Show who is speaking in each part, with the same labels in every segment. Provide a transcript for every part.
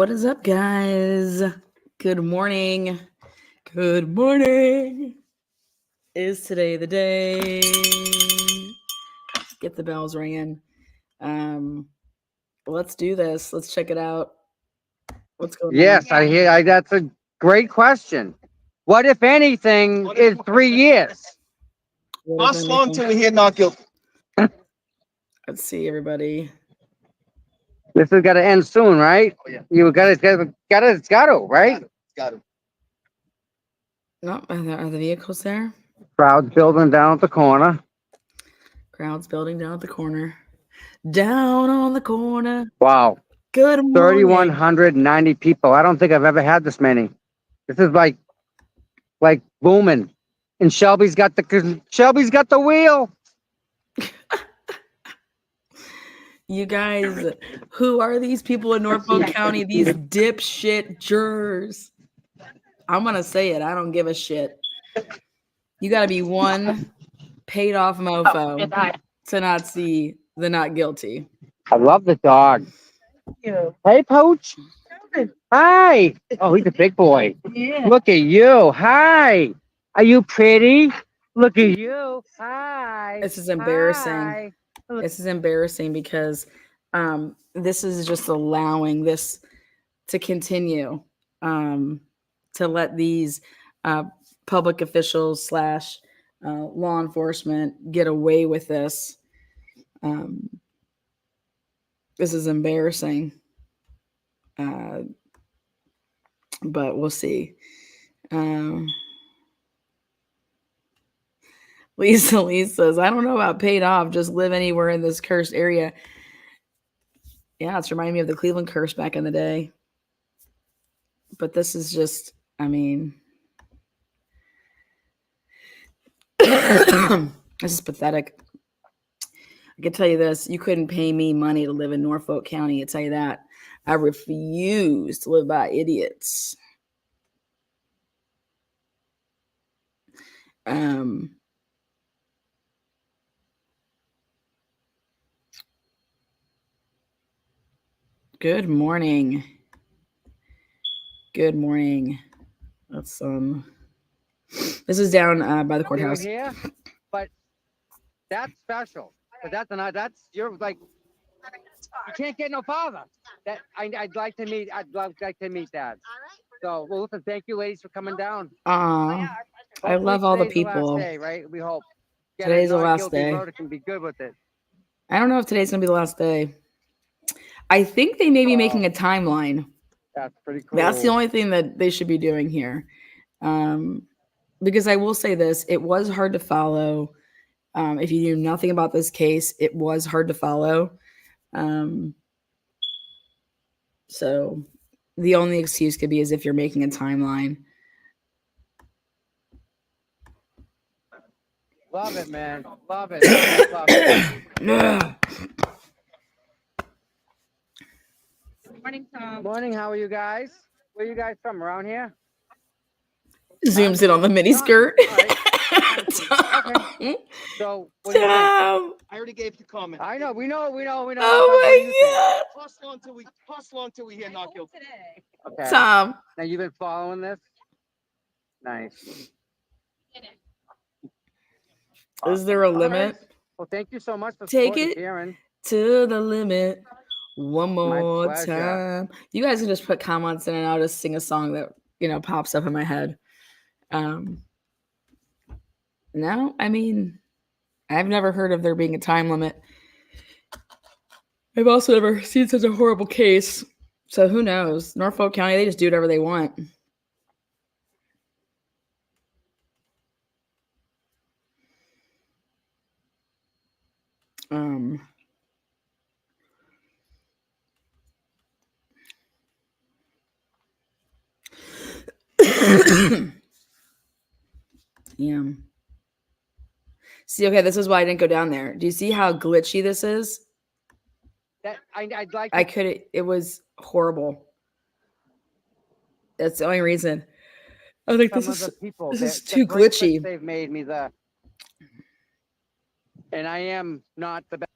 Speaker 1: What is up, guys? Good morning. Good morning. Is today the day? Get the bells ringing. Let's do this. Let's check it out. What's going
Speaker 2: Yes,
Speaker 1: on?
Speaker 2: I hear. That's a great question. What, if anything, is 3 years?
Speaker 1: What
Speaker 3: How
Speaker 1: if
Speaker 3: long
Speaker 1: anything-
Speaker 3: till we hear not guilty?
Speaker 1: Let's see, everybody.
Speaker 2: This has got to end soon, right?
Speaker 3: Oh, yeah.
Speaker 2: You got to, right?
Speaker 3: Got to.
Speaker 1: No, are the vehicles there?
Speaker 2: Crowds building down at the corner.
Speaker 1: Crowds building down at the corner. Down on the corner.
Speaker 2: Wow,
Speaker 1: Good morning.
Speaker 2: 3,190 people. I don't think I've ever had this many. This is like booming. And Shelby's got the wheel.
Speaker 1: You guys, who are these people in Norfolk County? These dipshit jurors. I'm going to say it. I don't give a shit. You got to be one paid off mofo to not see the not guilty.
Speaker 2: I love the dog. Hey, Poach. Hi. Oh, he's a big boy.
Speaker 4: Yeah.
Speaker 2: Look at you. Hi. Are you pretty? Look at you. Hi.
Speaker 1: This is embarrassing.
Speaker 2: Hi.
Speaker 1: This is embarrassing because this is just allowing this to continue, to let these public officials / law enforcement get away with this. This is embarrassing, but we'll see. Lisa Lee says, I don't know about paid off, just live anywhere in this cursed area. Yeah, it's reminding me of the Cleveland curse back in the day. But this is just, I mean, this is pathetic. I can tell you this, you couldn't pay me money to live in Norfolk County, I'll tell you that. I refuse to live by idiots. Good morning. Good morning. That's this is down by the courthouse.
Speaker 2: Here, but that's special. But that's you're like you can't get no farther. That I'd like to meet. I'd like to meet that. So well, listen, thank you, ladies, for coming down.
Speaker 1: I love all the
Speaker 2: Today's
Speaker 1: people.
Speaker 2: last day, right? We hope.
Speaker 1: Today's the last day.
Speaker 2: Verdict and be good with it.
Speaker 1: I don't know if today's gonna be the last day. I think they may be making a timeline.
Speaker 2: That's pretty cool.
Speaker 1: That's the only thing that they should be doing here. Because I will say this, it was hard to follow. If you knew nothing about this case, it was hard to follow. So the only excuse could be as if you're making a timeline.
Speaker 2: Love it, man. Love it. Love it.
Speaker 4: Morning, Tom.
Speaker 2: Morning. How are you guys? Where are you guys from? Around here?
Speaker 1: Zooms in on the mini skirt.
Speaker 2: Okay. So, what do you think?
Speaker 1: Tom.
Speaker 3: I already gave the comment.
Speaker 2: I know. We know.
Speaker 1: Oh my God.
Speaker 3: Hustle until we hear not guilty.
Speaker 4: Today.
Speaker 2: Okay.
Speaker 1: Tom.
Speaker 2: Now you've been following this. Nice.
Speaker 1: Is there a
Speaker 2: All
Speaker 1: limit?
Speaker 2: right. Well, thank you so much for
Speaker 1: Take
Speaker 2: supporting
Speaker 1: it.
Speaker 2: Karen.
Speaker 1: To the limit one more
Speaker 2: pleasure.
Speaker 1: time. You guys can just put comments in and I'll just sing a song that, pops up in my head. No, I mean, I've never heard of there being a time limit. I've also never seen such a horrible case. So who knows? Norfolk County, they just do whatever they want. Yeah. See, okay, this is why I didn't go down there. Do you see how glitchy this is?
Speaker 2: That I'd like.
Speaker 1: I could. It was horrible. That's the only reason. I think this is too glitchy.
Speaker 2: They've made me and I am not the best.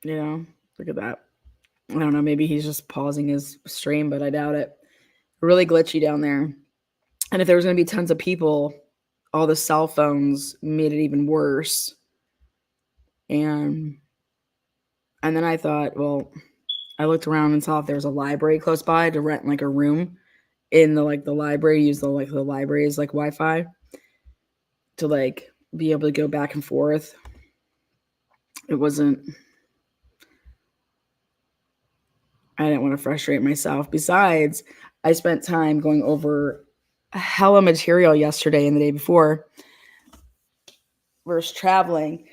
Speaker 1: You know, look at that. I don't know. Maybe he's just pausing his stream, but I doubt it. Really glitchy down there. And if there was going to be tons of people, all the cell phones made it even worse. And then I thought, well, I looked around and saw if there was a library close by to rent like a room in the library, use the library's like Wi-Fi to like be able to go back and forth. It wasn't. I didn't want to frustrate myself. Besides, I spent time going over hella material yesterday and the day before versus traveling.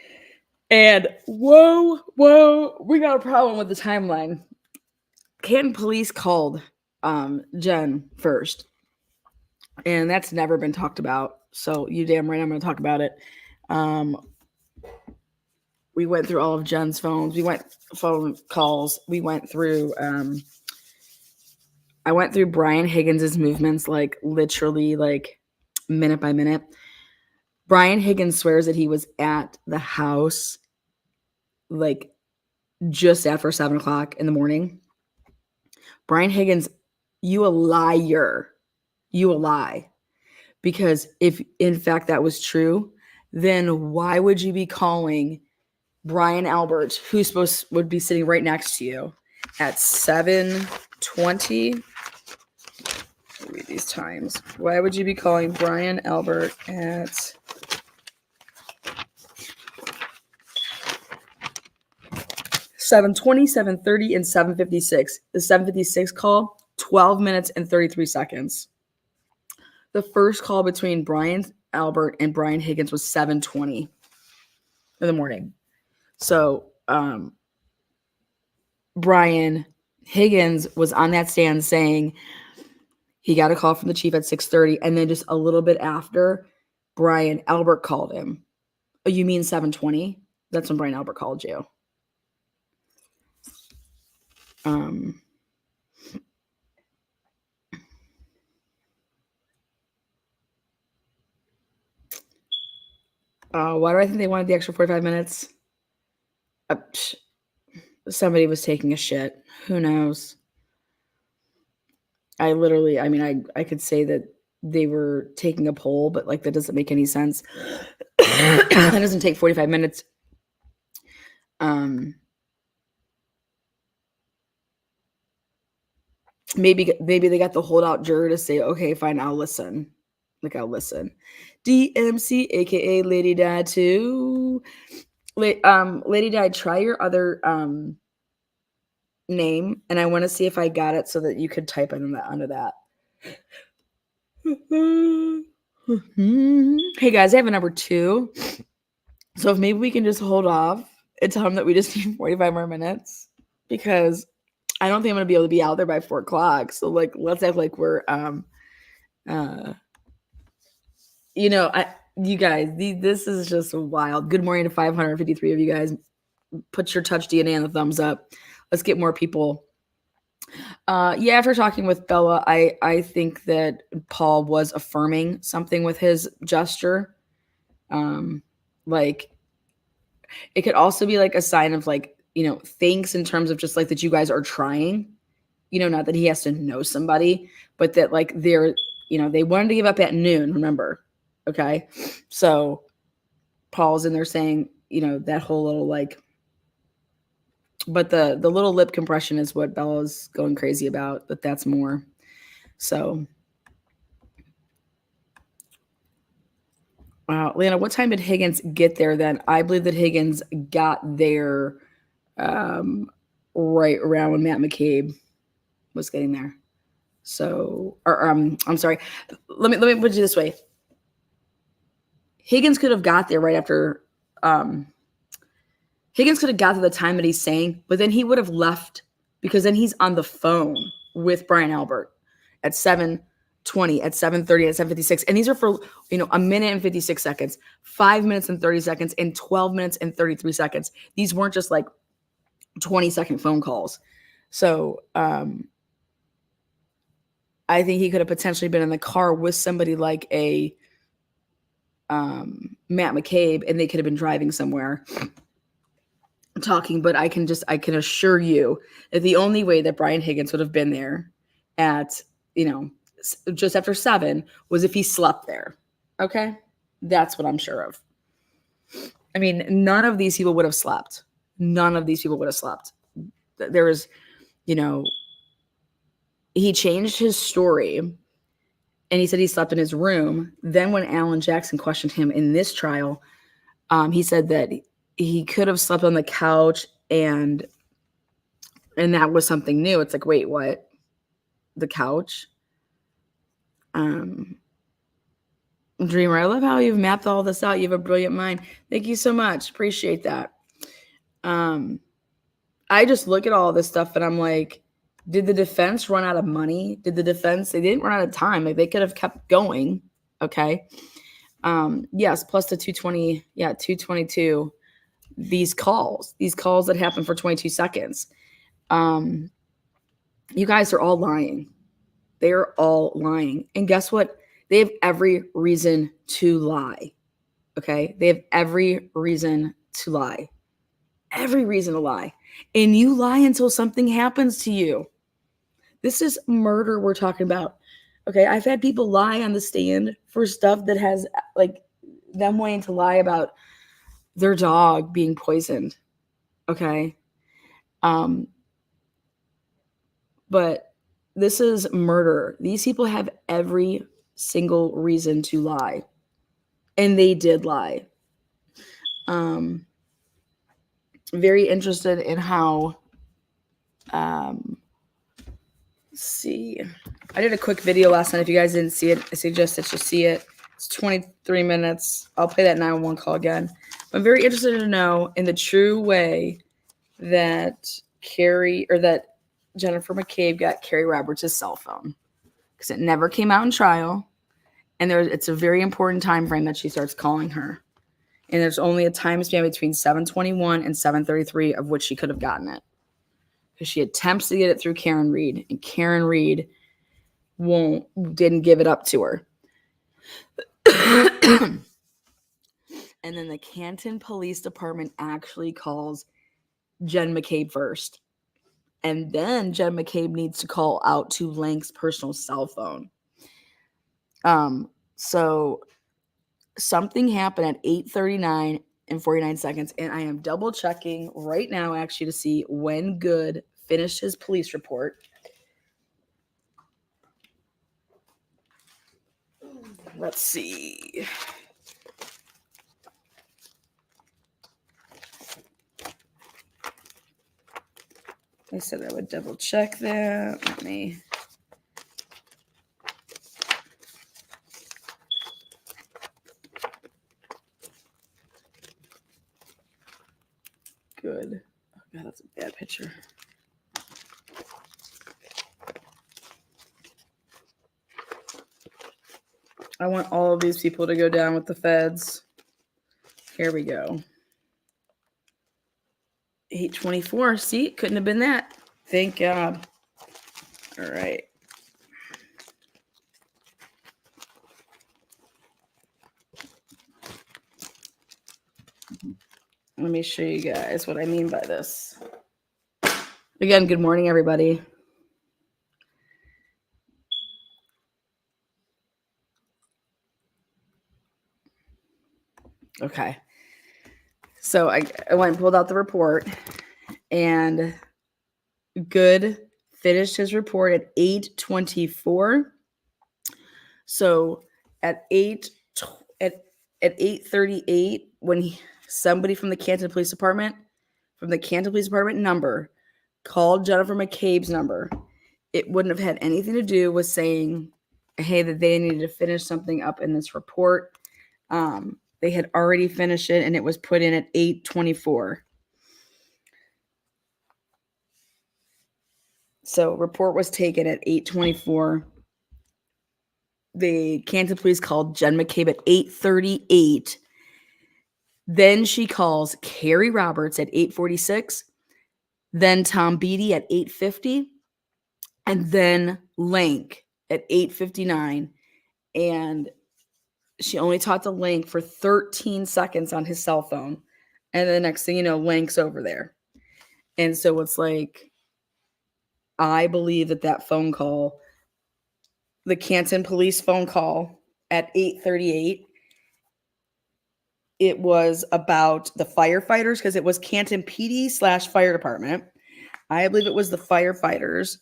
Speaker 1: And whoa, we got a problem with the timeline. Canton police called Jen first. And that's never been talked about. So you damn right I'm going to talk about it. We went through all of Jen's phones. We went phone calls. We went through I went through Brian Higgins' movements like literally like minute by minute. Brian Higgins swears that he was at the house like just after 7 o'clock in the morning. Brian Higgins, you a liar. You a lie. Because if in fact that was true, then why would you be calling Brian Albert, who would be sitting right next to you at 7:20? Read these times. Why would you be calling Brian Albert at 7:20, 7:30, and 7:56? The 7:56 call, 12 minutes and 33 seconds. The first call between Brian Albert and Brian Higgins was 7:20 in the morning. So Brian Higgins was on that stand saying he got a call from the chief at 6:30, and then just a little bit after, Brian Albert called him. Oh, you mean 7:20? That's when Brian Albert called you. Why do I think they wanted the extra 45 minutes? Somebody was taking a shit. Who knows? I could say that they were taking a poll, but like that doesn't make any sense. That doesn't take 45 minutes. Maybe they got the holdout juror to say, okay, fine, I'll listen. Like I'll listen. DMC, aka Lady Dad 2. Lady Dad, try your other name, and I want to see if I got it so that you could type under that. Hey guys, I have a number 2. So if maybe we can just hold off and tell him that we just need 45 more minutes, because I don't think I'm gonna be able to be out there by 4 o'clock. So like, let's act like we're you guys, this is just wild. Good morning to 553 of you guys. Put your touch DNA on the thumbs up. Let's get more people. After talking with Bella, I think that Paul was affirming something with his gesture. Like it could also be like a sign of like, thanks in terms of just like that you guys are trying, not that he has to know somebody, but that like they're, they wanted to give up at noon, remember? Okay. So Paul's in there saying, that whole little like, but the little lip compression is what Bella's going crazy about, but that's more. So, wow. Lana, what time did Higgins get there then? I believe that Higgins got there right around when Matt McCabe was getting there. So, I'm sorry. Let me put it this way. Higgins could have got there right after. Higgins could have got to the time that he's saying, but then he would have left because then he's on the phone with Brian Albert at 7:20, at 7:30, at 7:56. And these are for, a minute and 56 seconds, 5 minutes and 30 seconds, and 12 minutes and 33 seconds. These weren't just like 20-second phone calls. So I think he could have potentially been in the car with somebody like a Matt McCabe, and they could have been driving somewhere talking, but I can assure you that the only way that Brian Higgins would have been there at, just after 7 was if he slept there. Okay? That's what I'm sure of. I mean, none of these people would have slept. None of these people would have slept. There was, he changed his story and he said he slept in his room. Then when Alan Jackson questioned him in this trial, he said that he could have slept on the couch and that was something new. It's like, wait, what? The couch? Dreamer, I love how you've mapped all this out. You have a brilliant mind. Thank you so much. Appreciate that. I just look at all this stuff and I'm like, did the defense run out of money? They didn't run out of time. Like, they could have kept going. Okay. Yes. Plus the 220. Yeah. 222. These calls that happen for 22 seconds. You guys are all lying. They are all lying. And guess what? They have every reason to lie. Okay. They have every reason to lie. Every reason to lie. And you lie until something happens to you. This is murder we're talking about. Okay. I've had people lie on the stand for stuff that has, like, them wanting to lie about their dog being poisoned. Okay. But this is murder. These people have every single reason to lie. And they did lie. Very interested in how, let's see. I did a quick video last night. If you guys didn't see it, I suggest that you see it. It's 23 minutes. I'll play that 911 call again. I'm very interested to know in the true way that Jennifer McCabe got Carrie Roberts' cell phone, because it never came out in trial, and it's a very important time frame that she starts calling her, and there's only a time span between 7:21 and 7:33 of which she could have gotten it, because she attempts to get it through Karen Reed, and Karen Reed didn't give it up to her. And then the Canton Police Department actually calls Jen McCabe first. And then Jen McCabe needs to call out to Lank's personal cell phone. So something happened at 8:39 and 49 seconds. And I am double checking right now actually to see when Good finished his police report. Let's see. I said I would double check that. Let me. Good. Oh God, that's a bad picture. I want all of these people to go down with the feds. Here we go. 8:24. See, it couldn't have been that. Thank God. All right. Let me show you guys what I mean by this. Again, good morning, everybody. Okay. So I went and pulled out the report, and Good finished his report at 8:24. So at 8:38, when somebody from the Canton Police Department, number, called Jennifer McCabe's number, it wouldn't have had anything to do with saying, hey, that they needed to finish something up in this report. They had already finished it, and it was put in at 8:24. So report was taken at 8:24. The Canton police called Jen McCabe at 8:38. Then she calls Carrie Roberts at 8:46. Then Tom Beatty at 8:50. And then Lank at 8:59. And she only talked to Lank for 13 seconds on his cell phone. And the next thing you know, Lank's over there. And so it's like, I believe that phone call, the Canton police phone call at 8:38, it was about the firefighters, because it was Canton PD/fire department. I believe it was the firefighters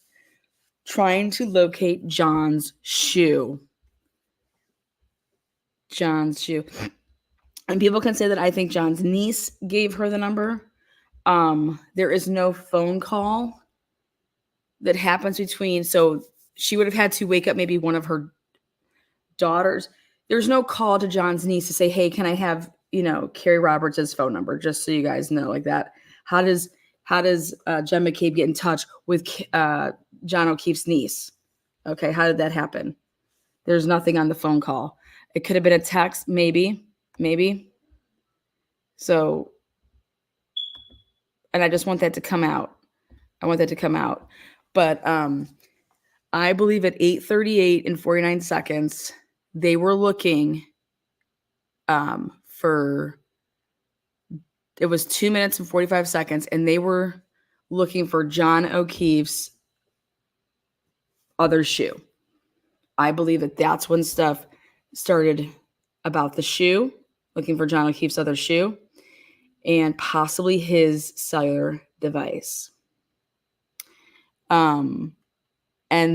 Speaker 1: trying to locate John's shoe. John's shoe. And people can say that I think John's niece gave her the number. There is no phone call that happens between, so she would have had to wake up maybe one of her daughters. There's no call to John's niece to say, hey, can I have, Carrie Roberts' phone number, just so you guys know, like that. How does Jen McCabe get in touch with John O'Keefe's niece? Okay, how did that happen? There's nothing on the phone call. It could have been a text, maybe. So, and I just want that to come out. But I believe at 8:38 and 49 seconds, they were looking for, it was 2 minutes and 45 seconds, and they were looking for John O'Keefe's other shoe. I believe that that's when stuff started about the shoe, looking for John O'Keefe's other shoe, and possibly his cellular device. And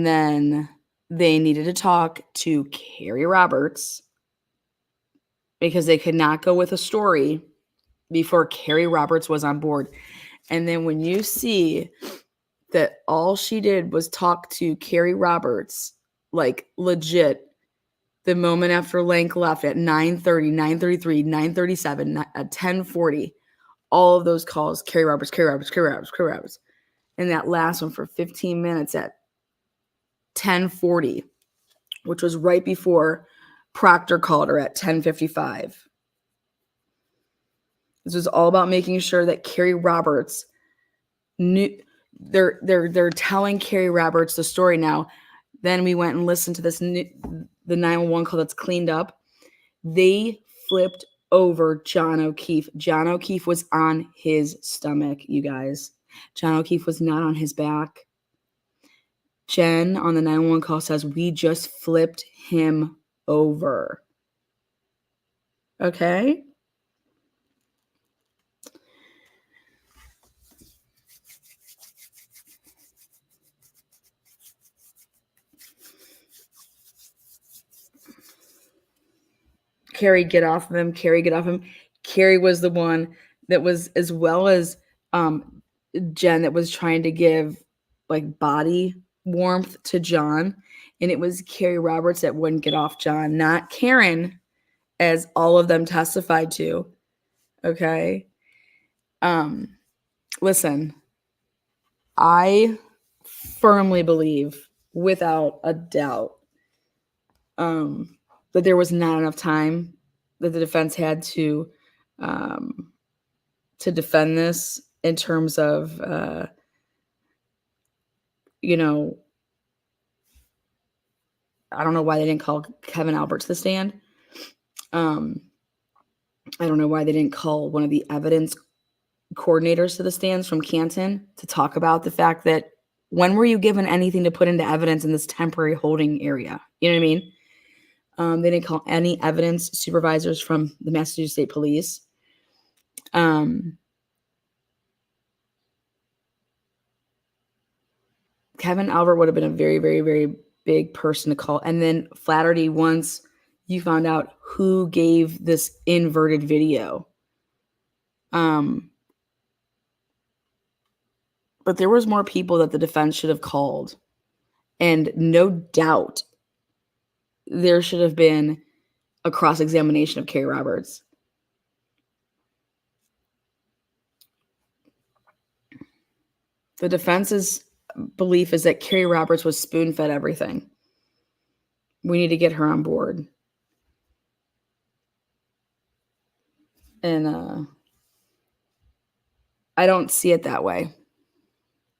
Speaker 1: then they needed to talk to Carrie Roberts, because they could not go with a story before Carrie Roberts was on board. And then when you see that all she did was talk to Carrie Roberts, like legit, the moment after Lank left at 9:30, 9:33, 9:37, at 10:40, all of those calls, Carrie Roberts. And that last one for 15 minutes at 10:40, which was right before Proctor called her at 10:55. This was all about making sure that Carrie Roberts knew. They're telling Carrie Roberts the story now. Then we went and listened to the 911 call that's cleaned up. They flipped over John O'Keefe. John O'Keefe was on his stomach, you guys. John O'Keefe was not on his back. Jen on the 911 call says, we just flipped him over. Okay? Carrie, get off of him. Carrie was the one that was, as well as Jen, that was trying to give like body warmth to John. And it was Carrie Roberts that wouldn't get off John, not Karen, as all of them testified to. Okay. Listen, I firmly believe, without a doubt, that there was not enough time that the defense had to defend this, in terms of, I don't know why they didn't call Kevin Albert to the stand. I don't know why they didn't call one of the evidence coordinators to the stands from Canton to talk about the fact that, when were you given anything to put into evidence in this temporary holding area? You know what I mean? They didn't call any evidence supervisors from the Massachusetts State Police. Kevin Albert would have been a very, very, very big person to call. And then Flaherty, once you found out who gave this inverted video. But there was more people that the defense should have called. And no doubt there should have been a cross-examination of Carrie Roberts. The defense's belief is that Carrie Roberts was spoon-fed everything. We need to get her on board. And I don't see it that way.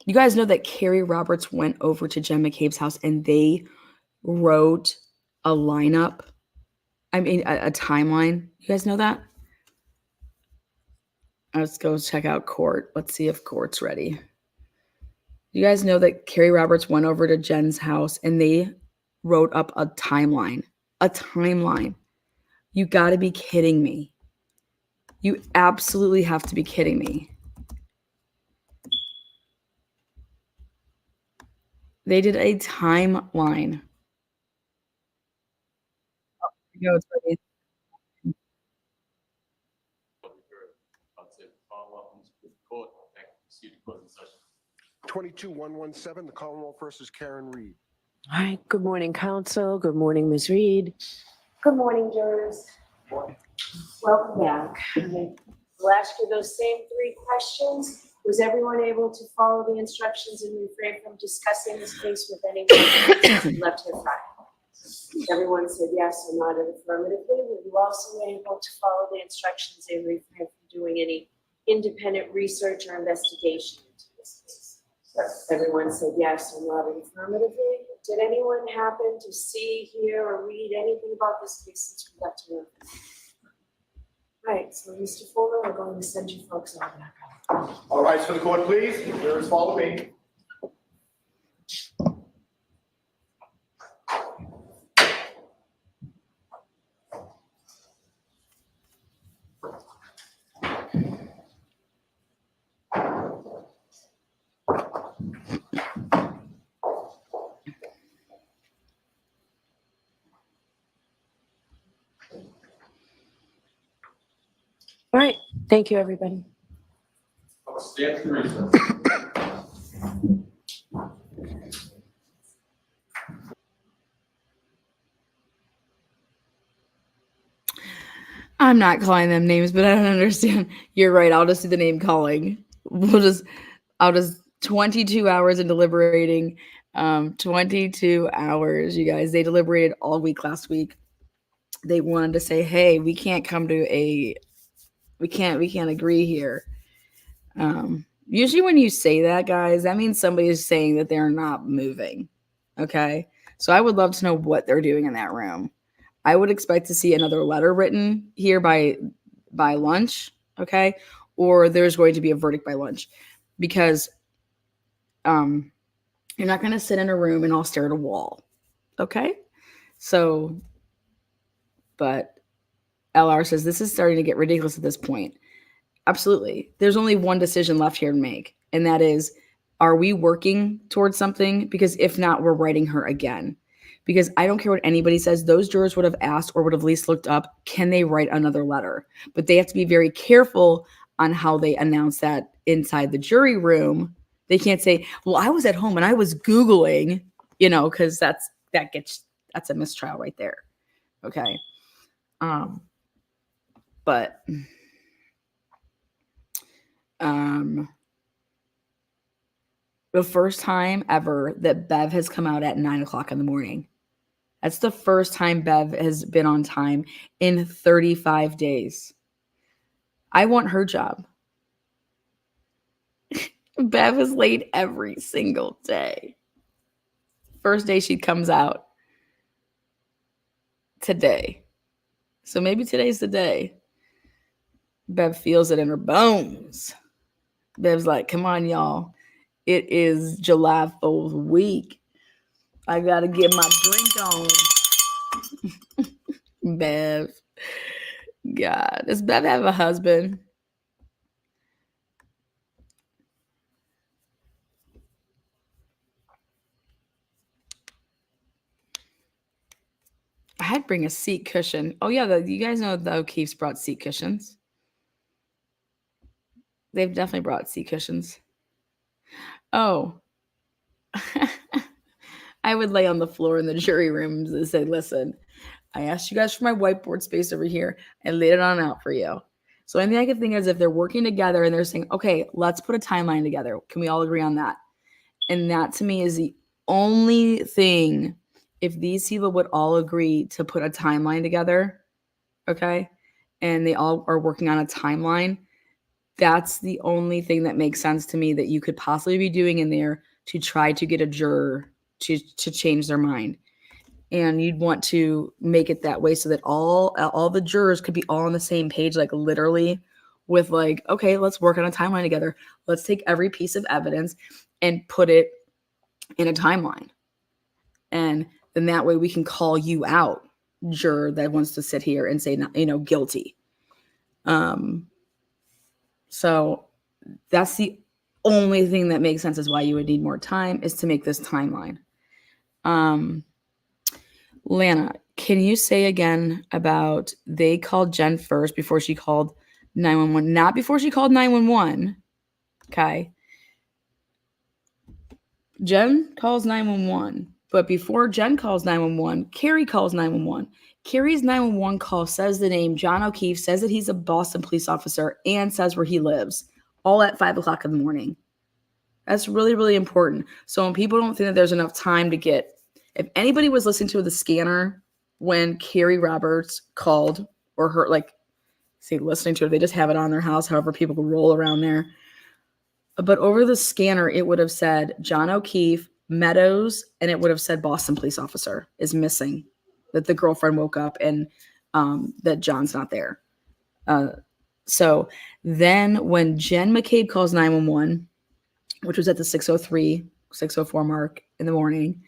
Speaker 1: You guys know that Carrie Roberts went over to Jen McCabe's house and they wrote a lineup. I mean, a timeline. You guys know that? Let's go check out court. Let's see if court's ready. You guys know that Carrie Roberts went over to Jen's house and they wrote up a timeline. A timeline. You got to be kidding me. You absolutely have to be kidding me. They did a timeline. Oh, here we go. It's ready.
Speaker 5: 22-117, the Commonwealth versus Karen Reed.
Speaker 6: All right. Good morning, counsel. Good morning, Ms. Reed.
Speaker 7: Good morning, jurors. Welcome back. We'll ask you those same 3 questions. Was everyone able to follow the instructions and refrain from discussing this case with anyone left their file? Everyone said yes or nodded affirmatively. Were you also able to follow the instructions and refrain from doing any independent research or investigation into this case? Everyone said yes or nodded affirmatively. Did anyone happen to see, hear, or read anything about this case since we got to know? All right, so Mr. Fuller, we're going to send you folks on back.
Speaker 3: All right, for the court, please. Jurors, follow me.
Speaker 6: All right. Thank you, everybody.
Speaker 8: Stand to recess.
Speaker 1: I'm not calling them names, but I don't understand. You're right. I'll just do the name calling. I'll just 22 hours in deliberating. 22 hours, you guys. They deliberated all week last week. They wanted to say, hey, we can't agree here. Usually when you say that, guys, that means somebody is saying that they're not moving. Okay. So I would love to know what they're doing in that room. I would expect to see another letter written here by lunch. Okay. Or there's going to be a verdict by lunch, because you're not going to sit in a room and all stare at a wall. Okay. So, but LR says this is starting to get ridiculous at this point. Absolutely. There's only one decision left here to make, and that is, are we working towards something? Because if not, we're writing her again. Because I don't care what anybody says, those jurors would have asked or would have at least looked up, can they write another letter? But they have to be very careful on how they announce that inside the jury room. They can't say, well, I was at home and I was Googling, because that's a mistrial right there. Okay. But the first time ever that Bev has come out at 9:00 in the morning. That's the first time Bev has been on time in 35 days. I want her job. Bev is late every single day. First day she comes out today. So maybe today's the day. Bev feels it in her bones. Bev's like, come on, y'all. It is July 4th week. I got to get my drink on. Bev. God. Does Bev have a husband? I'd bring a seat cushion. Oh, yeah. You guys know the O'Keeffe's brought seat cushions. They've definitely brought seat cushions. Oh. I would lay on the floor in the jury rooms and say, listen, I asked you guys for my whiteboard space over here. I laid it on out for you. So anything I can think is if they're working together and they're saying, okay, let's put a timeline together. Can we all agree on that? And that to me is the only thing. If these people would all agree to put a timeline together, okay, and they all are working on a timeline, that's the only thing that makes sense to me that you could possibly be doing in there to try to get a juror to change their mind. And you'd want to make it that way so that all the jurors could be all on the same page, like literally with like, okay, let's work on a timeline together. Let's take every piece of evidence and put it in a timeline. And then that way we can call you out, juror that wants to sit here and say, guilty. So that's the only thing that makes sense is why you would need more time is to make this timeline. Lana, can you say again about they called Jen first before she called 911? Not before she called 911. Okay. Jen calls 911, but before Jen calls 911, Carrie calls 911. Carrie's 911 call says the name John O'Keefe, says that he's a Boston police officer, and says where he lives, all at 5 o'clock in the morning. That's really, really important. So when people don't think that there's enough time to get, if anybody was listening to the scanner when Carrie Roberts called, or her, like, say, listening to it, they just have it on their house, however people roll around there. But over the scanner, it would have said John O'Keefe, Meadows, and it would have said Boston police officer is missing, that the girlfriend woke up and that John's not there. So then when Jen McCabe calls 911, which was at the 6:03, 6:04 mark in the morning,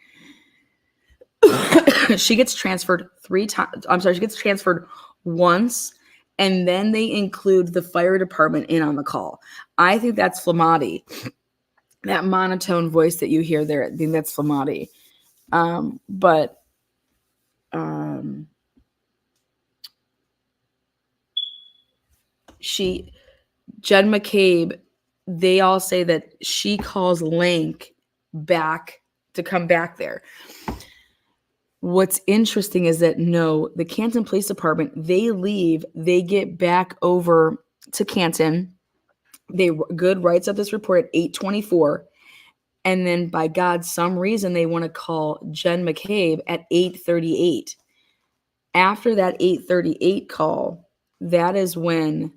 Speaker 1: she gets transferred 3 times. I'm sorry, she gets transferred once, and then they include the fire department in on the call. I think that's Flamati. That monotone voice that you hear there, I think that's Flamati. But Jen McCabe, they all say that she calls Lank back to come back there. What's interesting is that no, the Canton Police Department, they leave, they get back over to Canton. Good writes up this report at 8:24. And then by God, some reason they want to call Jen McCabe at 8:38. After that 8:38 call, that is when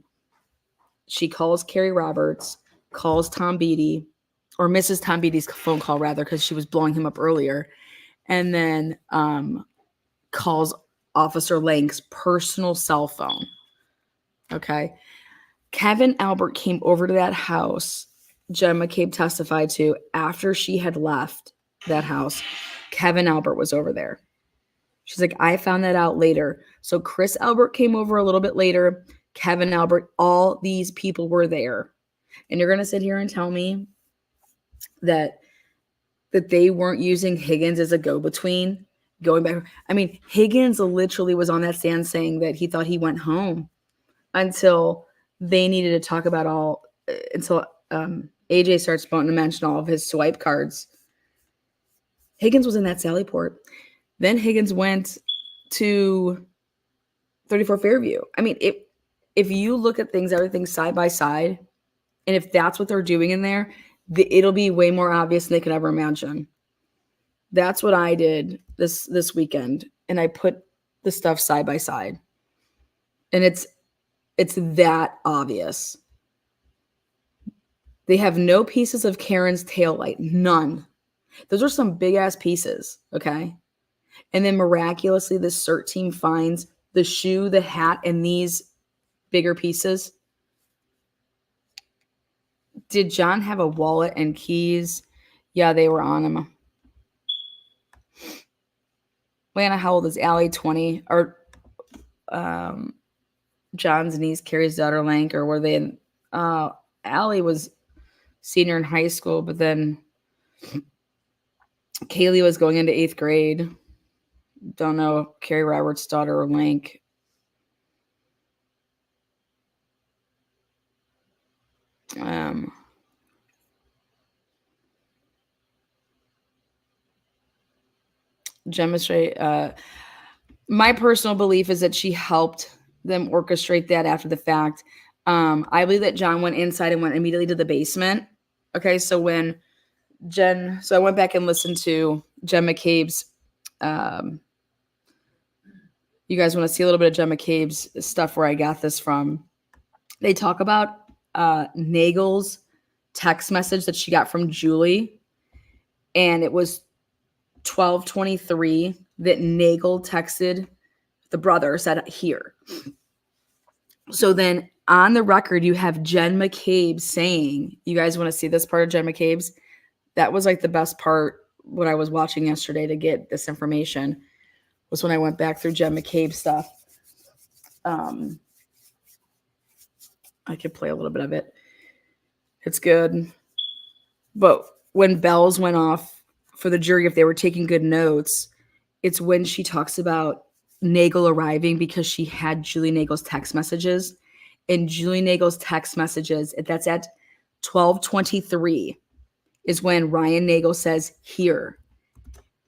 Speaker 1: she calls Carrie Roberts, calls Tom Beatty, or Mrs. Tom Beatty's phone call rather, because she was blowing him up earlier, and then calls Officer Lank's personal cell phone. Okay. Kevin Albert came over to that house, Jen McCabe testified to, after she had left that house. Kevin Albert was over there. She's like, I found that out later. So Chris Albert came over a little bit later. Kevin Albert, all these people were there. And you're going to sit here and tell me that they weren't using Higgins as a go-between going back. I mean, Higgins literally was on that stand saying that he thought he went home until they needed to talk about until AJ starts to mention all of his swipe cards. Higgins was in that Sallyport. Then Higgins went to 34 Fairview. I mean, if you look at everything side by side, and if that's what they're doing in there, it'll be way more obvious than they could ever imagine. That's what I did this weekend, and I put the stuff side by side, and it's that obvious. They have no pieces of Karen's taillight, none. Those are some big ass pieces, okay? And then miraculously, the CERT team finds the shoe, the hat, and these bigger pieces. Did John have a wallet and keys? Yeah, they were on him. Lana, how old is Allie? 20? Or John's niece, Carrie's daughter, Lank, or were they in? Allie was senior in high school, but then Kaylee was going into 8th grade. Don't know Carrie Roberts' daughter or Lank. Demonstrate. My personal belief is that she helped them orchestrate that after the fact. I believe that John went inside and went immediately to the basement. Okay, so when so I went back and listened to Jen McCabe's. You guys want to see a little bit of Jen McCabe's stuff where I got this from. They talk about Nagel's text message that she got from Julie, and it was 12:23 that Nagel texted the brother, said here. So then on the record, you have Jen McCabe saying, you guys want to see this part of Jen McCabe's? That was like the best part when I was watching yesterday to get this information, was when I went back through Jen McCabe stuff. I could play a little bit of it. It's good. But when bells went off for the jury, if they were taking good notes, it's when she talks about Nagel arriving because she had Julie Nagel's text messages. And Julie Nagel's text messages, that's at 12:23, is when Ryan Nagel says here.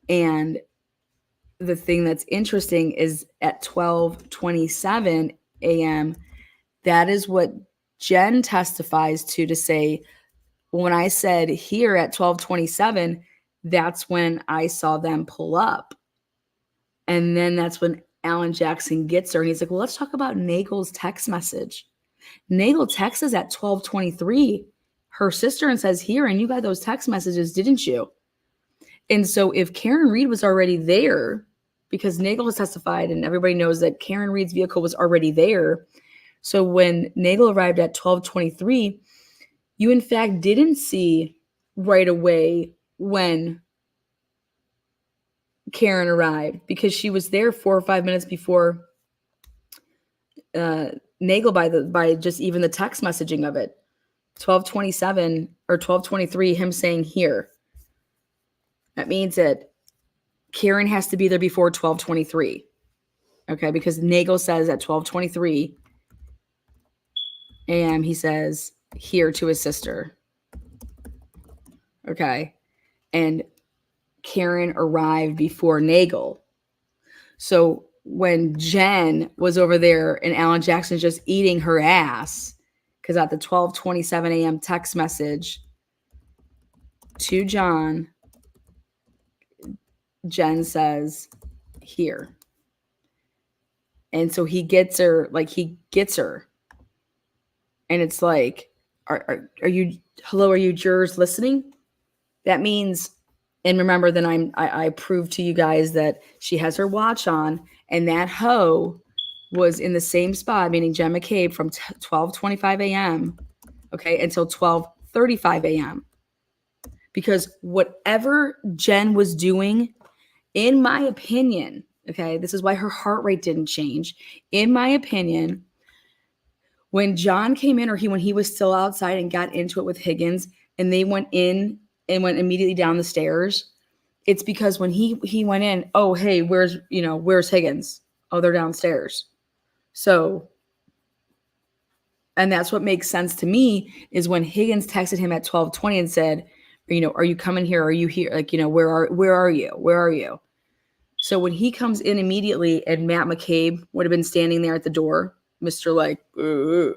Speaker 1: And the thing that's interesting is at 12:27 a.m., that is what Jen testifies to say, when I said here at 12:27, that's when I saw them pull up. And then that's when Alan Jackson gets her. And he's like, well, let's talk about Nagel's text message. Nagel texts us at 12:23, her sister, and says here, and you got those text messages, didn't you? And so if Karen Reed was already there, because Nagel has testified and everybody knows that Karen Reed's vehicle was already there. So when Nagel arrived at 12:23, you in fact didn't see right away when Karen arrived, because she was there 4 or 5 minutes before Nagel by just even the text messaging of it. 12:27 or 12:23, him saying here. That means that Karen has to be there before 12:23. Okay, because Nagel says at 12:23 a.m. he says here to his sister. Okay. And Karen arrived before Nagel. So when Jen was over there and Alan Jackson's just eating her ass, because at the 12:27 a.m. text message to John, Jen says here. And so he gets her. And it's like, are you, hello, are you jurors listening? That means, and remember that I proved to you guys that she has her watch on, and that hoe was in the same spot, meaning Jen McCabe, from 12:25 a.m. okay, until 12:35 a.m. Because whatever Jen was doing, in my opinion, okay, this is why her heart rate didn't change. In my opinion, when John came in, or when he was still outside and got into it with Higgins, and they went in and went immediately down the stairs, it's because when he went in, oh, hey, where's Higgins? Oh, they're downstairs. So, and that's what makes sense to me, is when Higgins texted him at 12:20 and said, are you coming here? Are you here? Like, where are you? Where are you? So when he comes in immediately, and Matt McCabe would have been standing there at the door, Mr. like, ooh.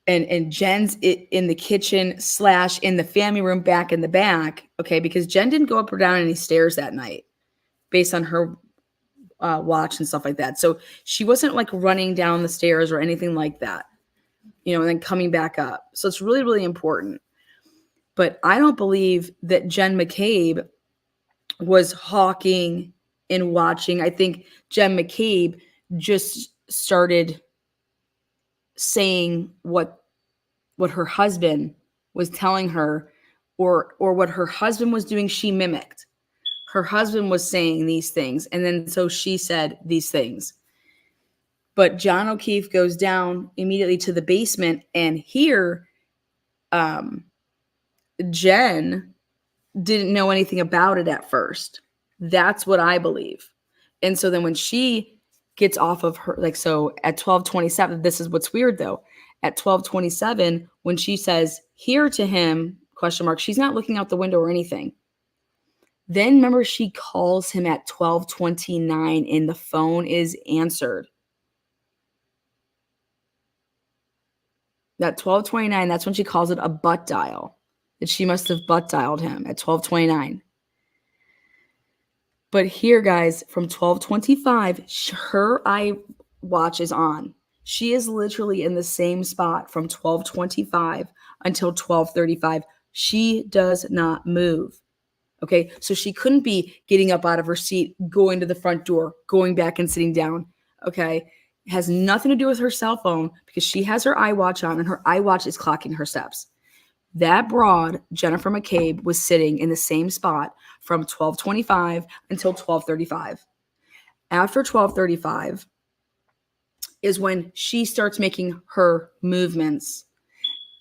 Speaker 1: And Jen's in the kitchen / in the family room back in the back, okay, because Jen didn't go up or down any stairs that night based on her watch and stuff like that. So she wasn't like running down the stairs or anything like that, and then coming back up. So it's really, really important. But I don't believe that Jen McCabe was hawking and watching. I think Jen McCabe just started saying what her husband was telling her, or what her husband was doing, she mimicked. Her husband was saying these things, and then so she said these things. But John O'Keefe goes down immediately to the basement, and here Jen didn't know anything about it at first. That's what I believe. And so then when she gets off of her, so at 12:27, this is what's weird though. At 12:27, when she says here to him, ? She's not looking out the window or anything. Then remember, she calls him at 12:29 and the phone is answered. At 12:29, that's when she calls it a butt dial. That she must have butt dialed him at 12:29. But here, guys, from 12:25, her iWatch is on. She is literally in the same spot from 12:25 until 12:35. She does not move. Okay, so she couldn't be getting up out of her seat, going to the front door, going back and sitting down. Okay, It has nothing to do with her cell phone because she has her iWatch on and her iWatch is clocking her steps. That broad, Jennifer McCabe, was sitting in the same spot from 12:25 until 12:35. After 12:35 is when she starts making her movements.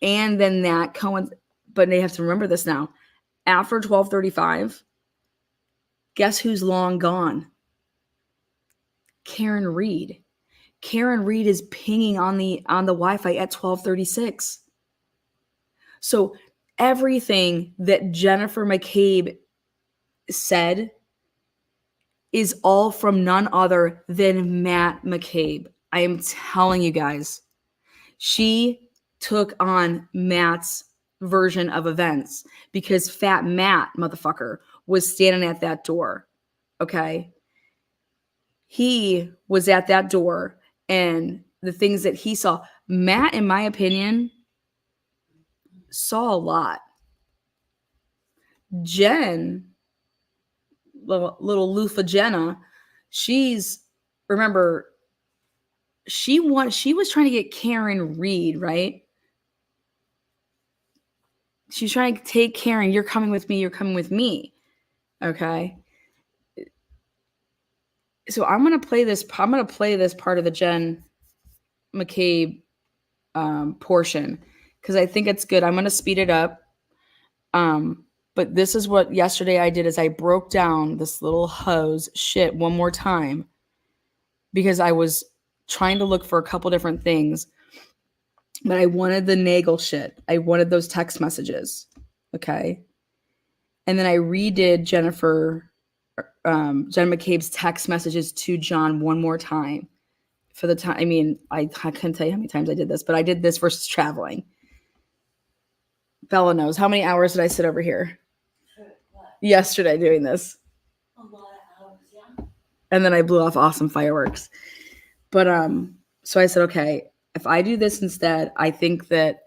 Speaker 1: And then that but they have to remember this now. After 12:35, guess who's long gone? Karen Reed. Karen Reed is pinging on the Wi-Fi at 12:36. So everything that Jennifer McCabe said is all from none other than Matt McCabe. I am telling you guys. She took on Matt's version of events because Fat Matt, motherfucker, was standing at that door. Okay? He was at that door, and the things that he saw, Matt, in my opinion, saw a lot. Jen, little Lufa Jenna, remember, she was trying to get Karen Reed, right? She's trying to take Karen, you're coming with me, you're coming with me. Okay. So I'm going to play this part of the Jen McCabe portion because I think it's good. I'm going to speed it up. But this is what yesterday I did is I broke down this little hose shit one more time because I was trying to look for a couple different things, but I wanted the Nagel shit. I wanted those text messages. Okay. And then I redid Jen McCabe's text messages to John one more time for the time. I mean, I couldn't tell you how many times I did this, but I did this versus traveling. Bella knows. How many hours did I sit over here yesterday doing this?
Speaker 7: A lot of hours, yeah.
Speaker 1: And then I blew off awesome fireworks. But so I said, okay, if I do this instead, I think that,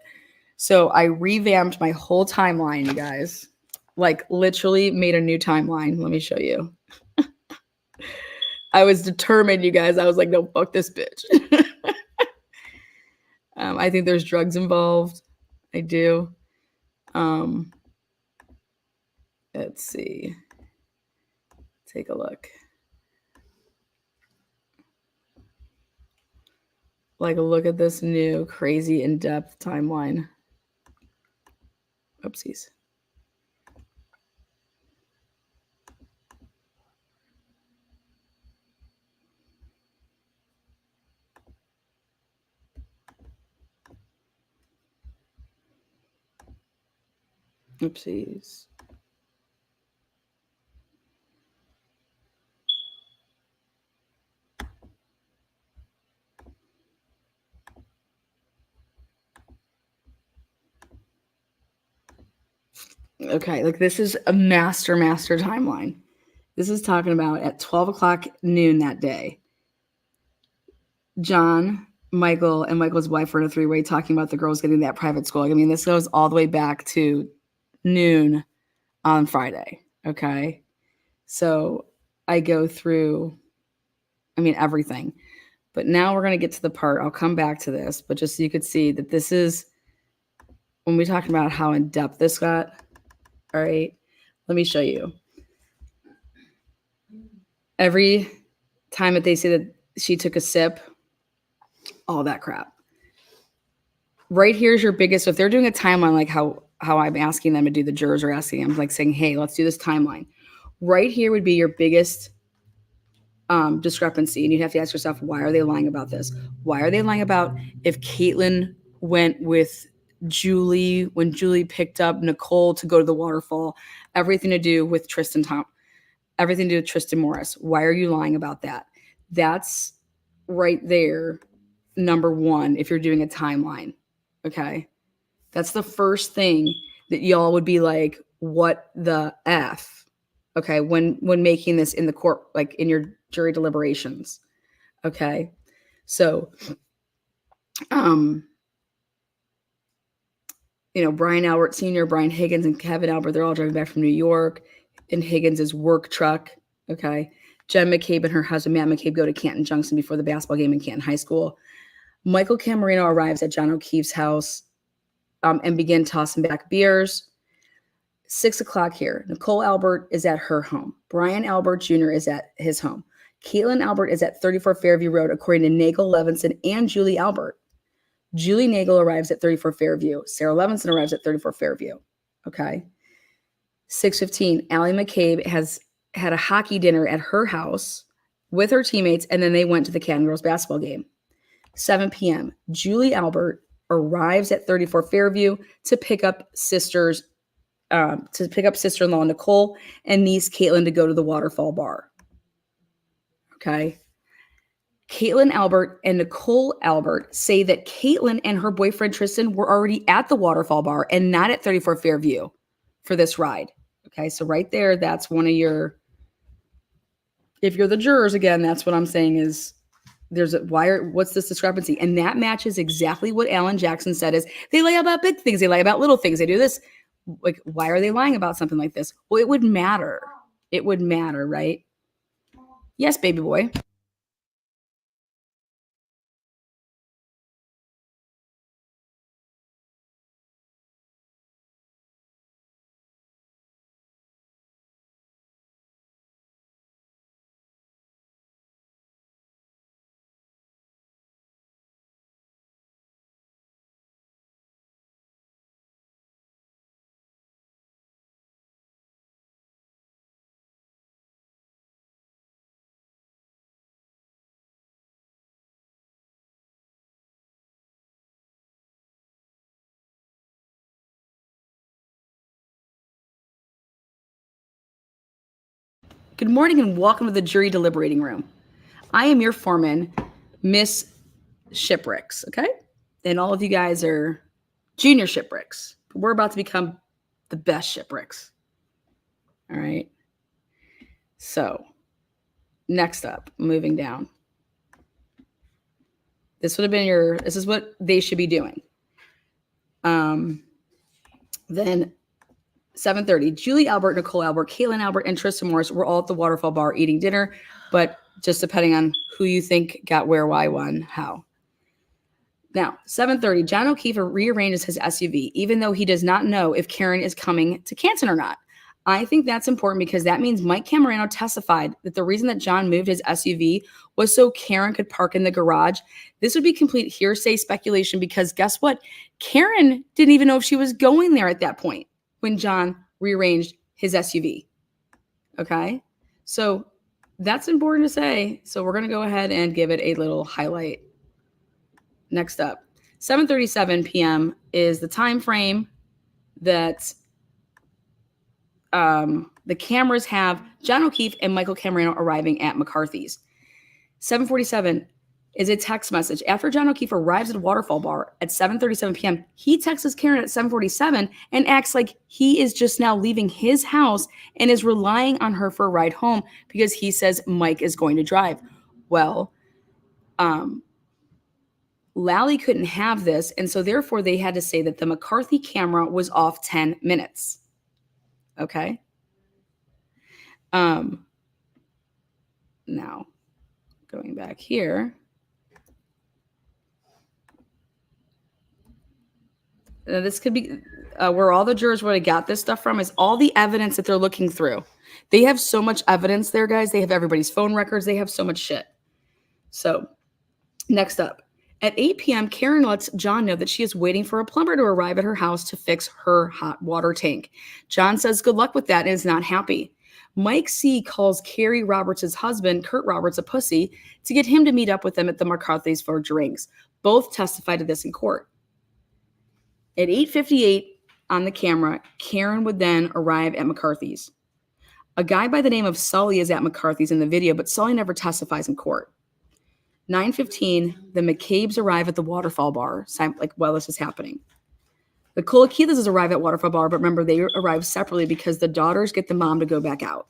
Speaker 1: so I revamped my whole timeline, you guys. Like literally made a new timeline. Let me show you. I was determined, you guys. I was like, no, fuck this bitch. I think there's drugs involved. I do. Let's see. Take a look. Like, look at this new crazy in-depth timeline. Oopsies. Oopsies. Okay, like this is a master timeline. This is talking about at 12 o'clock noon that day. John, Michael, and Michael's wife were in a three-way talking about the girls getting that private school. I mean, this goes all the way back to noon on Friday. Okay. So I go through, everything. But now we're going to get to the part, I'll come back to this, but just so you could see that this is, when we talk about how in depth this got, all right, let me show you. Every time that they say that she took a sip, all that crap. Right here's your biggest, so if they're doing a timeline like how I'm asking them to do, the jurors are asking them, like saying, hey, let's do this timeline. Right here would be your biggest discrepancy. And you'd have to ask yourself, why are they lying about this? Why are they lying about if Caitlin went with Julie when Julie picked up Nicole to go to the Waterfall? Everything to do with Tristan Morris. Why are you lying about that? That's right there, number one, if you're doing a timeline. Okay. That's the first thing that y'all would be like, what the F? Okay. When making this in the court, like in your jury deliberations. Okay. So, Brian Albert Sr., Brian Higgins, and Kevin Albert, they're all driving back from New York in Higgins' work truck. Okay. Jen McCabe and her husband, Matt McCabe, go to Canton Junction before the basketball game in Canton High School. Michael Camarino arrives at John O'Keefe's house and begin tossing back beers. 6 o'clock here. Nicole Albert is at her home. Brian Albert Jr. is at his home. Caitlin Albert is at 34 Fairview Road, according to Nagel Levinson and Julie Albert. Julie Nagel arrives at 34 Fairview. Sarah Levinson arrives at 34 Fairview. Okay. 6:15. Allie McCabe has had a hockey dinner at her house with her teammates, and then they went to the Canton girls basketball game. 7 p.m. Julie Albert arrives at 34 Fairview to pick up sister-in-law Nicole and niece Caitlin to go to the Waterfall bar. Okay. Caitlin Albert and Nicole Albert say that Caitlin and her boyfriend Tristan were already at the Waterfall bar and not at 34 Fairview for this ride. Okay. So right there, that's one of your, if you're the jurors, again, that's what I'm saying is what's this discrepancy? And that matches exactly what Alan Jackson said is they lie about big things. They lie about little things. They do this. Like, why are they lying about something like this? Well, it would matter. It would matter, right? Yes, baby boy. Good morning and welcome to the jury deliberating room. I am your foreman, Miss Shipwrecks, okay? And all of you guys are junior shipwrecks. We're about to become the best shipwrecks. All right. So, next up, moving down. This would have been this is what they should be doing. Then 7:30, Julie Albert, Nicole Albert, Caitlin Albert, and Tristan Morris were all at the Waterfall bar eating dinner, but just depending on who you think got where, why, when, how. Now, 7:30, John O'Keefe rearranges his SUV, even though he does not know if Karen is coming to Canton or not. I think that's important because that means Mike Camarino testified that the reason that John moved his SUV was so Karen could park in the garage. This would be complete hearsay speculation because guess what? Karen didn't even know if she was going there at that point when John rearranged his SUV. Okay? So that's important to say. So we're going to go ahead and give it a little highlight. Next up, 7:37 p.m. is the time frame that the cameras have John O'Keefe and Michael Camarino arriving at McCarthy's. 7:47 is a text message. After John O'Keefe arrives at a Waterfall bar at 7:37 p.m., he texts Karen at 7:47 and acts like he is just now leaving his house and is relying on her for a ride home because he says Mike is going to drive. Well, Lally couldn't have this, and so therefore they had to say that the McCarthy camera was off 10 minutes. Okay? Now, going back here. This could be where all the jurors would have got this stuff from is all the evidence that they're looking through. They have so much evidence there, guys. They have everybody's phone records. They have so much shit. So, next up. At 8 p.m., Karen lets John know that she is waiting for a plumber to arrive at her house to fix her hot water tank. John says good luck with that and is not happy. Mike C. calls Carrie Roberts' husband, Kurt Roberts, a pussy to get him to meet up with them at the McCarthy's for drinks. Both testified to this in court. At 8:58 on the camera, Karen would then arrive at McCarthy's. A guy by the name of Sully is at McCarthy's in the video, but Sully never testifies in court. 9:15, the McCabes arrive at the Waterfall bar, like while this is happening. The Colaquitas arrive at Waterfall bar, but remember, they arrive separately because the daughters get the mom to go back out.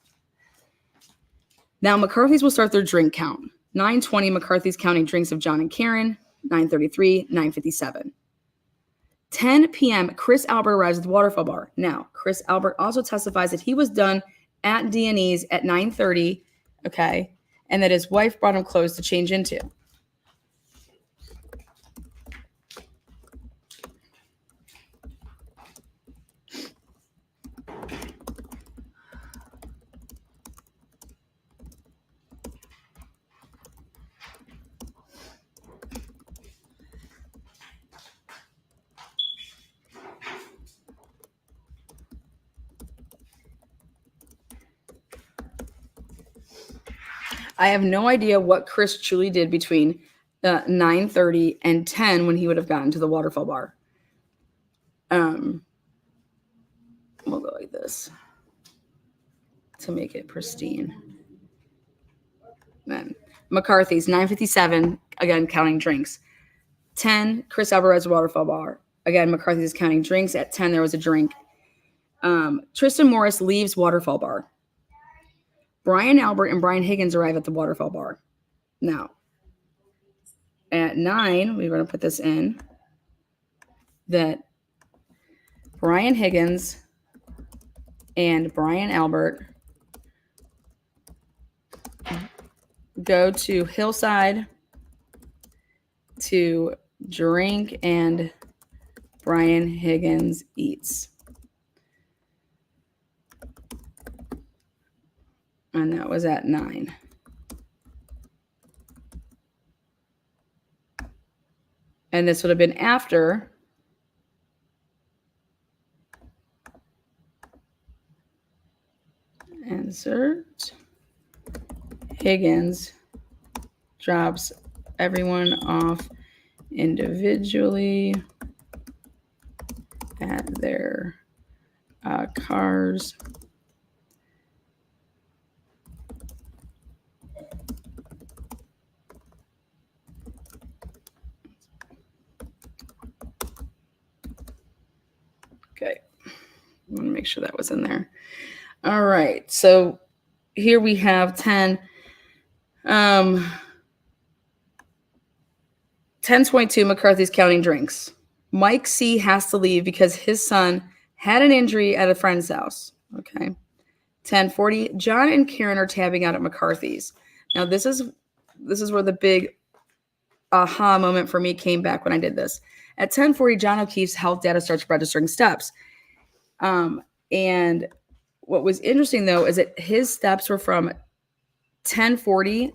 Speaker 1: Now, McCarthy's will start their drink count. 9:20, McCarthy's counting drinks of John and Karen. 9:33, 9:57. 10 p.m., Chris Albert arrives at the Waterfall bar. Now, Chris Albert also testifies that he was done at D&E's at 9:30 okay, and that his wife brought him clothes to change into. I have no idea what Chris truly did between 9:30 and 10 when he would have gotten to the Waterfall bar. We'll go like this to make it pristine. Then McCarthy's 9:57, again counting drinks. 10, Chris Alvarez Waterfall bar. Again, McCarthy's counting drinks. At 10, there was a drink. Tristan Morris leaves Waterfall bar. Brian Albert and Brian Higgins arrive at the Waterfall bar. Now, at 9, we're going to put this in, that Brian Higgins and Brian Albert go to Hillside to drink, and Brian Higgins eats. And that was at 9. And this would have been after insert Higgins drops everyone off individually at their cars. Okay, I want to make sure that was in there. All right, so here we have 10. 10:22, McCarthy's counting drinks. Mike C has to leave because his son had an injury at a friend's house. Okay. 10:40, John and Karen are tabbing out at McCarthy's. Now this is where the big aha moment for me came back when I did this. At 10:40, John O'Keefe's health data starts registering steps. And what was interesting though is that his steps were from 10:40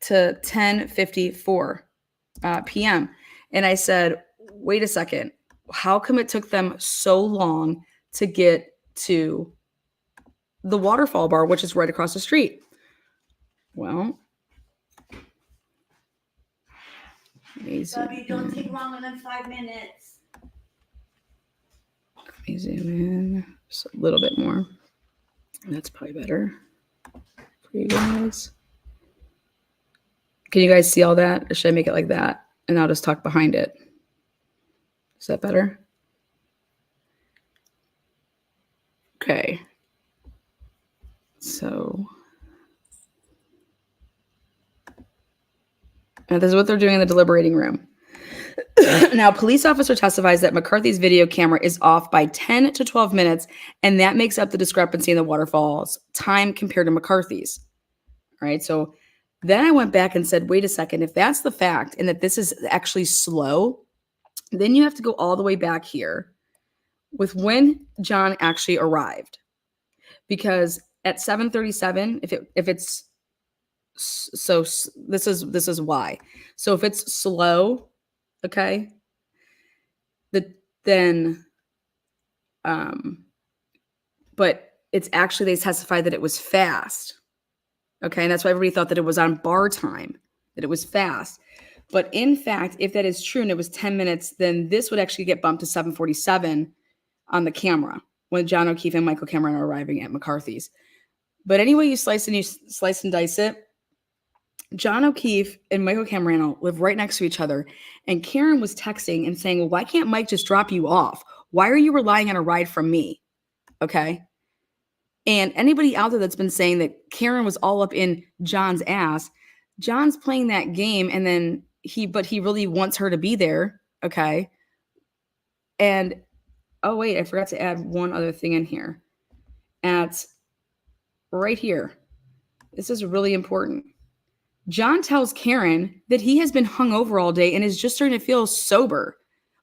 Speaker 1: to 10:54 p.m. And I said, wait a second, how come it took them so long to get to the Waterfall bar, which is right across the street? Well,
Speaker 9: Bobby, don't take longer than 5 minutes.
Speaker 1: Let me zoom in just a little bit more. That's probably better for you guys. Can you guys see all that? Or should I make it like that? And I'll just talk behind it. Is that better? Okay. So now this is what they're doing in the deliberating room. Now, police officer testifies that McCarthy's video camera is off by 10 to 12 minutes, and that makes up the discrepancy in the Waterfall's time compared to McCarthy's. All right, so then I went back and said, wait a second, if that's the fact and that this is actually slow, then you have to go all the way back here with when John actually arrived. Because at 7:37, if it's so this is why. So if it's slow, okay, then but it's actually, they testified that it was fast. Okay, and that's why everybody thought that it was on bar time, that it was fast. But in fact, if that is true and it was 10 minutes, then this would actually get bumped to 7:47 on the camera when John O'Keefe and Michael Cameron are arriving at McCarthy's. But anyway, you slice and dice it, John O'Keefe and Michael Cameron live right next to each other. And Karen was texting and saying, well, why can't Mike just drop you off? Why are you relying on a ride from me? Okay. And anybody out there that's been saying that Karen was all up in John's ass, John's playing that game, and then he really wants her to be there. Okay. And oh wait, I forgot to add one other thing in here. At right here. This is really important. John tells Karen that he has been hungover all day and is just starting to feel sober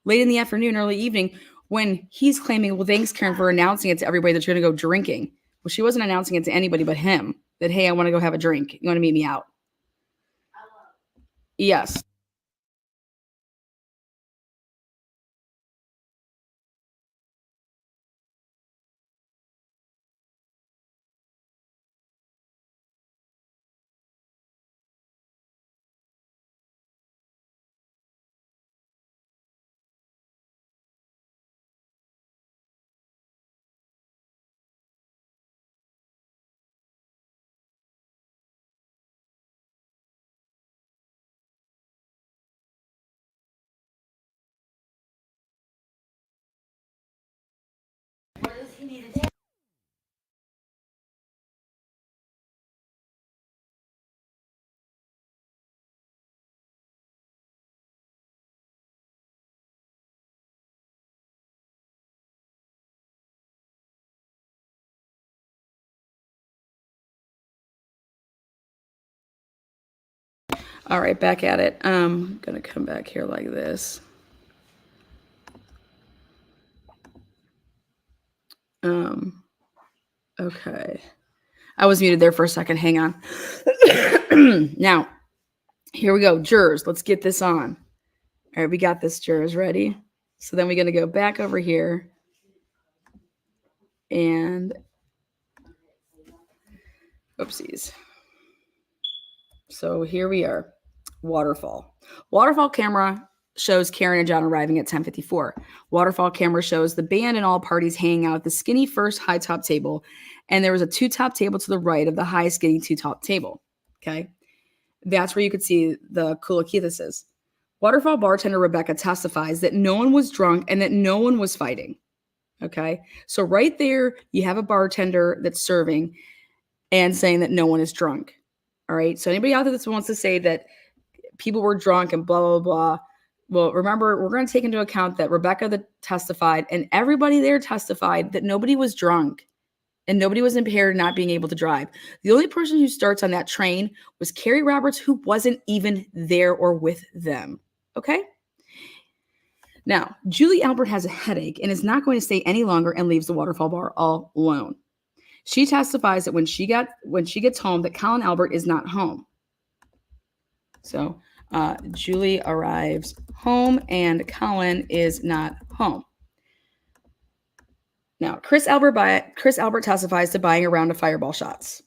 Speaker 1: late in the afternoon, early evening, when he's claiming, well, thanks, Karen, for announcing it to everybody that you're going to go drinking. Well, she wasn't announcing it to anybody but him, that, hey, I want to go have a drink. You want to meet me out? Yes. All right, back at it. I'm going to come back here like this. Okay. I was muted there for a second. Hang on. Now, here we go. Jurors, let's get this on. All right, we got this, jurors. Ready? So then we're going to go back over here. And, oopsies. So here we are. Waterfall. Waterfall camera shows Karen and John arriving at 10:54. Waterfall camera shows the band and all parties hanging out at the skinny first high top table. And there was a two top table to the right of the high skinny two top table. Okay. That's where you could see the Kulakithises. Waterfall bartender Rebecca testifies that no one was drunk and that no one was fighting. Okay. So right there, you have a bartender that's serving and saying that no one is drunk. All right. So anybody out there that wants to say that people were drunk and blah, blah, blah. Well, remember, we're going to take into account that Rebecca that testified and everybody there testified that nobody was drunk and nobody was impaired not being able to drive. The only person who starts on that train was Carrie Roberts, who wasn't even there or with them. Okay? Now, Julie Albert has a headache and is not going to stay any longer and leaves the Waterfall bar all alone. She testifies that when she gets home, that Colin Albert is not home. So Julie arrives home and Colin is not home. Now, Chris Albert testifies to buying a round of fireball shots.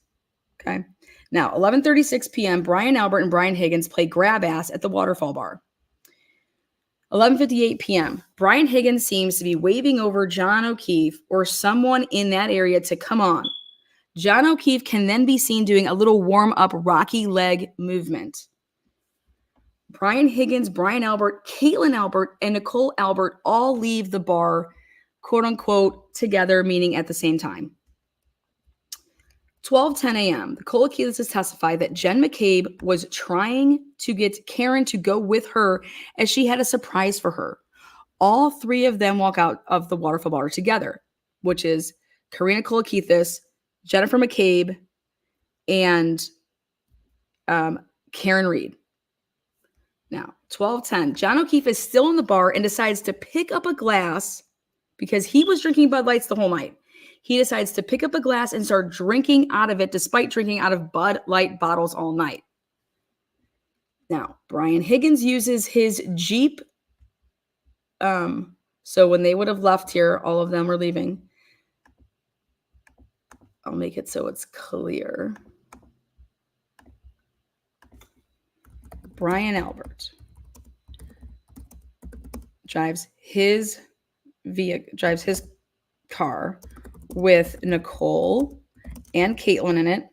Speaker 1: Okay. Now, 11:36 p.m., Brian Albert and Brian Higgins play grab ass at the Waterfall bar. 11:58 p.m., Brian Higgins seems to be waving over John O'Keefe or someone in that area to come on. John O'Keefe can then be seen doing a little warm-up rocky leg movement. Brian Higgins, Brian Albert, Caitlin Albert, and Nicole Albert all leave the bar, quote unquote, together, meaning at the same time. 12:10 a.m., the Kolakidis testified that Jen McCabe was trying to get Karen to go with her as she had a surprise for her. All three of them walk out of the Waterfall bar together, which is Karina Kolakithis, Jennifer McCabe, and Karen Reed. Now, 12:10, John O'Keefe is still in the bar and decides to pick up a glass because he was drinking Bud Lights the whole night. He decides to pick up a glass and start drinking out of it despite drinking out of Bud Light bottles all night. Now, Brian Higgins uses his Jeep. So when they would have left here, all of them are leaving. I'll make it so it's clear. Brian Albert drives his car with Nicole and Caitlin in it.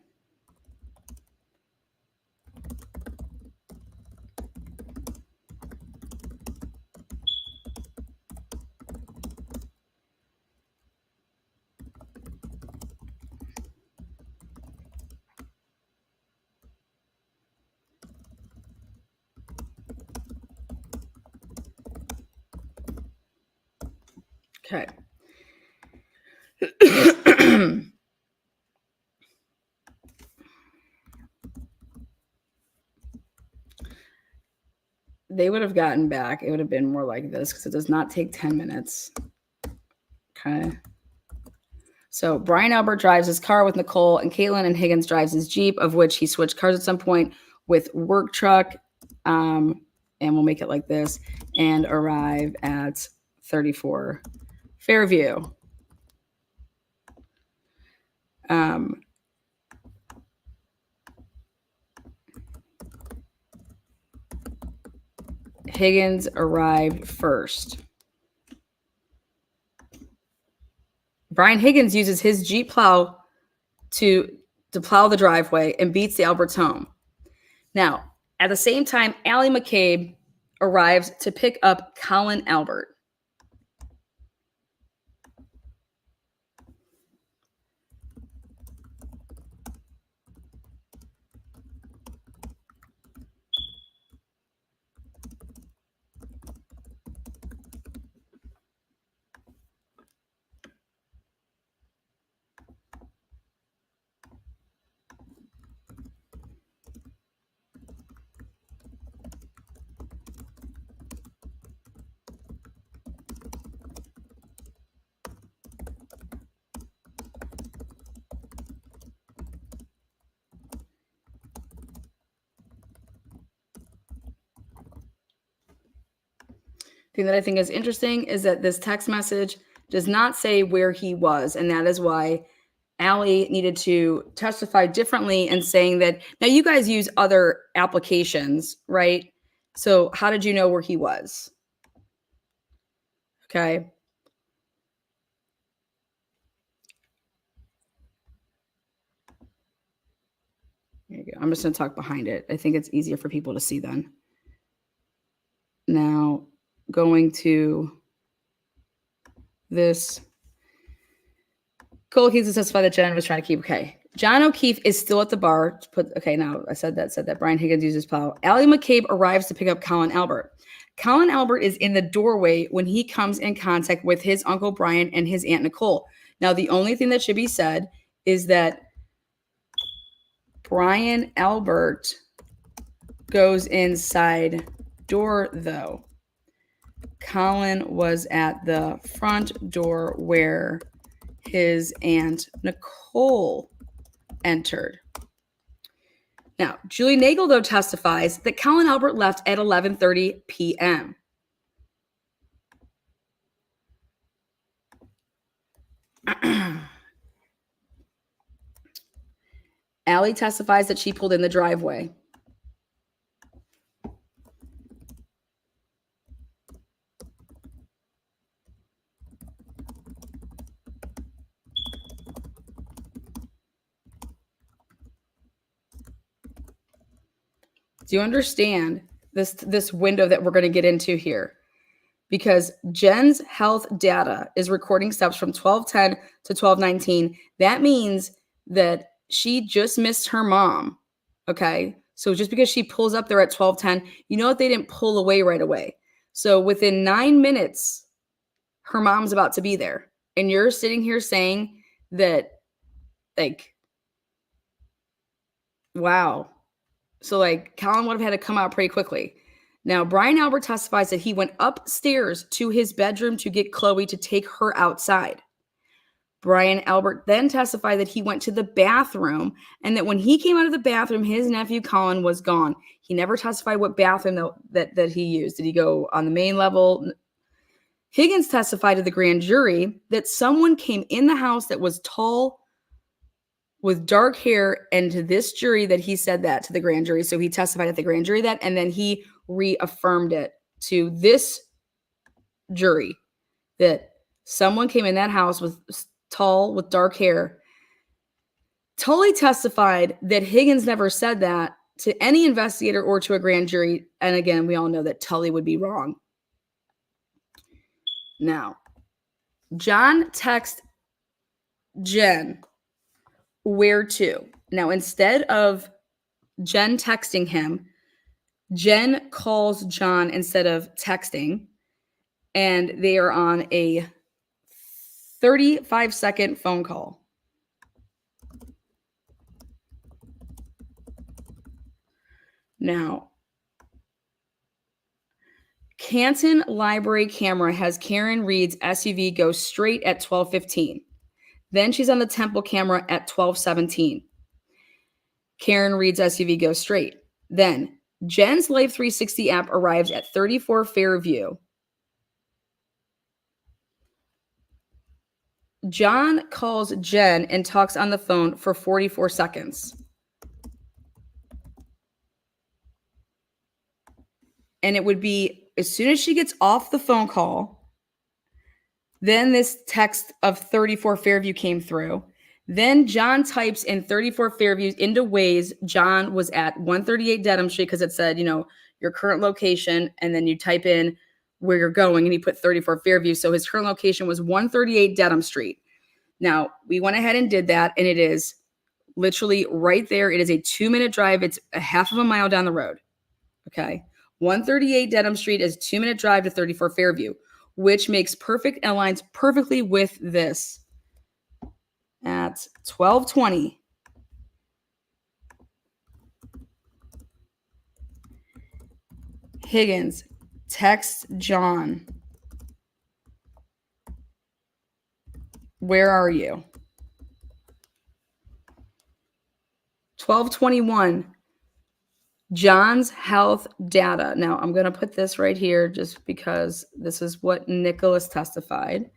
Speaker 1: Okay. they would have gotten back, it would have been more like this because it does not take 10 minutes. Okay. So Brian Albert drives his car with Nicole, and Caitlin, and Higgins drives his Jeep, of which he switched cars at some point with work truck. And we'll make it like this, and arrive at 34 Fairview. Higgins arrived first. Brian Higgins uses his Jeep plow to plow the driveway and beats the Alberts home. Now, at the same time, Allie McCabe arrives to pick up Colin Albert. Thing that I think is interesting is that this text message does not say where he was, and that is why Allie needed to testify differently and saying that, now you guys use other applications, right? So how did you know where he was? Okay. There you go. I'm just going to talk behind it. I think it's easier for people to see then. Now, going to this. Cole O'Keefe to testify that Jen was trying to keep. Okay. John O'Keefe is still at the bar. Okay, now I said that. Brian Higgins uses plow. Allie McCabe arrives to pick up Colin Albert. Colin Albert is in the doorway when he comes in contact with his Uncle Brian and his Aunt Nicole. Now, the only thing that should be said is that Brian Albert goes inside door, though. Colin was at the front door where his Aunt Nicole entered. Now, Julie Nagel, though, testifies that Colin Albert left at 11:30 p.m. Allie testifies that she pulled in the driveway. Do you understand this window that we're going to get into here? Because Jen's health data is recording steps from 12:10 to 12:19. That means that she just missed her mom. Okay. So just because she pulls up there at 12:10, you know what? They didn't pull away right away. So within 9 minutes, her mom's about to be there. And you're sitting here saying that, like, wow. So, like, Colin would have had to come out pretty quickly. Now, Brian Albert testifies that he went upstairs to his bedroom to get Chloe to take her outside. Brian Albert then testified that he went to the bathroom and that when he came out of the bathroom, his nephew Colin was gone. He never testified what bathroom that he used. Did he go on the main level? Higgins testified to the grand jury that someone came in the house that was tall with dark hair, and to this jury that he said that to the grand jury. So he testified at the grand jury that, and then he reaffirmed it to this jury that someone came in that house with tall with dark hair. Tully testified that Higgins never said that to any investigator or to a grand jury. And again, we all know that Tully would be wrong. Now, John texted Jen where to. Now, instead of Jen texting him, Jen calls John instead of texting, and they are on a 35-second phone call. Now, Canton library camera has Karen Reed's SUV go straight at 12:15. Then she's on the Temple camera at 12:17. Karen Reed's SUV goes straight. Then Jen's Live 360 app arrives at 34 Fairview. John calls Jen and talks on the phone for 44 seconds. And it would be as soon as she gets off the phone call, then this text of 34 Fairview came through. Then John types in 34 Fairview into Waze. John was at 138 Dedham Street because it said, your current location. And then you type in where you're going and he put 34 Fairview. So his current location was 138 Dedham Street. Now, we went ahead and did that, and it is literally right there. It is a 2-minute drive. It's a half of a mile down the road. Okay. 138 Dedham Street is a 2-minute drive to 34 Fairview, which makes perfect aligns perfectly with this. At 12:20, Higgins texts John, "Where are you?" 12:21, John's health data. Now, I'm going to put this right here just because this is what Nicholas testified.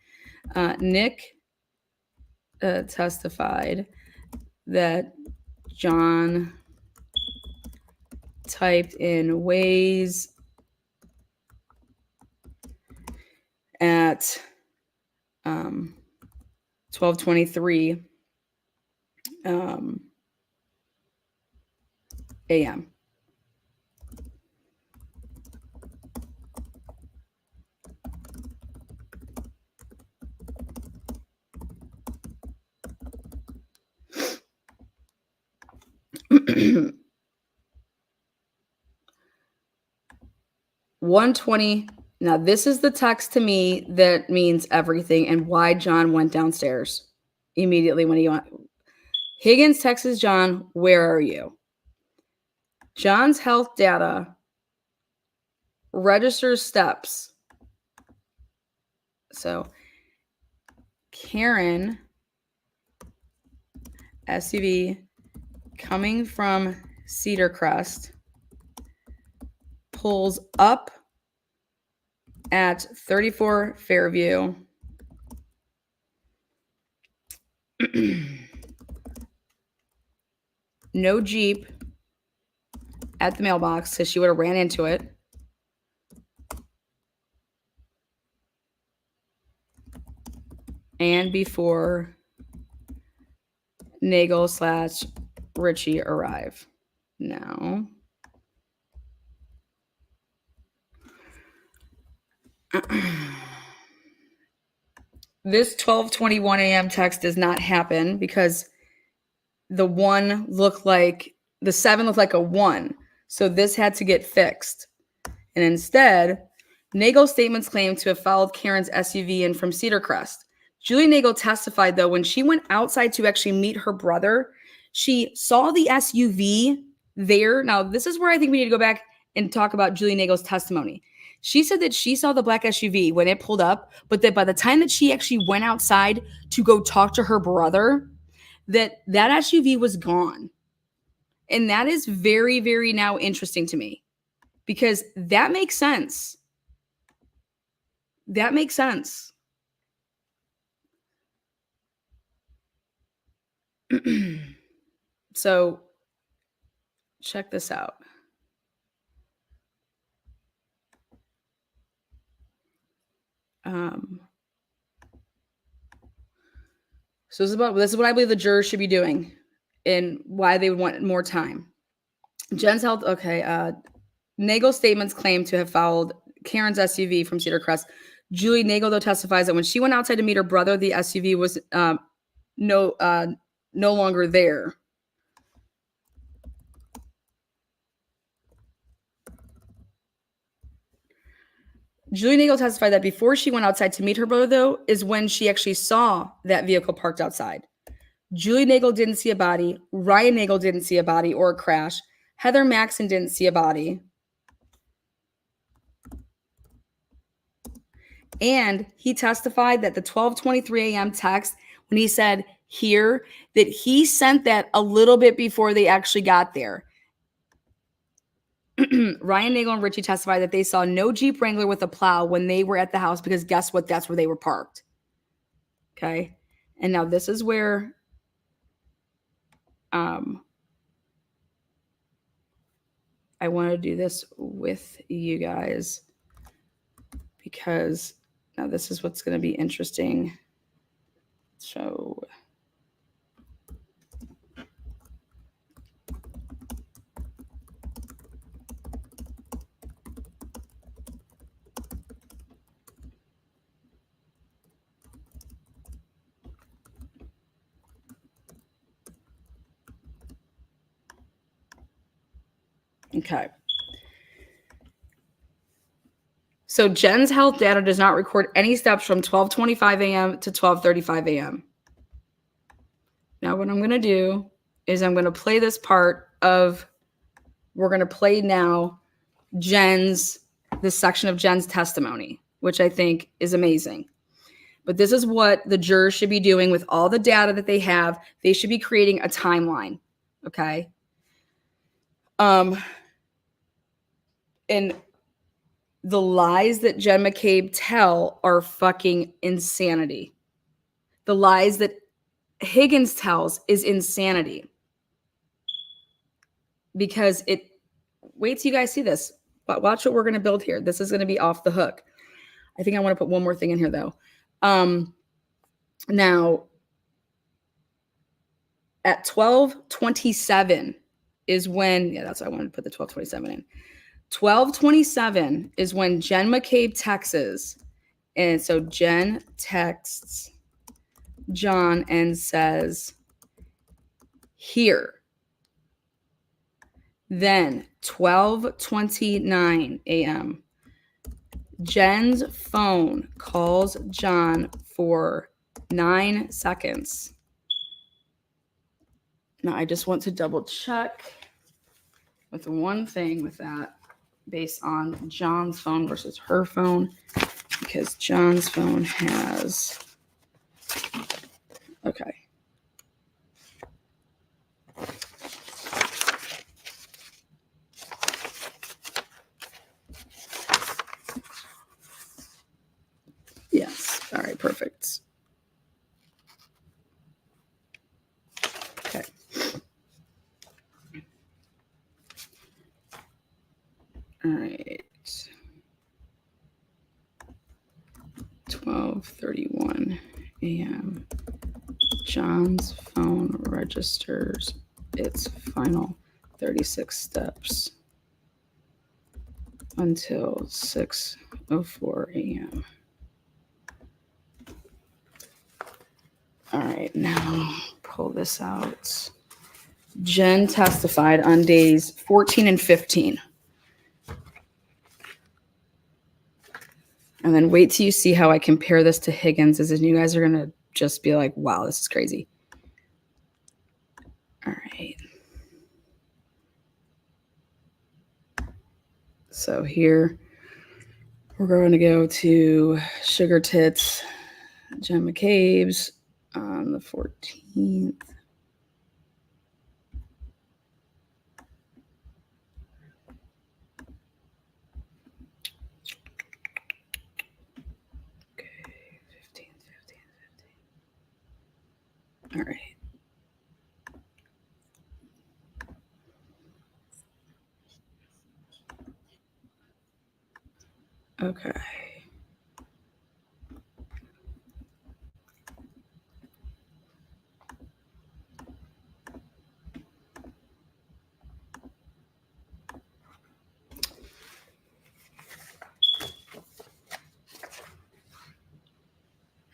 Speaker 1: Nick testified that John typed in Waze at 12:23 a.m. $120. Now, this is the text to me that means everything and why John went downstairs immediately when he went. Higgins texts John, "Where are you?" John's health data registers steps. So, Karen, SUV, coming from Cedar Crest, pulls up at 34 Fairview. No Jeep at the mailbox because she would have ran into it. And before Nagel/Richie arrive. Now, this 12:21 a.m. text does not happen because the 7 looked like a 1. So this had to get fixed. And instead, Nagel's statements claim to have followed Karen's SUV in from Cedar Crest. Julie Nagel testified, though, when she went outside to actually meet her brother, she saw the SUV there. Now, this is where I think we need to go back and talk about Julie Nagel's testimony. She said that she saw the black SUV when it pulled up, but that by the time that she actually went outside to go talk to her brother, that SUV was gone. And that is very, very now interesting to me because that makes sense. That makes sense. So check this out. So this is what I believe the jurors should be doing and why they would want more time. Jen's health. Okay. Nagel's statements claim to have followed Karen's SUV from Cedar Crest. Julie Nagel, though, testifies that when she went outside to meet her brother, the SUV was no longer there. Julie Nagel testified that before she went outside to meet her brother, though, is when she actually saw that vehicle parked outside. Julie Nagel didn't see a body. Ryan Nagel didn't see a body or a crash. Heather Maxson didn't see a body. And he testified that the 12:23 a.m. text, when he said here, that he sent that a little bit before they actually got there. Ryan Nagel and Richie testified that they saw no Jeep Wrangler with a plow when they were at the house because guess what? That's where they were parked. Okay. And now this is where I want to do this with you guys because now this is what's going to be interesting. So okay. So Jen's health data does not record any steps from 12:25 a.m. to 12:35 a.m. Now what I'm going to do is I'm going to play this part of, we're going to play now this section of Jen's testimony, which I think is amazing. But this is what the jurors should be doing with all the data that they have. They should be creating a timeline. Okay. And the lies that Jen McCabe tell are fucking insanity. The lies that Higgins tells is insanity. Because wait till you guys see this. But watch what we're going to build here. This is going to be off the hook. I think I want to put one more thing in here though. Now at 12:27 is when, yeah, that's why I wanted to put the 12:27 in. 12:27 is when Jen McCabe texts. And so Jen texts John and says, here. Then 12:29 a.m. Jen's phone calls John for 9 seconds. Now I just want to double check with one thing with that based on John's phone versus her phone, because John's phone has, okay. Yes. All right. Perfect. Okay. All right. 12:31 a.m. John's phone registers its final 36 steps until 6:04 a.m. All right, now pull this out. Jen testified on days 14 and 15. And then wait till you see how I compare this to Higgins, as you guys are going to just be like, wow, this is crazy. All right. So here we're going to go to Sugar Tits, Jen McCabe's on the 14th. All right. Okay.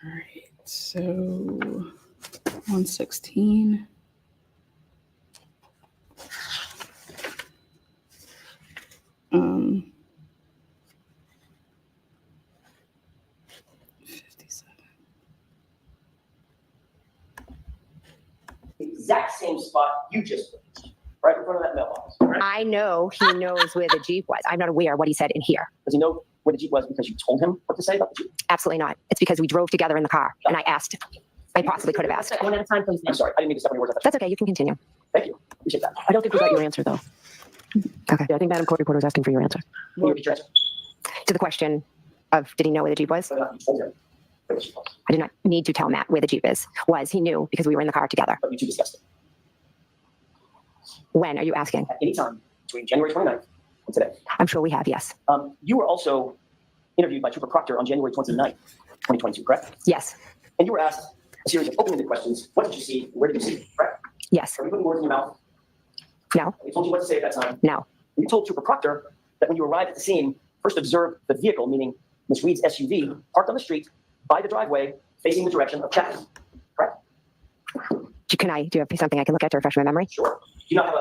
Speaker 1: All right. So 116. Um, 57.
Speaker 10: Exact same spot you just placed, right in front of that mailbox. Right?
Speaker 11: I know he knows where the Jeep was. I'm not aware of what he said in here.
Speaker 10: Does he know where the Jeep was because you told him what to say about the Jeep?
Speaker 11: Absolutely not. It's because we drove together in the car, and I asked. I possibly could have asked.
Speaker 10: One at a time, please. I'm sorry. I didn't mean to step on your words.
Speaker 11: That's okay. You can continue.
Speaker 10: Thank you. Appreciate that.
Speaker 6: I don't think we got your answer, though.
Speaker 11: Okay.
Speaker 6: Yeah, I think Madam Court Reporter was asking for your answer.
Speaker 10: Can you repeat your answer?
Speaker 11: To the question of did he know where the Jeep was?
Speaker 10: Whether or not you told him where the Jeep was.
Speaker 11: I did not need to tell Matt where the Jeep is. He knew because we were in the car together.
Speaker 10: But you two discussed it.
Speaker 11: When are you asking?
Speaker 10: At any time between January 29th and today.
Speaker 11: I'm sure we have, yes.
Speaker 10: You were also interviewed by Trooper Proctor on January 29th, 2022, correct?
Speaker 11: Yes.
Speaker 10: And you were asked a series of open-ended questions. What did you see? Where did you see it, correct?
Speaker 11: Yes.
Speaker 10: Are you putting words in your mouth?
Speaker 11: No.
Speaker 10: We told you what to say at that time.
Speaker 11: No.
Speaker 10: You told Trooper Proctor that when you arrived at the scene, first observed the vehicle, meaning Miss Reed's SUV, parked on the street by the driveway facing the direction of Canton, correct?
Speaker 11: Do you have something I can look at to refresh my memory?
Speaker 10: Sure. Do you not have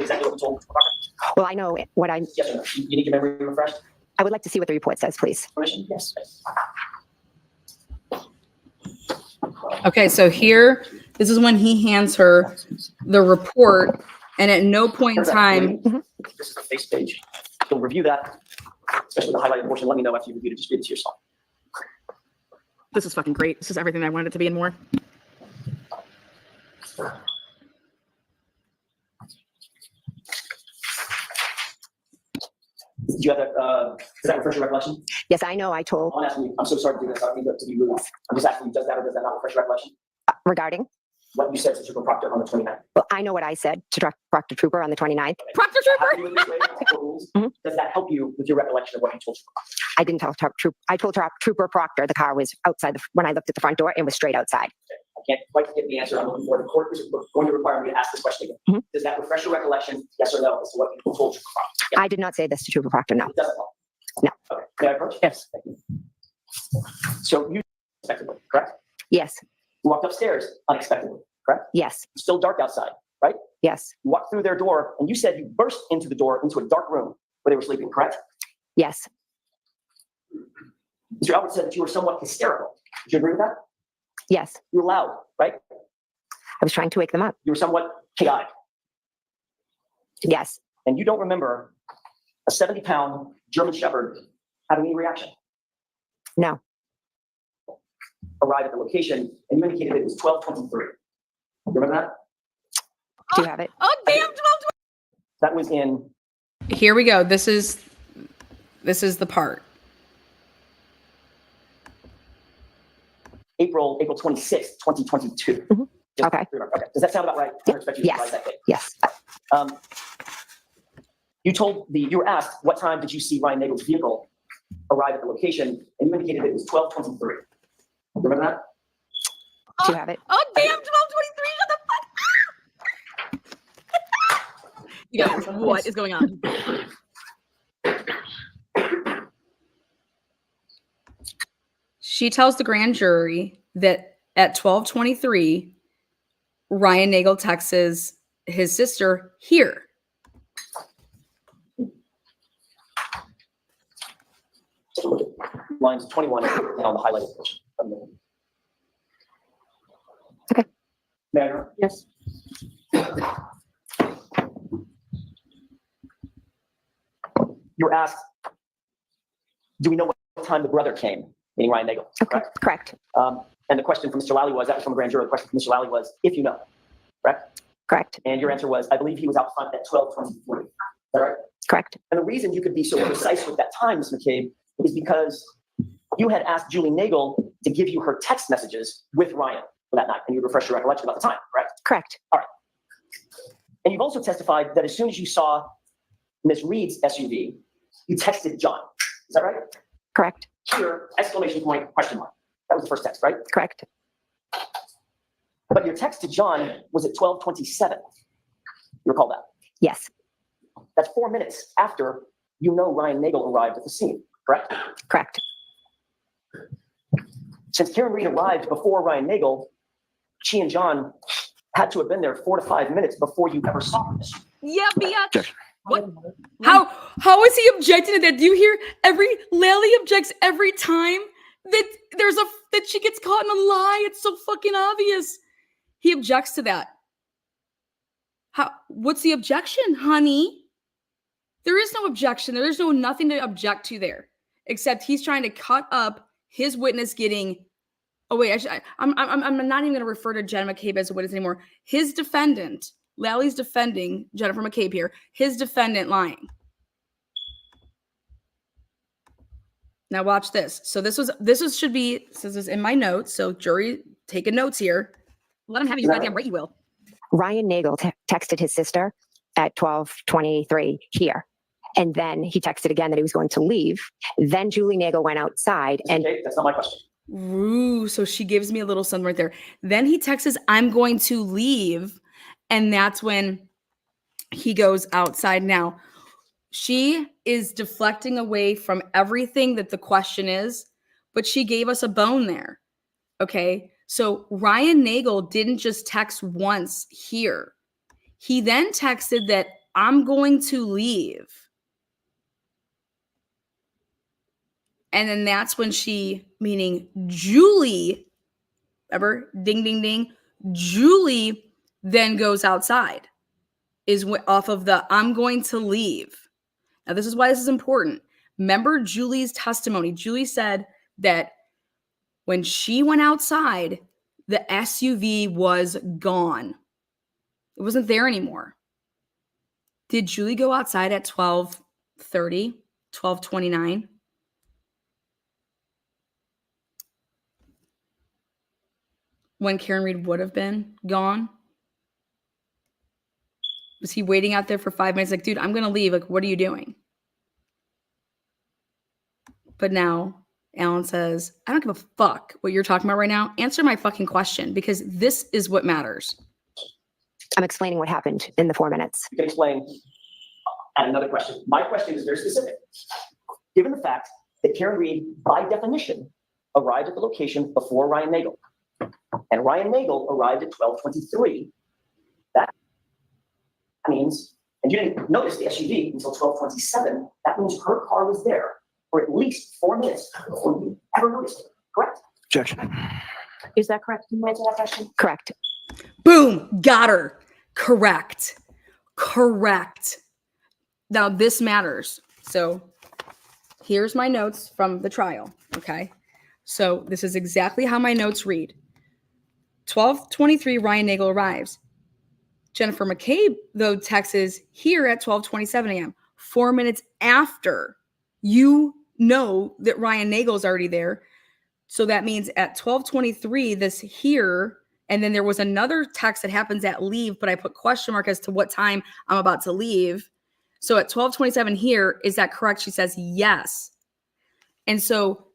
Speaker 10: exactly what you told Trooper Proctor?
Speaker 11: Well, I know what
Speaker 10: Yes or no? You need your memory refreshed?
Speaker 11: I would like to see what the report says, please.
Speaker 10: Permission? Yes.
Speaker 1: Okay, so here, this is when he hands her the report, and at no point in time,
Speaker 10: This is the face page. You'll review that, especially the highlighted portion. Let me know after you review it. Just read it to yourself.
Speaker 1: this is fucking great. This is everything I wanted it to be and more.
Speaker 10: Do you have that? Does that refresh your recollection?
Speaker 11: Yes, I know I told
Speaker 10: I'm asking you. I'm so sorry to do this. I don't mean to be rude. I'm just asking you. Does that or does that not refresh your recollection?
Speaker 11: regarding.
Speaker 10: What you said to Trooper Proctor on the 29th.
Speaker 11: Well, I know what I said to Proctor Trooper on the 29th.
Speaker 1: Proctor Trooper?
Speaker 10: Does that help you with your recollection of what you told Trooper Proctor?
Speaker 11: I didn't tell Trooper. I told Trooper Proctor the car was outside when I looked at the front door and was straight outside.
Speaker 10: I can't quite get the answer I'm looking for. The court is going to require me to ask this question again. Does that refresh your recollection, yes or no, as to what you told Trooper Proctor?
Speaker 11: I did not say this to Trooper Proctor, no.
Speaker 10: It doesn't help.
Speaker 11: No.
Speaker 10: Okay. May I approach? Yes. Thank you. So you unexpectedly, correct?
Speaker 11: Yes.
Speaker 10: You walked upstairs unexpectedly, correct?
Speaker 11: Yes.
Speaker 10: It's still dark outside, right?
Speaker 11: Yes.
Speaker 10: You walked through their door and you said you burst into the door into a dark room where they were sleeping, correct?
Speaker 11: Yes.
Speaker 10: Mr. Albert said that you were somewhat hysterical. Would you agree with that?
Speaker 11: Yes.
Speaker 10: You were loud, right?
Speaker 11: I was trying to wake them up.
Speaker 10: You were somewhat chaotic.
Speaker 11: Yes.
Speaker 10: And you don't remember a 70-pound German Shepherd having any reaction.
Speaker 11: No.
Speaker 10: Arrived at the location and you indicated it was 12:23. You remember that?
Speaker 11: Do you have it?
Speaker 1: Oh, damn, 12.
Speaker 10: That was in
Speaker 1: Here we go. This is the part.
Speaker 10: April 26th, 2022.
Speaker 11: Mhm.
Speaker 10: Just-
Speaker 11: Okay.
Speaker 10: Okay. Does that sound about right? I don't expect you to
Speaker 11: Yes.
Speaker 10: provide that date.
Speaker 11: Yes.
Speaker 10: You were asked what time did you see Ryan Nagel's vehicle arrive at the location, and you indicated it was 12:23. Remember that?
Speaker 11: Do you have it?
Speaker 1: Oh, damn, 12:23. Shut the fuck. You guys, what is going on? She tells the grand jury that at 12:23, Ryan Nagel texts his sister here.
Speaker 10: Take a look at lines 21 and on the highlighted portion.
Speaker 11: Okay.
Speaker 10: May I interrupt?
Speaker 6: Yes.
Speaker 10: You were asked, do we know what time the brother came, meaning Ryan Nagel?
Speaker 11: Okay. Correct.
Speaker 10: And the question from Mr. Lally was, that was from a grand jury, the question from Mr. Lally was, if you know, correct?
Speaker 11: Correct.
Speaker 10: And your answer was, I believe he was out front at 12:23. Is that right?
Speaker 11: Correct.
Speaker 10: And the reason you could be so precise with that time, Ms. McCabe, is because you had asked Julie Nagel to give you her text messages with Ryan for that night, and you refresh your recollection about the time, correct?
Speaker 11: Correct.
Speaker 10: And you've also testified that as soon as you saw Ms. Reed's SUV, you texted John. Is that right?
Speaker 11: Correct.
Speaker 10: Here, exclamation point, question mark. That was the first text, right?
Speaker 11: Correct.
Speaker 10: But your text to John was at 12:27. You recall that?
Speaker 11: Yes.
Speaker 10: That's 4 minutes after you know Ryan Nagel arrived at the scene, correct?
Speaker 11: Correct.
Speaker 10: Since Karen Reed arrived before Ryan Nagel, she and John had to have been there 4 to 5 minutes before you ever saw her.
Speaker 1: Yeah, bitch. What? How is he objecting to that? Do you hear Lily objects every time that that she gets caught in a lie? It's so fucking obvious. He objects to that. What's the objection, honey? There is no objection. There's nothing to object to there. except he's trying to cut up his witness getting. Oh wait, I'm not even going to refer to Jen McCabe as a witness anymore. His defendant, Lally's defending Jennifer McCabe here. His defendant lying. Now watch this. So this should be, this is in my notes. So jury, taking notes here. Let him have you goddamn right, you will.
Speaker 11: Ryan Nagel texted his sister at 12:23 here. And then he texted again that he was going to leave. Then Julie Nagel went outside and
Speaker 10: Okay, that's not my question.
Speaker 1: Ooh, so she gives me a little something right there. Then he texts, I'm going to leave. And that's when he goes outside. Now, she is deflecting away from everything that the question is, but she gave us a bone there. Okay. So Ryan Nagel didn't just text once here. He then texted that I'm going to leave. And then that's when she, meaning Julie, remember, ding, ding, ding, Julie then goes outside, is off of the I'm going to leave. Now, this is why this is important. Remember Julie's testimony. Julie said that when she went outside, the SUV was gone. It wasn't there anymore. Did Julie go outside at 12:30, 12:29? When Karen Reed would have been gone? Was he waiting out there for 5 minutes? Like, dude, I'm going to leave. Like, what are you doing? But now Alan says, I don't give a fuck what you're talking about right now. Answer my fucking question, because this is what matters.
Speaker 11: I'm explaining what happened in the 4 minutes.
Speaker 10: You can explain at another question. My question is very specific. Given the fact that Karen Reed, by definition, arrived at the location before Ryan Nagel, and Ryan Nagel arrived at 12:23, that means, and you didn't notice the SUV until 12:27, that means her car was there for at least 4 minutes before you ever noticed it, correct?
Speaker 5: Objection.
Speaker 7: Is that correct? Can you answer that question?
Speaker 11: Correct.
Speaker 1: Boom, got her. Correct. Now this matters. So here's my notes from the trial, okay? So this is exactly how my notes read. 12:23, Ryan Nagel arrives. Jennifer McCabe, though, texts here at 12:27 a.m., 4 minutes after you know that Ryan Nagel's already there. So that means at 12:23, this here, and then there was another text that happens at leave, but I put question mark as to what time I'm about to leave. So at 12:27 here, is that correct? She says yes. And so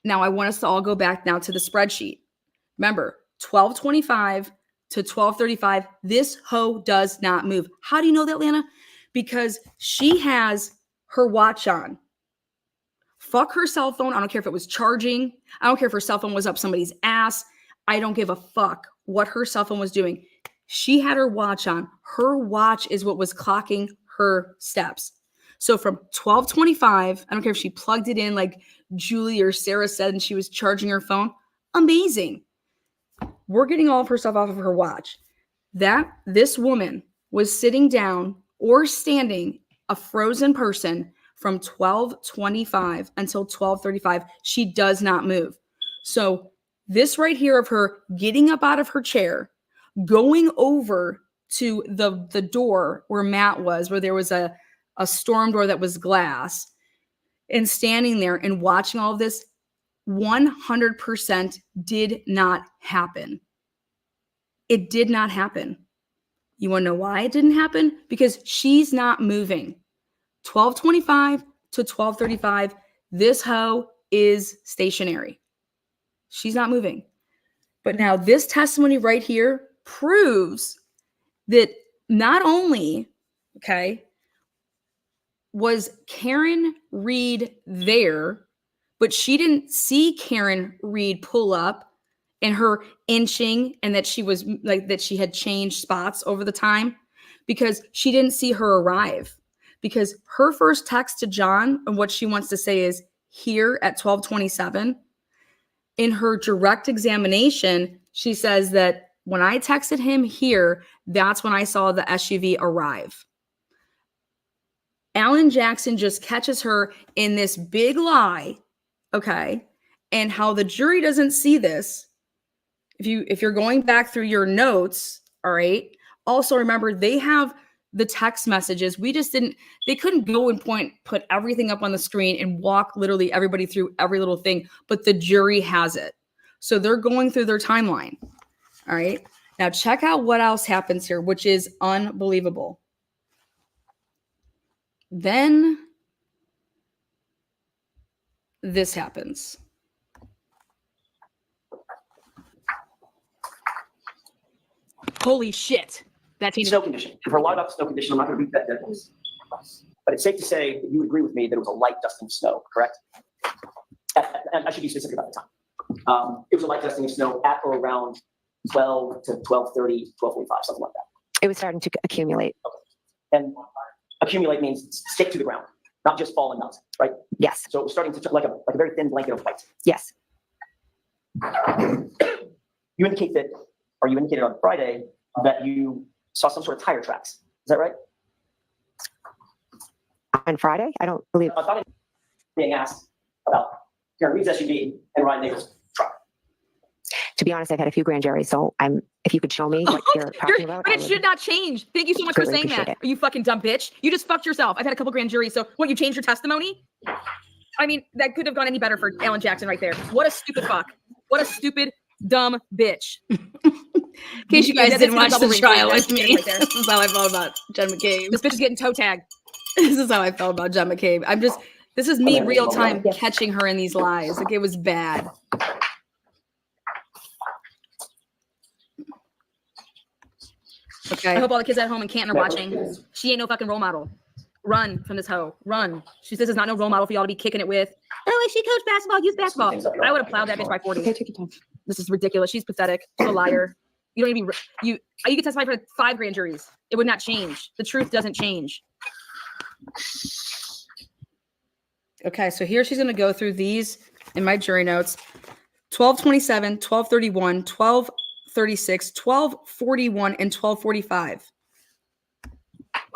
Speaker 1: now I want us to all go back now to the spreadsheet. Remember, 12:25 to 12:35, this hoe does not move. How do you know that, Lana? Because she has her watch on. Fuck her cell phone. I don't care if it was charging. I don't care if her cell phone was up somebody's ass. I don't give a fuck what her cell phone was doing. She had her watch on. Her watch is what was clocking her steps. So from 12:25, I don't care if she plugged it in like Julie or Sarah said and she was charging her phone. Amazing. We're getting all of her stuff off of her watch. This woman was sitting down or standing, a frozen person, from 12:25 until 12:35. She does not move. So this right here of her getting up out of her chair, going over to the door where Matt was, where there was a storm door that was glass, and standing there and watching all of this, 100% did not happen. It did not happen. You want to know why it didn't happen? Because she's not moving. 12:25 to 12:35, this hoe is stationary. She's not moving. But now this testimony right here proves that not only, okay, was Karen Reed there, but she didn't see Karen Reed pull up and her inching and that she was like that she had changed spots over the time, because she didn't see her arrive. Because her first text to John and what she wants to say is here at 12:27. In her direct examination, she says that when I texted him here, that's when I saw the SUV arrive. Alan Jackson just catches her in this big lie, okay? And how the jury doesn't see this. If you're going back through your notes, all right? Also remember they have the text messages. They couldn't go and put everything up on the screen and walk literally everybody through every little thing, but the jury has it. So they're going through their timeline. All right. Now check out what else happens here, which is unbelievable. Then this happens. Holy shit. That changes.
Speaker 10: Snow condition. You've heard a lot about the snow condition. I'm not going to read that deadlines. But it's safe to say that you would agree with me that it was a light dusting of snow, correct? And I should be specific about the time. It was a light dusting of snow at or around 12 to 12:30, 12:45, something like that.
Speaker 11: It was starting to accumulate.
Speaker 10: Okay. And accumulate means stick to the ground, not just fall and melt, right?
Speaker 11: Yes.
Speaker 10: So it was starting to like a very thin blanket of white.
Speaker 11: Yes.
Speaker 10: You indicated on Friday that you saw some sort of tire tracks. Is that right?
Speaker 11: On Friday? I don't believe.
Speaker 10: I thought being asked about Karen Reed's SUV and Ryan Nagel's truck.
Speaker 11: To be honest, I've had a few grand juries, so if you could show me what you're talking about.
Speaker 1: But it should not change. Thank you so much for saying that. Are you fucking dumb bitch? You just fucked yourself. I've had a couple grand juries, so what, you changed your testimony? I mean, that could have gone any better for Alan Jackson right there. What a stupid fuck. What a stupid, dumb bitch. In case you guys didn't watch the trial with me, right there. This is how I felt about Jen McCabe. This bitch is getting toe tagged. This is how I felt about Jen McCabe. This is me real time catching her in these lies. Like, it was bad. Okay. I hope all the kids at home in Canton are watching. She ain't no fucking role model. Run from this hoe. Run. This is not no role model for y'all to be kicking it with. Oh, she coached basketball, youth basketball. I would have plowed that bitch by 40.
Speaker 11: Okay, take your time.
Speaker 1: This is ridiculous. She's pathetic. She's a liar. You don't even you could testify for 5 grand juries. It would not change. The truth doesn't change. Okay, so here she's going to go through these in my jury notes. 1227, 1231, 1236, 1241, and 1245.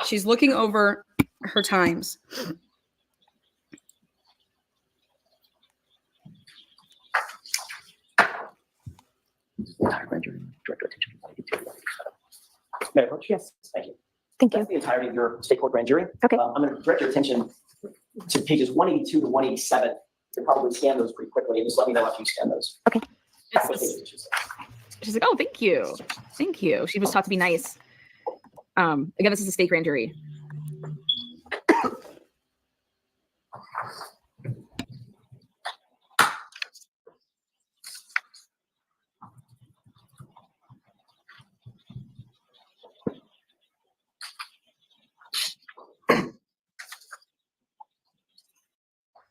Speaker 1: She's looking over her times.
Speaker 10: Mayor Coach, yes, thank you.
Speaker 11: Thank you.
Speaker 10: That's the entirety of your state court grand jury.
Speaker 11: Okay.
Speaker 10: I'm going to direct your attention to pages 182 to 187. You can probably scan those pretty quickly, and just let me know if you scan those.
Speaker 11: Okay.
Speaker 1: She's like, oh, thank you. Thank you. She was taught to be nice. Again, this is a state grand jury.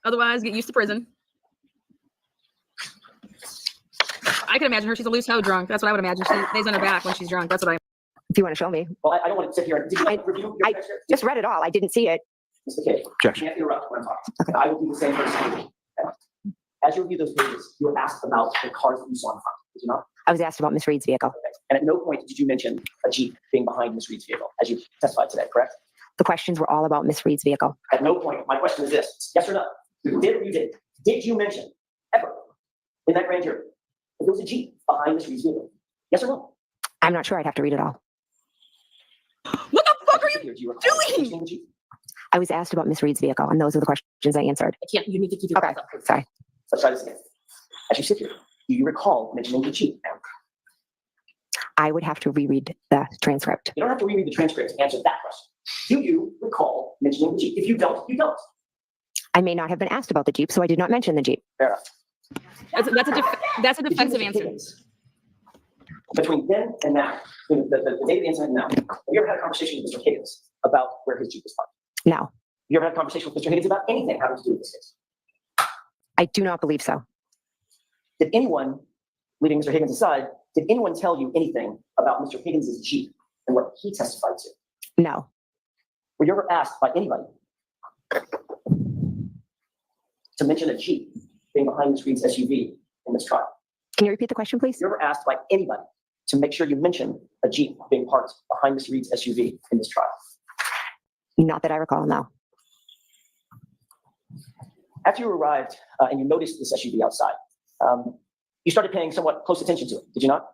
Speaker 1: Otherwise, get used to prison. I can imagine her. She's a loose hoe drunk. That's what I would imagine. She lays on her back when she's drunk. That's what I.
Speaker 11: If you want to show me.
Speaker 10: Well, I don't want to sit here. Did you review your
Speaker 11: I just read it all. I didn't see it.
Speaker 10: It's okay. You can't interrupt when I'm talking.
Speaker 11: Okay.
Speaker 10: I will do the same for you. As you review those pages, you were asked about the cars that you saw in front. Did you not?
Speaker 11: I was asked about Miss Reed's vehicle.
Speaker 10: Okay. And at no point did you mention a Jeep being behind Miss Reed's vehicle, as you testified today, correct?
Speaker 11: The questions were all about Miss Reed's vehicle.
Speaker 10: At no point. My question is this: yes or no? You did or you didn't? Did you mention ever in that grand jury that there was a Jeep behind Miss Reed's vehicle? Yes or no?
Speaker 11: I'm not sure. I'd have to read it all.
Speaker 1: What the fuck are you doing?
Speaker 11: I was asked about Miss Reed's vehicle, and those are the questions I answered.
Speaker 10: I can't. You need to keep your
Speaker 11: Okay. Sorry.
Speaker 10: Let's try this again. As you sit here, do you recall mentioning the Jeep?
Speaker 11: I would have to reread the transcript.
Speaker 10: You don't have to reread the transcript to answer that question. Do you recall mentioning the Jeep? If you don't, you don't.
Speaker 11: I may not have been asked about the Jeep, so I did not mention the Jeep.
Speaker 10: Fair enough.
Speaker 1: That's a defensive answer.
Speaker 10: Higgins, between then and now, between the date of the incident and now, have you ever had a conversation with Mr. Higgins about where his Jeep was parked?
Speaker 11: No,
Speaker 10: Have you ever had a conversation with Mr. Higgins about anything having to do with this case?
Speaker 11: I do not believe so.
Speaker 10: Did anyone, leaving Mr. Higgins aside, did anyone tell you anything about Mr. Higgins' Jeep and what he testified to?
Speaker 11: No.
Speaker 10: Were you ever asked by anybody to mention a Jeep being behind Ms. Reed's SUV in this trial?
Speaker 11: Can you repeat the question, please?
Speaker 10: You ever asked by anybody to make sure you mention a Jeep being parked behind Ms. Reed's SUV in this trial?
Speaker 11: Not that I recall, no.
Speaker 10: After you arrived and you noticed this SUV outside, you started paying somewhat close attention to it, did you not?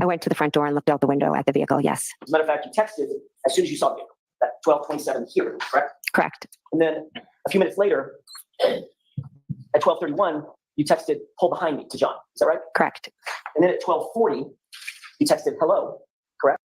Speaker 11: I went to the front door and looked out the window at the vehicle. Yes.
Speaker 10: As a matter of fact, you texted as soon as you saw the vehicle, at 12:27 here, correct?
Speaker 11: Correct.
Speaker 10: And then a few minutes later, at 12:31, you texted, pull behind me to John. Is that right?
Speaker 11: Correct.
Speaker 10: And then at 12:40, you texted, hello, correct?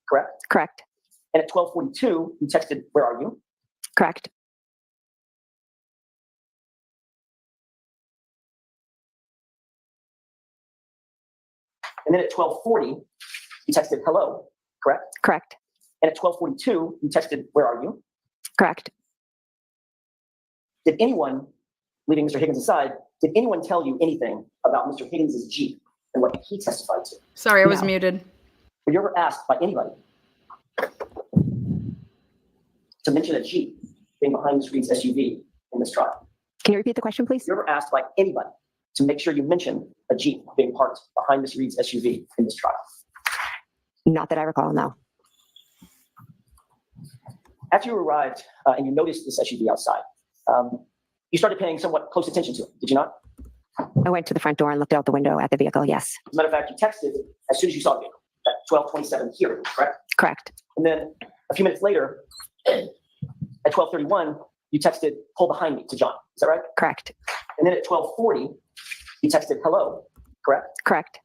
Speaker 10: Correct?
Speaker 11: Correct.
Speaker 10: And at 12:42, you texted, where are you?
Speaker 11: Correct.
Speaker 10: And then at 12:40, you texted, hello, correct?
Speaker 11: Correct.
Speaker 10: And at 12:42, you texted, where are you?
Speaker 11: Correct.
Speaker 10: Did anyone, leaving Mr. Higgins aside, did anyone tell you anything about Mr. Higgins' Jeep and what he testified to?
Speaker 1: Sorry, I was
Speaker 11: No.
Speaker 1: muted.
Speaker 10: Were you ever asked by anybody to mention a Jeep being behind Ms. Reed's SUV in this trial?
Speaker 11: Can you repeat the question, please?
Speaker 10: Were you ever asked by anybody to make sure you mention a Jeep being parked behind Ms. Reed's SUV in this trial?
Speaker 11: Not that I recall, no.
Speaker 10: After you arrived and you noticed this SUV outside, you started paying somewhat close attention to it, did you not?
Speaker 11: I went to the front door and looked out the window at the vehicle. Yes.
Speaker 10: As a matter of fact, you texted as soon as you saw the vehicle, at 12:27 here, correct?
Speaker 11: Correct.
Speaker 10: And then a few minutes later, at 12:31, you texted, pull behind me to John. Is that right?
Speaker 11: Correct.
Speaker 10: And then at 12:40, you texted, hello, correct?
Speaker 11: Correct.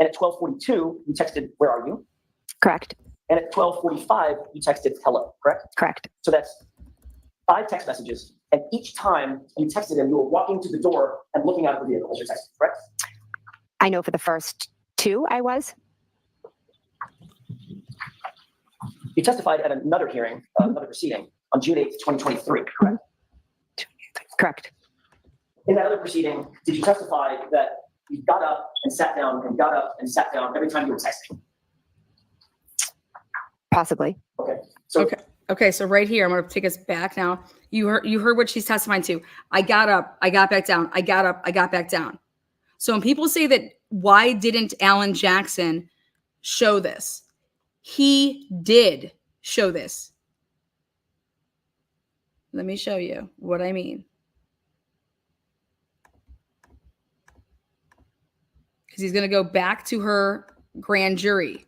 Speaker 10: And at 12:42, you texted, where are you?
Speaker 11: Correct.
Speaker 10: And at 12:45, you texted, hello, correct?
Speaker 11: Correct.
Speaker 10: So that's 5 text messages. And each time you texted him, you were walking to the door and looking out of the vehicle as you're texting, correct?
Speaker 11: I know for the first 2 I was.
Speaker 10: You testified at another hearing, another proceeding on June 8th, 2023, correct?
Speaker 11: Correct.
Speaker 10: In that other proceeding, did you testify that you got up and sat down and got up and sat down every time you were texting?
Speaker 11: Possibly.
Speaker 10: Okay. So
Speaker 1: Okay, so right here, I'm going to take us back now. You heard what she's testifying to. I got up, I got back down. I got up, I got back down. So when people say that, why didn't Alan Jackson show this? He did show this. Let me show you what I mean. Because he's going to go back to her grand jury.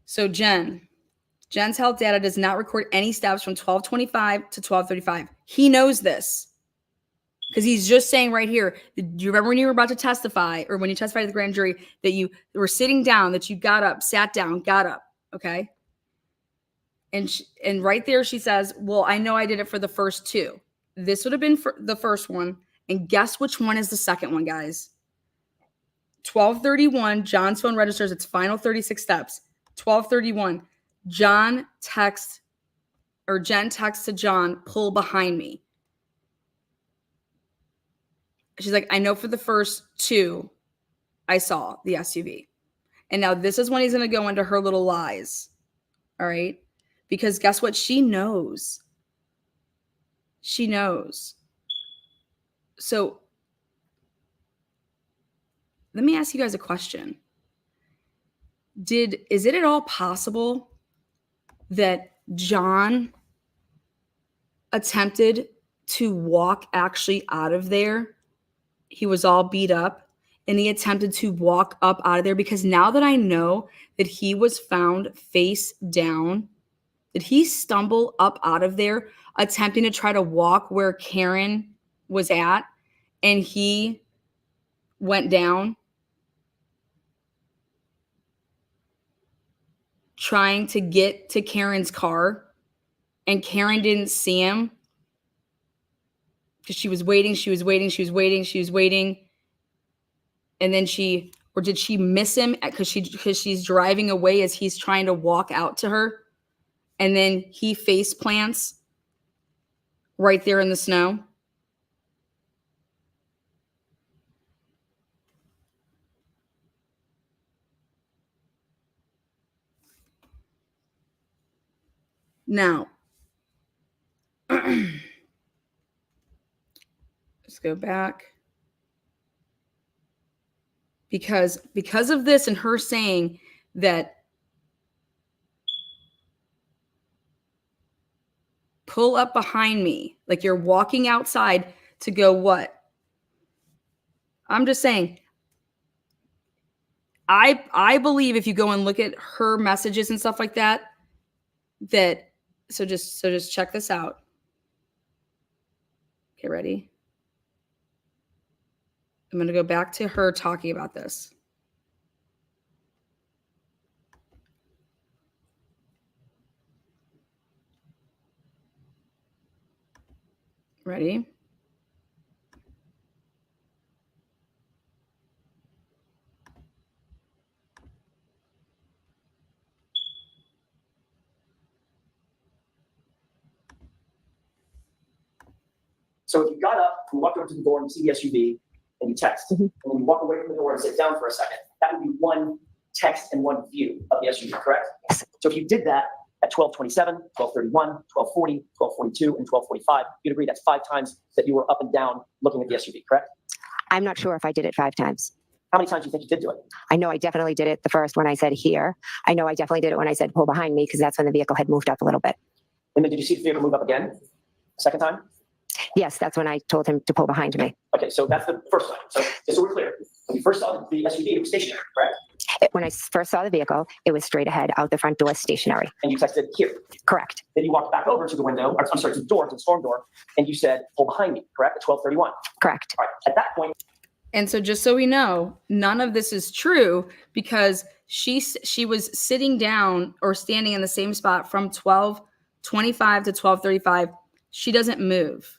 Speaker 1: So Jen's health data does not record any steps from 12:25 to 12:35. He knows this because he's just saying right here. Do you remember when you were about to testify, or when you testified to the grand jury, that you were sitting down, that you got up, sat down, got up, okay? And right there she says, well, I know I did it for the first 2. This would have been for the first one. And guess which one is the second one, guys? 12:31, John's phone registers its final 36 steps. 12:31, Jen texts to John, pull behind me. She's like, I know for the first 2, I saw the SUV. And now this is when he's going to go into her little lies. All right. Because guess what? She knows. She knows. So let me ask you guys a question. Is it at all possible that John attempted to walk actually out of there? He was all beat up and he attempted to walk up out of there, because now that I know that he was found face down Did he stumble up out of there attempting to try to walk where Karen was at and he went down trying to get to Karen's car and Karen didn't see him because she was waiting. And then did she miss him because she's driving away as he's trying to walk out to her? And then he face plants right there in the snow. Now, let's go back. Because of this and her saying that pull up behind me, like you're walking outside to go what? I'm just saying, I believe if you go and look at her messages and stuff like that, so just check this out. Okay, ready? I'm going to go back to her talking about this. Ready?
Speaker 10: So if you got up and walked over to the door and you see the SUV and you text, and then you walk away from the door and sit down for a second, that would be one text and one view of the SUV, correct? So if you did that at 12:27, 12:31, 12:40, 12:42, and 12:45, you'd agree that's 5 times that you were up and down looking at the SUV, correct?
Speaker 11: I'm not sure if I did it 5 times.
Speaker 10: How many times do you think you did do it?
Speaker 11: I know I definitely did it the first when I said here. I know I definitely did it when I said pull behind me, because that's when the vehicle had moved up a little bit.
Speaker 10: And then did you see the vehicle move up again? Second time?
Speaker 11: Yes, that's when I told him to pull behind me.
Speaker 10: Okay, so that's the first time. So just so we're clear, when you first saw the SUV, it was stationary, correct?
Speaker 11: When I first saw the vehicle, it was straight ahead, out the front door, stationary.
Speaker 10: And you texted here.
Speaker 11: Correct.
Speaker 10: Then you walked back over to the window, or, I'm sorry, to the door, to the storm door, and you said, pull behind me, correct? At 12:31.
Speaker 11: Correct.
Speaker 10: All right, at that point.
Speaker 1: And so just so we know, none of this is true because she was sitting down or standing in the same spot from 12:25 to 12:35. She doesn't move.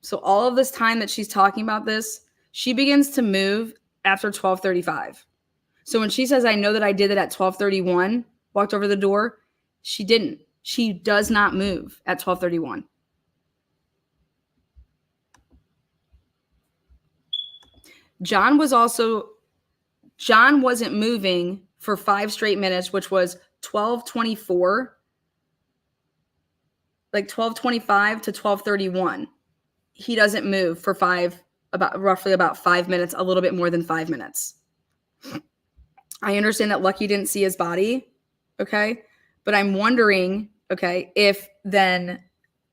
Speaker 1: So all of this time that she's talking about this, she begins to move after 12:35. So when she says, I know that I did it at 12:31, walked over the door, she didn't. She does not move at 12:31. John wasn't moving for 5 straight minutes, which was 12:24, like 12:25 to 12:31. He doesn't move for roughly about 5 minutes, a little bit more than 5 minutes. I understand that Lucky didn't see his body, okay? But I'm wondering, okay, if then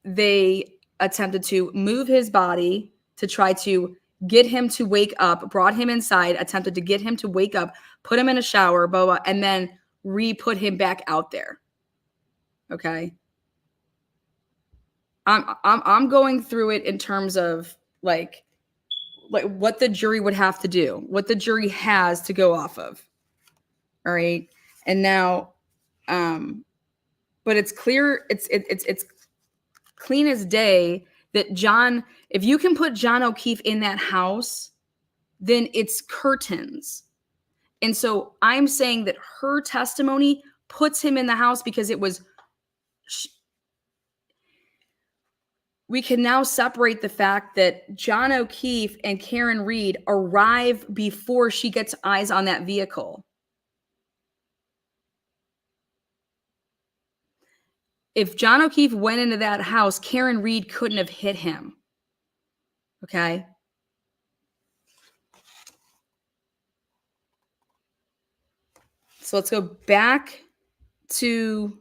Speaker 1: they attempted to move his body to try to get him to wake up, brought him inside, attempted to get him to wake up, put him in a shower, and then re-put him back out there, okay? I'm going through it in terms of like what the jury would have to do, what the jury has to go off of. All right. And now, but it's clear, it's clean as day that John, if you can put John O'Keefe in that house, then it's curtains. And so I'm saying that her testimony puts him in the house because it was, we can now separate the fact that John O'Keefe and Karen Reed arrive before she gets eyes on that vehicle. If John O'Keefe went into that house, Karen Reed couldn't have hit him. Okay? So let's go back to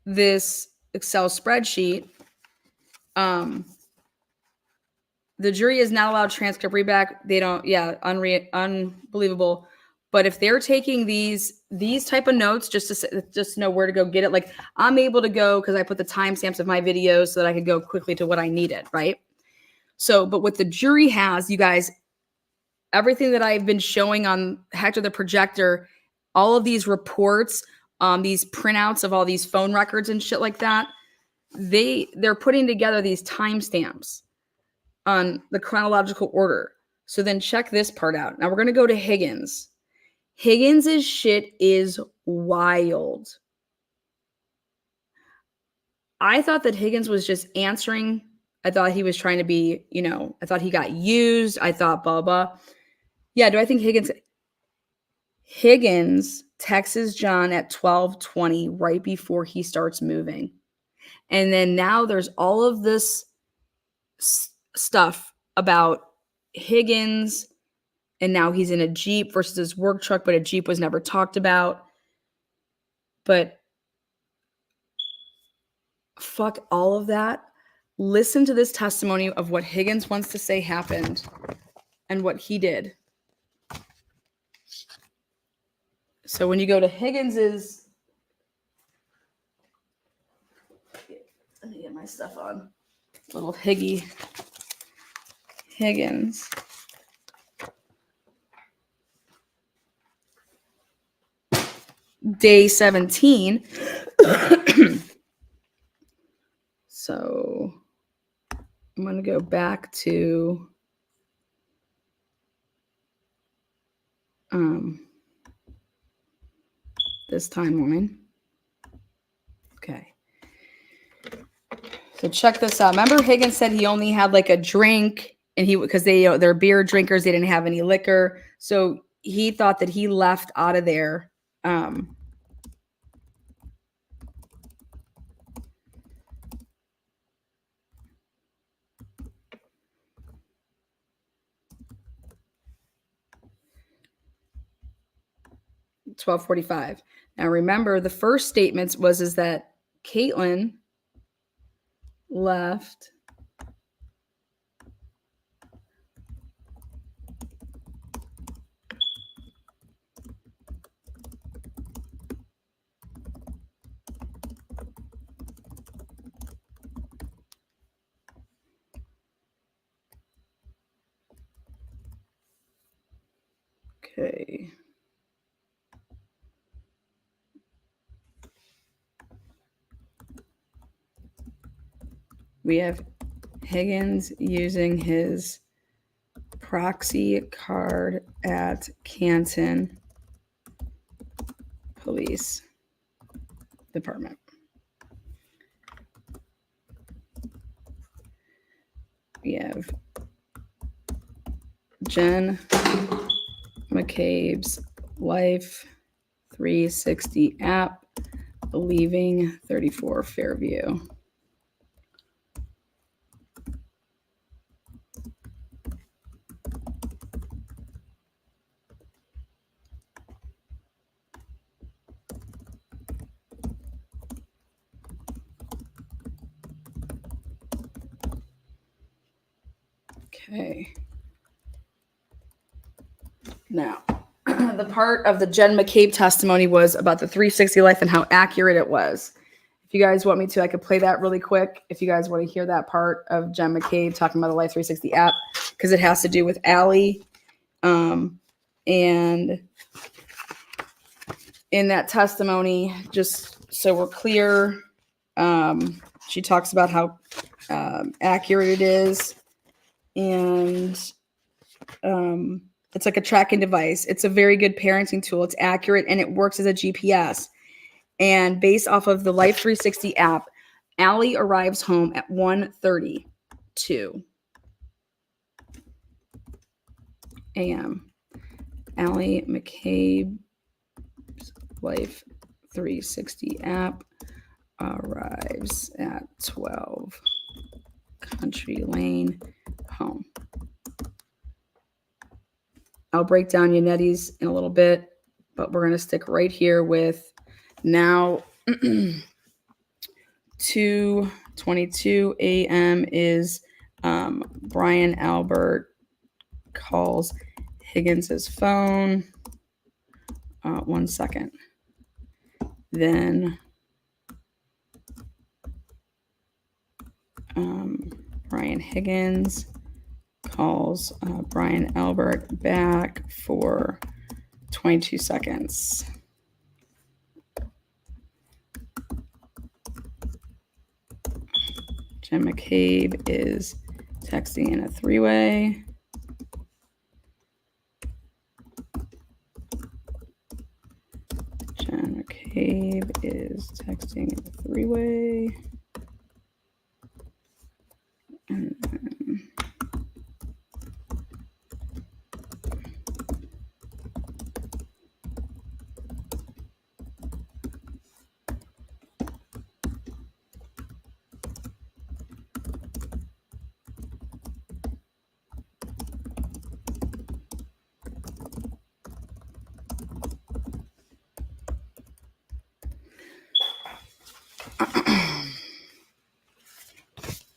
Speaker 1: this Excel spreadsheet. The jury is not allowed transcript readback. They don't, unbelievable. But if they're taking these type of notes just to know where to go get it, like I'm able to go because I put the timestamps of my videos so that I could go quickly to what I needed, right? So, but what the jury has, you guys, everything that I've been showing on Hector the projector, all of these reports, these printouts of all these phone records and shit like that, they're putting together these timestamps on the chronological order. So then check this part out. Now we're going to go to Higgins. Higgins's shit is wild. I thought that Higgins was just answering. I thought he was trying to be, I thought he got used. I thought blah, blah. Yeah, do I think Higgins texts John at 12:20 right before he starts moving. And then now there's all of this stuff about Higgins, and now he's in a Jeep versus his work truck, but a Jeep was never talked about. But fuck all of that. Listen to this testimony of what Higgins wants to say happened and what he did. So when you go to Higgins's, let me get my stuff on. Little Higgins. Day 17. So I'm going to go back to this timeline. Okay. So check this out. Remember Higgins said he only had like a drink, and because they're beer drinkers, they didn't have any liquor. So he thought that he left out of there. 12:45. Now remember, the first statements is that Caitlin left okay. We have Higgins using his proxy card at Canton Police Department. We have Jen McCabe's Life 360 app, leaving 34 Fairview. Okay. Now, the part of the Jen McCabe testimony was about the 360 life and how accurate it was. If you guys want me to, I could play that really quick. If you guys want to hear that part of Jen McCabe talking about the Life 360 app, because it has to do with Allie. And in that testimony, just so we're clear, she talks about how accurate it is. And it's like a tracking device. It's a very good parenting tool. It's accurate and it works as a GPS. And based off of the Life 360 app, Allie arrives home at 1:32 a.m. Allie McCabe's Life 360 app arrives at 12 Country Lane home. I'll break down Yanetti's in a little bit, but we're going to stick right here with now 2:22 a.m. is Brian Albert calls Higgins's phone. 1 second. Then Brian Higgins calls Brian Albert back for 22 seconds. Jen McCabe is texting in a three-way. Jen McCabe is texting in a three-way. And then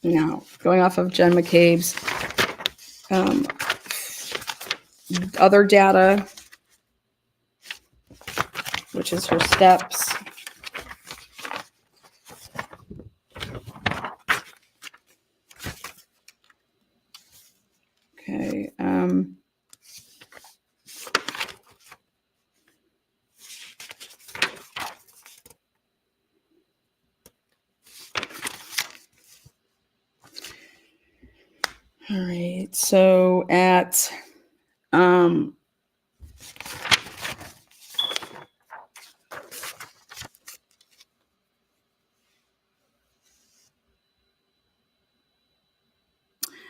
Speaker 1: now, going off of Jen McCabe's other data, which is her steps. Okay. All right. So at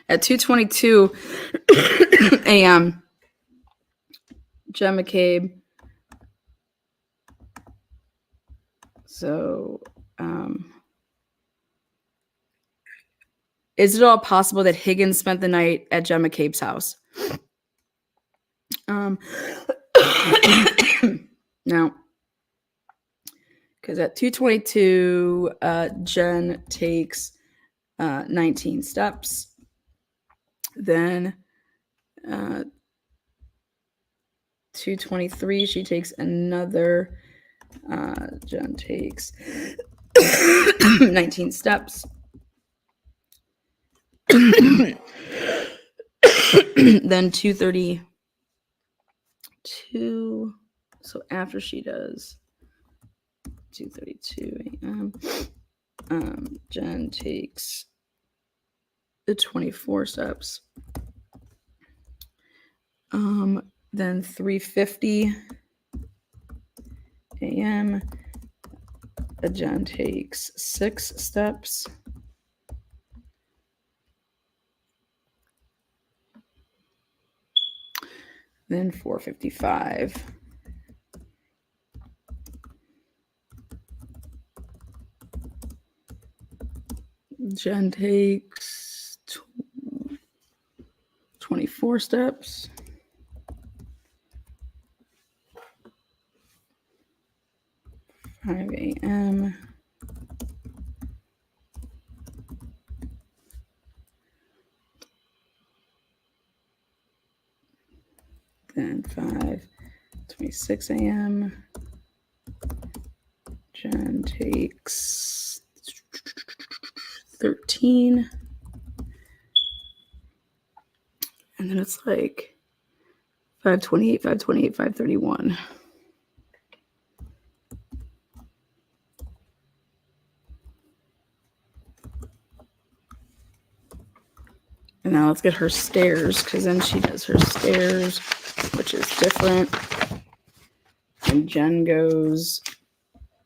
Speaker 1: at 2:22 a.m., Jen McCabe. So, is it all possible that Higgins spent the night at Jen McCabe's house? No. Because at 2:22, Jen takes 19 steps. Then 2:23, she takes another. Jen takes 19 steps. Then 2:32. So after she does 2:32 a.m., Jen takes the 24 steps. Then 3:50 a.m., Jen takes 6 steps. Then 4:55. Jen takes 24 steps. (5 a.m.) Then 5:26 a.m. Jen takes 13. And then it's like 5:28, 5:28, 5:31. And now let's get her stairs, because then she does her stairs, which is different. And Jen goes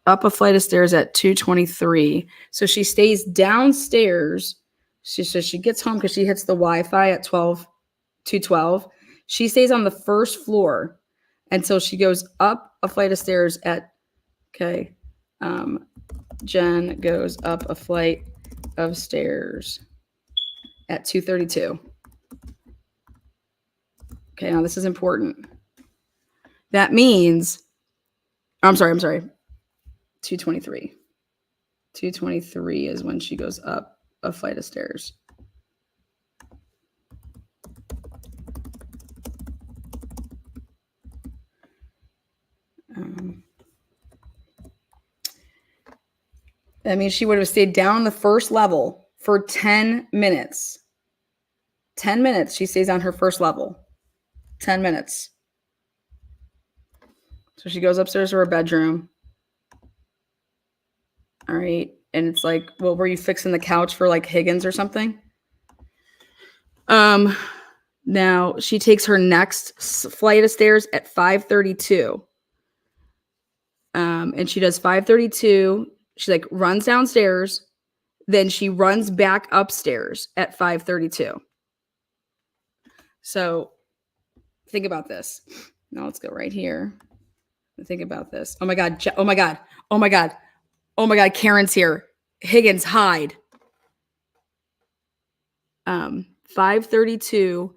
Speaker 1: up a flight of stairs at 2:23. So she stays downstairs. She says she gets home because she hits the Wi-Fi at 2:12. She stays on the first floor until she goes up a flight of stairs at, okay. Jen goes up a flight of stairs at 2:32. Okay, now this is important. That means, I'm sorry. 2:23. 2:23 is when she goes up a flight of stairs. That means she would have stayed down the first level for 10 minutes. 10 minutes she stays on her first level. 10 minutes. So she goes upstairs to her bedroom. All right. And it's like, well, were you fixing the couch for like Higgins or something? Now she takes her next flight of stairs at 5:32. And she does 5:32. She like runs downstairs. Then she runs back upstairs at 5:32. So think about this. Now let's go right here. Think about this. Oh my God. Oh my God. Oh my God. Oh my God. Karen's here. Higgins, hide. 5:32.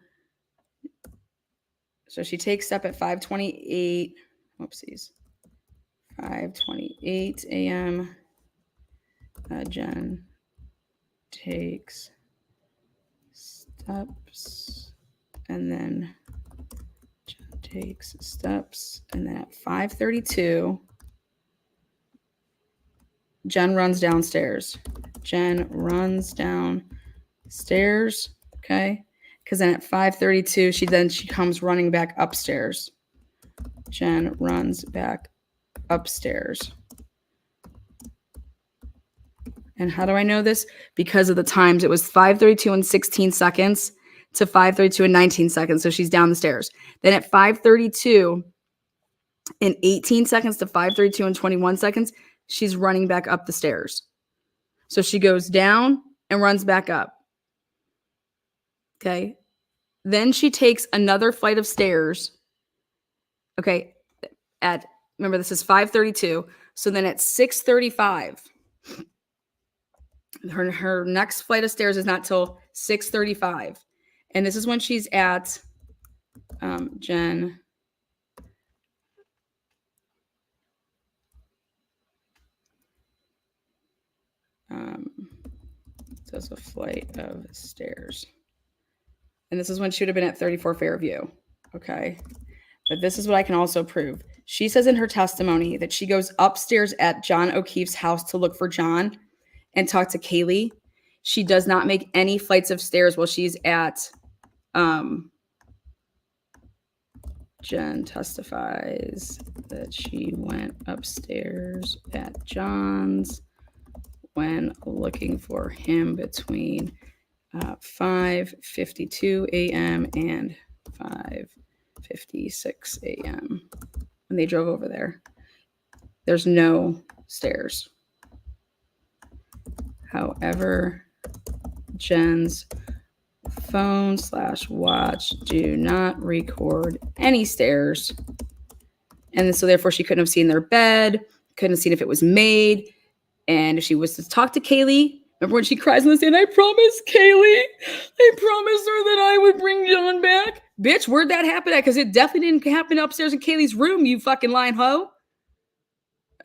Speaker 1: So she takes step at 5:28. Whoopsies. 5:28 a.m. Jen takes steps, and then Jen takes steps, and then at 5:32, Jen runs downstairs. Jen runs downstairs, okay? Because then at 5:32, she comes running back upstairs. Jen runs back upstairs. And how do I know this? Because of the times. It was 5:32 and 16 seconds to 5:32 and 19 seconds. So she's down the stairs. Then at 5:32 and 18 seconds to 5:32 and 21 seconds, she's running back up the stairs. So she goes down and runs back up. Okay. Then she takes another flight of stairs. Okay. Remember, this is 5:32. So then at 6:35, her next flight of stairs is not till 6:35. And this is when she's at Jen. So it's a flight of stairs. And this is when she would have been at 34 Fairview. Okay. But this is what I can also prove. She says in her testimony that she goes upstairs at John O'Keefe's house to look for John and talk to Kaylee. She does not make any flights of stairs while she's at Jen testifies that she went upstairs at John's when looking for him between 5:52 a.m. and 5:56 a.m. when they drove over there. There's no stairs. However, Jen's phone/watch do not record any stairs. And so therefore she couldn't have seen their bed, couldn't have seen if it was made. And if she was to talk to Kaylee, remember when she cries in the stand, I promised Kaylee, I promised her that I would bring John back. Bitch, where'd that happen at? Because it definitely didn't happen upstairs in Kaylee's room, you fucking lying hoe.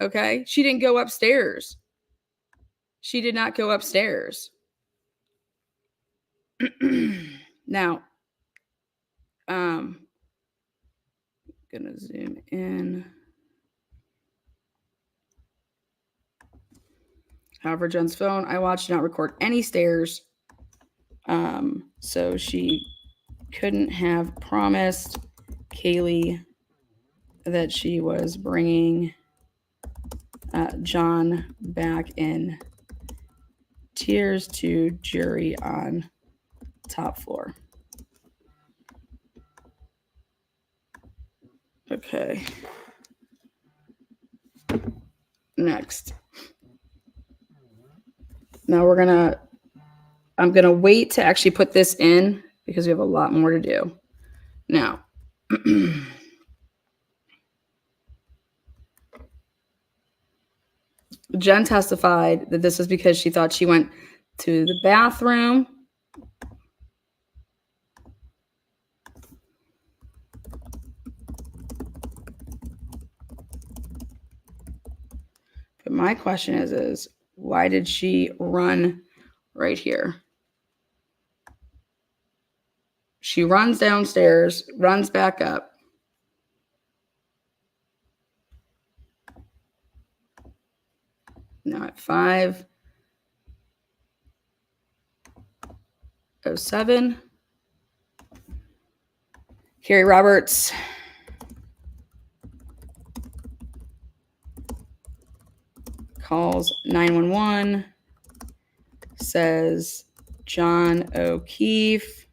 Speaker 1: Okay? She didn't go upstairs. She did not go upstairs. Now, gonna zoom in. However, Jen's phone, I watched, did not record any stairs. So she couldn't have promised Kaylee that she was bringing John back in tears to jury on top floor. Okay. Next. Now I'm going to wait to actually put this in because we have a lot more to do. Now, Jen testified that this is because she thought she went to the bathroom. But my question is why did she run right here? She runs downstairs, runs back up. Now at 5:07, Carrie Roberts calls 911, says John O'Keefe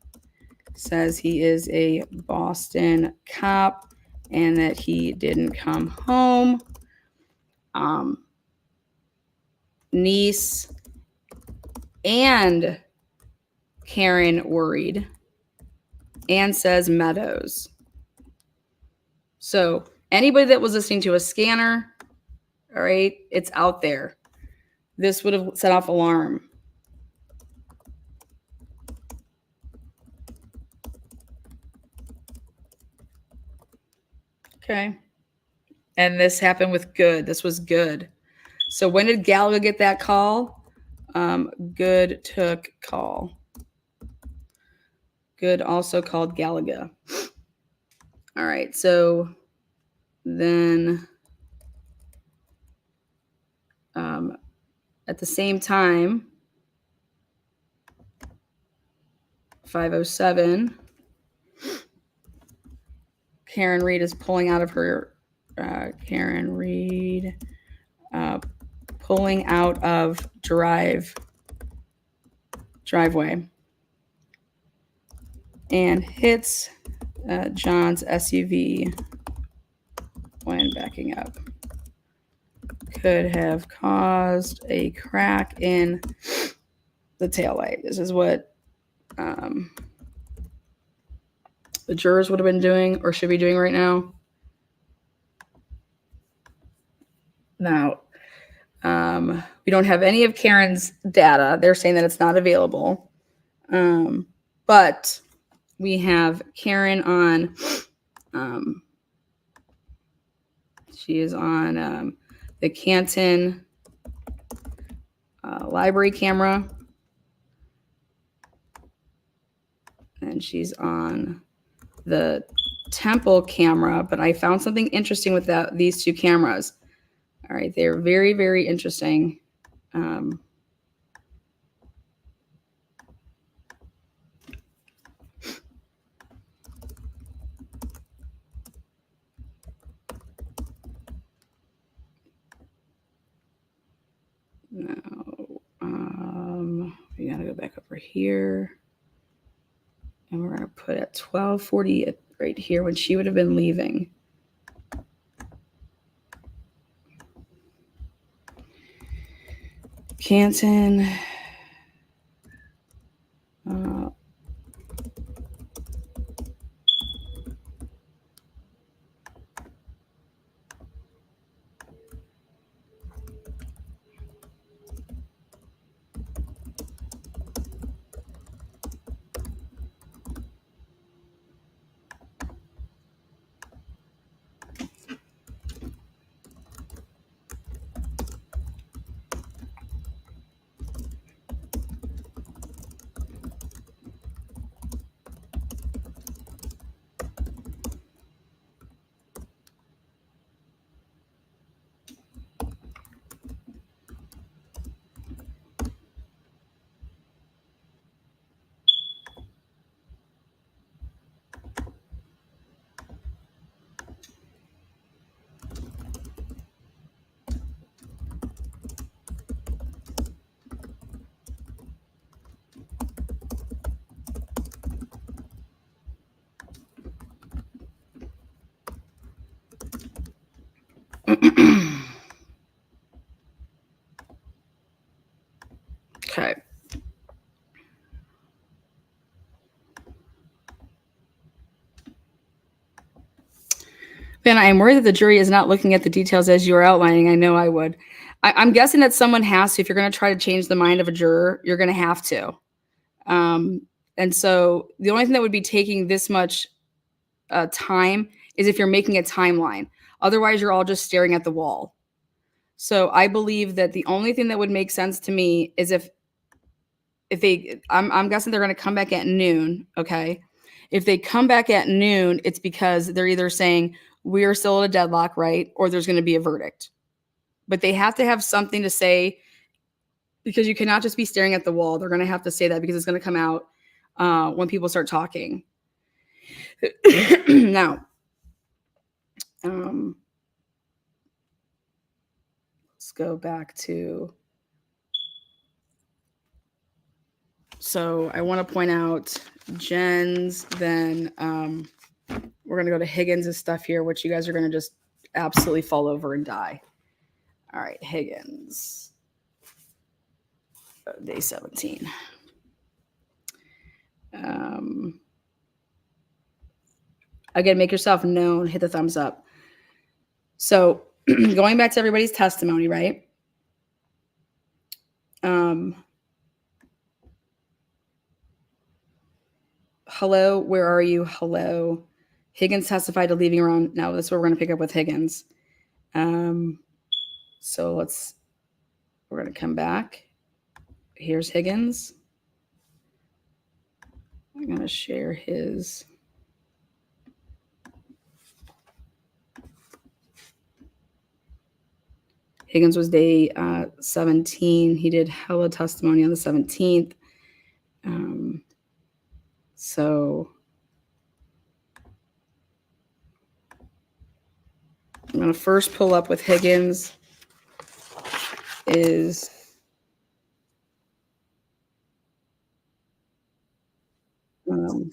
Speaker 1: says he is a Boston cop and that he didn't come home. Niece and Karen worried and says Meadows. So anybody that was listening to a scanner, all right, it's out there. This would have set off alarm. Okay. And this happened with Good. This was Good. So when did Gallagher get that call? Good took call. Good also called Gallagher. All right. So then at the same time, 5:07, Karen Reed is pulling out of her pulling out of driveway and hits John's SUV when backing up. Could have caused a crack in the taillight. This is what the jurors would have been doing or should be doing right now. Now, we don't have any of Karen's data. They're saying that it's not available. But we have Karen on, she is on the Canton library camera. And she's on the Temple camera, but I found something interesting with these two cameras. All right, they're very, very interesting. Now, we gotta go back over here. And we're gonna put at 12:40 right here when she would have been leaving. Canton. Okay. Ben, I am worried that the jury is not looking at the details as you are outlining. I know I would. I'm guessing that someone has to. If you're going to try to change the mind of a juror, you're going to have to. And so the only thing that would be taking this much time is if you're making a timeline. Otherwise, you're all just staring at the wall. So I believe that the only thing that would make sense to me is if I'm guessing they're going to come back at noon. Okay. If they come back at noon, it's because they're either saying we are still at a deadlock, right? Or there's going to be a verdict. but they have to have something to say because you cannot just be staring at the wall. They're going to have to say that because it's going to come out when people start talking. Now, let's go back to. So I want to point out Jen's, then we're going to go to Higgins' stuff here, which you guys are going to just absolutely fall over and die. All right, Higgins. Day 17. Again, make yourself known, hit the thumbs up. So going back to everybody's testimony, right? Hello, where are you? Hello. Higgins testified to leaving around. Now, this is what we're going to pick up with Higgins. So we're going to come back. Here's Higgins. I'm going to share his. Higgins was day 17. He did hella testimony on the 17th. So I'm going to first pull up with Higgins is um,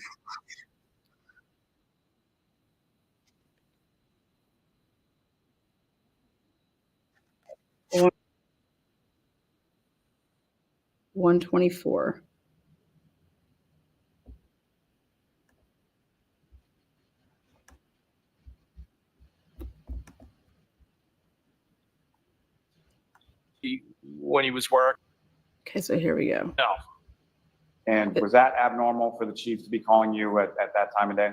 Speaker 1: 124.
Speaker 8: When he was working.
Speaker 1: Okay, so here we go.
Speaker 8: No.
Speaker 3: And was that abnormal for the chief to be calling you at that time of day?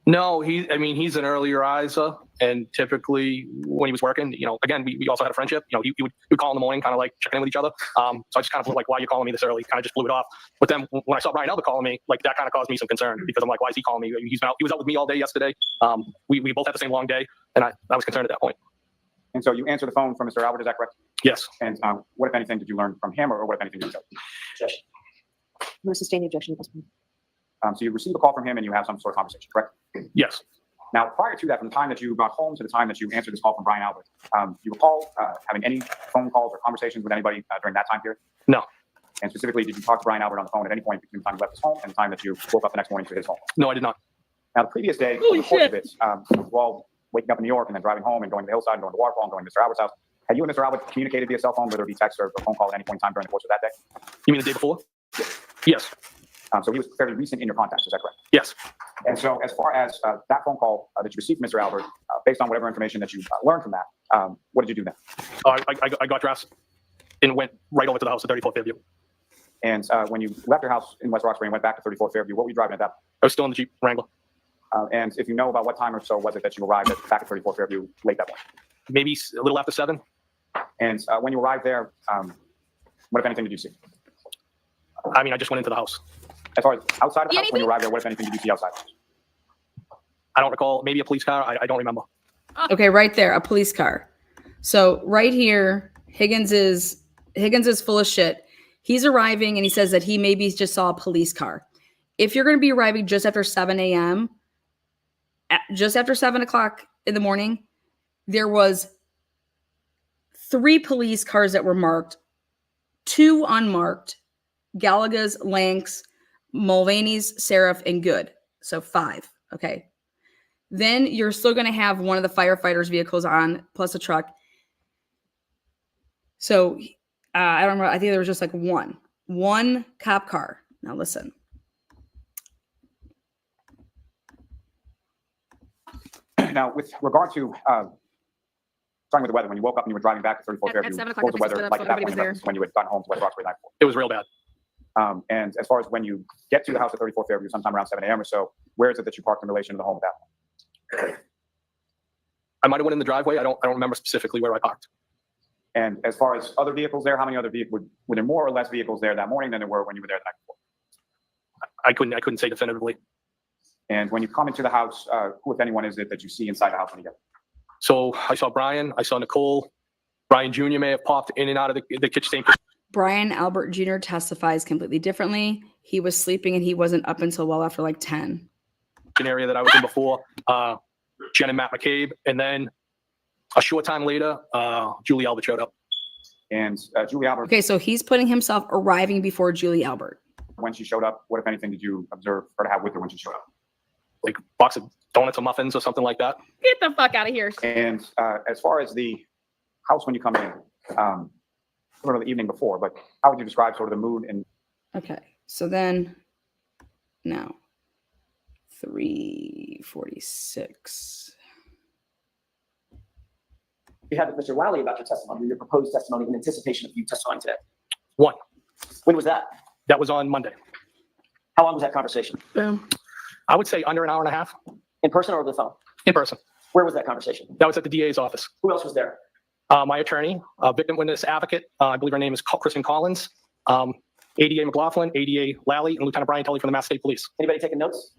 Speaker 8: No, he's an early riser, and typically when he was working, again, we also had a friendship. He would call in the morning, kind of like checking in with each other. So I just kind of was like, why are you calling me this early? Kind of just blew it off. But then when I saw Brian Albert calling me, like that kind of caused me some concern because I'm like, why is he calling me? He was out with me all day yesterday. We both had the same long day, and I was concerned at that point.
Speaker 3: And so you answered the phone from Mr. Albert, is that correct?
Speaker 8: Yes.
Speaker 3: And what, if anything, did you learn from him, or what, if anything, did you know?
Speaker 6: No sustained objection at this point.
Speaker 3: So you received a call from him and you have some sort of conversation, correct?
Speaker 8: Yes.
Speaker 3: Now, prior to that, from the time that you got home to the time that you answered this call from Brian Albert, you recall having any phone calls or conversations with anybody during that time period?
Speaker 8: No.
Speaker 3: And specifically, did you talk to Brian Albert on the phone at any point between the time you left his home and the time that you woke up the next morning to his home?
Speaker 8: No, I did not.
Speaker 3: Now, the previous day, over the course of it, while waking up in New York and then driving home and going to the hillside and going to Waterfall and going to Mr. Albert's house, had you and Mr. Albert communicated via cell phone, whether it be text or phone call at any point in time during the course of that day?
Speaker 8: You mean the day before? Yes.
Speaker 3: So he was fairly recent in your contacts, is that correct?
Speaker 8: Yes.
Speaker 3: And so as far as that phone call that you received from Mr. Albert, based on whatever information that you learned from that, what did you do then?
Speaker 8: I got dressed and went right over to the house at 34 Fairview.
Speaker 3: And when you left your house in West Roxbury and went back to 34 Fairview, what were you driving at that point?
Speaker 8: I was still in the Jeep Wrangler.
Speaker 3: And if you know about what time or so was it that you arrived back at 34 Fairview late that morning?
Speaker 8: Maybe a little after 7.
Speaker 3: And when you arrived there, what, if anything, did you see?
Speaker 8: I just went into the house.
Speaker 3: As far as outside of the house, when you arrived there, what, if anything, did you see outside?
Speaker 8: I don't recall. Maybe a police car. I don't remember.
Speaker 1: Okay, right there, a police car. So right here, Higgins is full of shit. He's arriving and he says that he maybe just saw a police car. If you're going to be arriving just after 7 a.m., just after 7 o'clock in the morning, there was 3 police cars that were marked, 2 unmarked, Gallagher's, Lanks, Mulvaney's, Seraph, and Good. So 5. Okay. Then you're still going to have one of the firefighters' vehicles on, plus a truck. So I don't remember. I think there was just like one cop car. Now listen.
Speaker 3: Now, with regard to starting with the weather, when you woke up and you were driving back to 34 Fairview,
Speaker 1: at 7
Speaker 3: what
Speaker 1: o'clock,
Speaker 3: was the weather like at that point in reference to when you had gotten home to West Roxbury the night before?
Speaker 8: It was real bad.
Speaker 3: And as far as when you get to the house at 34 Fairview, sometime around 7 a.m. or so, where is it that you parked in relation to the home at that point?
Speaker 8: I might have went in the driveway. I don't remember specifically where I parked.
Speaker 3: And as far as other vehicles there, how many other vehicles, were there more or less vehicles there that morning than there were when you were there the night before?
Speaker 8: I couldn't say definitively.
Speaker 3: And when you come into the house, who, if anyone, is it that you see inside the house when you get there?
Speaker 8: So I saw Brian, I saw Nicole, Brian Jr. may have popped in and out of the kitchen.
Speaker 1: Brian Albert Jr. testifies completely differently. He was sleeping and he wasn't up until well after like 10.
Speaker 8: Area that I was in before, Jen and Matt McCabe, and then a short time later, Julie Albert showed up.
Speaker 3: And Julie Albert,
Speaker 1: Okay, so he's putting himself arriving before Julie Albert.
Speaker 3: when she showed up, what, if anything, did you observe her to have with her when she showed up?
Speaker 8: Like a box of donuts or muffins or something like that.
Speaker 1: Get the fuck out of here.
Speaker 3: And as far as the house when you come in, sort of the evening before, but how would you describe sort of the mood and
Speaker 1: Okay, so then now 3:46.
Speaker 10: You had with Mr. Lally about your testimony, your proposed testimony in anticipation of you testifying today.
Speaker 8: One.
Speaker 10: When was that?
Speaker 8: That was on Monday.
Speaker 10: How long was that conversation?
Speaker 1: Boom.
Speaker 8: I would say under an hour and a half.
Speaker 10: In person or over the phone?
Speaker 8: In person.
Speaker 10: Where was that conversation?
Speaker 8: That was at the DA's office.
Speaker 10: Who else was there?
Speaker 8: My attorney, victim witness advocate, I believe her name is Kristen Collins, ADA McLaughlin, ADA Lally, and Lieutenant Brian Tully from the Mass State Police.
Speaker 10: Anybody taking notes?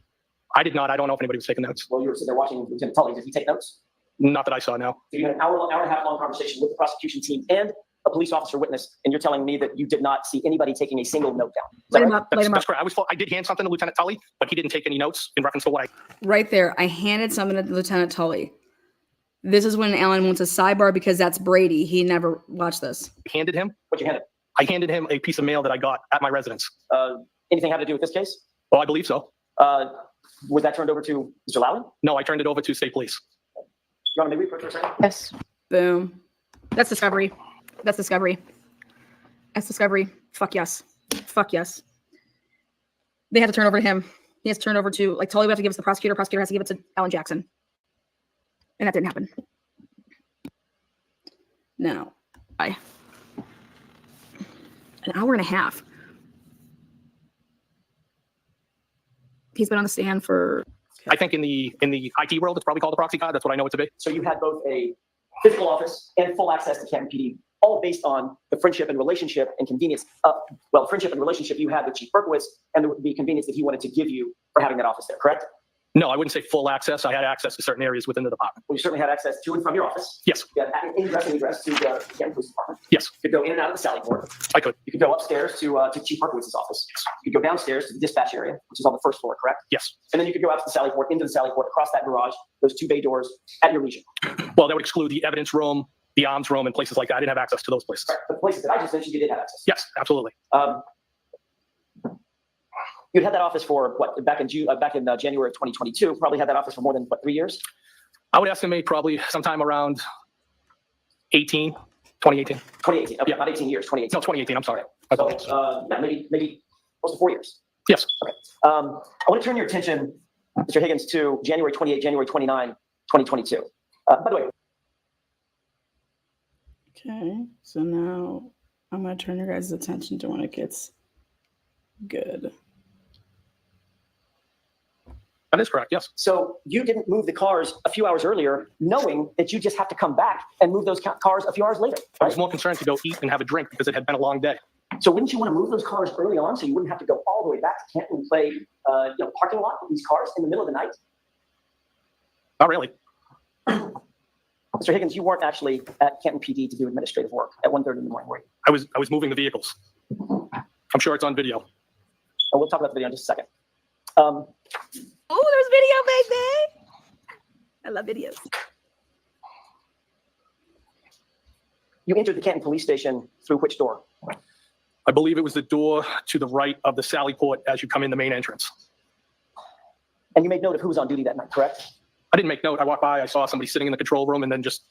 Speaker 8: I did not. I don't know if anybody was taking notes.
Speaker 10: Well, you were sitting there watching Lieutenant Tully. Did he take notes?
Speaker 8: Not that I saw, no.
Speaker 10: So you had an hour and a half long conversation with the prosecution team and a police officer witness, and you're telling me that you did not see anybody taking a single note down. Is that
Speaker 1: Light him
Speaker 10: right?
Speaker 1: up, light him up.
Speaker 8: That's correct. I did hand something to Lieutenant Tully, but he didn't take any notes in reference to what I.
Speaker 1: Right there, I handed something to Lieutenant Tully. This is when Alan wants a sidebar because that's Brady. He never watched this.
Speaker 8: handed him.
Speaker 10: What you handed?
Speaker 8: I handed him a piece of mail that I got at my residence.
Speaker 10: Anything had to do with this case?
Speaker 8: Well, I believe so.
Speaker 10: Was that turned over to Mr. Lally?
Speaker 8: No, I turned it over to state police.
Speaker 10: You want me to read for a second?
Speaker 6: Yes.
Speaker 1: Boom. That's discovery. That's discovery. That's discovery. Fuck yes. Fuck yes. They have to turn over to him. He has to turn over to, like, Tully would have to give it to the prosecutor. Prosecutor has to give it to Alan Jackson. And that didn't happen. Now, an hour and a half. He's been on the stand for.
Speaker 8: I think in the IT world, it's probably called a proxy card. That's what I know it to be.
Speaker 10: So you had both a physical office and full access to Canton PD, all based on the friendship and relationship and convenience. Friendship and relationship you had with Chief Berkowitz and the convenience that he wanted to give you for having that office there, correct?
Speaker 8: No, I wouldn't say full access. I had access to certain areas within the department.
Speaker 10: Well, you certainly had access to and from your office.
Speaker 8: Yes.
Speaker 10: You had ingress and egress to the Canton Police Department.
Speaker 8: Yes.
Speaker 10: You could go in and out of the Sally Port.
Speaker 8: I could.
Speaker 10: You could go upstairs to Chief Berkowitz's office. You could go downstairs to the dispatch area, which is on the first floor, correct?
Speaker 8: Yes.
Speaker 10: And then you could go out to the Sally Port, into the Sally Port, across that garage, those two bay doors at your leisure.
Speaker 8: Well, that would exclude the evidence room, the arms room, and places like that. I didn't have access to those places.
Speaker 10: Right. The places that I just mentioned, you did have access.
Speaker 8: Yes, absolutely.
Speaker 10: You'd had that office for what, back in January of 2022, probably had that office for more than 3 years?
Speaker 8: I would estimate probably sometime around 2018.
Speaker 10: 2018, okay,
Speaker 8: Yeah.
Speaker 10: not 18 years, 2018.
Speaker 8: No, 2018, I'm sorry.
Speaker 10: So, maybe close to 4 years.
Speaker 8: Yes.
Speaker 10: Okay. I want to turn your attention, Mr. Higgins, to January 28, January 29, 2022. By the way.
Speaker 1: Okay, so now I'm going to turn your guys' attention to when it gets good.
Speaker 8: That is correct, yes.
Speaker 10: So you didn't move the cars a few hours earlier, knowing that you just have to come back and move those cars a few hours later.
Speaker 8: I was more concerned to go eat and have a drink because it had been a long day.
Speaker 10: So wouldn't you want to move those cars early on so you wouldn't have to go all the way back to Canton and play, parking lot with these cars in the middle of the night?
Speaker 8: Not really.
Speaker 10: Mr. Higgins, you weren't actually at Canton PD to do administrative work at 1:30 in the morning, were you?
Speaker 8: I was moving the vehicles. I'm sure it's on video.
Speaker 10: And we'll talk about the video in just a second.
Speaker 1: Oh, there's video, baby. I love videos.
Speaker 10: You entered the Canton police station through which door?
Speaker 8: I believe it was the door to the right of the Sally Port as you come in the main entrance.
Speaker 10: And you made note of who was on duty that night, correct?
Speaker 8: I didn't make note. I walked by, I saw somebody sitting in the control room and then just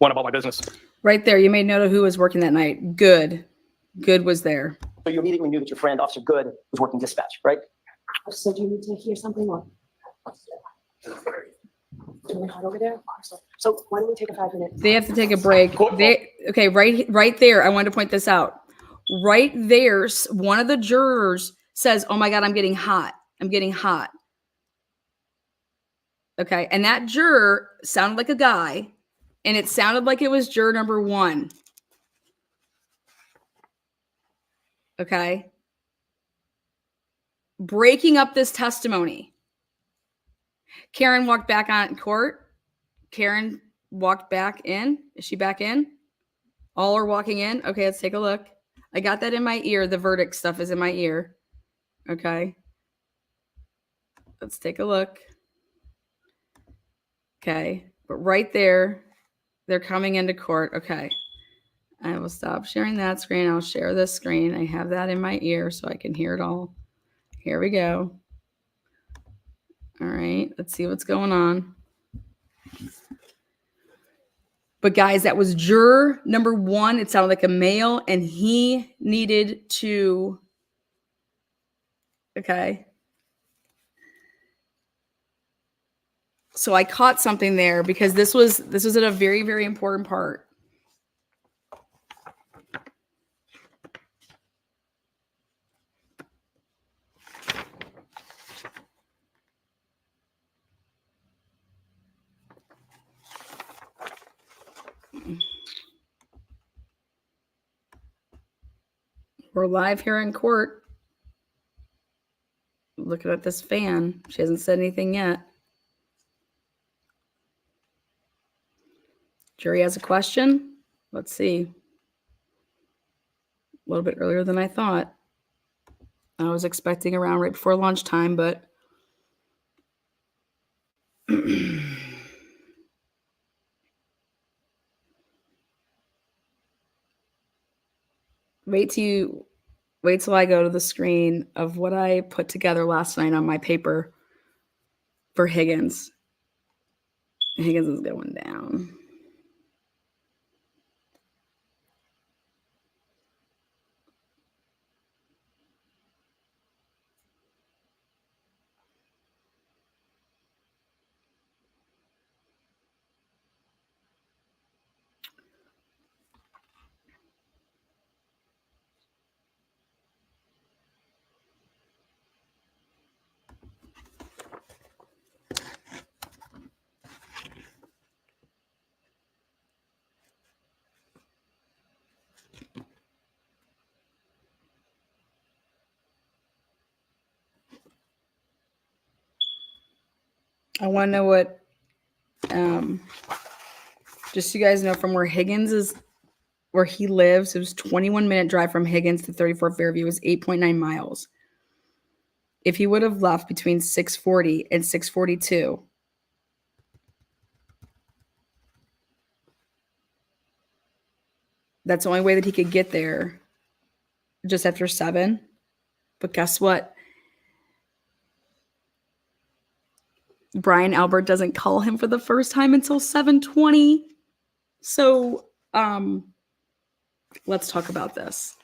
Speaker 8: went about my business.
Speaker 1: Right there, you made note of who was working that night. Good. Good was there.
Speaker 10: So you immediately knew that your friend, Officer Good, was working dispatch, right?
Speaker 7: So do you need to hear something more? Doing hot over there? So why don't we take a 5 minute?
Speaker 1: They have to take a break. Right there. I wanted to point this out. Right there, one of the jurors says, "Oh my God, I'm getting hot. I'm getting hot." Okay, and that juror sounded like a guy, and it sounded like it was juror number 1. Okay. Breaking up this testimony. Karen walked back on court. Karen walked back in. Is she back in? All are walking in. Okay, let's take a look. I got that in my ear. The verdict stuff is in my ear. Okay. Let's take a look. Okay. But right there, they're coming into court. Okay. I will stop sharing that screen. I'll share this screen. I have that in my ear so I can hear it all. Here we go. All right. Let's see what's going on. But guys, that was juror number 1. It sounded like a male, and he needed to. Okay. So I caught something there because this was at a very, very important part. We're live here in court. Looking at this fan. She hasn't said anything yet. Jury has a question. Let's see. A little bit earlier than I thought. I was expecting around right before lunchtime, but wait till I go to the screen of what I put together last night on my paper for Higgins. Higgins is going down. I want to know what, just so you guys know, from where Higgins is, where he lives, it was 21-minute drive from Higgins to 34 Fairview. It was 8.9 miles. If he would have left between 6:40 and 6:42, that's the only way that he could get there, just after 7. But guess what? Brian Albert doesn't call him for the first time until 7:20. So let's talk about this.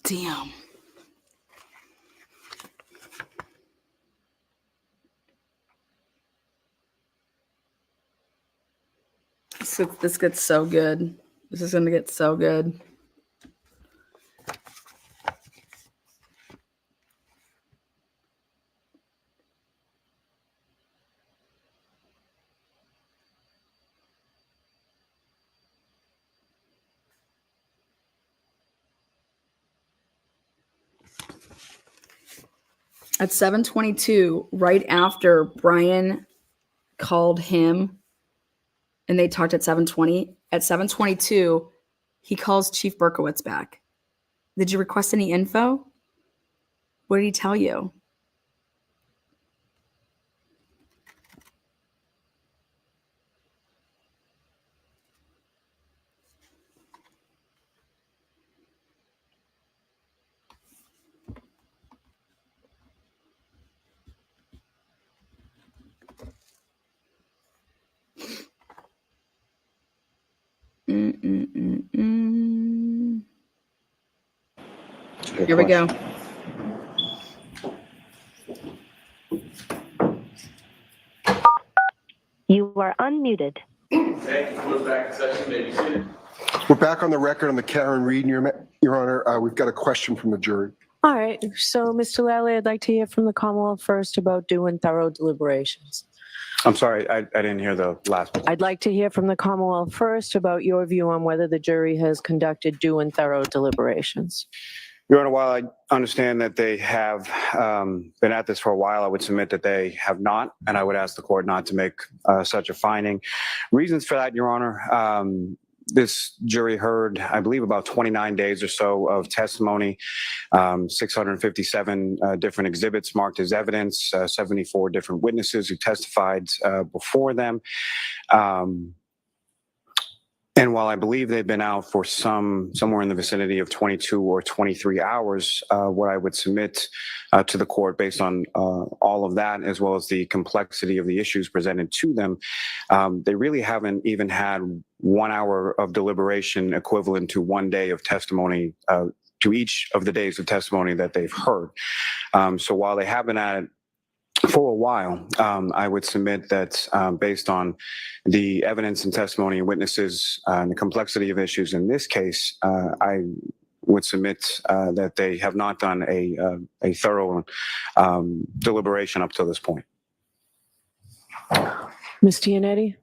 Speaker 1: Damn. This gets so good. This is going to get so good. At 7:22, right after Brian called him and they talked at 7:20, at 7:22, he calls Chief Berkowitz back. Did you request any info? What did he tell you? Here we go.
Speaker 11: You are unmuted.
Speaker 5: We're back on the record on the Karen Reed, Your Honor. We've got a question from the jury.
Speaker 6: All right. So, Mr. Lally, I'd like to hear from the Commonwealth first about doing thorough deliberations.
Speaker 12: I'm sorry, I didn't hear the last one.
Speaker 6: I'd like to hear from the Commonwealth first about your view on whether the jury has conducted due and thorough deliberations.
Speaker 12: Your Honor, while I understand that they have been at this for a while, I would submit that they have not, and I would ask the court not to make such a finding. Reasons for that, Your Honor, this jury heard, I believe, about 29 days or so of testimony, 657 different exhibits marked as evidence, 74 different witnesses who testified before them. And while I believe they've been out for somewhere in the vicinity of 22 or 23 hours, what I would submit to the court based on all of that, as well as the complexity of the issues presented to them, they really haven't even had 1 hour of deliberation equivalent to 1 day of testimony to each of the days of testimony that they've heard. So while they have been at it for a while, I would submit that based on the evidence and testimony and witnesses and the complexity of issues in this case, I would submit that they have not done a thorough deliberation up to this point.
Speaker 6: Ms. Giannetti?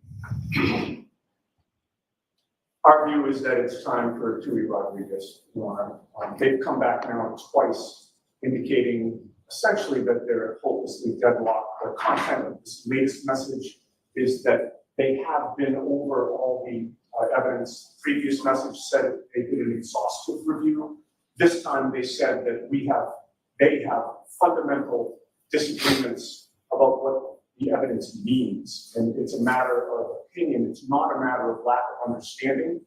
Speaker 13: Our view is that it's time for Tui Rodriguez. They've come back now twice indicating essentially that they're hopelessly deadlocked. The content of this latest message is that they have been over all the evidence. Previous message said they did an exhaustive review. This time they said that they have fundamental disagreements about what the evidence means. And it's a matter of opinion. It's not a matter of lack of understanding.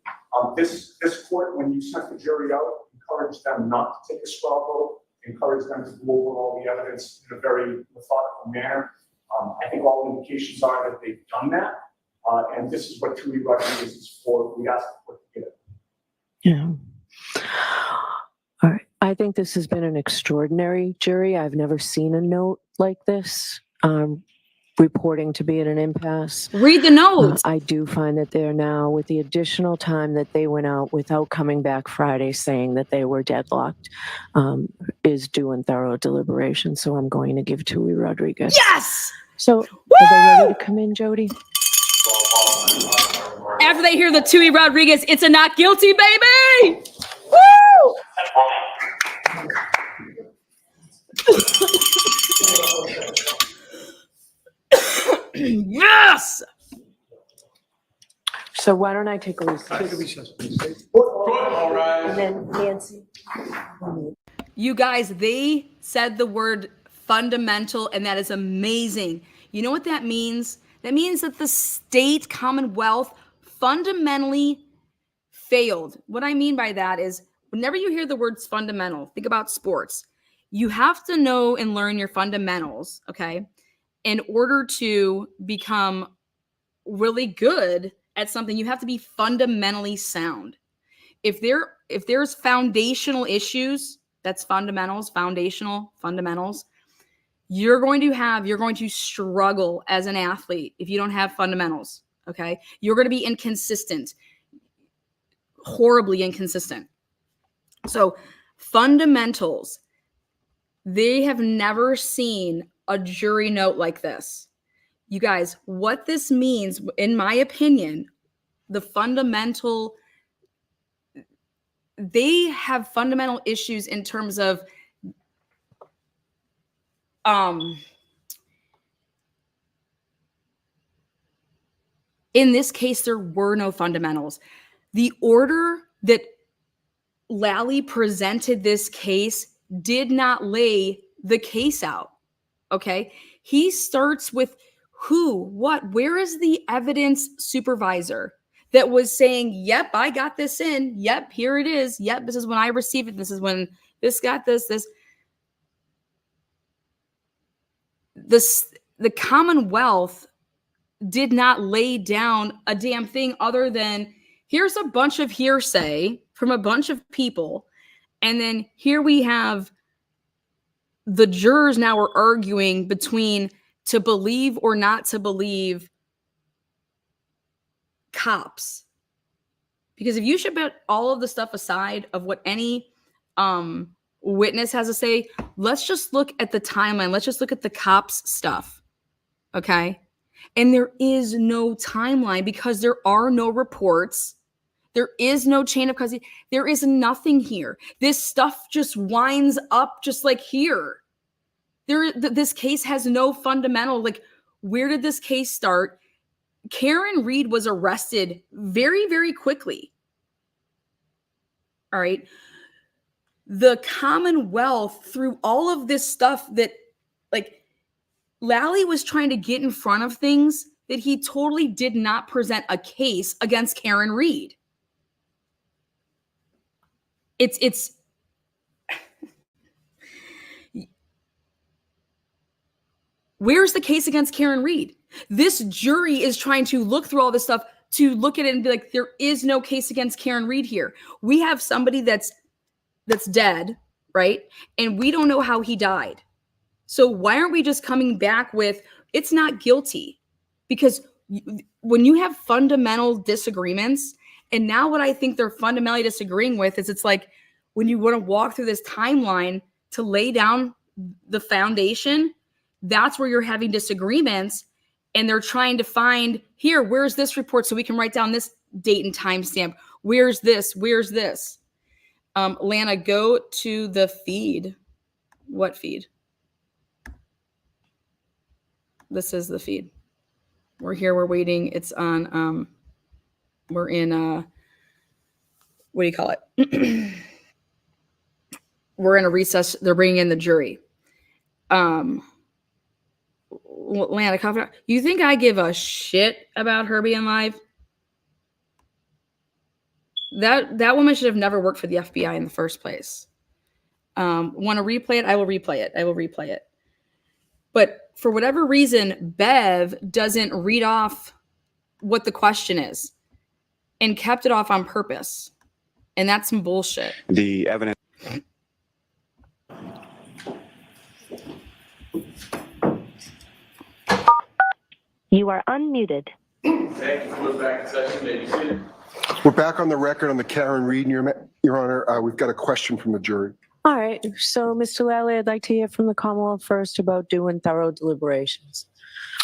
Speaker 13: This court, when you sent the jury out, encouraged them not to take a straw vote, encouraged them to go over all the evidence in a very methodical manner. I think all indications are that they've done that. And this is what Tui Rodriguez is for. We asked the court to get it.
Speaker 6: Yeah. All right. I think this has been an extraordinary jury. I've never seen a note like this reporting to be at an impasse.
Speaker 1: Read the notes.
Speaker 6: I do find that they're now, with the additional time that they went out without coming back Friday saying that they were deadlocked, is due in thorough deliberation. So I'm going to give Tui Rodriguez.
Speaker 1: Yes!
Speaker 6: So
Speaker 1: Woo!
Speaker 6: are they ready to come in, Jody?
Speaker 1: After they hear the Tui Rodriguez, it's a not guilty, baby! Woo! Yes!
Speaker 6: So why don't I take a recess?
Speaker 13: All right.
Speaker 6: And then Nancy.
Speaker 1: You guys, they said the word fundamental, and that is amazing. You know what that means? That means that the state Commonwealth fundamentally failed. What I mean by that is whenever you hear the words fundamental, think about sports. You have to know and learn your fundamentals, okay, in order to become really good at something. You have to be fundamentally sound. If there's foundational issues, that's fundamentals, foundational fundamentals, you're going to struggle as an athlete if you don't have fundamentals, okay? You're going to be inconsistent, horribly inconsistent. So fundamentals, they have never seen a jury note like this. You guys, what this means, in my opinion, the fundamental, they have fundamental issues in terms of in this case, there were no fundamentals. The order that Lally presented this case did not lay the case out, okay? He starts with who, what, where is the evidence supervisor that was saying, yep, I got this in. Yep, here it is. Yep, this is when I received it. This is when this got this. The Commonwealth did not lay down a damn thing other than here's a bunch of hearsay from a bunch of people. And then here we have the jurors now are arguing between to believe or not to believe cops. Because if you should put all of the stuff aside of what any witness has to say, let's just look at the timeline. Let's just look at the cops stuff. Okay? And there is no timeline because there are no reports. There is no chain of custody. There is nothing here. This stuff just winds up just like here. This case has no fundamental, like, where did this case start? Karen Reed was arrested very, very quickly. All right. The Commonwealth, through all of this stuff that, like, Lally was trying to get in front of things that he totally did not present a case against Karen Reed. It's where's the case against Karen Reed? This jury is trying to look through all this stuff to look at it and be like, there is no case against Karen Reed here. We have somebody that's dead, right? And we don't know how he died. So why aren't we just coming back with, it's not guilty? Because when you have fundamental disagreements, and now what I think they're fundamentally disagreeing with is, it's like when you want to walk through this timeline to lay down the foundation, that's where you're having disagreements. And they're trying to find, here, where's this report so we can write down this date and timestamp? Where's this? Where's this? Lana, go to the feed. What feed? This is the feed. We're here, we're waiting. It's on, we're in, what do you call it? We're in a recess. They're bringing in the jury. Lana, you think I give a shit about her being live? That woman should have never worked for the FBI in the first place. Want to replay it? I will replay it. I will replay it. But for whatever reason, Bev doesn't read off what the question is and kept it off on purpose. And that's some bullshit.
Speaker 12: The evidence.
Speaker 14: You are unmuted.
Speaker 5: Thank you. We're back in session. We're back on the record on the Karen Reed, Your Honor. We've got a question from the jury.
Speaker 6: All right. So, Mr. Lally, I'd like to hear from the Commonwealth first about doing thorough deliberations.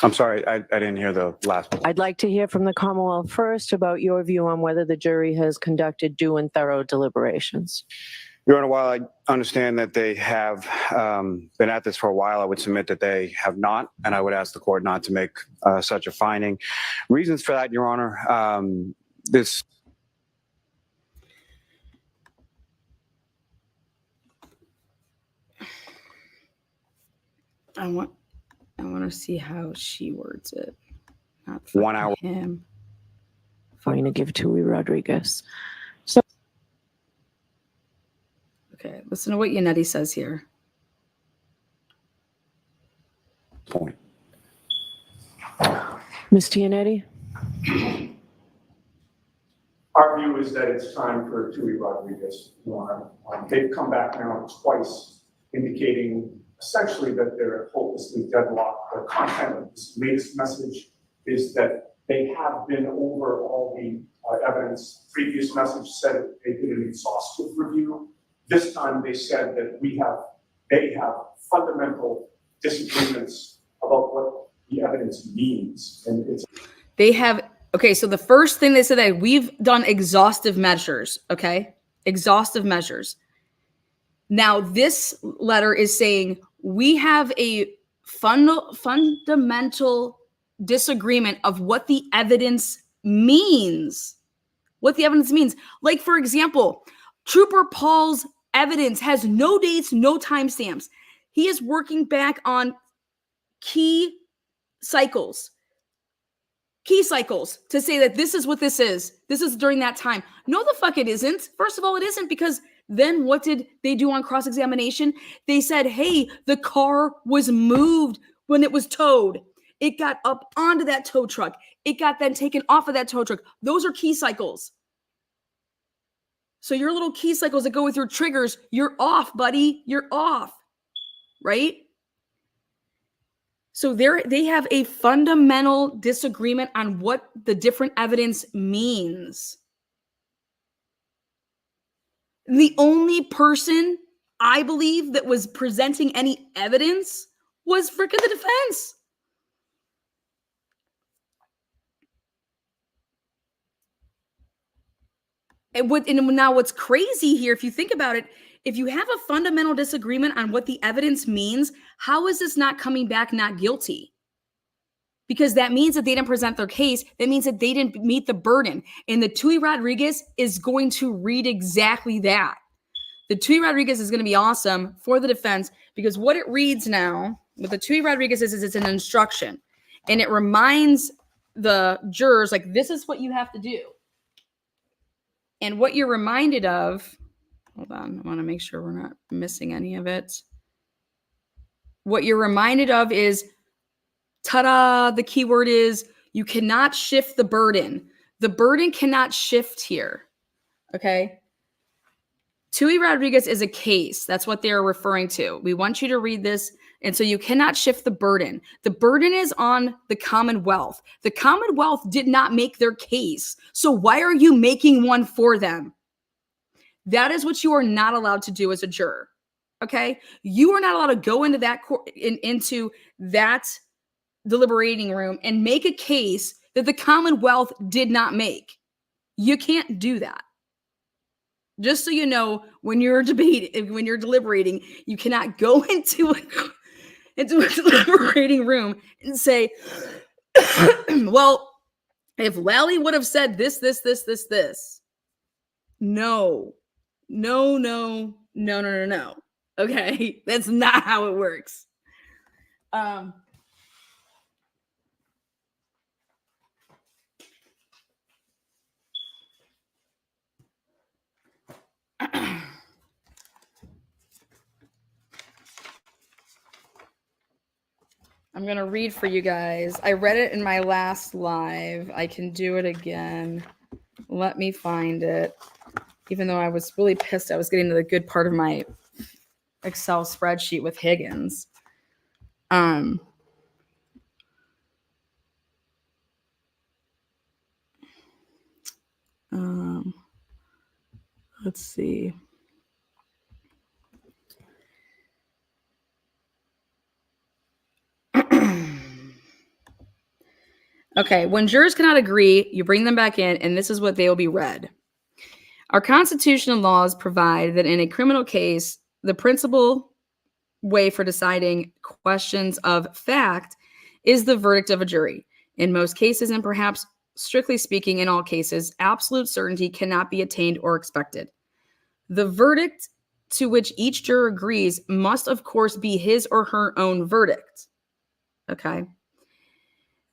Speaker 12: I'm sorry, I didn't hear the last one.
Speaker 6: I'd like to hear from the Commonwealth first about your view on whether the jury has conducted due and thorough deliberations.
Speaker 12: Your Honor, while I understand that they have been at this for a while, I would submit that they have not, and I would ask the court not to make such a finding. Reasons for that, Your Honor, this.
Speaker 1: I want to see how she words it. Not
Speaker 12: 1 hour.
Speaker 1: Him.
Speaker 6: I'm going to give to Rodriguez.
Speaker 1: Okay, listen to what Yannetti says here.
Speaker 12: Point.
Speaker 6: Mr. Yannetti?
Speaker 13: Our view is that it's time for Tui Rodriguez. They've come back now twice, indicating essentially that they're hopelessly deadlocked. The content of this latest message is that they have been over all the evidence. Previous message said they did an exhaustive review. This time they said that they have fundamental disagreements about what the evidence means. And it's
Speaker 1: okay, so the first thing they said, that we've done exhaustive measures, okay? Exhaustive measures. Now this letter is saying we have a fundamental disagreement of what the evidence means. What the evidence means. Like, for example, Trooper Paul's evidence has no dates, no timestamps. He is working back on key cycles to say that this is what this is. This is during that time. No, the fuck it isn't. First of all, it isn't, because then what did they do on cross-examination? They said, hey, the car was moved when it was towed. It got up onto that tow truck. It got then taken off of that tow truck. Those are key cycles. So your little key cycles that go with your triggers, you're off, buddy. You're off, right? So they have a fundamental disagreement on what the different evidence means. The only person, I believe, that was presenting any evidence was freaking the defense. And now what's crazy here, if you think about it, if you have a fundamental disagreement on what the evidence means, how is this not coming back not guilty? Because that means that they didn't present their case. That means that they didn't meet the burden. And the Tui Rodriguez is going to read exactly that. The Tui Rodriguez is going to be awesome for the defense because what it reads now, what the Tui Rodriguez is it's an instruction. And it reminds the jurors, like, this is what you have to do. And what you're reminded of, hold on, I want to make sure we're not missing any of it. What you're reminded of is, ta-da, the key word is you cannot shift the burden. The burden cannot shift here, okay? Tui Rodriguez is a case. That's what they're referring to. We want you to read this, and so you cannot shift the burden. The burden is on the Commonwealth. The Commonwealth did not make their case, so why are you making one for them? That is what you are not allowed to do as a juror, okay? You are not allowed to go into that into that deliberating room and make a case that the Commonwealth did not make. You can't do that. Just so you know, when you're deliberating, you cannot go into a deliberating room and say, well, if Lally would have said this. No. Okay, that's not how it works. I'm going to read for you guys. I read it in my last live. I can do it again. Let me find it. Even though I was really pissed, I was getting to the good part of my Excel spreadsheet with Higgins. Let's see. Okay, when jurors cannot agree, you bring them back in, and this is what they will be read. Our Constitution and laws provide that in a criminal case, the principal way for deciding questions of fact is the verdict of a jury. In most cases, and perhaps strictly speaking in all cases, absolute certainty cannot be attained or expected. The verdict to which each juror agrees must, of course, be his or her own verdict. Okay.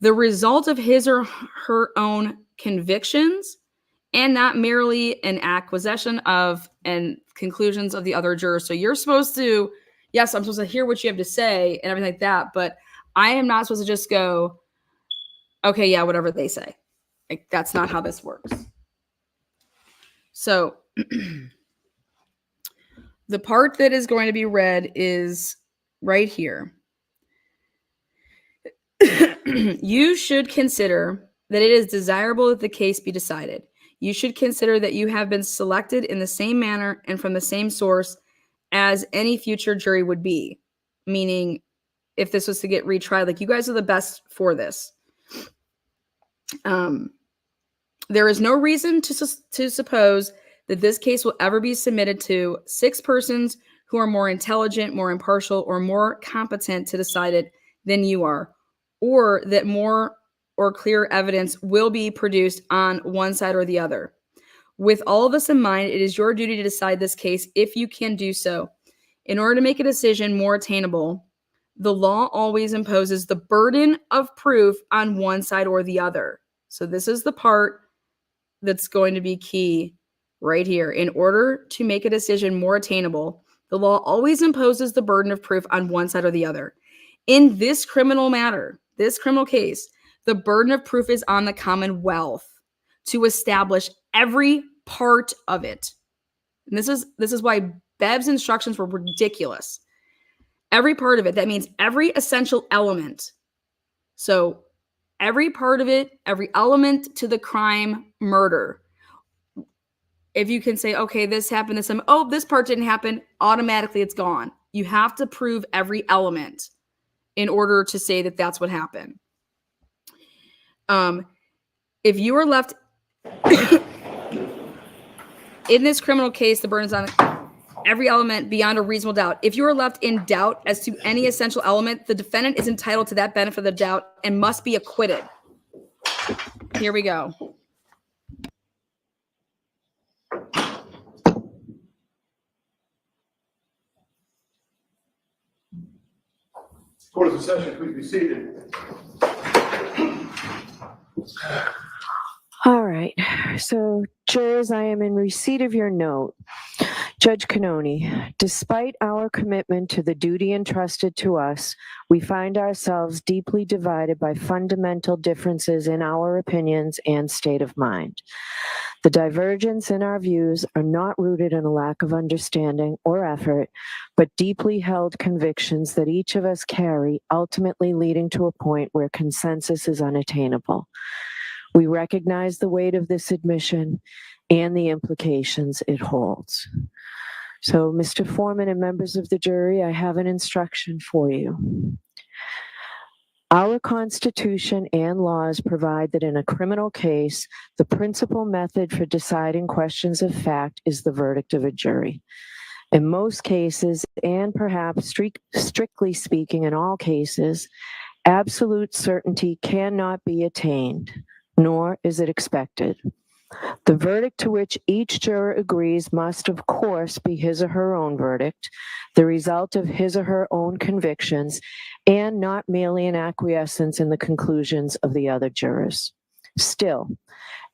Speaker 1: The result of his or her own convictions and not merely an acquisition of and conclusions of the other jurors. So you're supposed to, yes, I'm supposed to hear what you have to say and everything like that, but I am not supposed to just go, okay, yeah, whatever they say. Like, that's not how this works. So the part that is going to be read is right here. You should consider that it is desirable that the case be decided. You should consider that you have been selected in the same manner and from the same source as any future jury would be. Meaning, if this was to get retried, like, you guys are the best for this. There is no reason to suppose that this case will ever be submitted to 6 persons who are more intelligent, more impartial, or more competent to decide it than you are, or that more or clear evidence will be produced on one side or the other. With all of this in mind, it is your duty to decide this case if you can do so. In order to make a decision more attainable, the law always imposes the burden of proof on one side or the other. So this is the part that's going to be key right here. In order to make a decision more attainable, the law always imposes the burden of proof on one side or the other. In this criminal matter, this criminal case, the burden of proof is on the Commonwealth to establish every part of it. And this is why Bev's instructions were ridiculous. Every part of it. That means every essential element. So every part of it, every element to the crime, murder. If you can say, okay, this happened, this part didn't happen, automatically it's gone. You have to prove every element in order to say that that's what happened. If you are left In this criminal case, the burden is on every element beyond a reasonable doubt. If you are left in doubt as to any essential element, the defendant is entitled to that benefit of the doubt and must be acquitted. Here we go.
Speaker 15: Court is in session. Please be seated.
Speaker 6: All right. So, jurors, I am in receipt of your note. Judge Canoni, despite our commitment to the duty entrusted to us, we find ourselves deeply divided by fundamental differences in our opinions and state of mind. The divergence in our views are not rooted in a lack of understanding or effort, but deeply held convictions that each of us carry, ultimately leading to a point where consensus is unattainable. We recognize the weight of this admission and the implications it holds. So, Mr. Foreman and members of the jury, I have an instruction for you. Our Constitution and laws provide that in a criminal case, the principal method for deciding questions of fact is the verdict of a jury. In most cases, and perhaps strictly speaking in all cases, absolute certainty cannot be attained, nor is it expected. The verdict to which each juror agrees must, of course, be his or her own verdict, the result of his or her own convictions, and not merely an acquiescence in the conclusions of the other jurors. Still,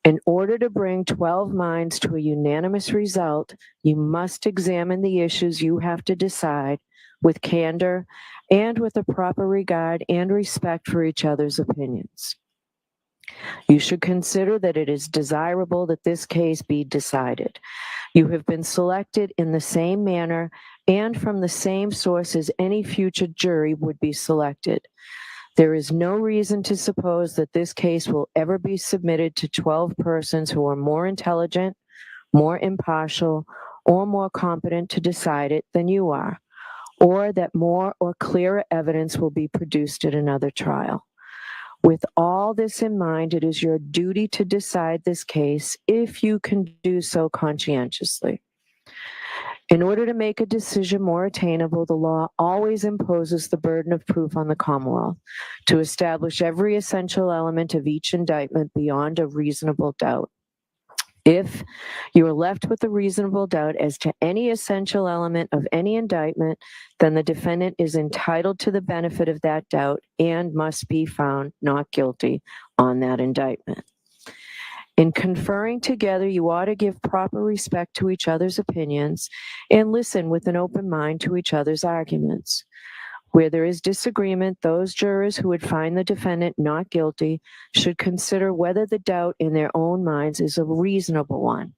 Speaker 6: in order to bring 12 minds to a unanimous result, you must examine the issues you have to decide with candor and with a proper regard and respect for each other's opinions. You should consider that it is desirable that this case be decided. You have been selected in the same manner and from the same source as any future jury would be selected. There is no reason to suppose that this case will ever be submitted to 12 persons who are more intelligent, more impartial, or more competent to decide it than you are, or that more or clearer evidence will be produced at another trial. With all this in mind, it is your duty to decide this case if you can do so conscientiously. In order to make a decision more attainable, the law always imposes the burden of proof on the Commonwealth to establish every essential element of each indictment beyond a reasonable doubt. If you are left with a reasonable doubt as to any essential element of any indictment, then the defendant is entitled to the benefit of that doubt and must be found not guilty on that indictment. In conferring together, you ought to give proper respect to each other's opinions and listen with an open mind to each other's arguments. Where there is disagreement, those jurors who would find the defendant not guilty should consider whether the doubt in their own minds is a reasonable one.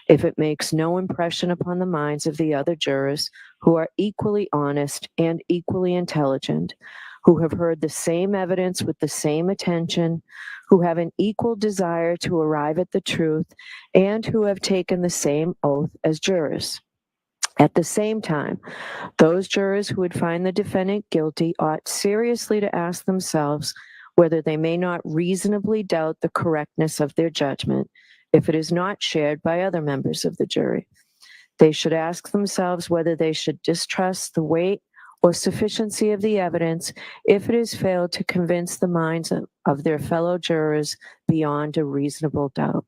Speaker 6: If it makes no impression upon the minds of the other jurors, who are equally honest and equally intelligent, who have heard the same evidence with the same attention, who have an equal desire to arrive at the truth, and who have taken the same oath as jurors. At the same time, those jurors who would find the defendant guilty ought seriously to ask themselves whether they may not reasonably doubt the correctness of their judgment if it is not shared by other members of the jury. They should ask themselves whether they should distrust the weight or sufficiency of the evidence if it has failed to convince the minds of their fellow jurors beyond a reasonable doubt.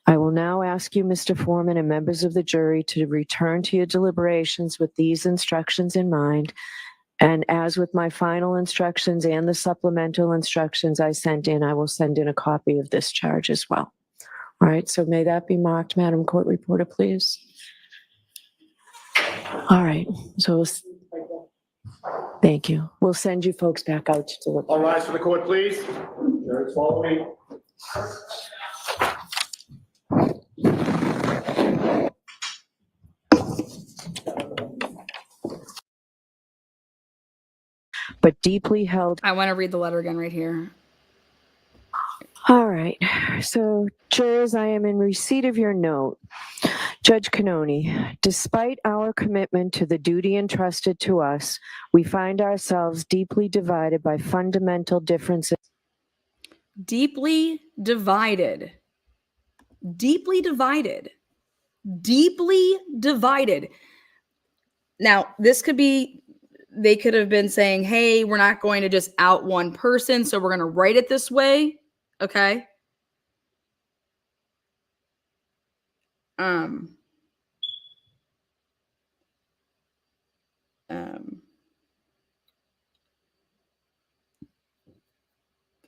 Speaker 6: I will now ask you, Mr. Foreman, and members of the jury to return to your deliberations with these instructions in mind. And as with my final instructions and the supplemental instructions I sent in, I will send in a copy of this charge as well. All right, so may that be marked, Madam Court Reporter, please. All right, so thank you. We'll send you folks back out to deliberate.
Speaker 15: All rise for the court, please. Jurors, follow me.
Speaker 6: But deeply held.
Speaker 1: I want to read the letter again right here.
Speaker 6: All right. So, jurors, I am in receipt of your note. Judge Canoni, despite our commitment to the duty entrusted to us, we find ourselves deeply divided by fundamental differences.
Speaker 1: Deeply divided. Deeply divided. Deeply divided. Now, this could be, they could have been saying, hey, we're not going to just out one person, so we're going to write it this way. Okay.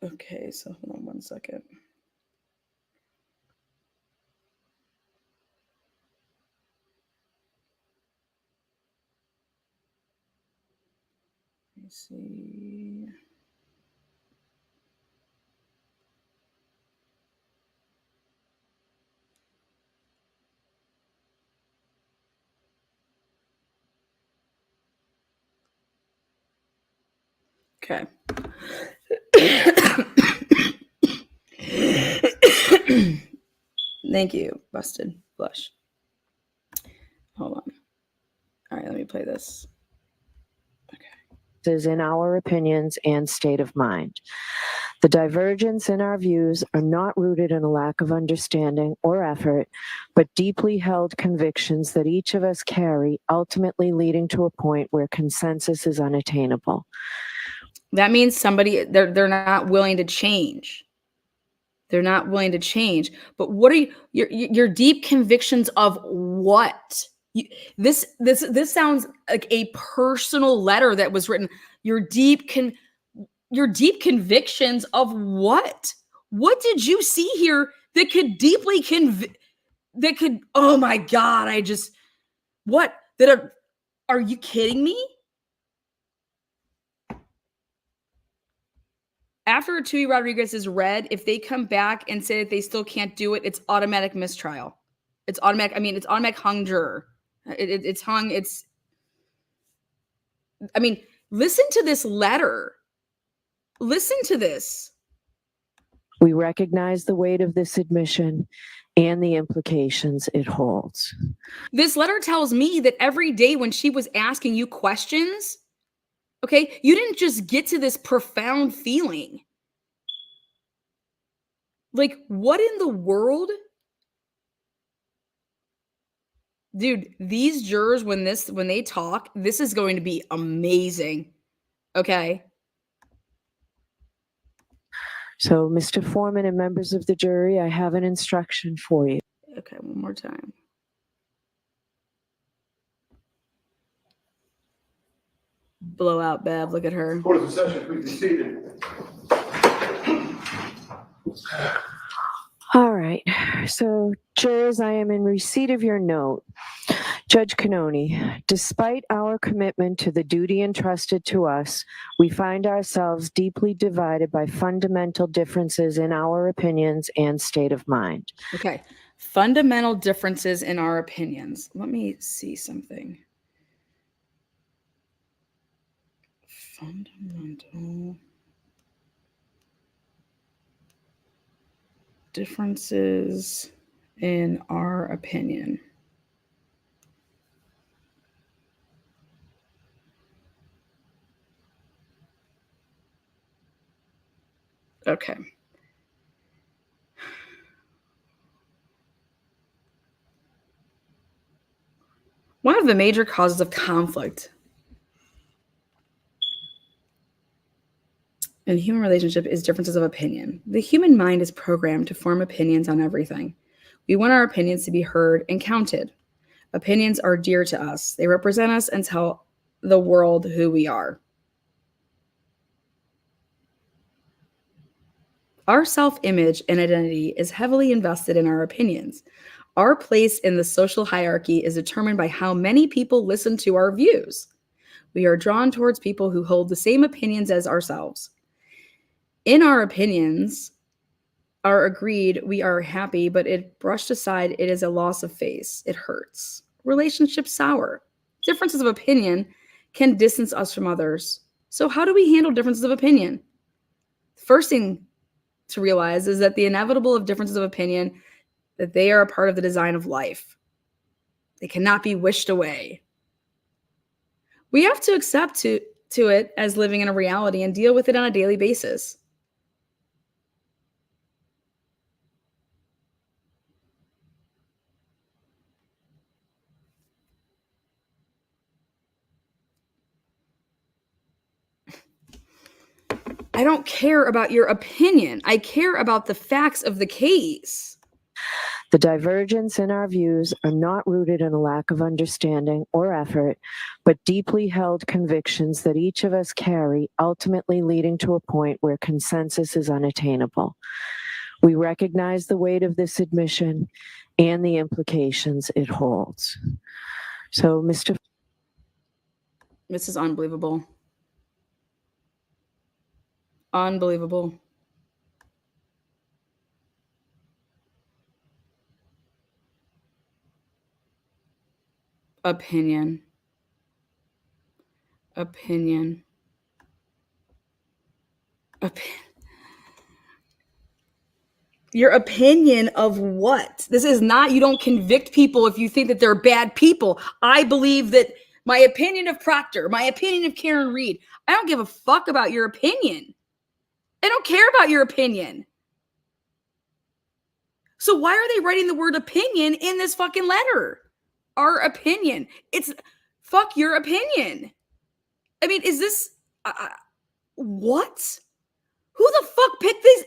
Speaker 1: Okay, so hold on one second. Let me see. Okay. Thank you, Busted Blush. Hold on. All right, let me play this.
Speaker 6: Is in our opinions and state of mind. The divergence in our views are not rooted in a lack of understanding or effort, but deeply held convictions that each of us carry, ultimately leading to a point where consensus is unattainable.
Speaker 1: That means somebody, they're not willing to change. They're not willing to change. But what are your deep convictions of what? This sounds like a personal letter that was written. Your deep convictions of what? What did you see here that could deeply that could, oh my God, what? Are you kidding me? After Tui Rodriguez is read, if they come back and say that they still can't do it, it's automatic mistrial. It's automatic. I mean, it's automatic hung juror. It's hung. I mean, listen to this letter. Listen to this.
Speaker 6: We recognize the weight of this admission and the implications it holds.
Speaker 1: This letter tells me that every day when she was asking you questions, okay, you didn't just get to this profound feeling. Like, what in the world? Dude, these jurors, when they talk, this is going to be amazing. Okay.
Speaker 6: So, Mr. Foreman and members of the jury, I have an instruction for you.
Speaker 1: Okay, one more time. Blowout Bev, look at her.
Speaker 15: Court of session, please be seated.
Speaker 6: All right. So, jurors, I am in receipt of your note. Judge Cannoni, despite our commitment to the duty entrusted to us, we find ourselves deeply divided by fundamental differences in our opinions and state of mind.
Speaker 1: Okay. Fundamental differences in our opinions. Let me see something. Fundamental differences in our opinion. Okay. One of the major causes of conflict in human relationship is differences of opinion. The human mind is programmed to form opinions on everything. We want our opinions to be heard and counted. Opinions are dear to us. They represent us and tell the world who we are. Our self-image and identity is heavily invested in our opinions. Our place in the social hierarchy is determined by how many people listen to our views. We are drawn towards people who hold the same opinions as ourselves. In our opinions are agreed, we are happy, but it brushed aside, it is a loss of face. It hurts. Relationships sour. Differences of opinion can distance us from others. So how do we handle differences of opinion? First thing to realize is that the inevitable of differences of opinion, that they are a part of the design of life. They cannot be wished away. We have to accept to it as living in a reality and deal with it on a daily basis. I don't care about your opinion. I care about the facts of the case.
Speaker 6: The divergence in our views are not rooted in a lack of understanding or effort, but deeply held convictions that each of us carry, ultimately leading to a point where consensus is unattainable. We recognize the weight of this admission and the implications it holds. So, Mr.
Speaker 1: This is unbelievable. Unbelievable. Opinion. Opinion. Your opinion of what? This is not, you don't convict people if you think that they're bad people. I believe that my opinion of Proctor, my opinion of Karen Reed, I don't give a fuck about your opinion. I don't care about your opinion. So why are they writing the word opinion in this fucking letter? Our opinion. It's fuck your opinion. I mean, is this, what? Who the fuck picked these?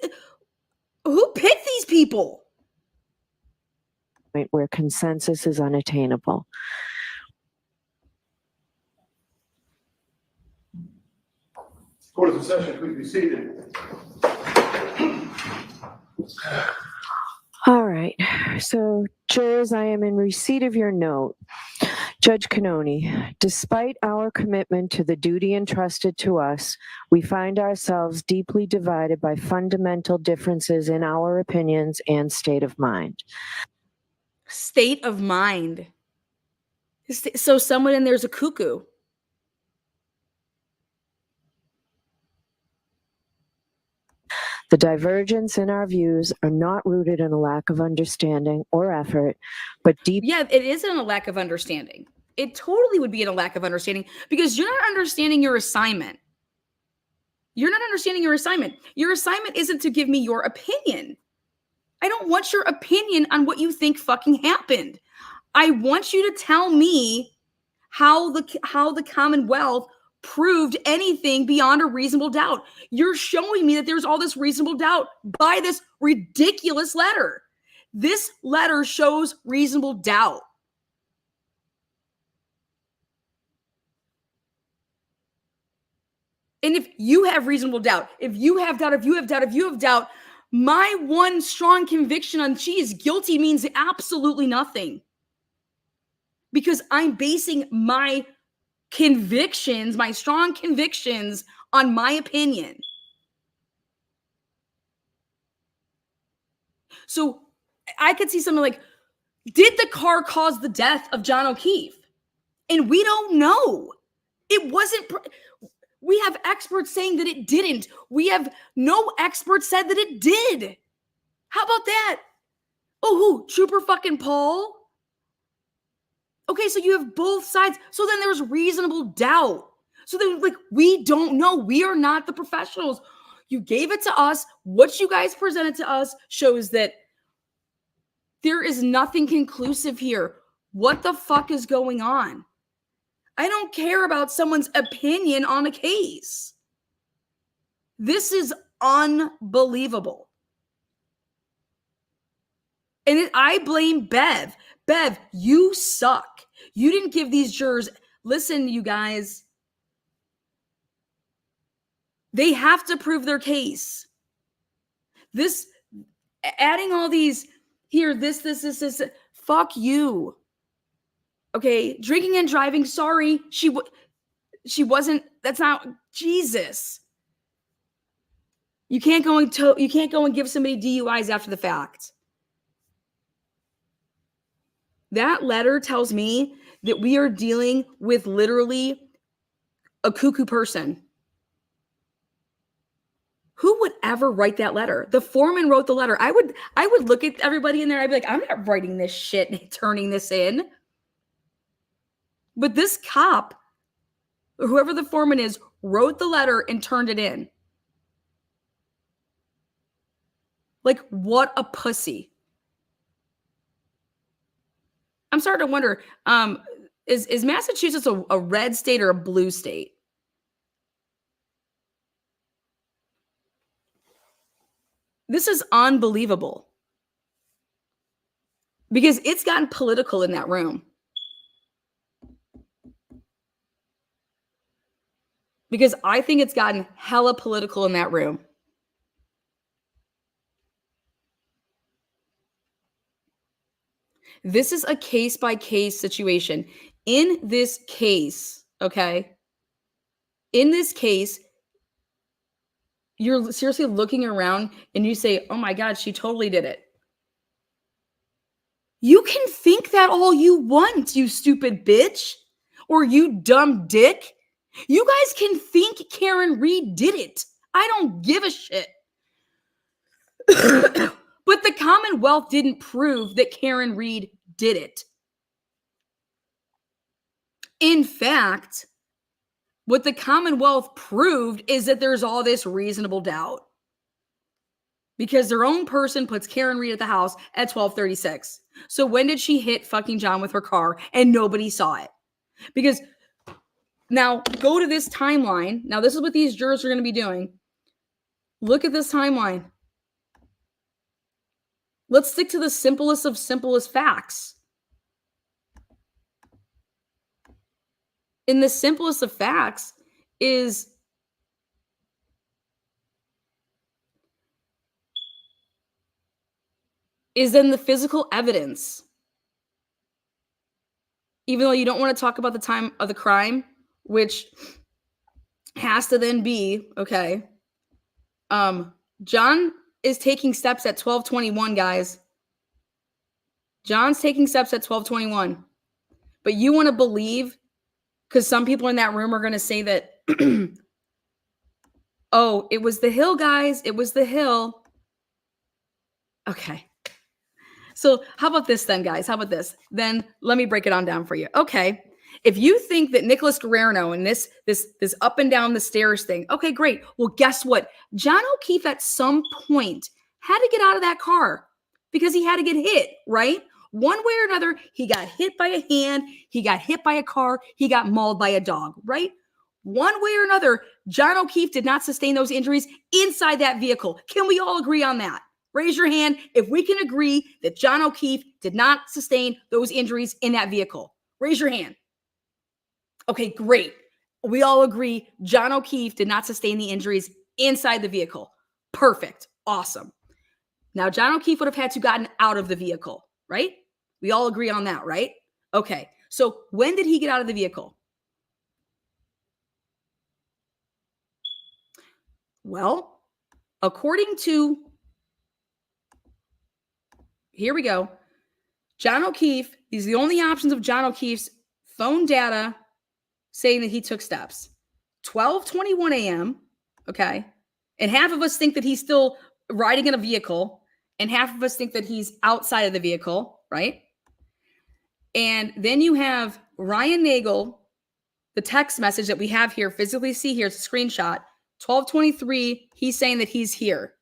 Speaker 1: Who picked these people?
Speaker 6: Where consensus is unattainable.
Speaker 15: Court is in session, please be seated.
Speaker 6: All right. So, jurors, I am in receipt of your note. Judge Cannoni, despite our commitment to the duty entrusted to us, we find ourselves deeply divided by fundamental differences in our opinions and state of mind.
Speaker 1: State of mind. So someone in there's a cuckoo.
Speaker 6: The divergence in our views are not rooted in a lack of understanding or effort, but deep.
Speaker 1: Yeah, it isn't a lack of understanding. It totally would be in a lack of understanding because you're not understanding your assignment. You're not understanding your assignment. Your assignment isn't to give me your opinion. I don't want your opinion on what you think fucking happened. I want you to tell me how the Commonwealth proved anything beyond a reasonable doubt. You're showing me that there's all this reasonable doubt by this ridiculous letter. This letter shows reasonable doubt. And if you have reasonable doubt, if you have doubt, my one strong conviction on she is guilty means absolutely nothing. Because I'm basing my convictions, my strong convictions, on my opinion. So I could see something like, did the car cause the death of John O'Keefe? And we don't know. It wasn't. We have experts saying that it didn't. We have no expert said that it did. How about that? Oh, who? Trooper fucking Paul? Okay, so you have both sides. So then there's reasonable doubt. So then, like, we don't know. We are not the professionals. You gave it to us. What you guys presented to us shows that there is nothing conclusive here. What the fuck is going on? I don't care about someone's opinion on a case. This is unbelievable. And I blame Bev. Bev, you suck. You didn't give these jurors, listen, you guys, they have to prove their case. This, adding all these here, this, fuck you. Okay, drinking and driving, sorry, she wasn't, that's not, Jesus. You can't go and give somebody DUIs after the fact. That letter tells me that we are dealing with literally a cuckoo person. Who would ever write that letter? The foreman wrote the letter. I would look at everybody in there. I'd be like, I'm not writing this shit and turning this in. But this cop, whoever the foreman is, wrote the letter and turned it in. Like, what a pussy. I'm starting to wonder, is Massachusetts a red state or a blue state? This is unbelievable. Because it's gotten political in that room. Because I think it's gotten hella political in that room. This is a case-by-case situation. In this case, okay? In this case, you're seriously looking around and you say, oh my God, she totally did it. You can think that all you want, you stupid bitch, or you dumb dick. You guys can think Karen Reed did it. I don't give a shit. But the Commonwealth didn't prove that Karen Reed did it. In fact, what the Commonwealth proved is that there's all this reasonable doubt. Because their own person puts Karen Reed at the house at 12:36. So when did she hit fucking John with her car and nobody saw it? Because now go to this timeline. Now this is what these jurors are going to be doing. Look at this timeline. Let's stick to the simplest of simplest facts. In the simplest of facts is then the physical evidence. Even though you don't want to talk about the time of the crime, which has to then be, okay. John is taking steps at 12:21, guys. John's taking steps at 12:21. But you want to believe, because some people in that room are going to say that, oh, it was the hill, guys. It was the hill. Okay. So how about this then, guys? How about this? Then let me break it on down for you. Okay. If you think that Nicholas Guerrero and this up and down the stairs thing, okay, great. Well, guess what? John O'Keefe at some point had to get out of that car because he had to get hit, right? One way or another, he got hit by a hand, he got hit by a car, he got mauled by a dog, right? One way or another, John O'Keefe did not sustain those injuries inside that vehicle. Can we all agree on that? Raise your hand if we can agree that John O'Keefe did not sustain those injuries in that vehicle. Raise your hand. Okay, great. We all agree John O'Keefe did not sustain the injuries inside the vehicle. Perfect. Awesome. Now, John O'Keefe would have had to gotten out of the vehicle, right? We all agree on that, right? Okay. So when did he get out of the vehicle? Well, according to, here we go. John O'Keefe, these are the only options of John O'Keefe's phone data saying that he took steps. 12:21 a.m., okay? And half of us think that he's still riding in a vehicle, and half of us think that he's outside of the vehicle, right? And then you have Ryan Nagel, the text message that we have here, physically see here, it's a screenshot, 12:23, he's saying that he's here,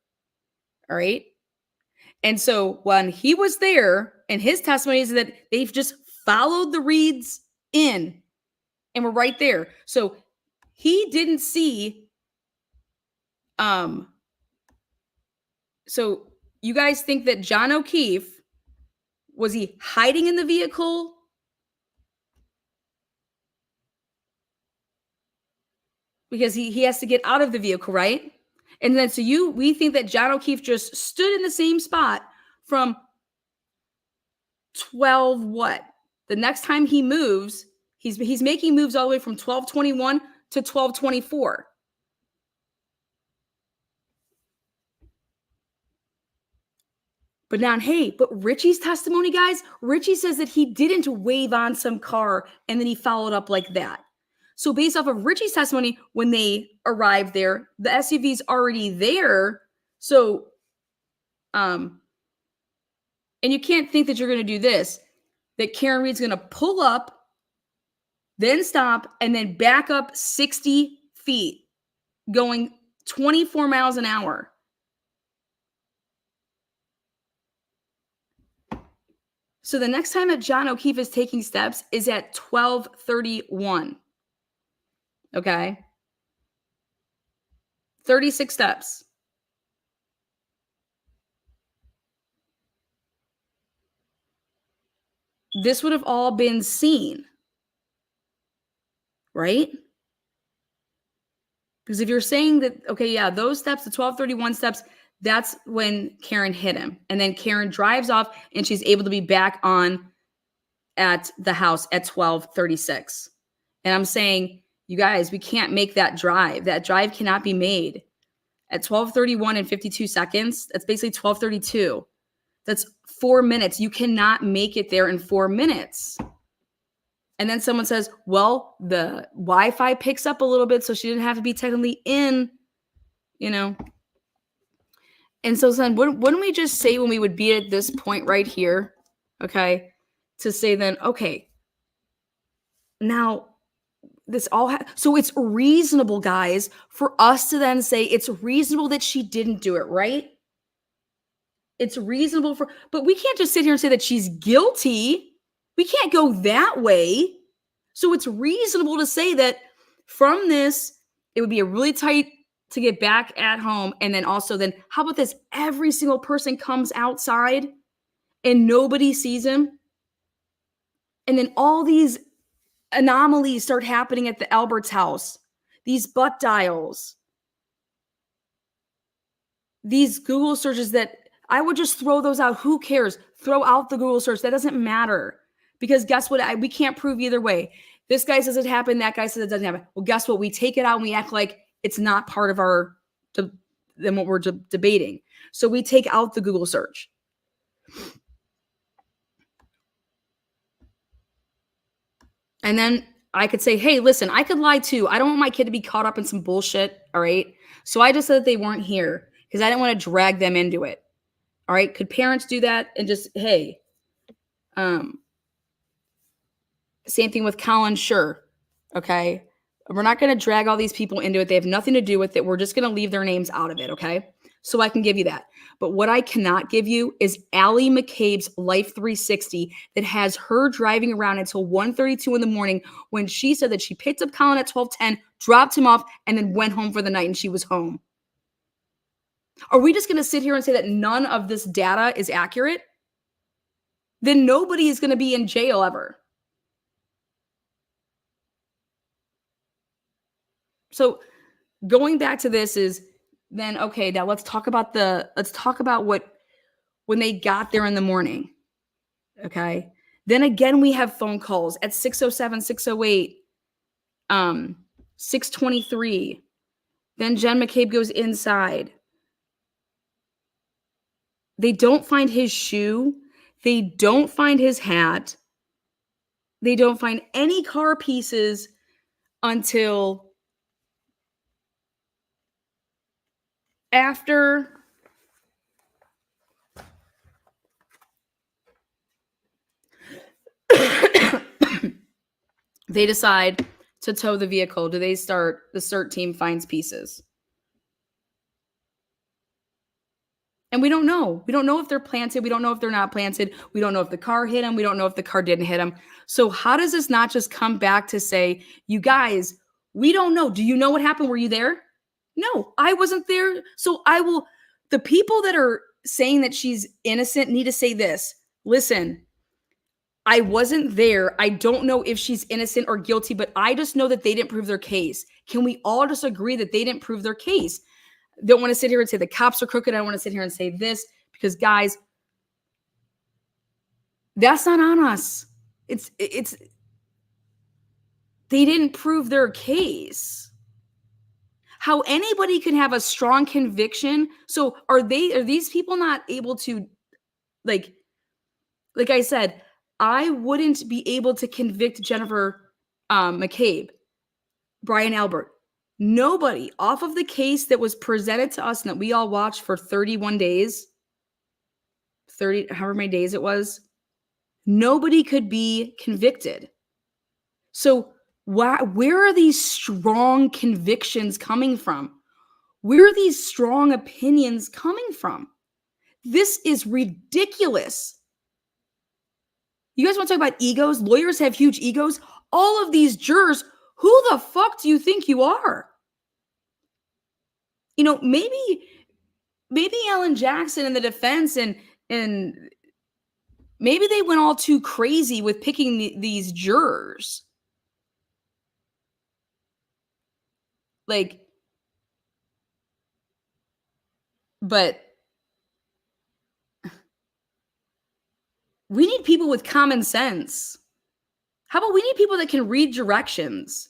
Speaker 1: all right? And so when he was there, and his testimony is that they've just followed the Reeds in, and we're right there. So he didn't see, so you guys think that John O'Keefe, was he hiding in the vehicle? Because he has to get out of the vehicle, right? And then so we think that John O'Keefe just stood in the same spot from 12 what? The next time he moves, he's making moves all the way from 12:21 to 12:24. But now, hey, but Richie's testimony, guys, Richie says that he didn't wave on some car and then he followed up like that. So based off of Richie's testimony, when they arrived there, the SUV's already there. So, and you can't think that you're going to do this, that Karen Reed's going to pull up, then stop, and then back up 60 feet, going 24 miles an hour. So the next time that John O'Keefe is taking steps is at 12:31. Okay? 36 steps. this would have all been seen, right? Because if you're saying that, okay, yeah, those steps, the 1231 steps, that's when Karen hit him. And then Karen drives off and she's able to be back on at the house at 1236. And I'm saying, you guys, we can't make that drive. That drive cannot be made. At 1231 and 52 seconds, that's basically 1232. That's 4 minutes. You cannot make it there in 4 minutes. And then someone says, well, the Wi-Fi picks up a little bit, so she didn't have to be technically in, you know. And so then wouldn't we just say when we would be at this point right here, okay, to say then, okay, now this all so it's reasonable, guys, for us to then say it's reasonable that she didn't do it, right? It's reasonable but we can't just sit here and say that she's guilty. We can't go that way. So it's reasonable to say that from this, it would be a really tight to get back at home. And then also then, how about this? Every single person comes outside and nobody sees him. And then all these anomalies start happening at the Albert's house. These butt dials. These Google searches that I would just throw those out. Who cares? Throw out the Google search. That doesn't matter. Because guess what? We can't prove either way. This guy says it happened. That guy says it doesn't happen. Well, guess what? We take it out and we act like it's not part of our than what we're debating. So we take out the Google search. And then I could say, hey, listen, I could lie too. I don't want my kid to be caught up in some bullshit. All right. So I just said that they weren't here because I didn't want to drag them into it. All right. Could parents do that and just, hey, same thing with Colin, sure. Okay. We're not going to drag all these people into it. They have nothing to do with it. We're just going to leave their names out of it. Okay. So I can give you that. But what I cannot give you is Allie McCabe's Life 360 that has her driving around until 1:32 in the morning when she said that she picked up Colin at 12:10, dropped him off, and then went home for the night and she was home. Are we just going to sit here and say that none of this data is accurate? Then nobody is going to be in jail ever. So going back to this is then, okay, now let's talk about what, when they got there in the morning. Okay. Then again, we have phone calls at 6:07, 6:08, 6:23. Then Jen McCabe goes inside. They don't find his shoe. They don't find his hat. They don't find any car pieces until after they decide to tow the vehicle. Do they start, the CERT team finds pieces? And we don't know. We don't know if they're planted. We don't know if they're not planted. We don't know if the car hit him. We don't know if the car didn't hit him. So how does this not just come back to say, you guys, we don't know. Do you know what happened? Were you there? No, I wasn't there. So the people that are saying that she's innocent need to say this. Listen, I wasn't there. I don't know if she's innocent or guilty, but I just know that they didn't prove their case. Can we all just agree that they didn't prove their case? Don't want to sit here and say the cops are crooked. I don't want to sit here and say this because, guys, that's not on us. It's they didn't prove their case. How anybody can have a strong conviction. So are these people not able to, like I said, I wouldn't be able to convict Jennifer McCabe, Brian Albert. Nobody off of the case that was presented to us and that we all watched for 31 days, 30, however many days it was, nobody could be convicted. So where are these strong convictions coming from? Where are these strong opinions coming from? This is ridiculous. You guys want to talk about egos? Lawyers have huge egos. All of these jurors, who the fuck do you think you are? You know, maybe Ellen Jackson and the defense and maybe they went all too crazy with picking these jurors. Like, but we need people with common sense. How about we need people that can read directions?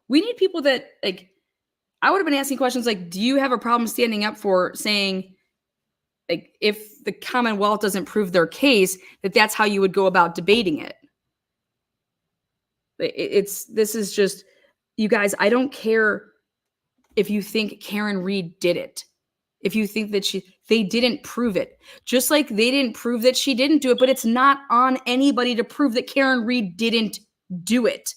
Speaker 1: We need people that, like, I would have been asking questions like, do you have a problem standing up for saying, like, if the Commonwealth doesn't prove their case, that's how you would go about debating it? This is just, you guys, I don't care if you think Karen Reed did it. If you think that they didn't prove it. Just like they didn't prove that she didn't do it, but it's not on anybody to prove that Karen Reed didn't do it.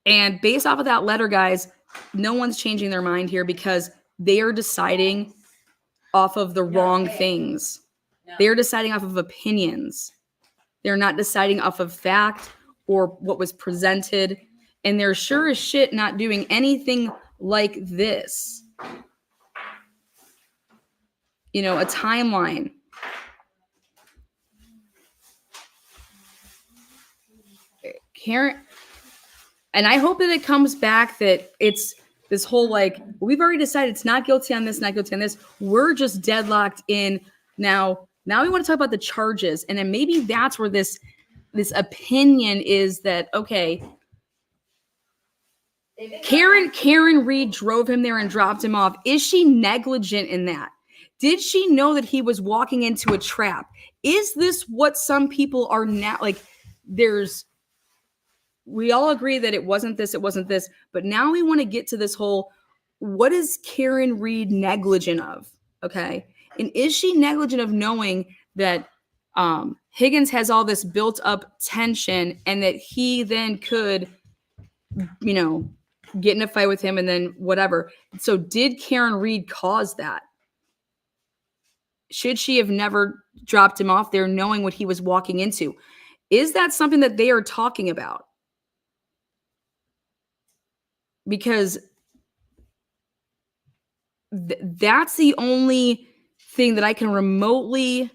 Speaker 1: And based off of that letter, guys, no one's changing their mind here because they are deciding off of the wrong things. They're deciding off of opinions. They're not deciding off of fact or what was presented. And they're sure as shit not doing anything like this. You know, a timeline. Karen, and I hope that it comes back that it's this whole, like, we've already decided it's not guilty on this, not guilty on this. We're just deadlocked in now. Now we want to talk about the charges. And then maybe that's where this opinion is that, okay, Karen Reed drove him there and dropped him off. Is she negligent in that? Did she know that he was walking into a trap? Is this what some people are now, like, we all agree that it wasn't this, but now we want to get to this whole, what is Karen Reed negligent of? Okay. And is she negligent of knowing that Higgins has all this built up tension and that he then could, you know, get in a fight with him and then whatever. So did Karen Reed cause that? Should she have never dropped him off there knowing what he was walking into? Is that something that they are talking about? Because that's the only thing that I can remotely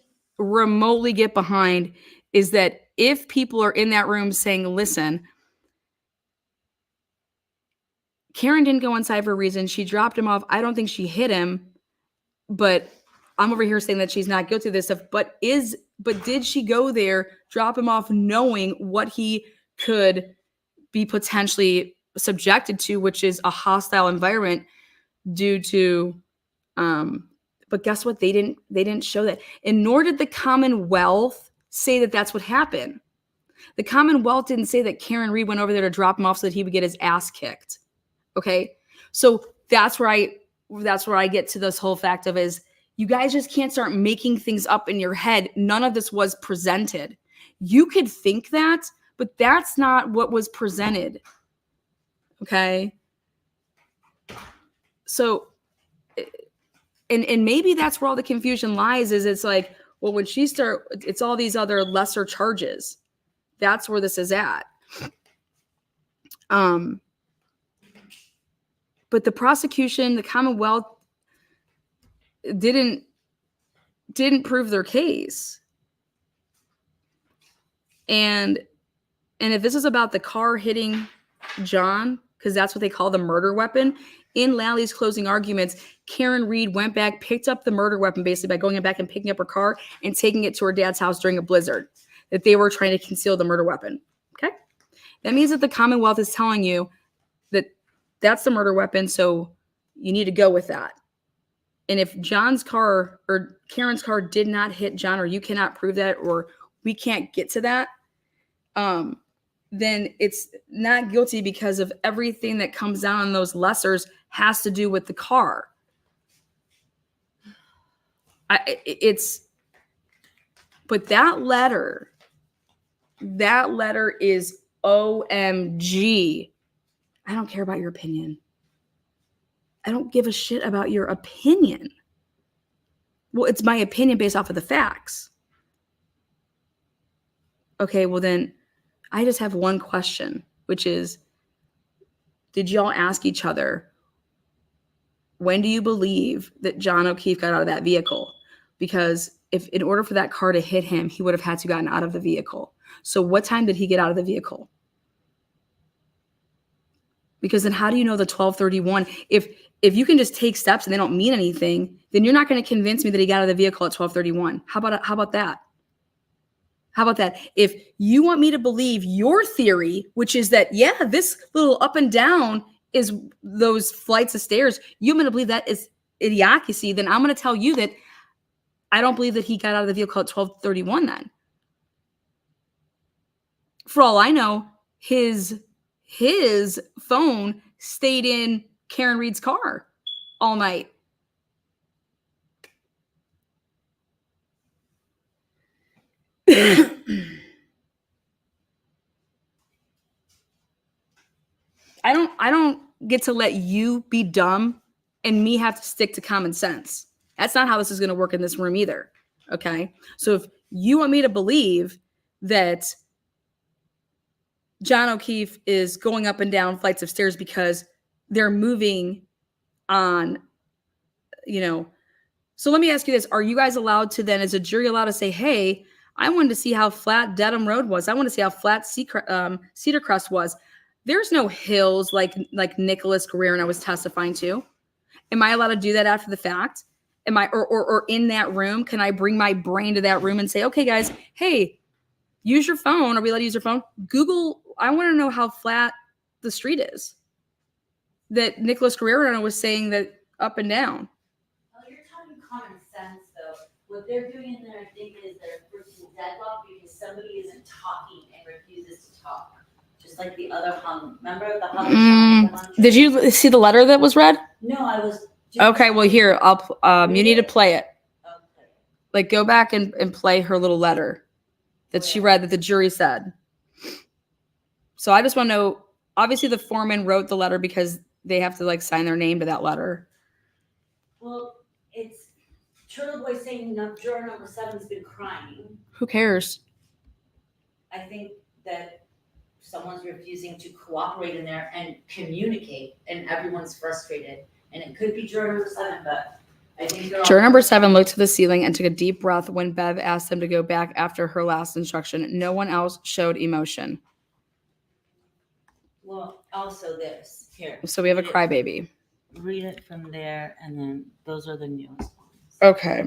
Speaker 1: get behind, is that if people are in that room saying, listen, Karen didn't go inside for a reason. She dropped him off. I don't think she hit him, but I'm over here saying that she's not guilty of this stuff. But did she go there, drop him off, knowing what he could be potentially subjected to, which is a hostile environment due to, but guess what? They didn't show that. And nor did the Commonwealth say that that's what happened. The Commonwealth didn't say that Karen Reed went over there to drop him off so that he would get his ass kicked. Okay. So that's where I get to this whole fact of is you guys just can't start making things up in your head. None of this was presented. You could think that, but that's not what was presented. Okay. So, and maybe that's where all the confusion lies, is it's like, well, when it's all these other lesser charges. That's where this is at. But the prosecution, the Commonwealth didn't prove their case. And if this is about the car hitting John, because that's what they call the murder weapon, in Lally's closing arguments, Karen Reed went back, picked up the murder weapon basically by going back and picking up her car and taking it to her dad's house during a blizzard, that they were trying to conceal the murder weapon. Okay. That means that the Commonwealth is telling you that that's the murder weapon, so you need to go with that. And if John's car or Karen's car did not hit John, or you cannot prove that, or we can't get to that, then it's not guilty because of everything that comes down on those lessers has to do with the car. But that letter is OMG. I don't care about your opinion. I don't give a shit about your opinion. Well, it's my opinion based off of the facts. Okay, well then I just have one question, which is, did y'all ask each other, when do you believe that John O'Keefe got out of that vehicle? Because if in order for that car to hit him, he would have had to gotten out of the vehicle. So what time did he get out of the vehicle? Because then how do you know the 12:31? If you can just take steps and they don't mean anything, then you're not going to convince me that he got out of the vehicle at 12:31. How about that? How about that? If you want me to believe your theory, which is that, yeah, this little up and down is those flights of stairs, you want me to believe that is idiocracy, then I'm going to tell you that I don't believe that he got out of the vehicle at 12:31 then. For all I know, his phone stayed in Karen Reed's car all night. I don't get to let you be dumb and me have to stick to common sense. That's not how this is going to work in this room either. Okay? So if you want me to believe that John O'Keefe is going up and down flights of stairs because they're moving on, so let me ask you this. Are you guys allowed to then, as a jury, allowed to say, hey, I wanted to see how flat Dedham Road was. I want to see how flat Cedar Crest was. There's no hills like Nicholas Guerrero and I was testifying to. Am I allowed to do that after the fact? Am I, or in that room, can I bring my brain to that room and say, okay, guys, hey, use your phone. Are we allowed to use your phone? Google, I want to know how flat the street is. That Nicholas Guerrero was saying that up and down.
Speaker 9: Oh, you're talking common sense, though. What they're doing in there, I think, is they're forcing deadlock because somebody isn't talking and refuses to talk. Just like the other hung. Remember the hung?
Speaker 1: Did you see the letter that was read?
Speaker 9: No, I was.
Speaker 1: Okay, well, here, you need to play it.
Speaker 9: Okay.
Speaker 1: Like, go back and play her little letter that she read that the jury said. So I just want to know, obviously the foreman wrote the letter because they have to sign their name to that letter.
Speaker 9: Well, it's Turtle Boy saying juror number 7's been crying.
Speaker 1: Who cares?
Speaker 9: I think that someone's refusing to cooperate in there and communicate, and everyone's frustrated. And it could be juror number 7, but I think
Speaker 1: juror number 7 looked to the ceiling and took a deep breath when Bev asked them to go back after her last instruction. No one else showed emotion.
Speaker 9: Well, also this here.
Speaker 1: So we have a crybaby.
Speaker 9: Read it from there, and then those are the newest ones.
Speaker 1: Okay.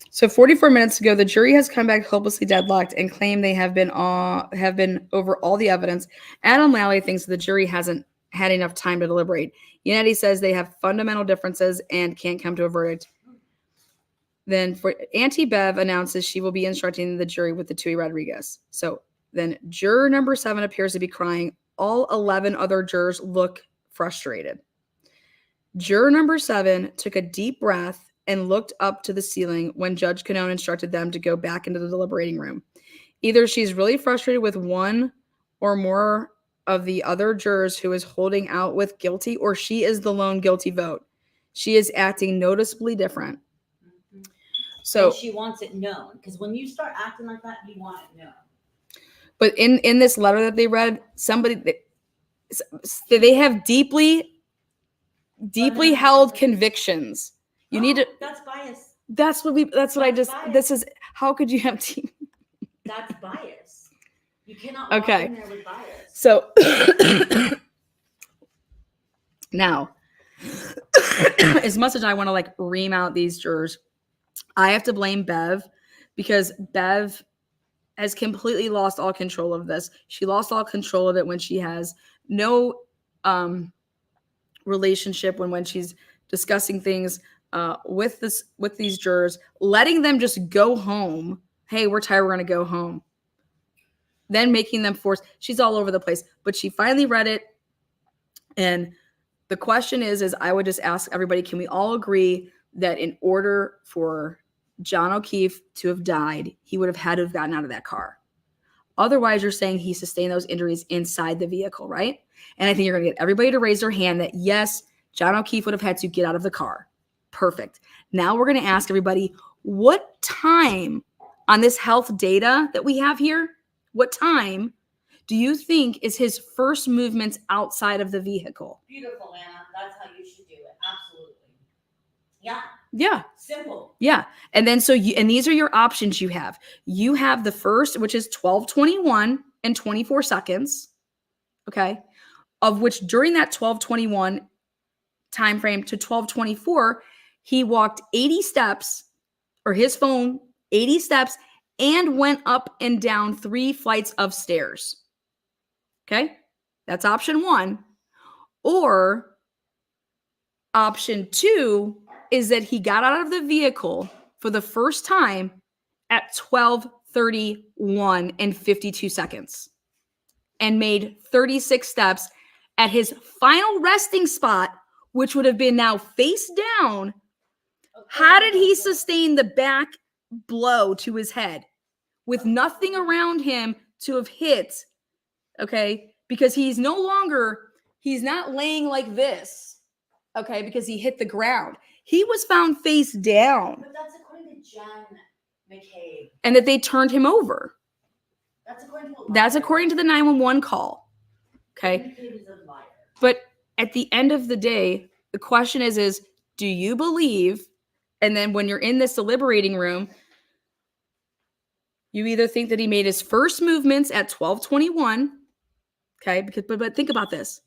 Speaker 1: So 44 minutes ago, the jury has come back hopelessly deadlocked and claim they have been over all the evidence. Adam Lally thinks the jury hasn't had enough time to deliberate. Yannetti says they have fundamental differences and can't come to a verdict. Then for Auntie Bev announces she will be instructing the jury with the Tui Rodriguez. So then juror number 7 appears to be crying. All 11 other jurors look frustrated. Juror number 7 took a deep breath and looked up to the ceiling when Judge Canone instructed them to go back into the deliberating room. Either she's really frustrated with one or more of the other jurors who is holding out with guilty, or she is the lone guilty vote. She is acting noticeably different.
Speaker 9: Mm-hmm.
Speaker 1: So
Speaker 9: and she wants it known, because when you start acting like that, you want it known.
Speaker 1: But in this letter that they read, they have deeply held convictions. You need to.
Speaker 9: That's bias.
Speaker 1: That's what I just.
Speaker 9: Bias.
Speaker 1: This is how could you have deep?
Speaker 9: That's bias. You cannot walk
Speaker 1: Okay.
Speaker 9: in there with bias.
Speaker 1: So now, as much as I want to ream out these jurors, I have to blame Bev because Bev has completely lost all control of this. She lost all control of it when she has no relationship when she's discussing things with these jurors, letting them just go home. Hey, we're tired. We're going to go home. Then making them force. She's all over the place, but she finally read it. And the question is I would just ask everybody, can we all agree that in order for John O'Keefe to have died, he would have had to have gotten out of that car? Otherwise, you're saying he sustained those injuries inside the vehicle, right? And I think you're going to get everybody to raise their hand that, yes, John O'Keefe would have had to get out of the car. Perfect. Now we're going to ask everybody, what time on this health data that we have here, what time do you think is his first movements outside of the vehicle?
Speaker 9: Beautiful, Anna. That's how you should do it. Absolutely. Yeah.
Speaker 1: Yeah.
Speaker 9: Simple.
Speaker 1: Yeah. And then and these are your options you have. You have the first, which is 12:21 and 24 seconds. Okay. Of which during that 12:21 time frame to 12:24, he walked 80 steps, or his phone 80 steps, and went up and down 3 flights of stairs. Okay? That's option 1. Or option 2 is that he got out of the vehicle for the first time at 12:31 and 52 seconds and made 36 steps at his final resting spot, which would have been now face down. How did he sustain the back blow to his head with nothing around him to have hit? Okay, because he's not laying like this. Okay, because he hit the ground. He was found face down.
Speaker 9: But that's according to Jen McCabe.
Speaker 1: And that they turned him over.
Speaker 9: That's
Speaker 1: according to the 911 call. Okay.
Speaker 9: McCabe is a liar.
Speaker 1: But at the end of the day, the question is do you believe, and then when you're in this deliberating room, you either think that he made his first movements at 12:21, okay, but think about this.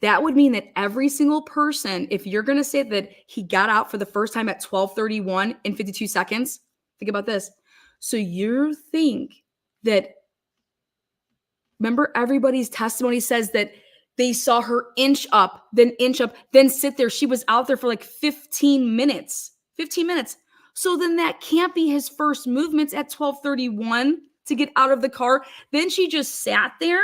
Speaker 1: That would mean that every single person, if you're going to say that he got out for the first time at 12:31 and 52 seconds, think about this. So you think that, remember everybody's testimony says that they saw her inch up, then sit there. She was out there for like 15 minutes. 15 minutes. So then that can't be his first movements at 12:31 to get out of the car. Then she just sat there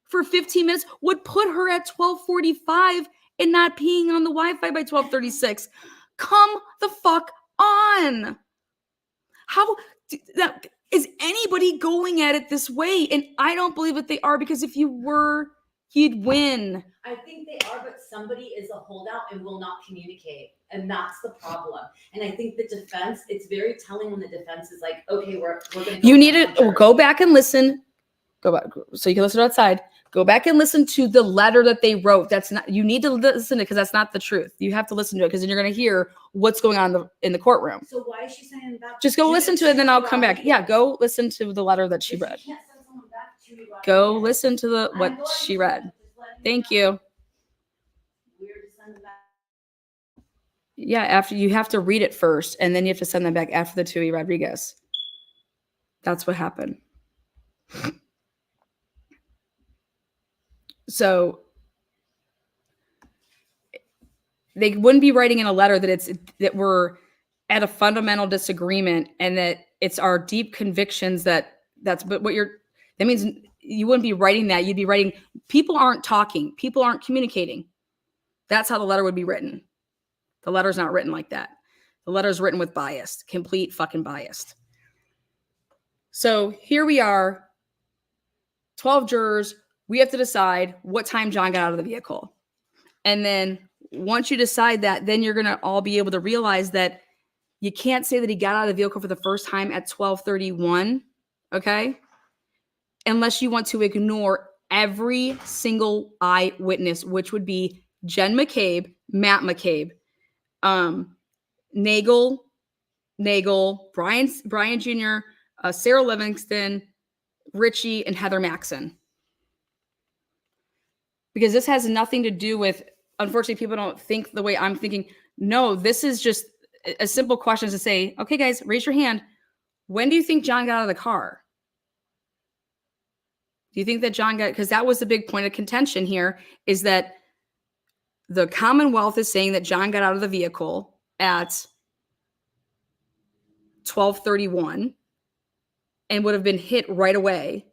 Speaker 1: for 15 minutes, would put her at 12:45 and not peeing on the Wi-Fi by 12:36. Come the fuck on. How is anybody going at it this way? And I don't believe that they are, because if you were, you'd win.
Speaker 9: I think they are, but somebody is a holdout and will not communicate. And that's the problem. And I think the defense, it's very telling when the defense is like, okay, we're going to.
Speaker 1: You need to go back and listen. Go back so you can listen outside. Go back and listen to the letter that they wrote. That's not, you need to listen to it because that's not the truth. You have to listen to it because then you're going to hear what's going on in the courtroom.
Speaker 9: So why is she saying that?
Speaker 1: Just go listen to it, and then I'll come back. Yeah, go listen to the letter that she read. Go listen to what she read. Thank you. Yeah, after you have to read it first, and then you have to send them back after the Tui Rodriguez. That's what happened. So they wouldn't be writing in a letter that we're at a fundamental disagreement and that it's our deep convictions that means you wouldn't be writing that. You'd be writing, people aren't talking, people aren't communicating. That's how the letter would be written. The letter's not written like that. The letter's written with bias, complete fucking biased. So here we are, 12 jurors. We have to decide what time John got out of the vehicle. And then once you decide that, then you're going to all be able to realize that you can't say that he got out of the vehicle for the first time at 12:31, okay? Unless you want to ignore every single eyewitness, which would be Jen McCabe, Matt McCabe, Nagel, Brian Jr., Sarah Livingston, Richie, and Heather Maxson. Because this has nothing to do with, unfortunately, people don't think the way I'm thinking. No, this is just a simple question to say, okay, guys, raise your hand. When do you think John got out of the car? Do you think that John got, because that was the big point of contention here, is that the Commonwealth is saying that John got out of the vehicle at 12:31 and would have been hit right away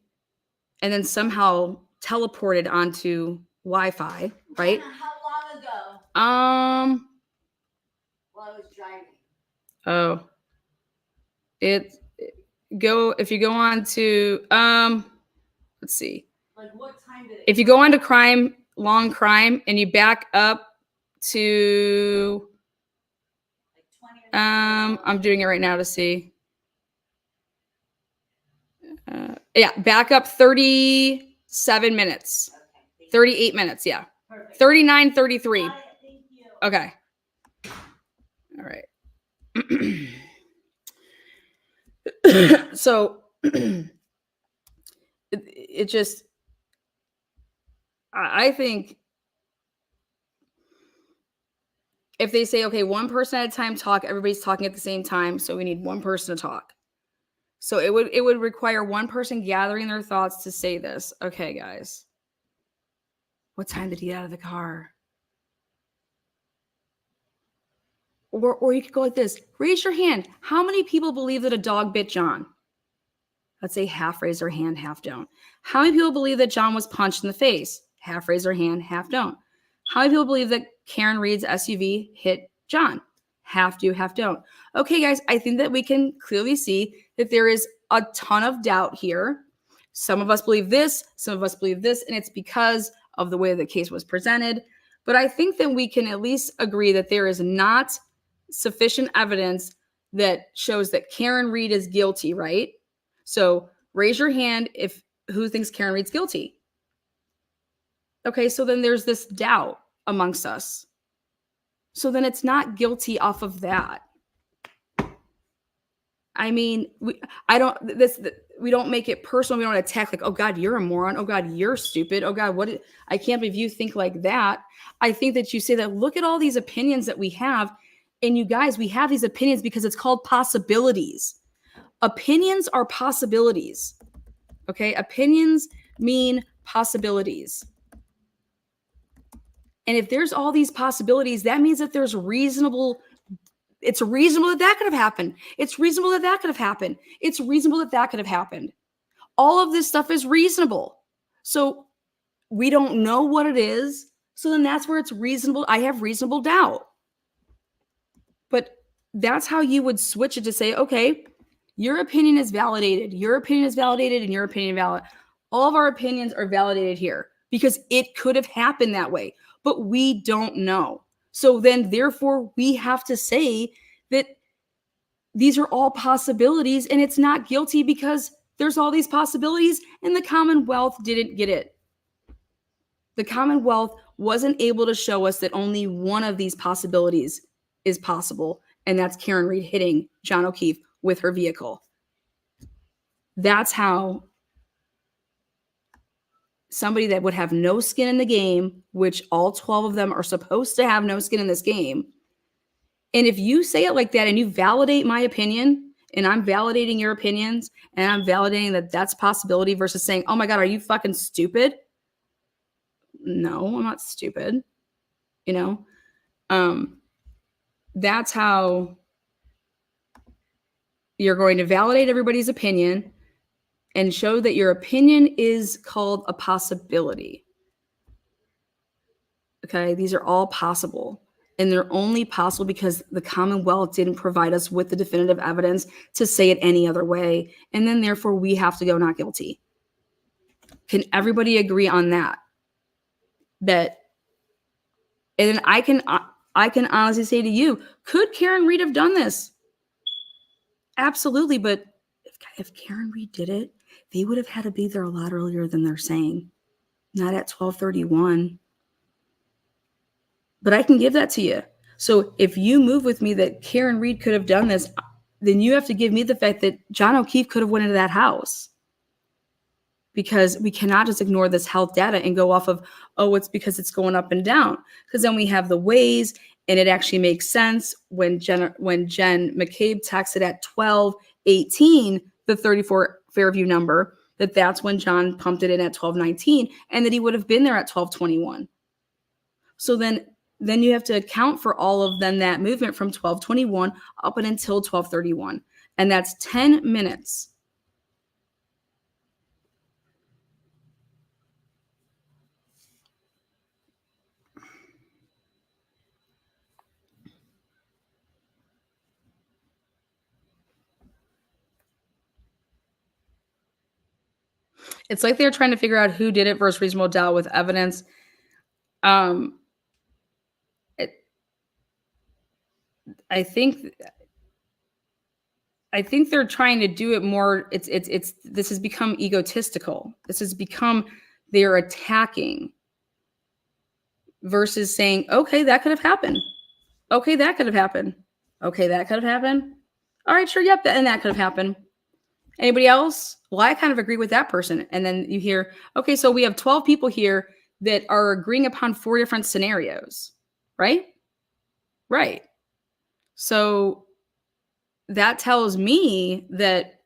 Speaker 1: and then somehow teleported onto Wi-Fi, right?
Speaker 9: How long ago? While I was driving.
Speaker 1: Oh. If you go on to let's see.
Speaker 9: Like what time did it?
Speaker 1: If you go on to long crime, and you back up to I'm doing it right now to see. Yeah, back up 30 7 minutes. 38 minutes, yeah. 39, 33. Okay. All right. So it just, I think if they say, okay, one person at a time talk, everybody's talking at the same time, so we need one person to talk. So it would require one person gathering their thoughts to say this. Okay, guys. What time did he get out of the car? Or you could go like this. Raise your hand. How many people believe that a dog bit John? Let's say half raise their hand, half don't. How many people believe that John was punched in the face? Half raise their hand, half don't. How many people believe that Karen Reed's SUV hit John? Half do, half don't. Okay, guys, I think that we can clearly see that there is a ton of doubt here. Some of us believe this, some of us believe this, and it's because of the way the case was presented. But I think that we can at least agree that there is not sufficient evidence that shows that Karen Reed is guilty, right? So raise your hand if who thinks Karen Reed's guilty. Okay, so then there's this doubt amongst us. So then it's not guilty off of that. I mean, we don't make it personal. We don't attack like, oh God, you're a moron. Oh God, you're stupid. Oh God, I can't believe you think like that. I think that you say that, look at all these opinions that we have. And you guys, we have these opinions because it's called possibilities. Opinions are possibilities. Okay, opinions mean possibilities. And if there's all these possibilities, that means that there's it's reasonable that could have happened. It's reasonable that could have happened. It's reasonable that could have happened. All of this stuff is reasonable. So we don't know what it is. So then that's where it's reasonable. I have reasonable doubt. But that's how you would switch it to say, okay, your opinion is validated. Your opinion is validated and your opinion valid. All of our opinions are validated here because it could have happened that way, but we don't know. So then therefore we have to say that these are all possibilities and it's not guilty because there's all these possibilities and the Commonwealth didn't get it. The Commonwealth wasn't able to show us that only one of these possibilities is possible, and that's Karen Reed hitting John O'Keefe with her vehicle. That's how somebody that would have no skin in the game, which all 12 of them are supposed to have no skin in this game. And if you say it like that and you validate my opinion and I'm validating your opinions and I'm validating that that's possibility versus saying, oh my God, are you fucking stupid? No, I'm not stupid. You know, that's how you're going to validate everybody's opinion and show that your opinion is called a possibility. Okay, these are all possible. And they're only possible because the Commonwealth didn't provide us with the definitive evidence to say it any other way. And then therefore we have to go not guilty. Can everybody agree on that? And then I can honestly say to you, could Karen Reed have done this? Absolutely. But if Karen Reed did it, they would have had to be there a lot earlier than they're saying, not at 12:31. But I can give that to you. So if you move with me that Karen Reed could have done this, then you have to give me the fact that John O'Keefe could have went into that house. Because we cannot just ignore this health data and go off of, oh, it's because it's going up and down. Because then we have the ways, and it actually makes sense when Jen McCabe texted at 12:18, the 34 Fairview number, that's when John pumped it in at 12:19, and that he would have been there at 12:21. So then you have to account for all of that movement from 12:21 up and until 12:31. And that's 10 minutes. It's like they're trying to figure out who did it versus reasonable doubt with evidence. I think they're trying to do it more. This has become egotistical. This has become they are attacking versus saying, okay, that could have happened. Okay, that could have happened. Okay, that could have happened. All right, sure, yep, and that could have happened. Anybody else? Well, I kind of agree with that person. And then you hear, okay, so we have 12 people here that are agreeing upon 4 different scenarios, right? Right. So that tells me that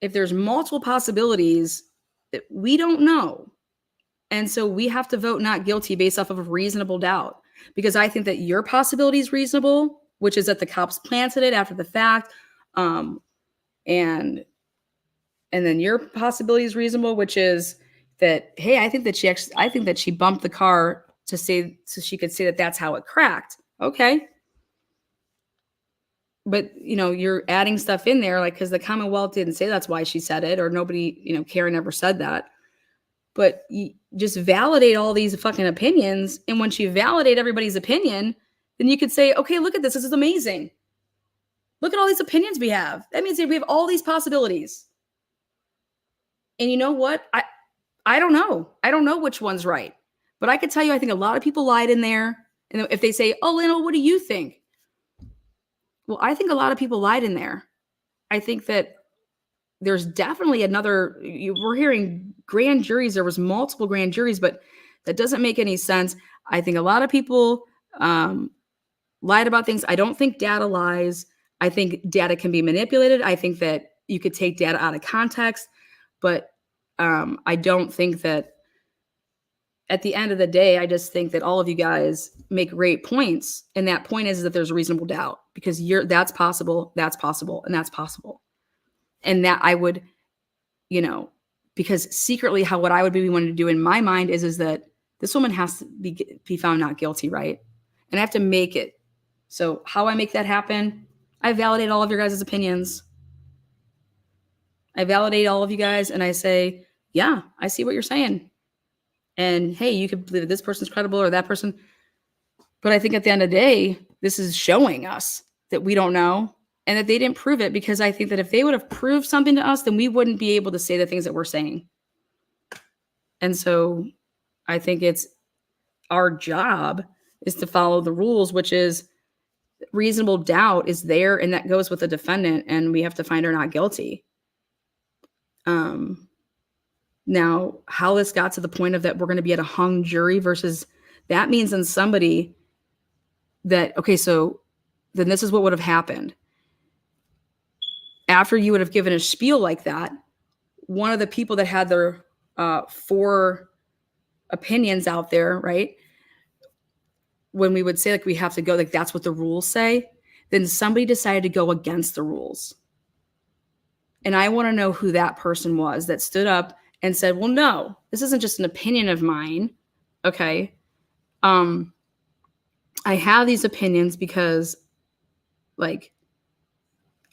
Speaker 1: if there's multiple possibilities that we don't know, and so we have to vote not guilty based off of reasonable doubt, because I think that your possibility is reasonable, which is that the cops planted it after the fact, and then your possibility is reasonable, which is that, hey, I think that she bumped the car so she could say that that's how it cracked. Okay. But, you're adding stuff in there, like, because the Commonwealth didn't say that's why she said it, or nobody, Karen never said that. But you just validate all these fucking opinions. And once you validate everybody's opinion, then you could say, okay, look at this. This is amazing. Look at all these opinions we have. That means we have all these possibilities. And you know what? I don't know. I don't know which one's right. But I could tell you, I think a lot of people lied in there. And if they say, oh, Leno, what do you think? Well, I think a lot of people lied in there. I think that there's definitely we're hearing grand juries. There was multiple grand juries, but that doesn't make any sense. I think a lot of people lied about things. I don't think data lies. I think data can be manipulated. I think that you could take data out of context, but I don't think that at the end of the day, I just think that all of you guys make great points. And that point is that there's reasonable doubt, because that's possible, and that's possible. And that I would, because secretly what I would be wanting to do in my mind is that this woman has to be found not guilty, right? And I have to make it. So how I make that happen, I validate all of your guys' opinions. I validate all of you guys and I say, yeah, I see what you're saying. And hey, you could believe that this person's credible or that person. But I think at the end of the day, this is showing us that we don't know and that they didn't prove it, because I think that if they would have proved something to us, then we wouldn't be able to say the things that we're saying. And so I think it's our job is to follow the rules, which is reasonable doubt is there, and that goes with the defendant, and we have to find her not guilty. Now, how this got to the point of that we're going to be at a hung jury versus that means in somebody that, okay, so then this is what would have happened. After you would have given a spiel like that, one of the people that had their 4 opinions out there, right? When we would say like we have to go, like that's what the rules say, then somebody decided to go against the rules. And I want to know who that person was that stood up and said, well, no, this isn't just an opinion of mine. Okay. I have these opinions because like,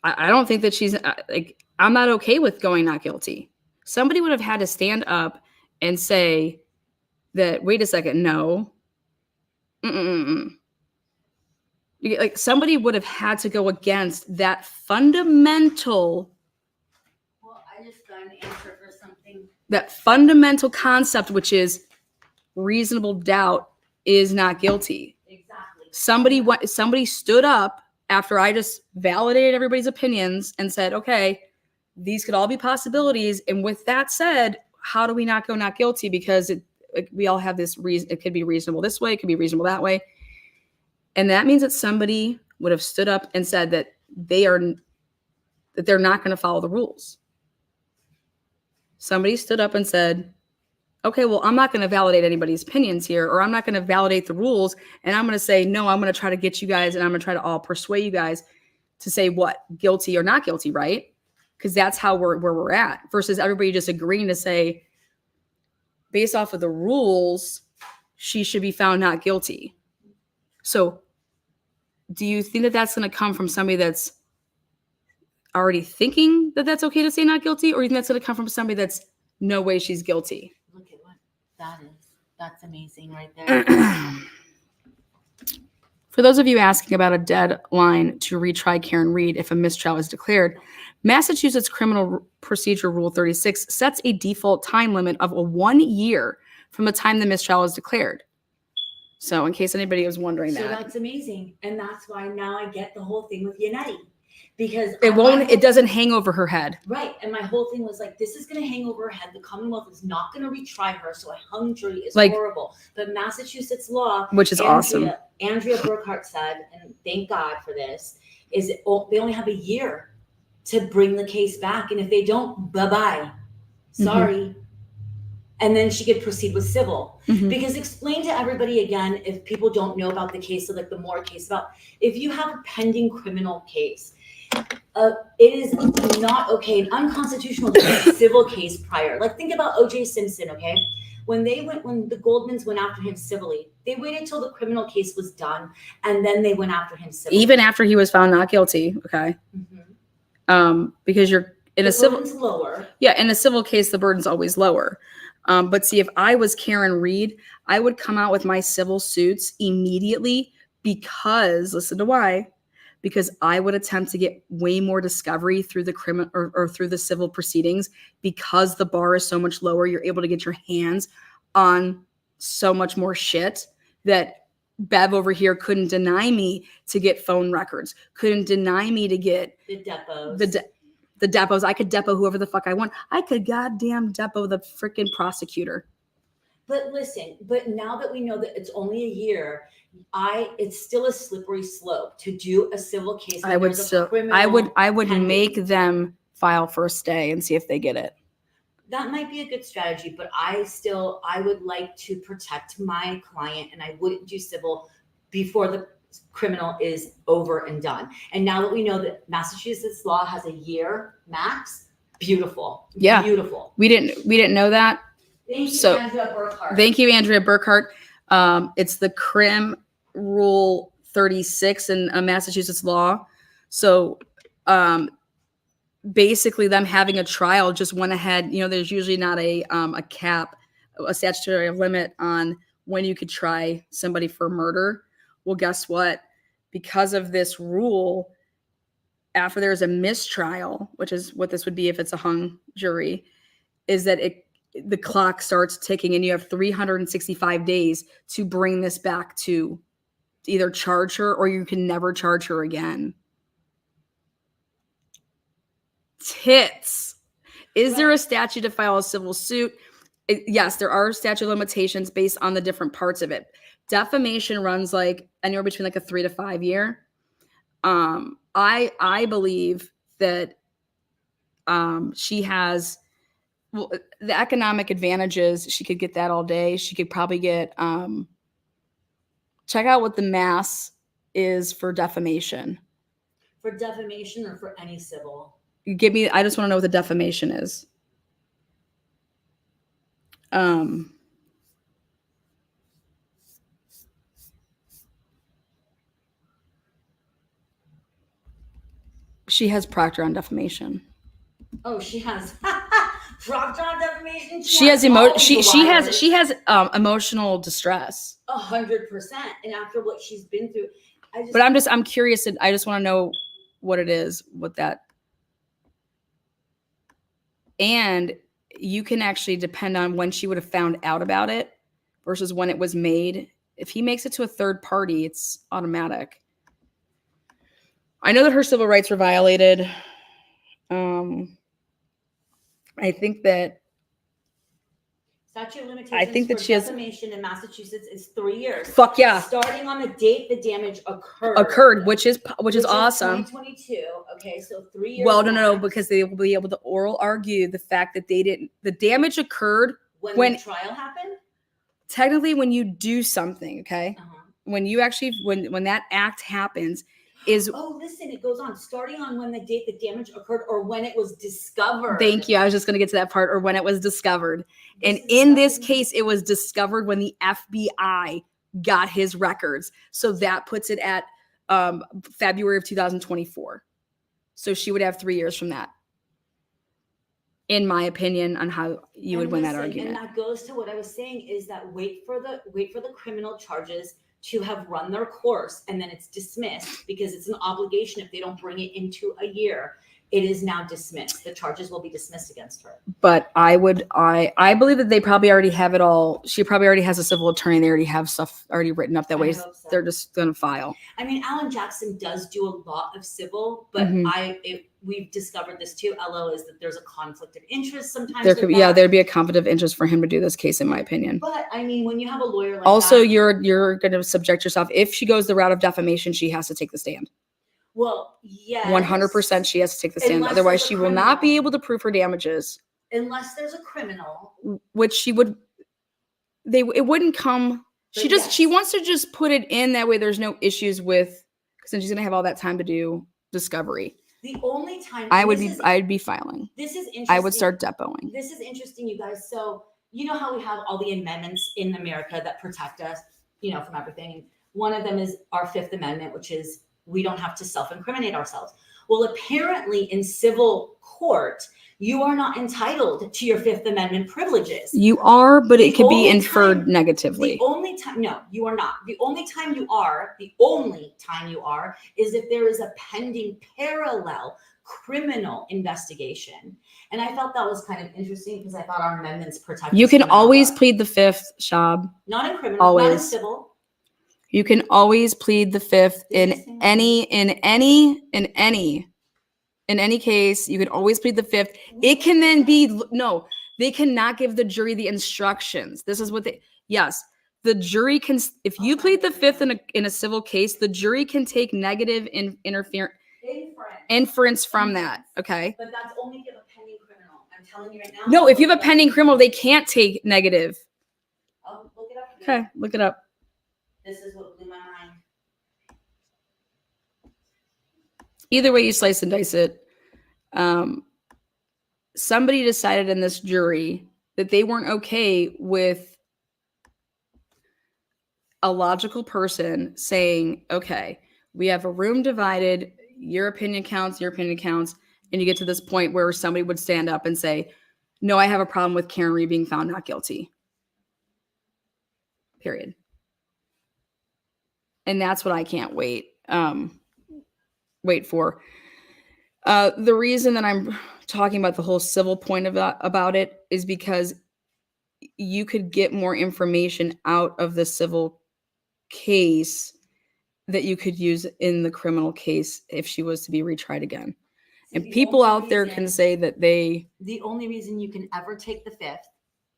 Speaker 1: I don't think that she's like, I'm not okay with going not guilty. Somebody would have had to stand up and say that, wait a second, no. Like somebody would have had to go against that fundamental.
Speaker 9: Well, I just got an answer for something.
Speaker 1: That fundamental concept, which is reasonable doubt is not guilty.
Speaker 9: Exactly.
Speaker 1: Somebody stood up after I just validated everybody's opinions and said, okay, these could all be possibilities. And with that said, how do we not go not guilty? Because we all have this reason. It could be reasonable this way. It could be reasonable that way. And that means that somebody would have stood up and said that they're not going to follow the rules. Somebody stood up and said, okay, well, I'm not going to validate anybody's opinions here, or I'm not going to validate the rules. And I'm going to say, no, I'm going to try to get you guys, and I'm going to try to all persuade you guys to say what, guilty or not guilty, right? Because that's how where we're at, versus everybody just agreeing to say, based off of the rules, she should be found not guilty. So do you think that that's going to come from somebody that's already thinking that that's okay to say not guilty, or do you think that's going to come from somebody that's no way she's guilty?
Speaker 9: Look at what that is. That's amazing right there.
Speaker 1: For those of you asking about a deadline to retry Karen Reed if a mistrial is declared, Massachusetts Criminal Procedure Rule 36 sets a default time limit of 1 year from the time the mistrial is declared. So in case anybody was wondering
Speaker 9: So
Speaker 1: that.
Speaker 9: that's amazing. And that's why now I get the whole thing with Yannetti. Because
Speaker 1: it doesn't hang over her head.
Speaker 9: Right. And my whole thing was like, this is going to hang over her head. The Commonwealth is not going to retry her. So a hung jury is horrible. But Massachusetts law,
Speaker 1: which is awesome.
Speaker 9: Andrea Burkhart said, and thank God for this, is they only have a year to bring the case back. And if they don't, bye-bye. Sorry. And then she could proceed with civil. Because explain to everybody again, if people don't know about the case, so like the more case about, if you have a pending criminal case, it is not okay and unconstitutional to have a civil case prior. Like think about O.J. Simpson, okay? When the Goldmans went after him civilly, they waited till the criminal case was done and then they went after him civilly.
Speaker 1: Even after he was found not guilty, okay? Because you're in a civil
Speaker 9: lower.
Speaker 1: Yeah, in a civil case, the burden's always lower. But see, if I was Karen Reed, I would come out with my civil suits immediately because, listen to why, because I would attempt to get way more discovery through the criminal or through the civil proceedings because the bar is so much lower. You're able to get your hands on so much more shit that Bev over here couldn't deny me to get phone records, couldn't deny me to get
Speaker 9: the depots.
Speaker 1: The depots. I could depot whoever the fuck I want. I could goddamn depot the freaking prosecutor.
Speaker 9: But listen, but now that we know that it's only a year, it's still a slippery slope to do a civil case.
Speaker 1: I would make them file for a stay and see if they get it.
Speaker 9: That might be a good strategy, but I would like to protect my client and I wouldn't do civil before the criminal is over and done. And now that we know that Massachusetts law has a year max, beautiful.
Speaker 1: Yeah.
Speaker 9: Beautiful.
Speaker 1: We didn't know that.
Speaker 9: Thank you, Andrea Burkhart.
Speaker 1: Thank you, Andrea Burkhart. It's the Crim Rule 36 in Massachusetts law. So basically them having a trial just went ahead. You know, there's usually not a cap, a statutory limit on when you could try somebody for murder. Well, guess what? Because of this rule, after there's a mistrial, which is what this would be if it's a hung jury, is that the clock starts ticking and you have 365 days to bring this back to either charge her or you can never charge her again. Tits. Is there a statute to file a civil suit? Yes, there are statute limitations based on the different parts of it. Defamation runs like anywhere between like a 3 to 5 year. I believe that she has the economic advantages. She could get that all day. She could probably get check out what the mass is for defamation.
Speaker 9: For defamation or for any civil?
Speaker 1: Give me. I just want to know what the defamation is. She has Proctor on defamation.
Speaker 9: Oh, she has Proctor on defamation.
Speaker 1: She has emotional distress.
Speaker 9: 100%. And after what she's been through,
Speaker 1: I'm curious. I just want to know what it is, what that. And you can actually depend on when she would have found out about it versus when it was made. If he makes it to a third party, it's automatic. I know that her civil rights were violated. I think that
Speaker 9: statute of limitations for defamation in Massachusetts is 3 years.
Speaker 1: Fuck yeah.
Speaker 9: Starting on the date the damage occurred.
Speaker 1: Which is awesome.
Speaker 9: 2022. Okay, so 3 years.
Speaker 1: Well, no, because they will be able to oral argue the fact that the damage occurred
Speaker 9: when the trial happened.
Speaker 1: Technically, when you do something, okay, when you actually when that act happens.
Speaker 9: Listen, it goes on. Starting on when the date the damage occurred or when it was discovered.
Speaker 1: Thank you. I was just going to get to that part, or when it was discovered. And in this case, it was discovered when the FBI got his records. So that puts it at February of 2024. So she would have 3 years from that, in my opinion, on how you would win that argument.
Speaker 9: And that goes to what I was saying is that wait for the criminal charges to have run their course, and then it's dismissed because it's an obligation if they don't bring it into a year. it is now dismissed. The charges will be dismissed against her.
Speaker 1: But I believe that they probably already have it all. She probably already has a civil attorney. They already have stuff already written up that way.
Speaker 9: hope so.
Speaker 1: They're just going to file.
Speaker 9: I mean, Alan Jackson does do a lot of civil, but we've discovered this too, LO, is that there's a conflict of interest sometimes.
Speaker 1: There'd be a conflict of interest for him to do this case, in my opinion.
Speaker 9: But I mean, when you have a lawyer like
Speaker 1: Also,
Speaker 9: that,
Speaker 1: you're going to subject yourself. If she goes the route of defamation, she has to take the stand.
Speaker 9: well, yes.
Speaker 1: 100% she has to take the stand.
Speaker 9: Unless
Speaker 1: Otherwise,
Speaker 9: there's a
Speaker 1: she will not be able to prove her damages,
Speaker 9: Unless there's a criminal.
Speaker 1: which she would. It wouldn't come. She wants to just put it in that way. There's no issues with, because then she's going to have all that time to do discovery.
Speaker 9: The only time
Speaker 1: I'd be filing.
Speaker 9: This is interesting.
Speaker 1: I would start depoting.
Speaker 9: This is interesting, you guys. So you know how we have all the amendments in America that protect us, from everything. One of them is our Fifth Amendment, which is we don't have to self-incriminate ourselves. Well, apparently in civil court, you are not entitled to your Fifth Amendment privileges.
Speaker 1: You are, but it could be inferred negatively.
Speaker 9: The only time, no, you are not. The only time you are is if there is a pending parallel criminal investigation. And I felt that was kind of interesting because I thought our amendments protect
Speaker 1: You
Speaker 9: us
Speaker 1: can
Speaker 9: no matter
Speaker 1: always
Speaker 9: what.
Speaker 1: plead the Fifth, Shab.
Speaker 9: Not in criminal,
Speaker 1: always.
Speaker 9: not in civil.
Speaker 1: You can always plead the Fifth in any case. You can always plead the Fifth. It can then be they cannot give the jury the instructions. This is what the jury can. If you plead the Fifth in a civil case, the jury can take negative inference from that. Okay.
Speaker 9: But that's only if you have a pending criminal. I'm telling you right now.
Speaker 1: No, if you have a pending criminal, they can't take negative.
Speaker 9: I'll look it up.
Speaker 1: Okay, look it up.
Speaker 9: This is what blew my mind.
Speaker 1: Either way you slice and dice it, somebody decided in this jury that they weren't okay with a logical person saying, okay, we have a room divided, your opinion counts, and you get to this point where somebody would stand up and say, no, I have a problem with Karen Reed being found not guilty. Period. And that's what I can't wait for. The reason that I'm talking about the whole civil point about it is because you could get more information out of the civil case that you could use in the criminal case if she was to be retried again. And people out there can say that the
Speaker 9: only reason you can ever take the Fifth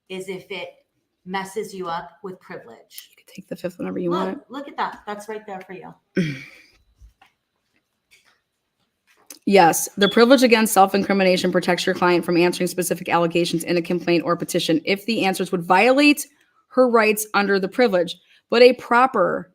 Speaker 9: is if it messes you up with privilege.
Speaker 1: You can take the Fifth whenever you want it.
Speaker 9: Look at that. That's right there for you.
Speaker 1: Yes, the privilege against self-incrimination protects your client from answering specific allegations in a complaint or petition if the answers would violate her rights under the privilege. But a proper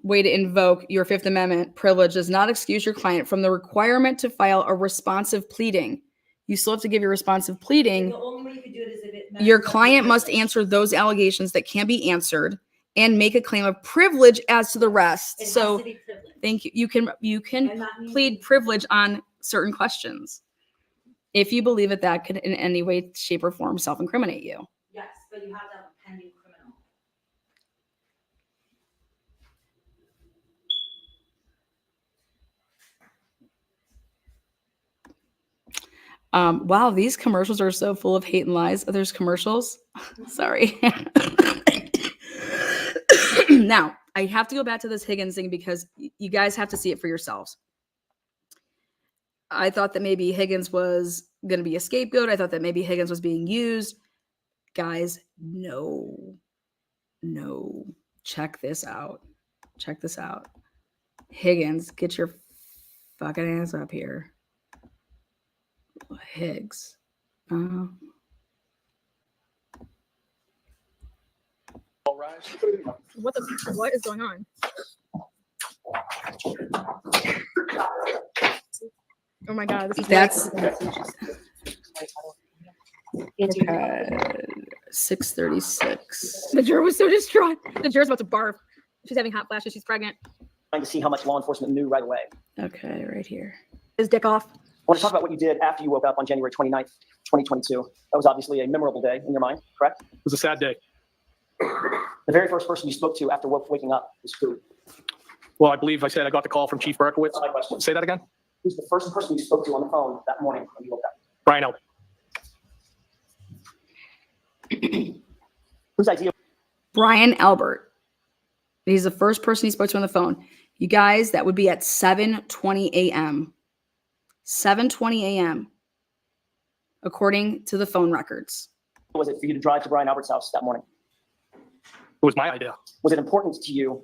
Speaker 1: way to invoke your Fifth Amendment privilege does not excuse your client from the requirement to file a responsive pleading. You still have to give your responsive pleading.
Speaker 9: The only way you can do it is if it
Speaker 1: Your client must answer those allegations that can be answered and make a claim of privilege as to the rest.
Speaker 9: It
Speaker 1: So
Speaker 9: has to be privileged.
Speaker 1: thank you. You can
Speaker 9: And that means-
Speaker 1: plead privilege on certain questions if you believe that could in any way, shape, or form self-incriminate you.
Speaker 9: Yes, but you have to have a pending criminal.
Speaker 1: Wow, these commercials are so full of hate and lies. Oh, there's commercials. Sorry. Now, I have to go back to this Higgins thing because you guys have to see it for yourselves. I thought that maybe Higgins was going to be a scapegoat. I thought that maybe Higgins was being used. Guys, no. Check this out. Higgins, get your fucking ass up here. Higgs. What is going on? Oh my god, that's 6:36. The juror was so distraught. The juror's about to barf. She's having hot flashes. She's pregnant.
Speaker 10: Trying to see how much law enforcement knew right away.
Speaker 1: Okay, right here. His dick off.
Speaker 10: I want to talk about what you did after you woke up on January 29th, 2022. That was obviously a memorable day in your mind, correct?
Speaker 8: It was a sad day.
Speaker 10: The very first person you spoke to after waking up was who?
Speaker 8: Well, I believe I said I got the call from Chief Berkowitz.
Speaker 10: That's my question.
Speaker 8: Say that again?
Speaker 10: Who's the first person you spoke to on the phone that morning when you woke up?
Speaker 8: Brian Albert.
Speaker 10: Whose idea?
Speaker 1: Brian Albert. He's the first person he spoke to on the phone. You guys, that would be at 7:20 a.m. 7:20 a.m. according to the phone records.
Speaker 10: Was it for you to drive to Brian Albert's house that morning?
Speaker 8: It was my idea.
Speaker 10: Was it important to you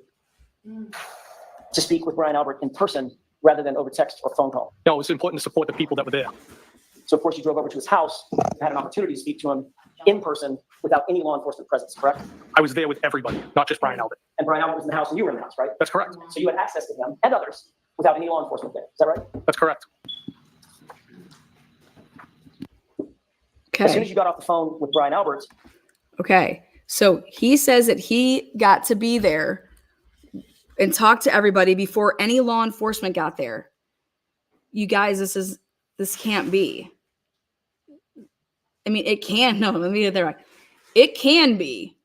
Speaker 10: to speak with Brian Albert in person rather than over text or phone call?
Speaker 8: No, it was important to support the people that were there.
Speaker 10: So of course you drove over to his house, you had an opportunity to speak to him in person without any law enforcement presence, correct?
Speaker 8: I was there with everybody, not just Brian Albert.
Speaker 10: And Brian Albert was in the house and you were in the house, right?
Speaker 8: That's correct.
Speaker 10: So you had access to him and others without any law enforcement there, is that right?
Speaker 8: That's correct.
Speaker 1: Okay.
Speaker 10: As soon as you got off the phone with Brian Albert.
Speaker 1: Okay. So he says that he got to be there and talk to everybody before any law enforcement got there. You guys, this can't be. I mean, it can. No, let me get that right. It can be,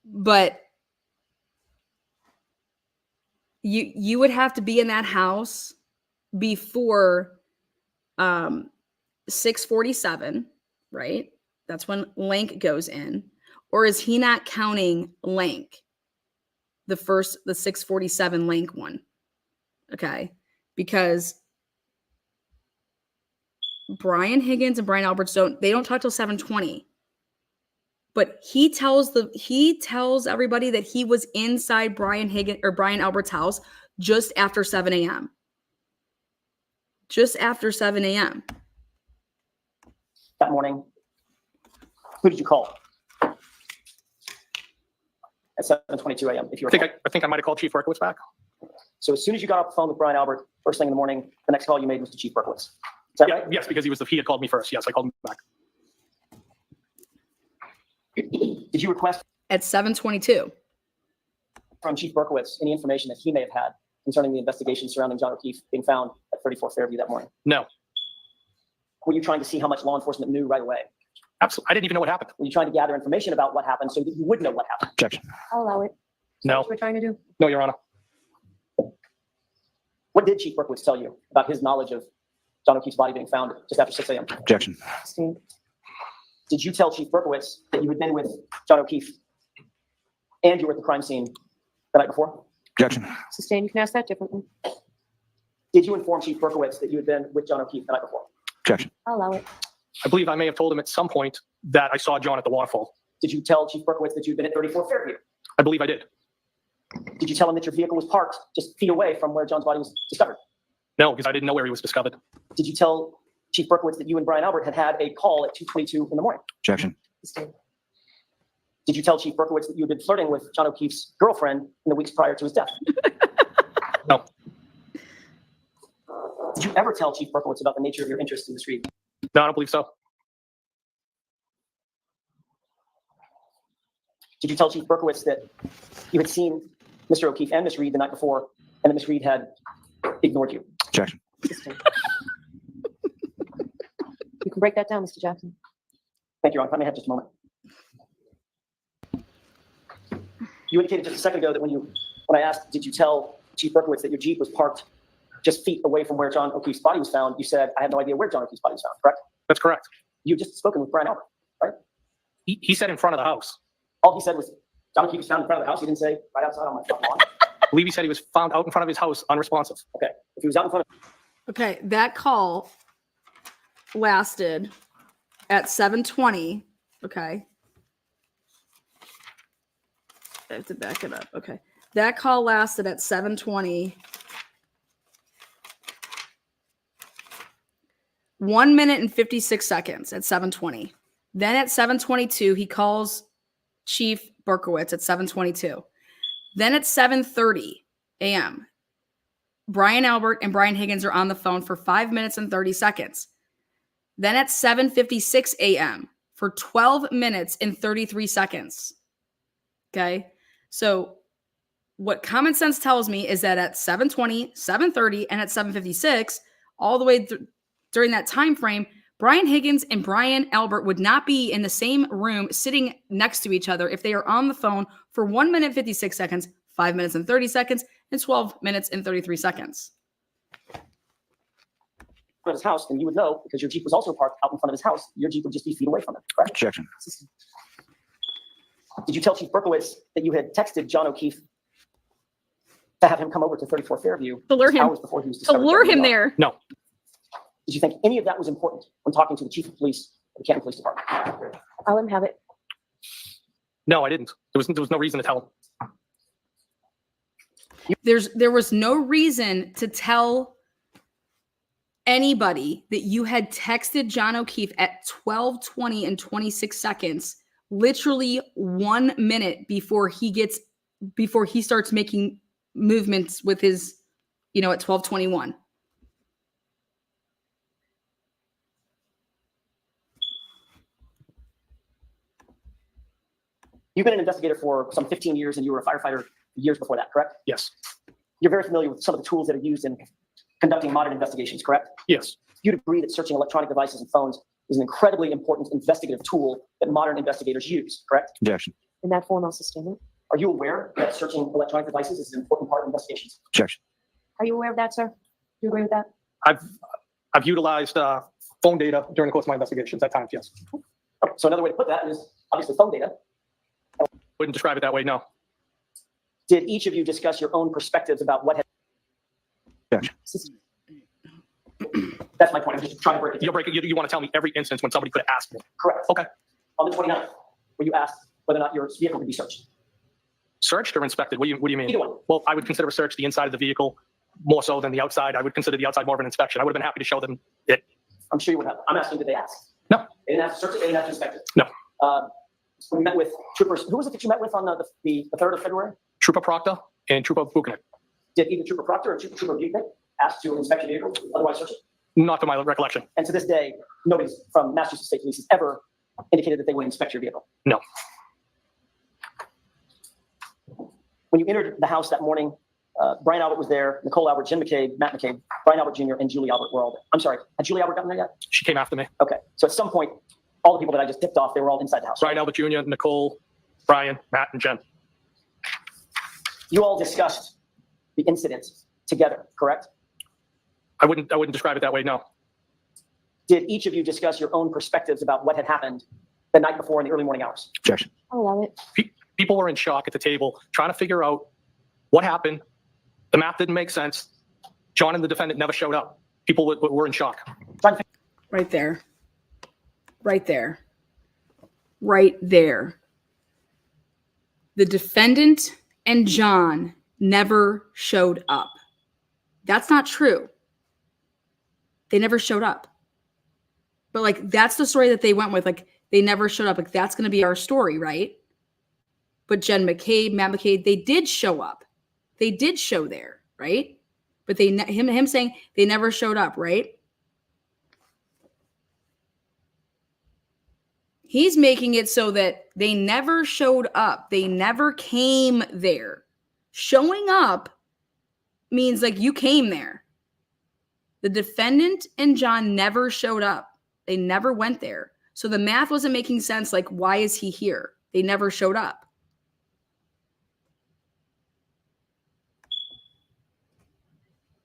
Speaker 1: but you would have to be in that house before 6:47, right? That's when Lank goes in. Or is he not counting Lank? The 6:47 Lank one. Okay. Because Brian Higgins and Brian Alberts don't talk till 7:20. But he tells everybody that he was inside Brian Higgins or Brian Alberts' house just after 7 a.m. Just after 7 a.m.
Speaker 10: That morning, who did you call? At 7:22 a.m. If you were.
Speaker 8: I think I might have called Chief Berkowitz back.
Speaker 10: So as soon as you got off the phone with Brian Albert, first thing in the morning, the next call you made was to Chief Berkowitz. Is that right?
Speaker 8: Yes, because he had called me first. Yes, I called him back.
Speaker 10: Did you request
Speaker 1: at 7:22
Speaker 10: from Chief Berkowitz any information that he may have had concerning the investigation surrounding John O'Keefe being found at 34 Fairview that morning?
Speaker 8: No.
Speaker 10: Were you trying to see how much law enforcement knew right away?
Speaker 8: Absolutely. I didn't even know what happened.
Speaker 10: Were you trying to gather information about what happened so that you would know what happened?
Speaker 8: Objection.
Speaker 11: I'll allow it.
Speaker 8: No.
Speaker 11: What we're trying to do.
Speaker 8: No, Your Honor.
Speaker 10: What did Chief Berkowitz tell you about his knowledge of John O'Keefe's body being found just after 6 a.m.?
Speaker 12: Objection.
Speaker 11: Sustained.
Speaker 10: Did you tell Chief Berkowitz that you had been with John O'Keefe and you were at the crime scene the night before?
Speaker 12: Objection.
Speaker 11: Sustained. You can ask that differently.
Speaker 10: Did you inform Chief Berkowitz that you had been with John O'Keefe the night before?
Speaker 12: Objection.
Speaker 11: I'll allow it.
Speaker 8: I believe I may have told him at some point that I saw John at the Waterfall.
Speaker 10: Did you tell Chief Berkowitz that you'd been at 34 Fairview?
Speaker 8: I believe I did.
Speaker 10: Did you tell him that your vehicle was parked just feet away from where John's body was discovered?
Speaker 8: No, because I didn't know where he was discovered.
Speaker 10: Did you tell Chief Berkowitz that you and Brian Albert had a call at 2:22 in the morning?
Speaker 12: Objection.
Speaker 10: Sustained. Did you tell Chief Berkowitz that you had been flirting with John O'Keefe's girlfriend in the weeks prior to his death?
Speaker 8: No.
Speaker 10: Did you ever tell Chief Berkowitz about the nature of your interest in Miss Reed?
Speaker 8: No, I don't believe so.
Speaker 10: Did you tell Chief Berkowitz that you had seen Mr. O'Keefe and Miss Reed the night before and that Miss Reed had ignored you?
Speaker 12: Objection.
Speaker 11: You can break that down, Mr. Jackson.
Speaker 10: Thank you, Your Honor. Let me have just a moment. You indicated just a second ago that when I asked, did you tell Chief Berkowitz that your Jeep was parked just feet away from where John O'Keefe's body was found, you said, I have no idea where John O'Keefe's body was found, correct?
Speaker 8: That's correct.
Speaker 10: You just spoken with Brian Albert, right?
Speaker 8: He said in front of the house.
Speaker 10: All he said was, John O'Keefe was found in front of the house. He didn't say right outside on my front lawn.
Speaker 8: I believe he said he was found out in front of his house, unresponsive.
Speaker 10: Okay. If he was out in front of...
Speaker 1: Okay, that call lasted at 7:20. Okay. I have to back it up. Okay. That call lasted at 7:20. 1 minute and 56 seconds at 7:20. Then at 7:22, he calls Chief Berkowitz at 7:22. Then at 7:30 a.m., Brian Albert and Brian Higgins are on the phone for 5 minutes and 30 seconds. Then at 7:56 a.m. for 12 minutes and 33 seconds. Okay. So what common sense tells me is that at 7:20, 7:30, and at 7:56, all the way during that time frame, Brian Higgins and Brian Albert would not be in the same room sitting next to each other if they are on the phone for 1 minute, 56 seconds, 5 minutes and 30 seconds, and 12 minutes and 33 seconds.
Speaker 10: of his house, then you would know, because your Jeep was also parked out in front of his house, your Jeep would just be feet away from him, correct?
Speaker 12: Objection.
Speaker 10: Did you tell Chief Berkowitz that you had texted John O'Keefe to have him come over to 34 Fairview
Speaker 16: To lure him.
Speaker 10: hours before he was discovered?
Speaker 16: there.
Speaker 8: No.
Speaker 10: Did you think any of that was important when talking to the Chief of Police of the Canton Police Department?
Speaker 11: I'll let him have it.
Speaker 8: No, I didn't. There was no reason to tell him.
Speaker 1: There was no reason to tell anybody that you had texted John O'Keefe at 12:20 and 26 seconds, literally 1 minute before he starts making movements with his, at 12:21.
Speaker 10: You've been an investigator for some 15 years and you were a firefighter years before that, correct?
Speaker 8: Yes.
Speaker 10: You're very familiar with some of the tools that are used in conducting modern investigations, correct?
Speaker 8: Yes.
Speaker 10: You'd agree that searching electronic devices and phones is an incredibly important investigative tool that modern investigators use, correct?
Speaker 12: Objection.
Speaker 11: In that form, I'll sustain it.
Speaker 10: Are you aware that searching electronic devices is an important part of investigations?
Speaker 12: Objection.
Speaker 11: Are you aware of that, sir? Do you agree with that?
Speaker 8: I've utilized phone data during the course of my investigations at times, yes.
Speaker 10: So another way to put that is obviously phone data.
Speaker 8: Wouldn't describe it that way, no.
Speaker 10: Did each of you discuss your own perspectives about what had...
Speaker 12: Objection.
Speaker 10: That's my point. I'm just trying to break it.
Speaker 8: You want to tell me every instance when somebody could have asked me.
Speaker 10: Correct.
Speaker 8: Okay.
Speaker 10: On the 29th, were you asked whether or not your vehicle could be searched?
Speaker 8: Searched or inspected? What do you mean?
Speaker 10: Either one.
Speaker 8: Well, I would consider a search the inside of the vehicle more so than the outside. I would consider the outside more of an inspection. I would have been happy to show them it.
Speaker 10: I'm sure you would have. I'm asking, did they ask?
Speaker 8: No.
Speaker 10: They didn't have to search it, they didn't have to inspect it?
Speaker 8: No.
Speaker 10: We met with troopers. Who was it that you met with on the 3rd of February?
Speaker 8: Trooper Proctor and Trooper Buchanan.
Speaker 10: Did either Trooper Proctor or Trooper Buchanan ask to inspect your vehicle, otherwise search it?
Speaker 8: Not to my recollection.
Speaker 10: And to this day, nobody from Massachusetts State Police has ever indicated that they would inspect your vehicle?
Speaker 8: No.
Speaker 10: When you entered the house that morning, Brian Albert was there, Nicole Albert, Jim McCabe, Matt McCabe, Brian Albert Jr., and Julie Albert were all there. I'm sorry, had Julie Albert gotten there yet?
Speaker 8: She came after me.
Speaker 10: Okay, so at some point, all the people that I just tipped off, they were all inside the house.
Speaker 8: Brian Albert Jr., Nicole, Brian, Matt, and Jen.
Speaker 10: You all discussed the incident together, correct?
Speaker 8: I wouldn't describe it that way, no.
Speaker 10: Did each of you discuss your own perspectives about what had happened the night before in the early morning hours?
Speaker 12: Objection.
Speaker 11: I'll allow it.
Speaker 8: People were in shock at the table trying to figure out what happened. The math didn't make sense. John and the defendant never showed up. People were in shock.
Speaker 1: Right there. Right there. Right there. The defendant and John never showed up. That's not true. They never showed up. But that's the story that they went with. They never showed up. That's going to be our story, right? But Jen McCabe, Matt McCabe, they did show up. They did show there, right? But him saying they never showed up, right? He's making it so that they never showed up. They never came there. Showing up means you came there. The defendant and John never showed up. They never went there. So the math wasn't making sense. Why is he here? They never showed up.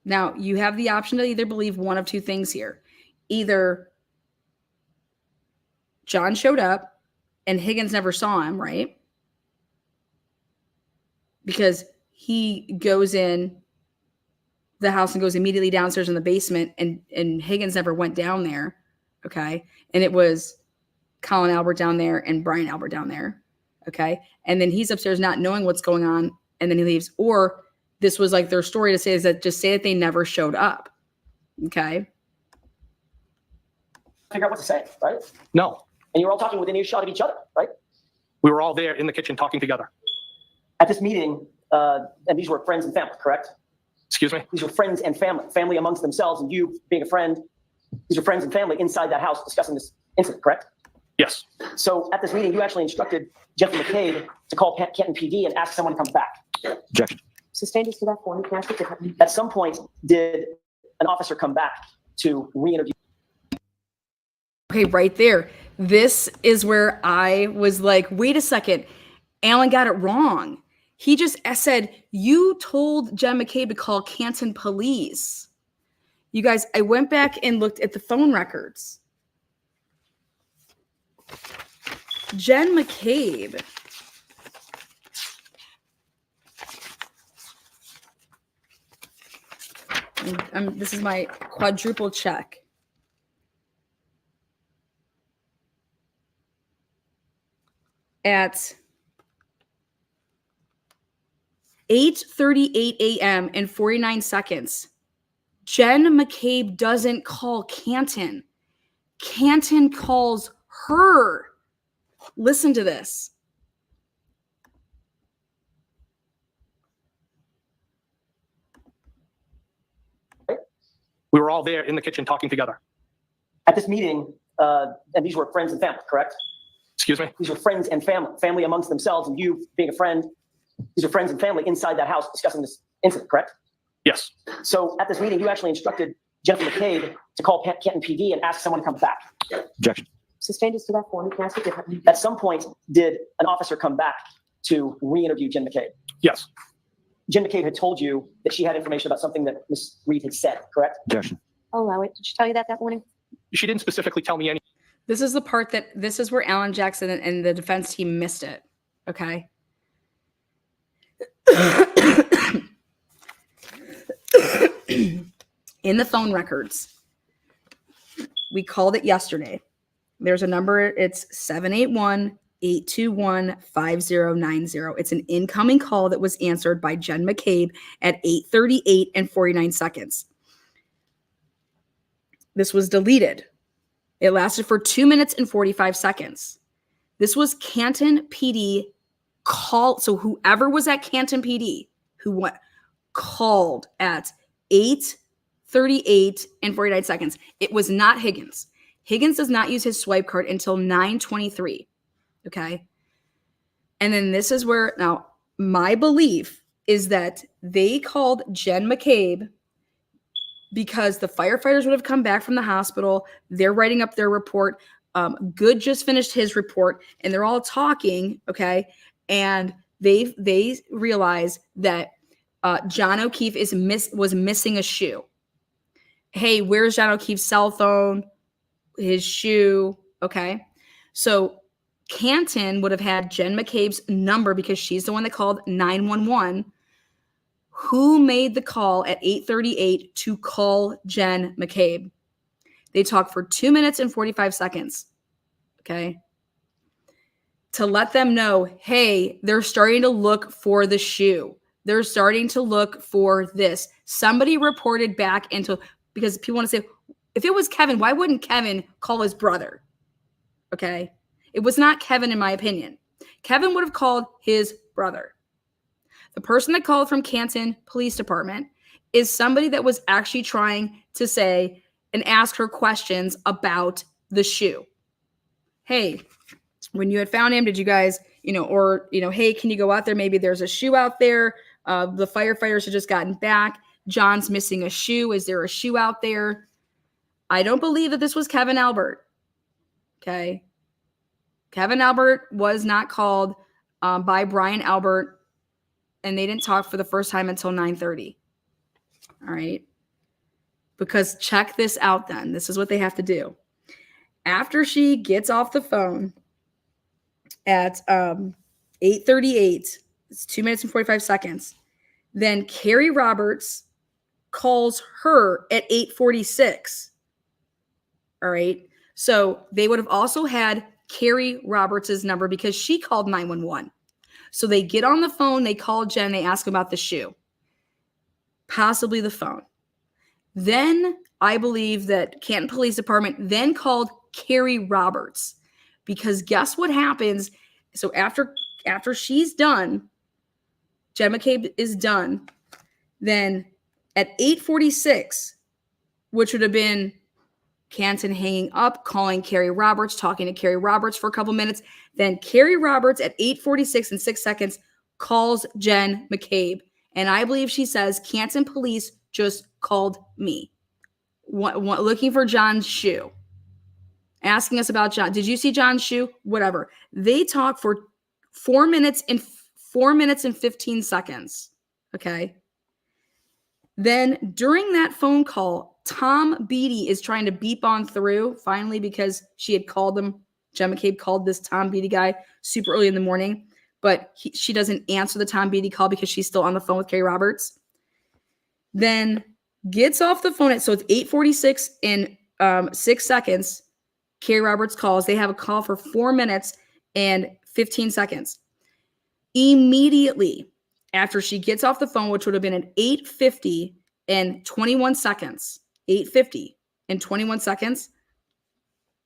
Speaker 1: Now, you have the option to either believe one of two things here. Either John showed up and Higgins never saw him, right? Because he goes in the house and goes immediately downstairs in the basement, and Higgins never went down there, okay? And it was Colin Albert down there and Brian Albert down there, okay? And then he's upstairs not knowing what's going on, and then he leaves. Or this was their story to say is that just say that they never showed up, okay?
Speaker 10: Figure out what to say, right?
Speaker 8: No.
Speaker 10: And you were all talking within earshot of each other, right?
Speaker 8: We were all there in the kitchen talking together.
Speaker 10: At this meeting, and these were friends and family, correct?
Speaker 8: Excuse me?
Speaker 10: These were friends and family amongst themselves, and you being a friend, these are friends and family inside that house discussing this incident, correct?
Speaker 8: Yes.
Speaker 10: So at this meeting, you actually instructed Jeffrey McCabe to call Canton PD and ask someone to come back.
Speaker 12: Objection.
Speaker 11: Sustained as to that form. You can ask it differently.
Speaker 10: At some point, did an officer come back to re-interview?
Speaker 1: Okay, right there. This is where I was wait a second. Alan got it wrong. He just said, you told Jen McCabe to call Canton police. You guys, I went back and looked at the phone records. Jen McCabe. This is my quadruple check. At 8:38 a.m. and 49 seconds, Jen McCabe doesn't call Canton. Canton calls her. Listen to this.
Speaker 8: We were all there in the kitchen talking together.
Speaker 10: At this meeting, and these were friends and family, correct?
Speaker 8: Excuse me?
Speaker 10: These were friends and family amongst themselves, and you being a friend, these are friends and family inside that house discussing this incident, correct?
Speaker 8: Yes.
Speaker 10: So at this meeting, you actually instructed Jennifer McCabe to call Canton PD and ask someone to come back.
Speaker 12: Objection.
Speaker 10: Sustained as to that point, can I ask you, at some point, did an officer come back to re-interview Jen McCabe?
Speaker 8: Yes.
Speaker 10: Jen McCabe had told you that she had information about something that Ms. Reed had said, correct?
Speaker 12: Objection.
Speaker 11: I'll allow it. Did she tell you that morning?
Speaker 8: She didn't specifically tell me any.
Speaker 1: This is the part this is where Alan Jackson and the defense team missed it. Okay. In the phone records, we called it yesterday. There's a number. It's 781-821-5090. It's an incoming call that was answered by Jen McCabe at 8:38 and 49 seconds. This was deleted. It lasted for 2 minutes and 45 seconds. This was Canton PD call. So whoever was at Canton PD who called at 8:38 and 49 seconds. It was not Higgins. Higgins does not use his swipe card until 9:23. Okay. And then this is where, now my belief is that they called Jen McCabe because the firefighters would have come back from the hospital. They're writing up their report. Good just finished his report and they're all talking. Okay. And they realize that John O'Keefe was missing a shoe. Hey, where's John O'Keefe's cell phone? His shoe. Okay. So Canton would have had Jen McCabe's number because she's the one that called 911. Who made the call at 8:38 to call Jen McCabe? They talked for 2 minutes and 45 seconds. Okay. To let them know, hey, they're starting to look for the shoe. They're starting to look for this. Somebody reported back because people want to say, if it was Kevin, why wouldn't Kevin call his brother? Okay. It was not Kevin, in my opinion. Kevin would have called his brother. The person that called from Canton Police Department is somebody that was actually trying to say and ask her questions about the shoe. Hey, when you had found him, did you guys, hey, can you go out there? Maybe there's a shoe out there. The firefighters had just gotten back. John's missing a shoe. Is there a shoe out there? I don't believe that this was Kevin Albert. Okay. Kevin Albert was not called by Brian Albert, and they didn't talk for the first time until 9:30. All right. Because check this out then. This is what they have to do. After she gets off the phone at 8:38, it's 2 minutes and 45 seconds, then Carrie Roberts calls her at 8:46. All right. So they would have also had Carrie Roberts' number because she called 911. So they get on the phone, they call Jen, they ask about the shoe, possibly the phone. Then I believe that Canton Police Department then called Carrie Roberts because guess what happens? So after she's done, Jen McCabe is done, then at 8:46, which would have been Canton hanging up, calling Carrie Roberts, talking to Carrie Roberts for a couple minutes. Then Carrie Roberts at 8:46 and 6 seconds calls Jen McCabe. And I believe she says, Canton police just called me. Looking for John's shoe. Asking us about John. Did you see John's shoe? Whatever. They talk for 4 minutes and 15 seconds. Okay. Then during that phone call, Tom Beatty is trying to beep on through finally because she had called him. Jen McCabe called this Tom Beatty guy super early in the morning, but she doesn't answer the Tom Beatty call because she's still on the phone with Carrie Roberts. Then gets off the phone so it's 8:46 in 6 seconds. Carrie Roberts calls. They have a call for 4 minutes and 15 seconds. Immediately after she gets off the phone, which would have been at 8:50 and 21 seconds, 8:50 and 21 seconds,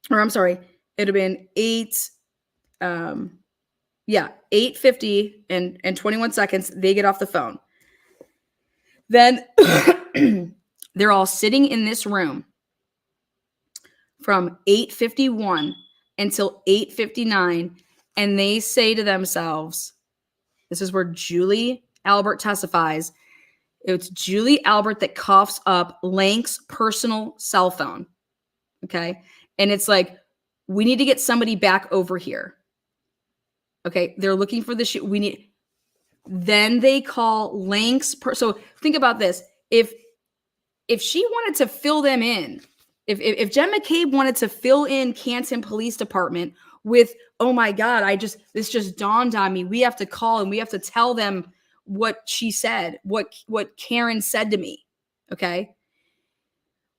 Speaker 1: or I'm sorry, it would have been 8:50 and 21 seconds. They get off the phone. Then they're all sitting in this room from 8:51 until 8:59, and they say to themselves, this is where Julie Albert testifies. It's Julie Albert that coughs up Lank's personal cell phone. Okay. And it's like, we need to get somebody back over here. Okay. They're looking for the shoe. Then they call Lank's. So think about this. If she wanted to fill them in, if Jen McCabe wanted to fill in Canton Police Department with, oh my God, this just dawned on me. We have to call and we have to tell them what she said, what Karen said to me. Okay.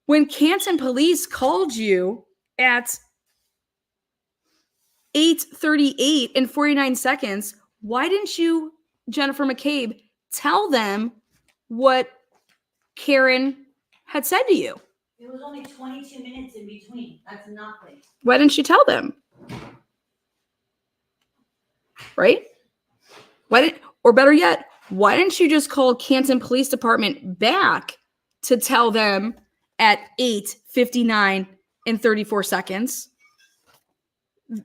Speaker 1: When Canton Police called you at 8:38 and 49 seconds, why didn't you, Jennifer McCabe, tell them what Karen had said to you?
Speaker 9: It was only 22 minutes in between. That's nothing.
Speaker 1: Why didn't you tell them? Right? Or better yet, why didn't you just call Canton Police Department back to tell them at 8:59 and 34 seconds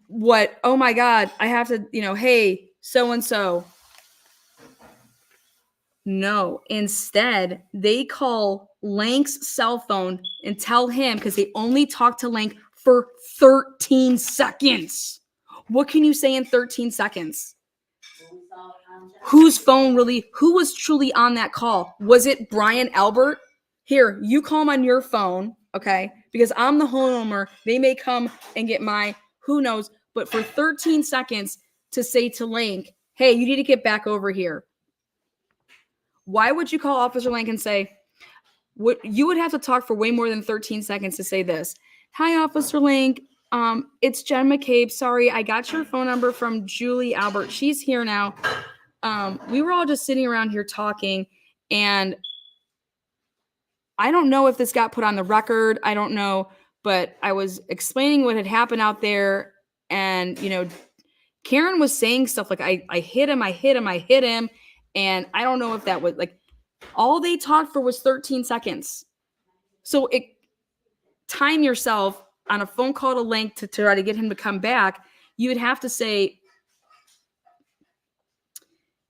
Speaker 1: what, oh my God, I have to, hey, so-and-so. No, instead, they call Lank's cell phone and tell him, because they only talk to Lank for 13 seconds. What can you say in 13 seconds? Who was truly on that call? Was it Brian Albert? Here, you call him on your phone, okay? Because I'm the homeowner. They may come and get who knows? But for 13 seconds to say to Lank, hey, you need to get back over here. Why would you call Officer Lank and say, you would have to talk for way more than 13 seconds to say this. Hi, Officer Lank. It's Jen McCabe. Sorry, I got your phone number from Julie Albert. She's here now. We were all just sitting around here talking, and I don't know if this got put on the record. I don't know, but I was explaining what had happened out there, and, Karen was saying stuff like, I hit him, and I don't know if that was, all they talked for was 13 seconds. So time yourself on a phone call to Lank to try to get him to come back. You would have to say,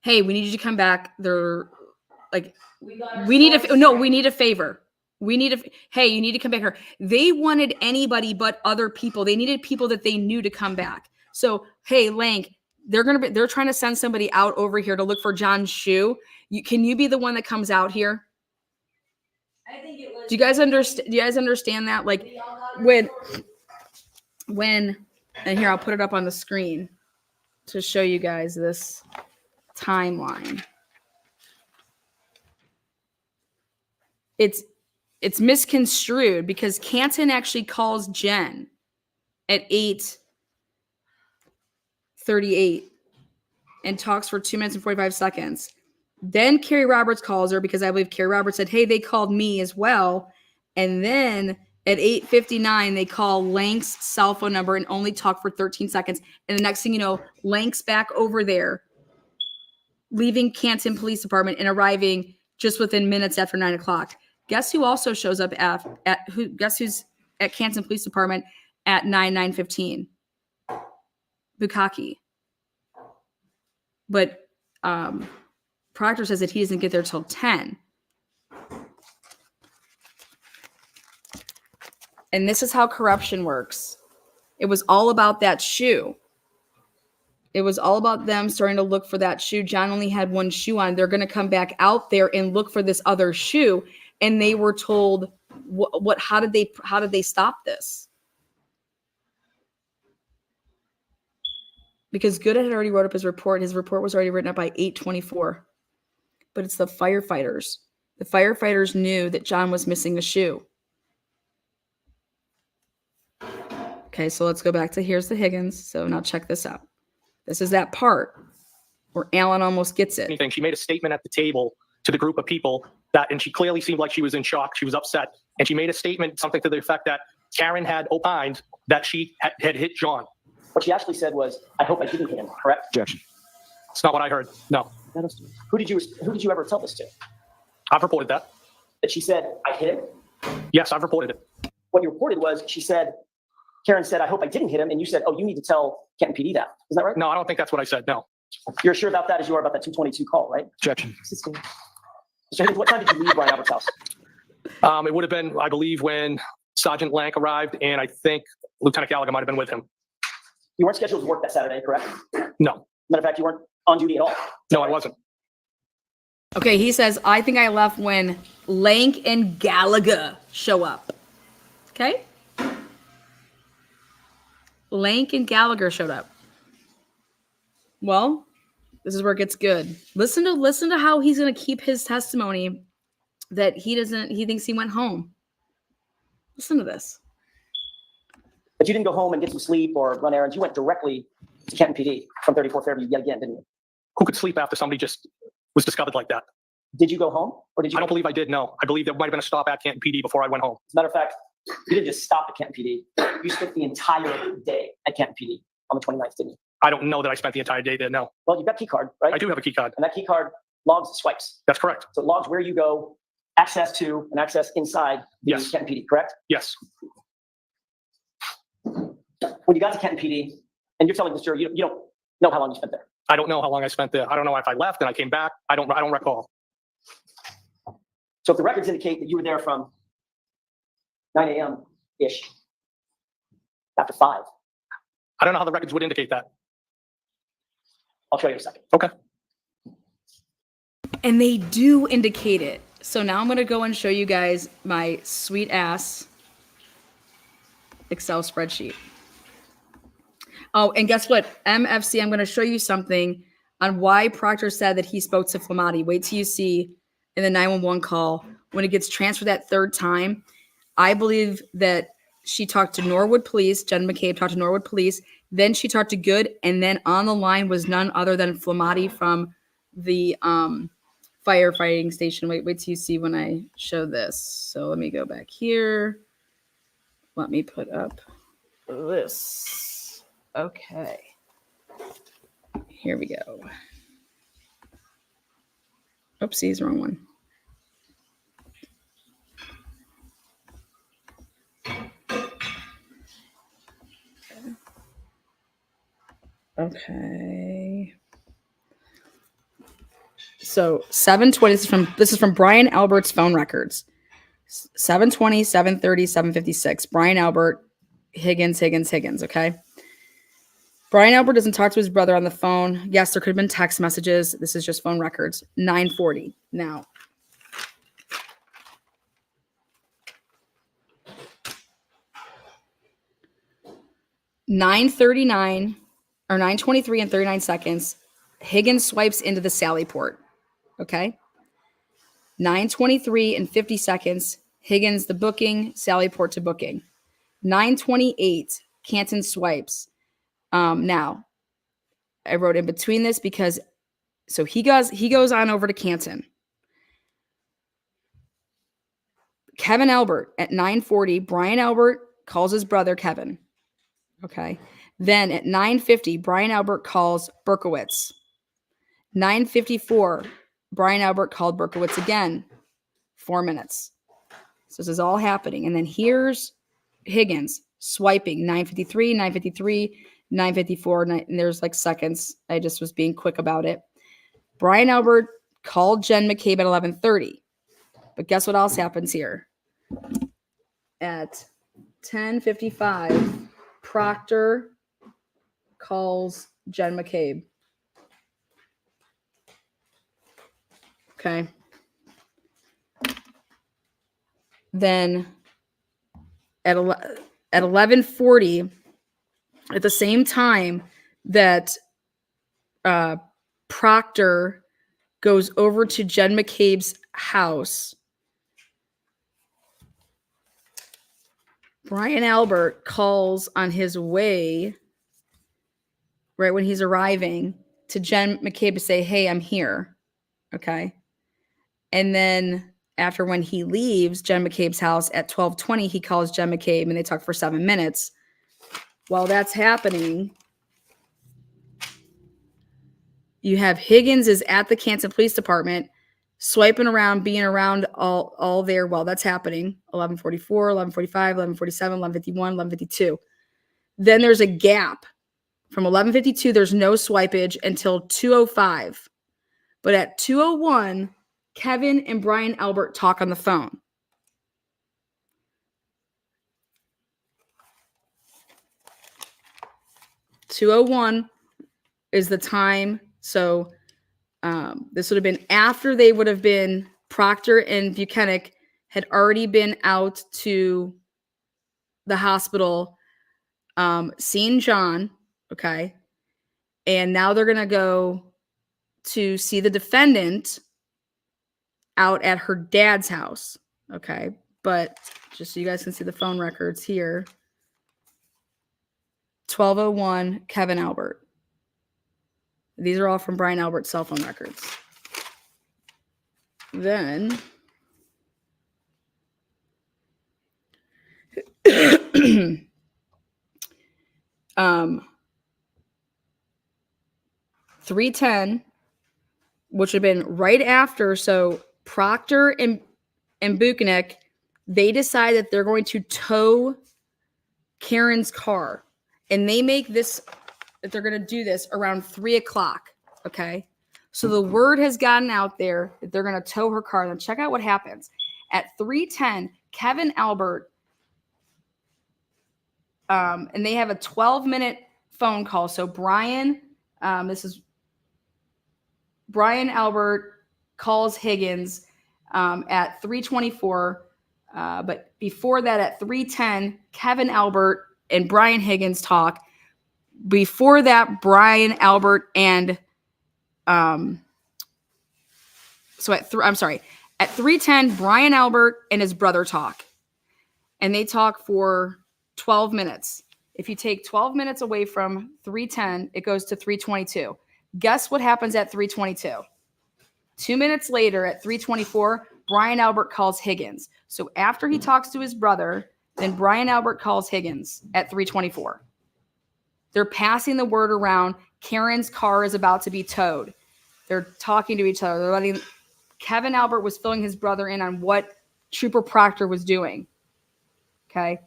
Speaker 1: hey, we need you to come back. They're like, we need a favor. Hey, you need to come back here. They wanted anybody but other people. They needed people that they knew to come back. So, hey, Lank, they're trying to send somebody out over here to look for John's shoe. Can you be the one that comes out here?
Speaker 9: I think it was.
Speaker 1: Do you guys understand that? Like when, and here, I'll put it up on the screen to show you guys this timeline. It's misconstrued because Canton actually calls Jen at 8:38 and talks for 2 minutes and 45 seconds. Then Carrie Roberts calls her because I believe Carrie Roberts said, hey, they called me as well. And then at 8:59, they call Lank's cell phone number and only talk for 13 seconds. And the next thing you know, Lank's back over there, leaving Canton Police Department and arriving just within minutes after 9 o'clock. Guess who also shows up guess who's at Canton Police Department at 9:15? Bukaki. But Proctor says that he doesn't get there till 10. And this is how corruption works. It was all about that shoe. It was all about them starting to look for that shoe. John only had one shoe on. They're going to come back out there and look for this other shoe. And they were told, how did they stop this? Because Good had already wrote up his report. His report was already written up by 8:24. But it's the firefighters. The firefighters knew that John was missing a shoe. Okay, so let's go back to here's the Higgins. So now check this out. This is that part where Alan almost gets it.
Speaker 8: Anything. She made a statement at the table to the group of people and she clearly seemed like she was in shock. She was upset. And she made a statement, something to the effect that Karen had opined that she had hit John.
Speaker 10: What she actually said was, I hope I didn't hit him, correct?
Speaker 8: Objection. It's not what I heard. No.
Speaker 10: Who did you ever tell this to?
Speaker 8: I've reported that.
Speaker 10: That she said, I hit him?
Speaker 8: Yes, I've reported it.
Speaker 10: What you reported was, Karen said, I hope I didn't hit him. And you said, oh, you need to tell Canton PD that. Is that right?
Speaker 8: No, I don't think that's what I said. No.
Speaker 10: You're sure about that as you are about that 222 call, right?
Speaker 8: Objection.
Speaker 10: So Higgins, what time did you leave Brian Albert's house?
Speaker 8: It would have been, I believe, when Sergeant Lank arrived, and I think Lieutenant Gallagher might have been with him.
Speaker 10: You weren't scheduled to work that Saturday, correct?
Speaker 8: No.
Speaker 10: Matter of fact, you weren't on duty at all.
Speaker 8: No, I wasn't.
Speaker 1: Okay, he says, I think I left when Lank and Gallagher show up. Okay? Lank and Gallagher showed up. Well, this is where it gets good. Listen to how he's going to keep his testimony that he thinks he went home. Listen to this.
Speaker 10: But you didn't go home and get some sleep or run errands. You went directly to Canton PD from 34th Fairview yet again, didn't you?
Speaker 8: Who could sleep after somebody just was discovered like that?
Speaker 10: Did you go home? Or did you?
Speaker 8: I don't believe I did, no. I believe there might have been a stop at Canton PD before I went home.
Speaker 10: As a matter of fact, you didn't just stop at Canton PD. You spent the entire day at Canton PD on the 29th, didn't you?
Speaker 8: I don't know that I spent the entire day there, no.
Speaker 10: Well, you've got a key card, right?
Speaker 8: I do have a key card.
Speaker 10: And that key card logs swipes.
Speaker 8: That's correct.
Speaker 10: So it logs where you go, access to, and access inside the
Speaker 8: Yes.
Speaker 10: Canton PD, correct?
Speaker 8: Yes.
Speaker 10: When you got to Canton PD, and you're telling this jury, you don't know how long you spent there.
Speaker 8: I don't know how long I spent there. I don't know if I left and I came back. I don't recall.
Speaker 10: So if the records indicate that you were there from 9 a.m.-ish, after 5.
Speaker 8: I don't know how the records would indicate that.
Speaker 10: I'll show you in a second.
Speaker 8: Okay.
Speaker 1: And they do indicate it. So now I'm going to go and show you guys my sweet ass Excel spreadsheet. Oh, and guess what? MFC, I'm going to show you something on why Proctor said that he spoke to Flamati. Wait till you see in the 911 call when it gets transferred that third time. I believe that she talked to Norwood Police. Jen McCabe talked to Norwood Police. Then she talked to Good. And then on the line was none other than Flamati from the firefighting station. Wait till you see when I show this. So let me go back here. Let me put up this. Okay. Here we go. Oopsies, wrong one. Okay. So 7:20. This is from Brian Albert's phone records. 7:20, 7:30, 7:56. Brian Albert, Higgins. Okay. Brian Albert doesn't talk to his brother on the phone. Yes, there could have been text messages. This is just phone records. 9:40. Now. $9:39 or 9:23 and 39 seconds. Higgins swipes into the Sally port. Okay. 9:23 and 50 seconds. Higgins the booking, Sally port to booking. 9:28. Canton swipes. Now, I wrote in between this because so he goes on over to Canton. Kevin Albert at 9:40. Brian Albert calls his brother Kevin. Okay. Then at 9:50, Brian Albert calls Berkowitz. 9:54, Brian Albert called Berkowitz again. 4 minutes. So this is all happening. And then here's Higgins swiping 9:53, 9:53, 9:54, and there's like seconds. I just was being quick about it. Brian Albert called Jen McCabe at 11:30. But guess what else happens here? At 10:55, Proctor calls Jen McCabe. Okay. Then at 11:40, at the same time that Proctor goes over to Jen McCabe's house, Brian Albert calls on his way, right when he's arriving, to Jen McCabe to say, hey, I'm here. Okay. And then after when he leaves Jen McCabe's house at 12:20, he calls Jen McCabe and they talk for 7 minutes. While that's happening, you have Higgins is at the Canton Police Department, swiping around, being around all there while that's happening. 11:44, 11:45, 11:47, 11:51, 11:52. Then there's a gap. From 11:52, there's no swipage until 2:05. But at 2:01, Kevin and Brian Albert talk on the phone. .201 is the time. So this would have been after they would have been, Proctor and Buchanan had already been out to the hospital, seeing John. Okay. And now they're going to go to see the defendant out at her dad's house. Okay. But just so you guys can see the phone records here. 12:01, Kevin Albert. These are all from Brian Albert's cell phone records. Then 3:10, which would have been right after. So Proctor and Buchanan, they decide that they're going to tow Karen's car. And they make this, that they're going to do this around 3:00. Okay. So the word has gotten out there that they're going to tow her car. Then check out what happens. At 3:10, Kevin Albert, and they have a 12-minute phone call. So Brian, this is Brian Albert calls Higgins at 3:24. But before that, at 3:10, Kevin Albert and Brian Higgins talk. Before that, Brian Albert and at 3:10, Brian Albert and his brother talk. And they talk for 12 minutes. If you take 12 minutes away from 3:10, it goes to 3:22. Guess what happens at 3:22? 2 minutes later, at 3:24, Brian Albert calls Higgins. So after he talks to his brother, then Brian Albert calls Higgins at 3:24. They're passing the word around. Karen's car is about to be towed. They're talking to each other. They're letting Kevin Albert was filling his brother in on what Trooper Proctor was doing. Okay.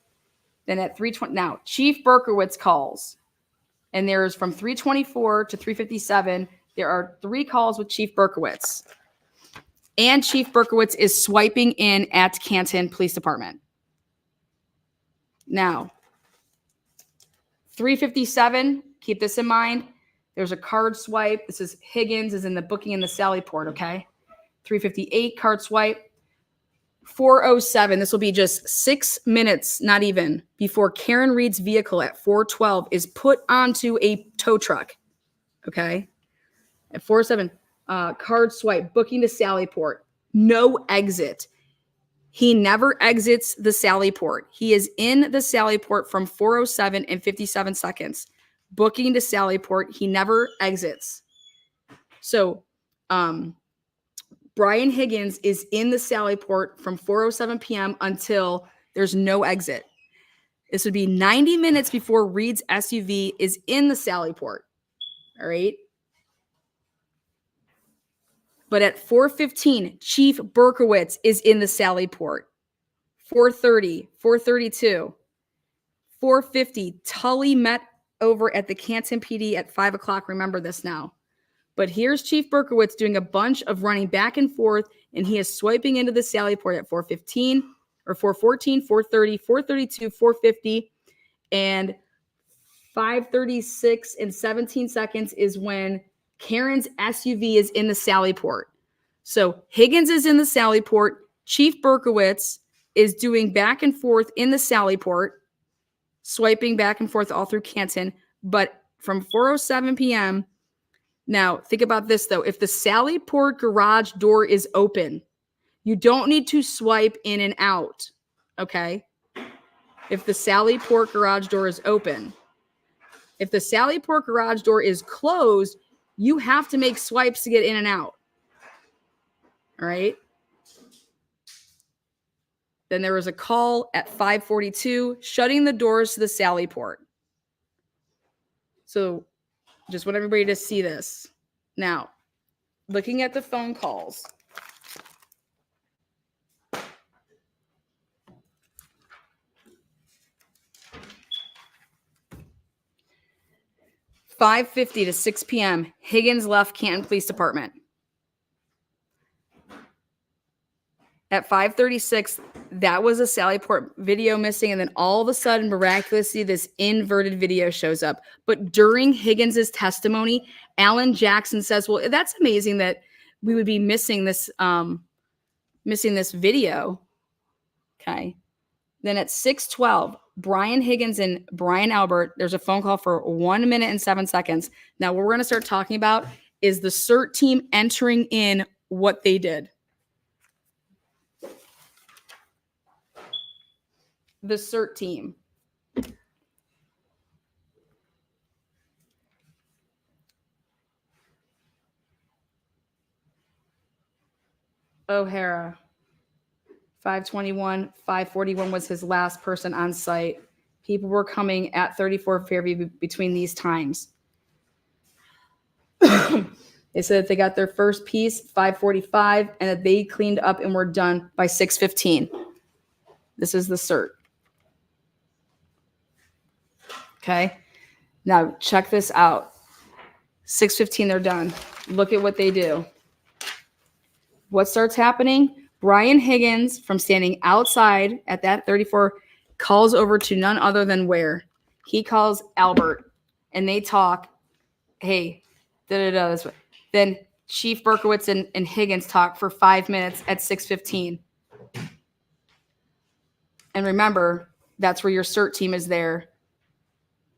Speaker 1: Then at 3:20, now Chief Berkowitz calls, and there's from 3:24 to 3:57. There are 3 calls with Chief Berkowitz, and Chief Berkowitz is swiping in at Canton Police Department. Now, 3:57. Keep this in mind. There's a card swipe. This is Higgins is in the booking in the Sally Port. Okay. 3:58 card swipe. 4:07. This will be just 6 minutes, not even, before Karen Reed's vehicle at 4:12 is put onto a tow truck. Okay. At 4:07, card swipe, booking to Sally Port. No exit. He never exits the Sally Port. He is in the Sally Port from 4:07 and 57 seconds. Booking to Sally Port. He never exits. So, Brian Higgins is in the Sally Port from 4:07 p.m. until there's no exit. This would be 90 minutes before Reed's SUV is in the Sally Port. All right. But at 4:15, Chief Berkowitz is in the Sally Port. 4:30, 4:32, 4:50, Tully met over at the Canton PD at 5:00. Remember this now. But here's Chief Berkowitz doing a bunch of running back and forth, and he is swiping into the Sally Port at 4:15 or 4:14, 4:30, 4:32, 4:50, and 5:36 and 17 seconds is when Karen's SUV is in the Sally Port. So Higgins is in the Sally Port. Chief Berkowitz is doing back and forth in the Sally Port, swiping back and forth all through Canton. But from 4:07 p.m. Now, think about this, though. If the Sally Port garage door is open, you don't need to swipe in and out, okay? If the Sally Port garage door is open. If the Sally Port garage door is closed, you have to make swipes to get in and out. All right? Then there was a call at 5:42 shutting the doors to the Sally Port. So just want everybody to see this. Now, looking at the phone calls. (5:50 to 6 p.m.), Higgins left Canton Police Department. At 5:36, that was a Sally Port video missing, and then all of a sudden, miraculously, this inverted video shows up. But during Higgins's testimony, Alan Jackson says, "Well, that's amazing that we would be missing this video." Okay. Then at 6:12, Brian Higgins and Brian Albert, there's a phone call for 1 minute and 7 seconds. Now, what we're going to start talking about is the CERT team entering in what they did. The CERT team. O'Hara. 5:21, 5:41 was his last person on site. People were coming at 34 Fairview between these times. They said that they got their first piece 5:45 and that they cleaned up and were done by 6:15. This is the CERT. Okay. Now check this out. 6:15, they're done. Look at what they do. What starts happening? Brian Higgins, from standing outside at that 34, calls over to none other than where? He calls Albert, and they talk. Hey, this way. Then Chief Berkowitz and Higgins talk for 5 minutes at 6:15. And remember, that's where your CERT team is there.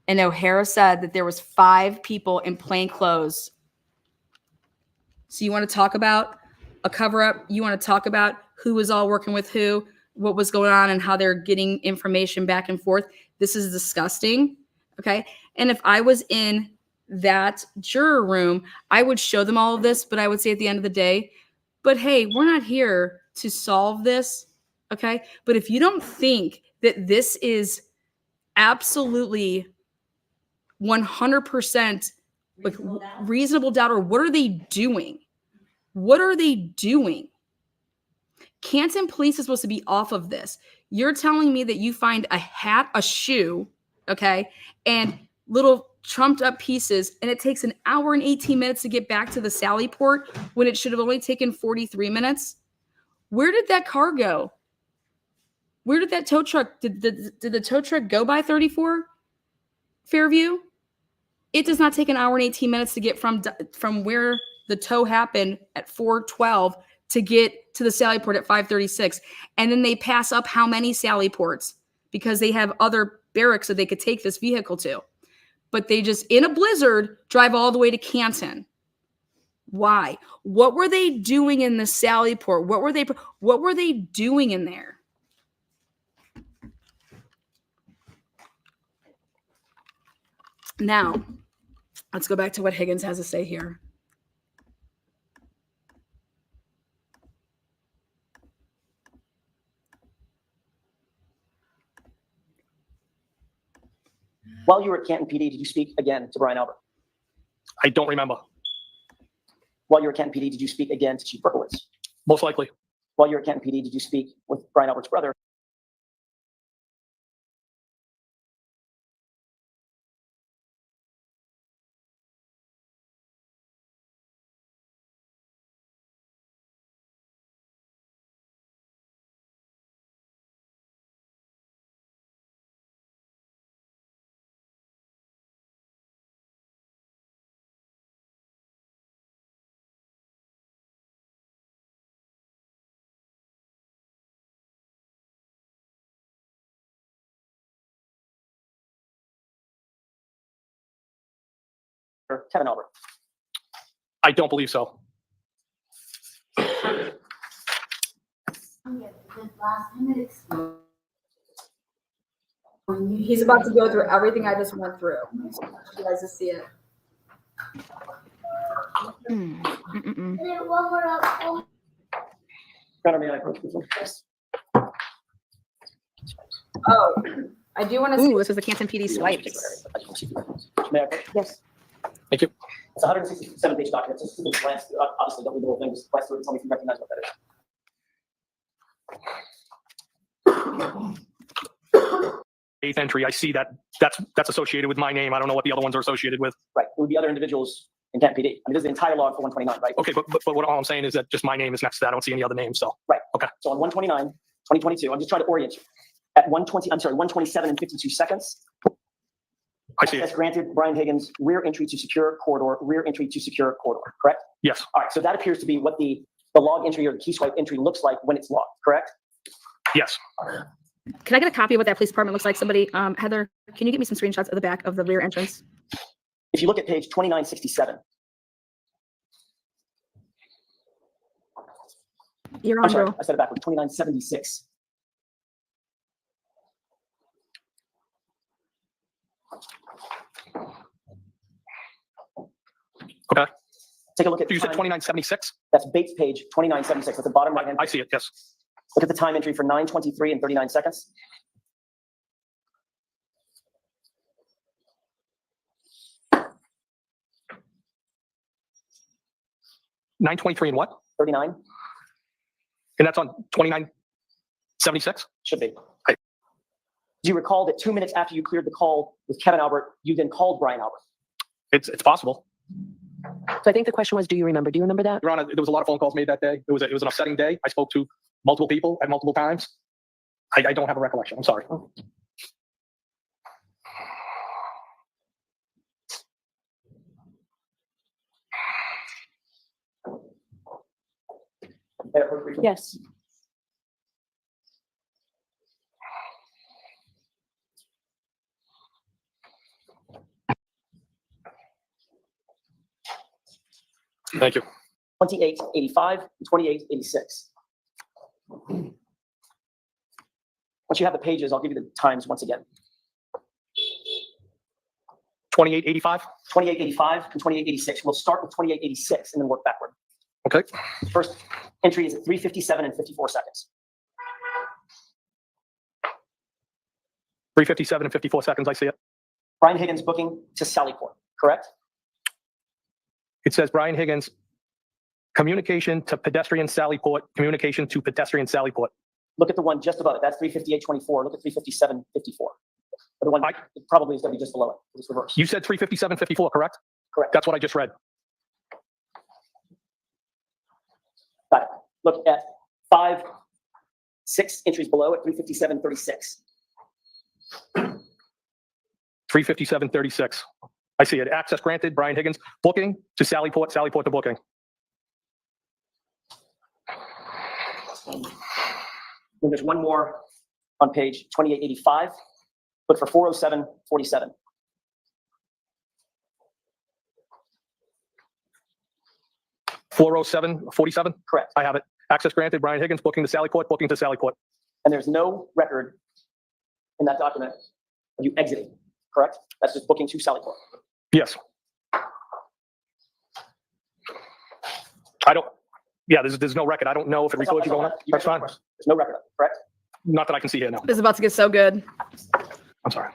Speaker 1: And O'Hara said that there was 5 people in plain clothes. So you want to talk about a cover-up? You want to talk about who was all working with who, what was going on, and how they're getting information back and forth? This is disgusting, okay? And if I was in that juror room, I would show them all of this, but I would say at the end of the day, but hey, we're not here to solve this, okay? But if you don't think that this is absolutely 100% like reasonable doubt, or what are they doing? What are they doing? Canton Police is supposed to be off of this. You're telling me that you find a hat, a shoe, okay, and little trumped up pieces, and it takes an hour and 18 minutes to get back to the Sally Port when it should have only taken 43 minutes? Where did that car go? Where did that tow truck, did the tow truck go by 34 Fairview? It does not take an hour and 18 minutes to get from where the tow happened at 4:12 to get to the Sally Port at 5:36. And then they pass up how many Sally Ports? Because they have other barracks that they could take this vehicle to. But they just, in a blizzard, drive all the way to Canton. Why? What were they doing in the Sally Port? What were they doing in there? Now, let's go back to what Higgins has to say here.
Speaker 10: While you were at Canton PD, did you speak again to Brian Albert?
Speaker 8: I don't remember.
Speaker 10: While you were at Canton PD, did you speak again to Chief Berkowitz?
Speaker 8: Most likely.
Speaker 10: While you were at Canton PD, did you speak with Brian Albert's brother? Kevin Albert?
Speaker 8: I don't believe so.
Speaker 4: He's about to go through everything I just went through. You guys just see it.
Speaker 10: Your Honor, may I approach this one? Yes.
Speaker 4: Oh, I do want to.
Speaker 1: Ooh, this is the Canton PD swipes.
Speaker 10: May I approach?
Speaker 11: Yes.
Speaker 10: Thank you. It's a 167-page document. Just a glance through. Obviously, don't read the whole thing. Just glance through it and tell me if you recognize what that is.
Speaker 8: Eighth entry, I see that's associated with my name. I don't know what the other ones are associated with.
Speaker 10: Right. It would be other individuals in Canton PD. I mean, this is the entire log for 129, right?
Speaker 8: Okay, but what all I'm saying is that just my name is next to that. I don't see any other names, so.
Speaker 10: Right.
Speaker 8: Okay.
Speaker 10: So on 129, 2022, I'm just trying to orient you. At 127 and 52 seconds.
Speaker 8: I see it.
Speaker 10: Access granted, Brian Higgins, rear entry to secure corridor, rear entry to secure corridor, correct?
Speaker 8: Yes.
Speaker 10: All right, so that appears to be what the log entry or the key swipe entry looks like when it's logged, correct?
Speaker 8: Yes.
Speaker 1: Can I get a copy of what that police department looks like? Somebody, Heather, can you get me some screenshots of the back of the rear entrance?
Speaker 10: If you look at page 2967.
Speaker 1: You're
Speaker 10: I'm
Speaker 1: on,
Speaker 10: sorry,
Speaker 1: bro.
Speaker 10: I said it backwards, 2976.
Speaker 8: Okay.
Speaker 10: Take a look at.
Speaker 8: You said 2976?
Speaker 10: That's Bates page 2976. At the bottom right hand.
Speaker 8: I see it, yes.
Speaker 10: Look at the time entry for 9:23 and 39 seconds.
Speaker 8: $923 and what?
Speaker 10: 39.
Speaker 8: And that's on 2976?
Speaker 10: Should be.
Speaker 8: Okay.
Speaker 10: Do you recall that 2 minutes after you cleared the call with Kevin Albert, you then called Brian Albert?
Speaker 8: It's possible.
Speaker 6: So I think the question was, do you remember? Do you remember that?
Speaker 8: Your Honor, there was a lot of phone calls made that day. It was an upsetting day. I spoke to multiple people at multiple times. I don't have a recollection. I'm sorry.
Speaker 6: Yes.
Speaker 8: Thank you.
Speaker 10: 2885 and 2886. Once you have the pages, I'll give you the times once again.
Speaker 8: 2885?
Speaker 10: 2885 and 2886. We'll start with 2886 and then work backward.
Speaker 8: Okay.
Speaker 10: First entry is at 3:57 and 54 seconds.
Speaker 8: 3:57 and 54 seconds, I see it.
Speaker 10: Brian Higgins booking to Sallyport, correct?
Speaker 8: It says Brian Higgins, communication to pedestrian Sallyport, communication to pedestrian Sallyport.
Speaker 10: Look at the one just above it. That's 3:58:24. Look at 3:57:54. The one it probably is going to be just below it. It's reversed.
Speaker 8: You said 3:57:54, correct?
Speaker 10: Correct.
Speaker 8: That's what I just read.
Speaker 10: Got it. Look at 6 entries below at 3:57:36.
Speaker 8: 3:57:36. I see it. Access granted, Brian Higgins, booking to Sallyport, Sallyport to booking.
Speaker 10: Then there's one more on page 2885. Look for 407:47.
Speaker 8: 407:47?
Speaker 10: Correct.
Speaker 8: I have it. Access granted, Brian Higgins, booking to Sallyport, booking to Sallyport.
Speaker 10: And there's no record in that document of you exiting, correct? That's just booking to Sallyport.
Speaker 8: Yes. I don't, yeah, there's no record. I don't know if it records you going up. That's fine.
Speaker 10: There's no record of it, correct?
Speaker 8: Not that I can see here now.
Speaker 1: This is about to get so good.
Speaker 8: I'm sorry.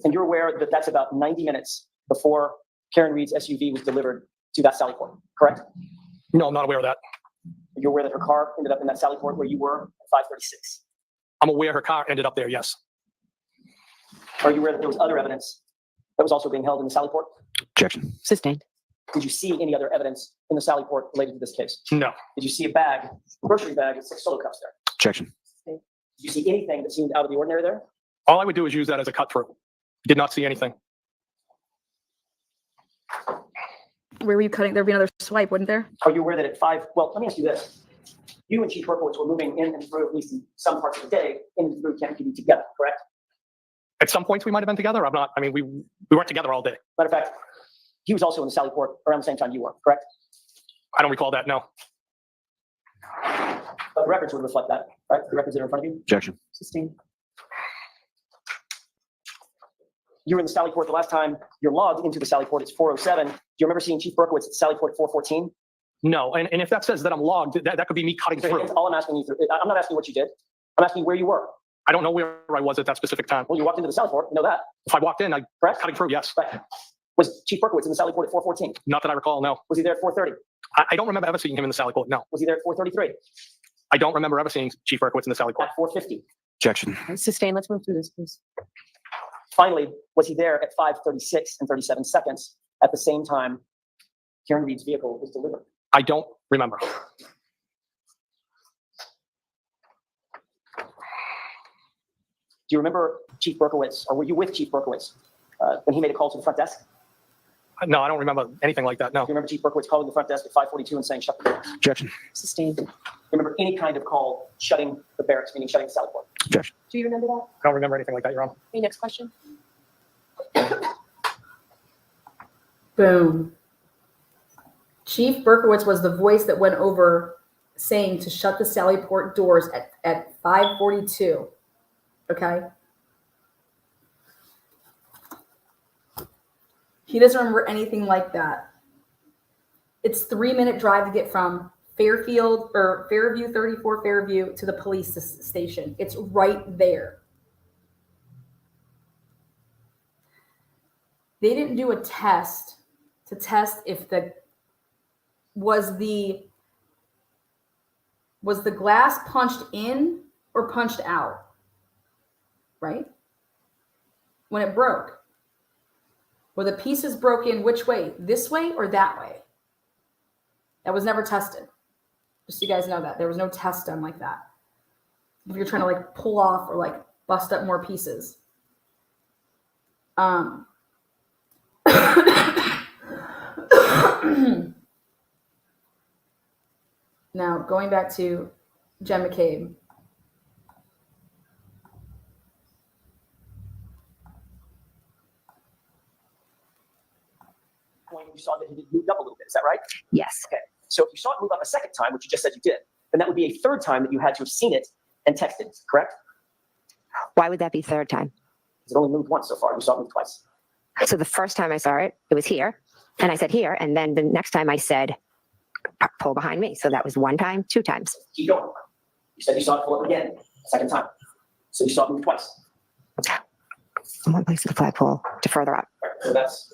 Speaker 10: And you're aware that that's about 90 minutes before Karen Reed's SUV was delivered to that Sallyport, correct?
Speaker 8: No, I'm not aware of that.
Speaker 10: You're aware that her car ended up in that Sallyport where you were at 5:36.
Speaker 8: I'm aware her car ended up there, yes.
Speaker 10: Are you aware that there was other evidence that was also being held in the Sallyport?
Speaker 12: Objection.
Speaker 6: Sustained.
Speaker 10: Did you see any other evidence in the Sallyport related to this case?
Speaker 8: No.
Speaker 10: Did you see a bag, grocery bag with 6 solo cups there?
Speaker 12: Objection.
Speaker 10: Did you see anything that seemed out of the ordinary there?
Speaker 8: All I would do is use that as a cut through. Did not see anything.
Speaker 1: Where were you cutting? There'd be another swipe, wouldn't there?
Speaker 10: Are you aware that at 5, well, let me ask you this. You and Chief Berkowitz were moving in and through, at least in some parts of the day, in and through Canton PD together, correct?
Speaker 8: At some points we might have been together. We weren't together all day.
Speaker 10: Matter of fact, he was also in the Sally Port around the same time you were, correct?
Speaker 8: I don't recall that, no.
Speaker 10: But the records would reflect that, right? The records that are in front of you?
Speaker 12: Objection.
Speaker 10: Sustained. You were in the Sally Port the last time you're logged into the Sally Port. It's 4:07. Do you remember seeing Chief Berkowitz at Sally Port at 4:14?
Speaker 8: No, and if that says that I'm logged, that could be me cutting through.
Speaker 10: That's all I'm asking you. I'm not asking what you did. I'm asking where you were.
Speaker 8: I don't know where I was at that specific time.
Speaker 10: Well, you walked into the Sally Port. You know that.
Speaker 8: If I walked in, I
Speaker 10: correct?
Speaker 8: Cutting through, yes.
Speaker 10: Right. Was Chief Berkowitz in the Sally Port at 4:14?
Speaker 8: Not that I recall, no.
Speaker 10: Was he there at 4:30?
Speaker 8: I don't remember ever seeing him in the Sally Port, no.
Speaker 10: Was he there at 4:33?
Speaker 8: I don't remember ever seeing Chief Berkowitz in the Sally Port.
Speaker 10: At 4:50?
Speaker 12: Objection.
Speaker 6: Sustain. Let's move through this, please.
Speaker 10: Finally, was he there at 5:36 and 37 seconds at the same time Karen Reed's vehicle was delivered?
Speaker 8: I don't remember.
Speaker 10: Do you remember Chief Berkowitz, or were you with Chief Berkowitz when he made a call to the front desk?
Speaker 8: No, I don't remember anything like that, no.
Speaker 10: Do you remember Chief Berkowitz calling the front desk at 5:42 and saying, shut the barracks?
Speaker 12: Objection.
Speaker 6: Sustained.
Speaker 10: Do you remember any kind of call shutting the barracks, meaning shutting the Sally Port?
Speaker 12: Objection.
Speaker 6: Do you remember that?
Speaker 8: I don't remember anything like that, Your Honor.
Speaker 6: Okay, next question.
Speaker 4: Boom. Chief Berkowitz was the voice that went over saying to shut the Sally Port doors at 5:42. Okay. He doesn't remember anything like that. It's 3-minute drive to get from Fairfield or Fairview 34 Fairview to the police station. It's right there. They didn't do a test to test if was the glass punched in or punched out, right? When it broke. Were the pieces broken which way? This way or that way? That was never tested. Just so you guys know that. There was no test done like that. If you're trying to like pull off or like bust up more pieces. Now, going back to Jen McCabe.
Speaker 10: You saw that he moved up a little bit, is that right?
Speaker 11: Yes.
Speaker 10: Okay. So if you saw it move up a second time, which you just said you did, then that would be a third time that you had to have seen it and texted, correct?
Speaker 11: Why would that be third time?
Speaker 10: It only moved once so far. You saw it move twice.
Speaker 11: So the first time I saw it, it was here, and I said here, and then the next time I said pull behind me. So that was one time, two times.
Speaker 10: Keep going. You said you saw it pull up again, second time. So you saw it move twice.
Speaker 11: From one place to the flagpole to further up.
Speaker 10: Right. So that's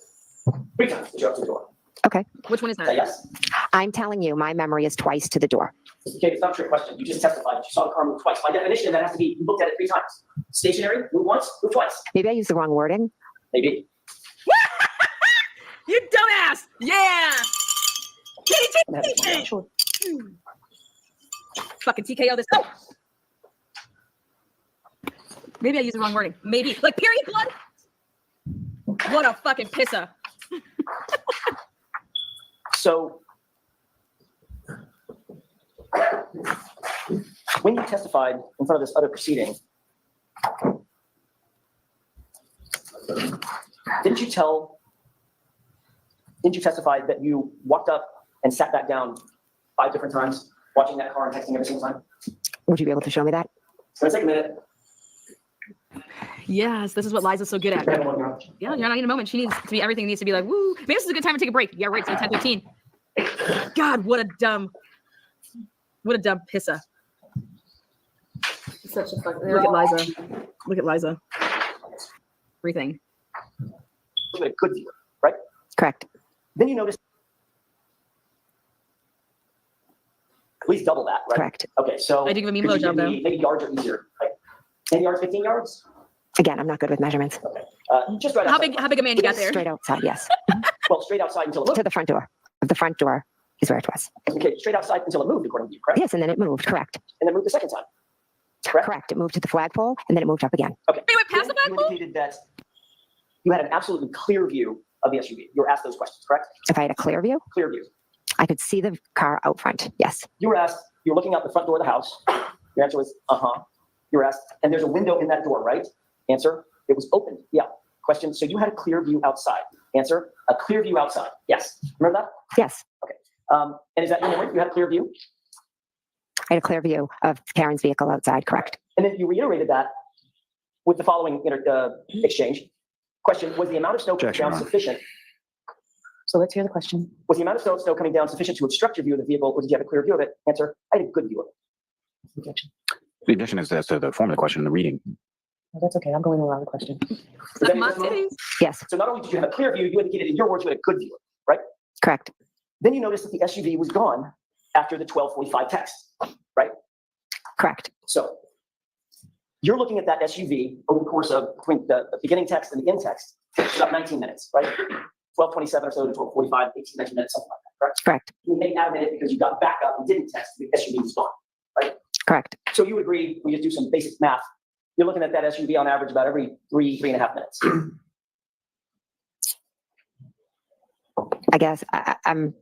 Speaker 10: 3 times that you up to the door.
Speaker 11: Okay.
Speaker 1: Which one is that?
Speaker 10: Yes.
Speaker 11: I'm telling you, my memory is twice to the door.
Speaker 10: Okay, it's not a trick question. You just testified. You saw the car move twice. By definition, that has to be, you looked at it 3 times. Stationary, move once, move twice.
Speaker 11: Maybe I used the wrong wording.
Speaker 10: Maybe.
Speaker 1: You dumbass! Yeah! Fucking TKO this. Oh. Maybe I used the wrong wording. Maybe. Like, period blood? What a fucking pisser.
Speaker 10: So, when you testified in front of this other proceeding, didn't you testify that you walked up and sat back down 5 different times, watching that car and texting every single time?
Speaker 11: Would you be able to show me that?
Speaker 10: It's gonna take a minute.
Speaker 1: Yes, this is what Liza's so good at. Yeah, you're not in a moment. She needs to be, everything needs to be like, woo. Maybe this is a good time to take a break. Yeah, right, it's 10:15. God, what a dumb pisser.
Speaker 4: Such a fucking.
Speaker 1: Look at Liza. Look at Liza. Everything.
Speaker 10: Look at a good viewer, right?
Speaker 11: Correct.
Speaker 10: Then you notice at least double that, right?
Speaker 11: Correct.
Speaker 10: Okay, so
Speaker 1: I do give a mean blowjob though.
Speaker 10: Maybe yards are easier, right? 10 yards, 15 yards?
Speaker 11: Again, I'm not good with measurements.
Speaker 10: Okay. Just right
Speaker 1: How
Speaker 10: outside.
Speaker 1: big a man you got there?
Speaker 11: Straight outside, yes.
Speaker 10: Well, straight outside until it
Speaker 11: To
Speaker 10: moved.
Speaker 11: the front door. The front door is where it was.
Speaker 10: Okay, straight outside until it moved, according to you, correct?
Speaker 11: Yes, and then it moved. Correct.
Speaker 10: And then moved the second time. Correct?
Speaker 11: Correct. It moved to the flagpole, and then it moved up again.
Speaker 10: Okay.
Speaker 1: Wait, past the
Speaker 10: You
Speaker 1: flagpole?
Speaker 10: indicated that you had an absolutely clear view of the SUV. You were asked those questions, correct?
Speaker 11: If I had a clear view,
Speaker 10: Clear view.
Speaker 11: I could see the car out front. Yes.
Speaker 10: You were asked, you were looking out the front door of the house. Your answer was, uh-huh. You were asked, and there's a window in that door, right? Answer, It was opened. Yeah. Question. So you had a clear view outside. Answer. A clear view outside. Yes. Remember that?
Speaker 11: Yes.
Speaker 10: Okay. And is that your memory? You had a clear view?
Speaker 11: I had a clear view of Karen's vehicle outside, correct?
Speaker 10: And then you reiterated that with the following exchange. Question. Was the amount of snow coming down sufficient?
Speaker 11: So let's hear the question.
Speaker 10: Was the amount of snow coming down sufficient to obstruct your view of the vehicle, or did you have a clear view of it? Answer. I had a good view of it. Objection.
Speaker 12: The objection is as to the form of the question, the reading.
Speaker 11: Oh, that's okay. I'm going around the question.
Speaker 10: Yes. So not only did you have a clear view, you indicated in your words you had a good view, right?
Speaker 11: Correct.
Speaker 10: Then you noticed that the SUV was gone after the 12:45 text, right?
Speaker 11: Correct.
Speaker 10: So you're looking at that SUV over the course of between the beginning text and the end text, about 19 minutes, right? 12:27 or so to 12:45, 18, 19 minutes, something like that, correct?
Speaker 11: Correct.
Speaker 10: You may add a minute because you got back up and didn't text, the SUV was gone, right?
Speaker 11: Correct.
Speaker 10: So you agree, we just do some basic math. You're looking at that SUV on average about every 3.5 minutes.
Speaker 11: I guess I'm,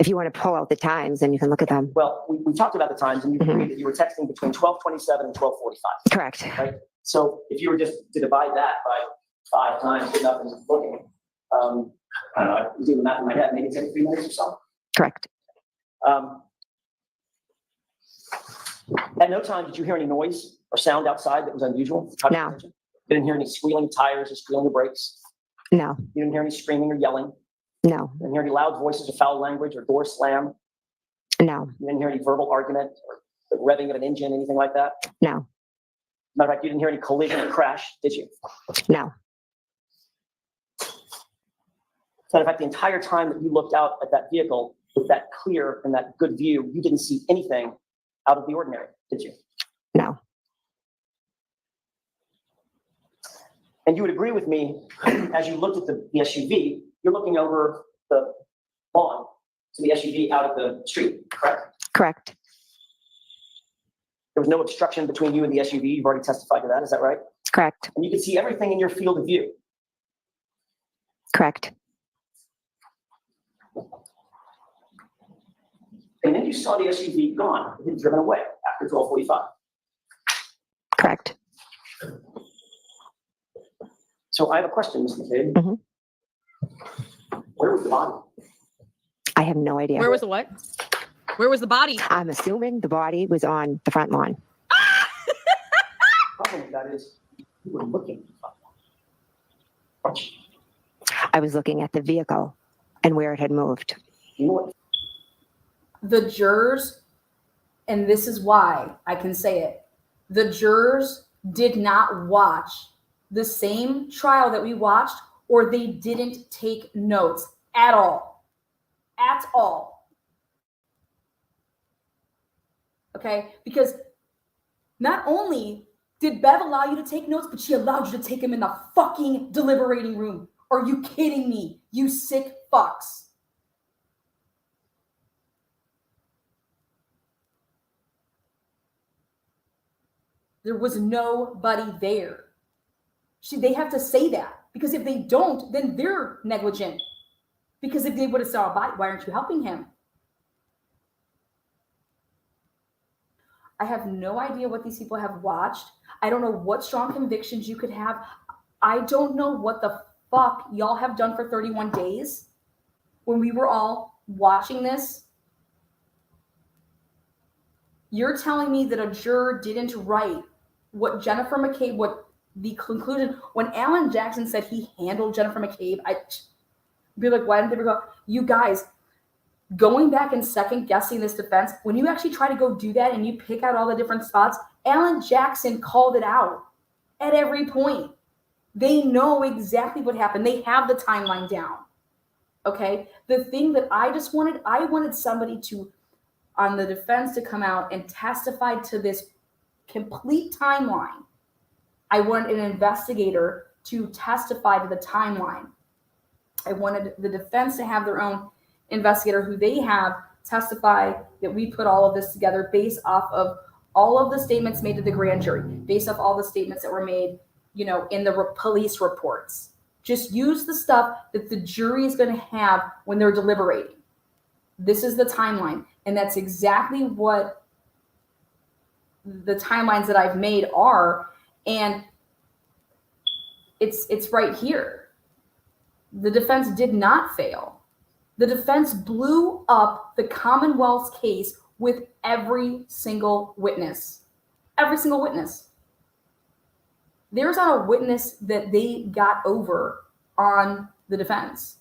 Speaker 11: if you want to pull out the times, then you can look at them.
Speaker 10: Well, we talked about the times, and you agreed that you were texting between 12:27 and 12:45.
Speaker 11: Correct.
Speaker 10: Right? So if you were just to divide that by 5 times, good enough and looking, I don't know, I was doing the math in my head, maybe it's every 3 minutes or so.
Speaker 11: Correct.
Speaker 10: At no time did you hear any noise or sound outside that was unusual?
Speaker 11: No.
Speaker 10: You didn't hear any squealing of tires or squealing of brakes?
Speaker 11: No.
Speaker 10: You didn't hear any screaming or yelling?
Speaker 11: No.
Speaker 10: You didn't hear any loud voices or foul language or door slam?
Speaker 11: No.
Speaker 10: You didn't hear any verbal argument or the revving of an engine, anything like that?
Speaker 11: No.
Speaker 10: Matter of fact, you didn't hear any collision or crash, did you?
Speaker 11: No.
Speaker 10: Matter of fact, the entire time that you looked out at that vehicle with that clear and that good view, you didn't see anything out of the ordinary, did you?
Speaker 11: No.
Speaker 10: And you would agree with me, as you looked at the SUV, you're looking over the lawn to the SUV out of the street, correct?
Speaker 11: Correct.
Speaker 10: There was no obstruction between you and the SUV. You've already testified to that. Is that right?
Speaker 11: Correct.
Speaker 10: And you could see everything in your field of view.
Speaker 11: Correct.
Speaker 10: And then you saw the SUV gone. It had driven away after 12:45.
Speaker 11: Correct.
Speaker 10: So I have a question, Ms. McCabe.
Speaker 11: Mm-hmm.
Speaker 10: Where was the body?
Speaker 11: I have no idea.
Speaker 1: Where was the what? Where was the body?
Speaker 11: I'm assuming the body was on the front lawn.
Speaker 10: The problem with that is you were looking at the front lawn.
Speaker 11: I was looking at the vehicle and where it had moved.
Speaker 10: You know what?
Speaker 4: The jurors, and this is why I can say it, the jurors did not watch the same trial that we watched, or they didn't take notes at all. At all. Okay? Because not only did Bev allow you to take notes, but she allowed you to take them in the fucking deliberating room. Are you kidding me? You sick fucks. There was nobody there. They have to say that, because if they don't, then they're negligent. Because if they would have saw a body, why aren't you helping him? I have no idea what these people have watched. I don't know what strong convictions you could have. I don't know what the fuck y'all have done for 31 days when we were all watching this. You're telling me that a juror didn't write what Jennifer McCabe, what the conclusion, when Alan Jackson said he handled Jennifer McCabe, I'd be like, why didn't they go? You guys, going back and second guessing this defense, when you actually try to go do that and you pick out all the different spots, Alan Jackson called it out at every point. They know exactly what happened. They have the timeline down. Okay? The thing that I wanted somebody to, on the defense, to come out and testify to this complete timeline. I wanted an investigator to testify to the timeline. I wanted the defense to have their own investigator who they have testify that we put all of this together based off of all of the statements made to the grand jury, based off all the statements that were made, in the police reports. Just use the stuff that the jury is going to have when they're deliberating. This is the timeline. And that's exactly what the timelines that I've made are. And It's right here. The defense did not fail. The defense blew up the Commonwealth's case with every single witness. Every single witness. There's not a witness that they got over on the defense.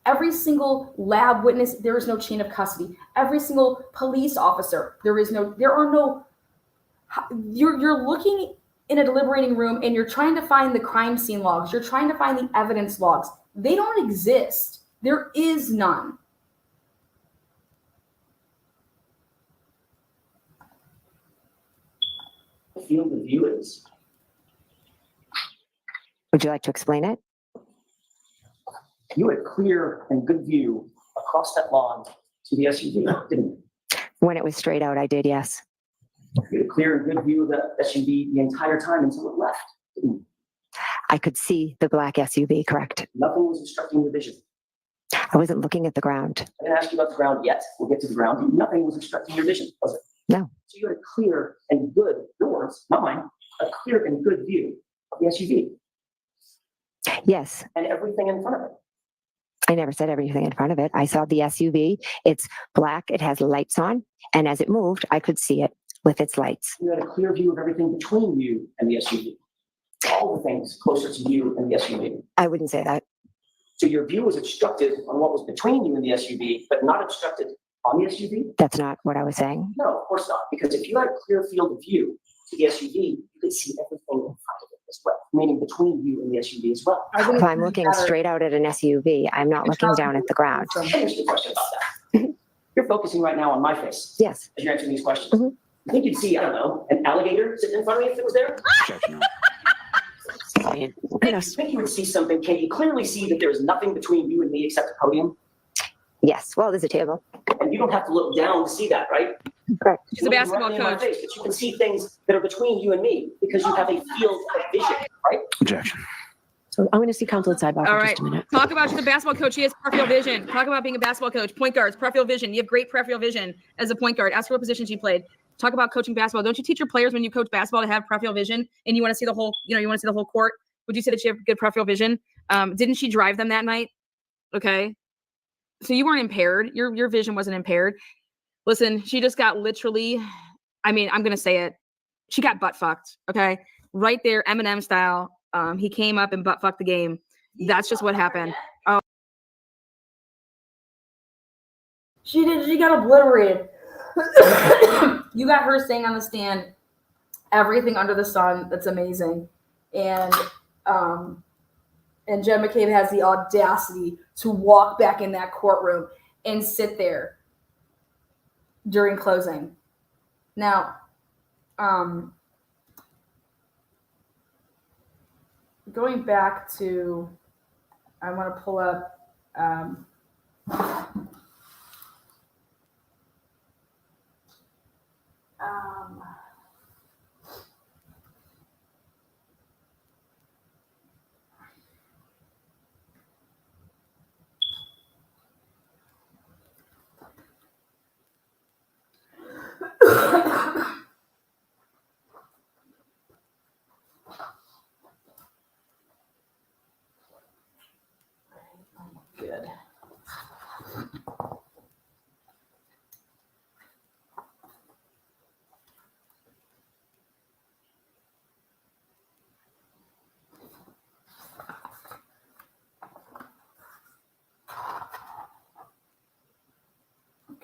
Speaker 4: Every single lab witness, there is no chain of custody. Every single police officer, you're looking in a deliberating room and you're trying to find the crime scene logs. You're trying to find the evidence logs. They don't exist. There is none.
Speaker 10: The field of view is.
Speaker 11: Would you like to explain it?
Speaker 10: You had clear and good view across that lawn to the SUV, didn't you?
Speaker 11: When it was straight out, I did, yes.
Speaker 10: You had a clear and good view of the SUV the entire time until it left, didn't you?
Speaker 11: I could see the black SUV, correct?
Speaker 10: Nothing was obstructing your vision.
Speaker 11: I wasn't looking at the ground.
Speaker 10: I didn't ask you about the ground yet. We'll get to the ground. Nothing was obstructing your vision, was it?
Speaker 11: No.
Speaker 10: So you had a clear and good, yours, not mine, a clear and good view of the SUV.
Speaker 11: Yes.
Speaker 10: And everything in front of it.
Speaker 11: I never said everything in front of it. I saw the SUV. It's black. It has lights on. And as it moved, I could see it with its lights.
Speaker 10: You had a clear view of everything between you and the SUV. All the things closer to you and the SUV.
Speaker 11: I wouldn't say that.
Speaker 10: So your view was obstructed on what was between you and the SUV, but not obstructed on the SUV?
Speaker 11: That's not what I was saying.
Speaker 10: No, of course not. Because if you had a clear field of view to the SUV, you could see everything in front of it as well, meaning between you and the SUV as well.
Speaker 11: If I'm looking straight out at an SUV, I'm not looking down at the ground.
Speaker 10: Let me ask you a question about that. You're focusing right now on my face.
Speaker 11: Yes.
Speaker 10: As you're answering these questions. You think you'd see, I don't know, an alligator sitting in front of me if it was there? You think you would see something? Can you clearly see that there is nothing between you and me except a podium?
Speaker 11: Yes. Well, there's a table.
Speaker 10: And you don't have to look down to see that, right?
Speaker 11: Correct.
Speaker 1: She's a basketball coach.
Speaker 10: But you can see things that are between you and me because you have a field of vision, right?
Speaker 12: Objection.
Speaker 11: So I'm going to see counsel at sidebar
Speaker 1: All
Speaker 11: for
Speaker 1: right.
Speaker 11: just a minute.
Speaker 1: Talk about she's a basketball coach. She has peripheral vision. Talk about being a basketball coach. Point guards, peripheral vision. You have great peripheral vision as a point guard. Ask her what position she played. Talk about coaching basketball. Don't you teach your players when you coach basketball to have peripheral vision and you want to see the whole, you want to see the whole court? Would you say that she have good peripheral vision? Didn't she drive them that night? Okay. So you weren't impaired. Your vision wasn't impaired. Listen, she just got literally, I'm going to say it. She got butt fucked. Okay. Right there, Eminem style. He came up and butt fucked the game. That's just what happened. Oh.
Speaker 4: She did. She got obliterated. You got her saying on the stand, everything under the sun. That's amazing. And Jen McCabe has the audacity to walk back in that courtroom and sit there during closing. Now, going back to, I want to pull up. Good.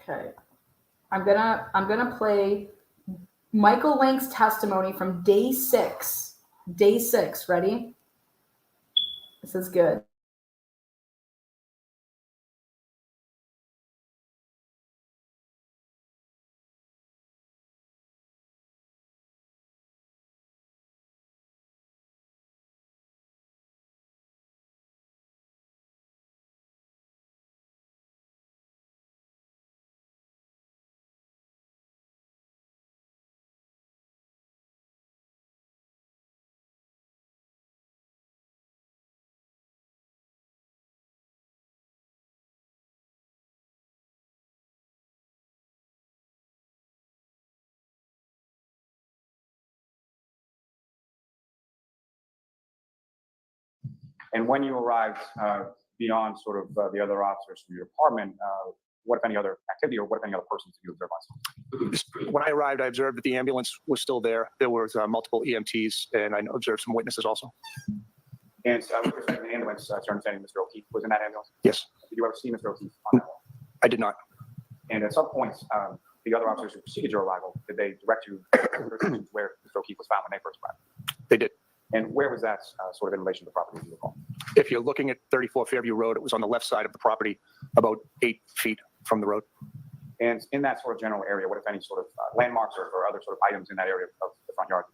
Speaker 4: Okay. I'm gonna play Michael Lank's testimony from day 6. Day 6. Ready? This is good.
Speaker 3: And when you arrived beyond sort of the other officers from your department, what if any other activity or what if any other persons did you observe on scene?
Speaker 8: When I arrived, I observed that the ambulance was still there. There was multiple EMTs, and I observed some witnesses also.
Speaker 3: And with respect to the ambulance, to understanding Mr. O'Keefe was in that ambulance?
Speaker 8: Yes.
Speaker 3: Did you ever see Mr. O'Keefe on that one?
Speaker 8: I did not.
Speaker 3: And at some point, the other officers who preceded your arrival, did they direct you to where Mr. O'Keefe was found when they first arrived?
Speaker 8: They did.
Speaker 3: And where was that sort of in relation to the property, as you recall?
Speaker 8: If you're looking at 34 Fairview Road, it was on the left side of the property, about 8 feet from the road.
Speaker 3: And in that sort of general area, what if any sort of landmarks or other sort of items in that area of the front yard?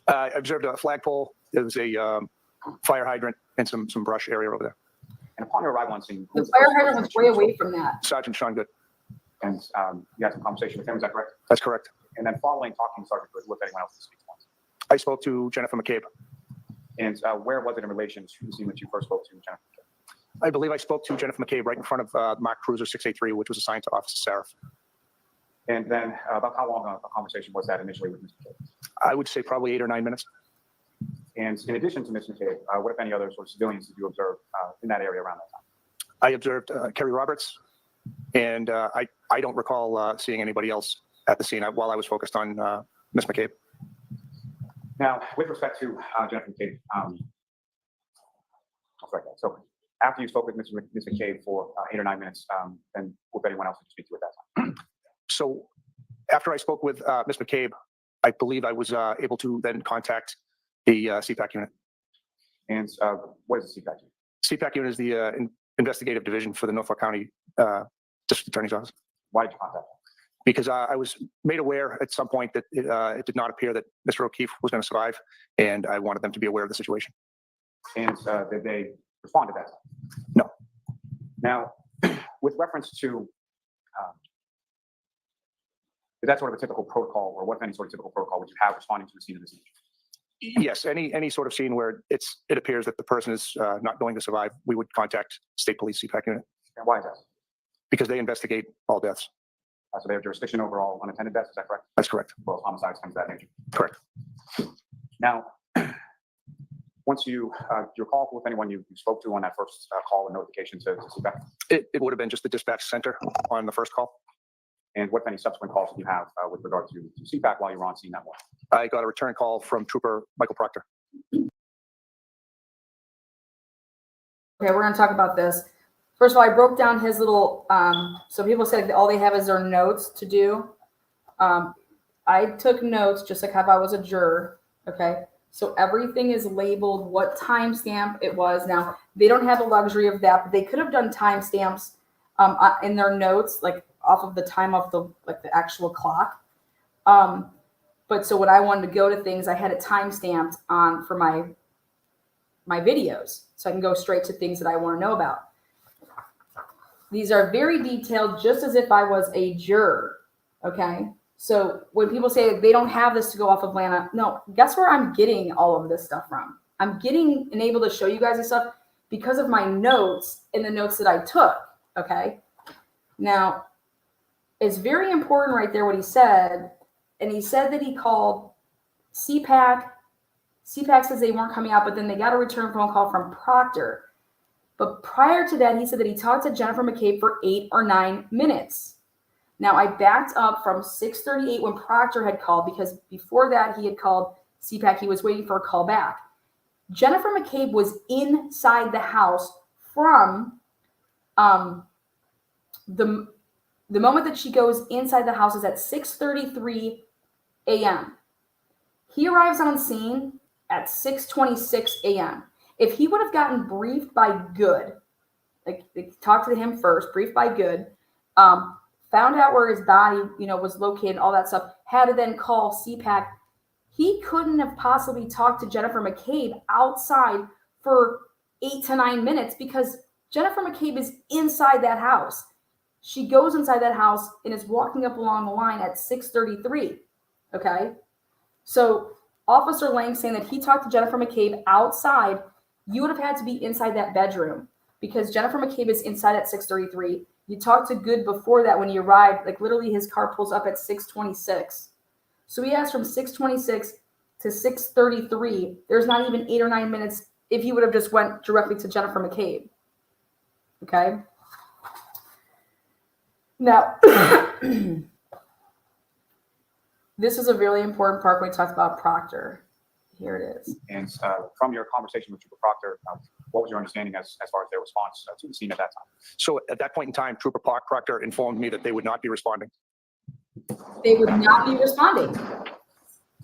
Speaker 8: I observed a flagpole. There was a fire hydrant and some brush area over there.
Speaker 3: And upon your arrival on scene,
Speaker 4: The fire hydrant was way away from that.
Speaker 8: Sergeant Sean Good.
Speaker 3: And you had some conversation with him, is that correct?
Speaker 8: That's correct.
Speaker 3: And then following talking to Sergeant Good, with anyone else to speak to once?
Speaker 8: I spoke to Jennifer McCabe.
Speaker 3: And where was it in relation to the scene that you first spoke to Jennifer McCabe?
Speaker 8: I believe I spoke to Jennifer McCabe right in front of Mark Cruiser 683, which was assigned to Officer Sarif.
Speaker 3: And then about how long a conversation was that initially with Ms. McCabe?
Speaker 8: I would say probably 8 or 9 minutes.
Speaker 3: And in addition to Ms. McCabe, what if any other sort of civilians did you observe in that area around that time?
Speaker 8: I observed Carrie Roberts, and I don't recall seeing anybody else at the scene while I was focused on Ms. McCabe.
Speaker 3: Now, with respect to Jennifer McCabe, so after you spoke with Ms. McCabe for 8 or 9 minutes, then with anyone else did you speak to at that time?
Speaker 8: So after I spoke with Ms. McCabe, I believe I was able to then contact the CPAC unit.
Speaker 3: And what is the CPAC unit?
Speaker 8: CPAC unit is the investigative division for the Norfolk County District Attorney's Office.
Speaker 3: Why did you contact them?
Speaker 8: Because I was made aware at some point that it did not appear that Mr. O'Keefe was going to survive, and I wanted them to be aware of the situation.
Speaker 3: And did they respond to that?
Speaker 8: No.
Speaker 3: Now, with reference to, is that sort of a typical protocol, or what any sort of typical protocol would you have responding to a scene of this nature?
Speaker 8: Yes, any sort of scene where it appears that the person is not going to survive, we would contact State Police CPAC unit.
Speaker 3: And why is that?
Speaker 8: Because they investigate all deaths.
Speaker 3: So they have jurisdiction over all unattended deaths, is that correct?
Speaker 8: That's correct.
Speaker 3: Well, homicides, things of that nature.
Speaker 8: Correct.
Speaker 3: Now, once you recall with anyone you spoke to on that first call and notification to CPAC?
Speaker 8: It would have been just the dispatch center on the first call.
Speaker 3: And what any subsequent calls did you have with regard to CPAC while you were on scene that morning?
Speaker 8: I got a return call from Trooper Michael Proctor.
Speaker 4: Okay, we're going to talk about this. First of all, I broke down his little, so people say all they have is their notes to do. I took notes just like if I was a juror, okay? So everything is labeled what timestamp it was. Now, they don't have the luxury of that, but they could have done timestamps in their notes, like off of the time of the actual clock. But so when I wanted to go to things, I had it timestamped on for my videos, so I can go straight to things that I want to know about. These are very detailed, just as if I was a juror, okay? So when people say they don't have this to go off of Atlanta, no, guess where I'm getting all of this stuff from? I'm getting and able to show you guys this stuff because of my notes and the notes that I took, okay? Now, it's very important right there what he said, and he said that he called CPAC. CPAC says they weren't coming out, but then they got a return phone call from Proctor. But prior to that, he said that he talked to Jennifer McCabe for 8 or 9 minutes. Now, I backed up from 6:38 when Proctor had called, because before that, he had called CPAC. He was waiting for a call back. Jennifer McCabe was inside the house from the moment that she goes inside the house is at 6:33 a.m. He arrives on scene at 6:26 a.m. If he would have gotten briefed by Good, like they talked to him first, briefed by Good, found out where his body, was located, all that stuff, had to then call CPAC, he couldn't have possibly talked to Jennifer McCabe outside for 8 to 9 minutes because Jennifer McCabe is inside that house. She goes inside that house and is walking up along the line at 6:33. Okay? So Officer Lang saying that he talked to Jennifer McCabe outside, you would have had to be inside that bedroom because Jennifer McCabe is inside at 6:33. You talked to Good before that when he arrived, like literally his car pulls up at 6:26. So he has from 6:26 to 6:33. There's not even 8 or 9 minutes if he would have just went directly to Jennifer McCabe. Okay. Now, this is a really important part when we talked about Proctor. Here it is.
Speaker 3: And from your conversation with Trooper Proctor, what was your understanding as far as their response to the scene at that time?
Speaker 8: So at that point in time, Trooper Proctor informed me that they would not be responding.
Speaker 4: They would not be responding.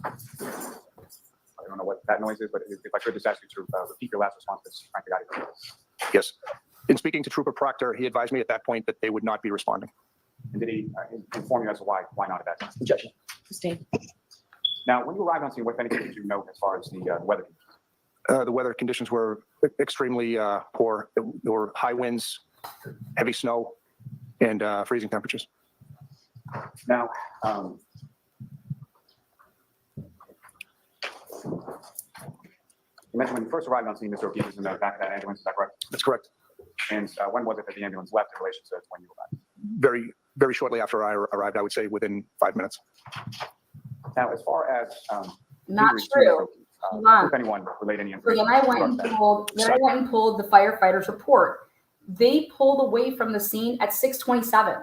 Speaker 3: I don't know what that noise is, but if I could just ask you to repeat your last response, that's frankly got it.
Speaker 8: Yes. In speaking to Trooper Proctor, he advised me at that point that they would not be responding.
Speaker 3: And did he inform you as to why not at that time?
Speaker 10: Objection.
Speaker 6: Sustained.
Speaker 3: Now, when you arrived on scene, what anything did you note as far as the weather conditions?
Speaker 8: The weather conditions were extremely poor. There were high winds, heavy snow, and freezing temperatures.
Speaker 3: Now, you mentioned when you first arrived on scene, Mr. O'Keefe was in the back of that ambulance. Is that correct?
Speaker 8: That's correct.
Speaker 3: And when was it that the ambulance left in relation to when you arrived?
Speaker 8: Very, very shortly after I arrived, I would say within 5 minutes.
Speaker 3: Now, as far as
Speaker 4: Not
Speaker 3: injuries to
Speaker 4: true.
Speaker 3: Mr. O'Keefe,
Speaker 4: Hold on.
Speaker 3: if anyone relayed any
Speaker 4: So
Speaker 3: information.
Speaker 4: then I went and pulled the firefighters' report. They pulled away from the scene at 6:27.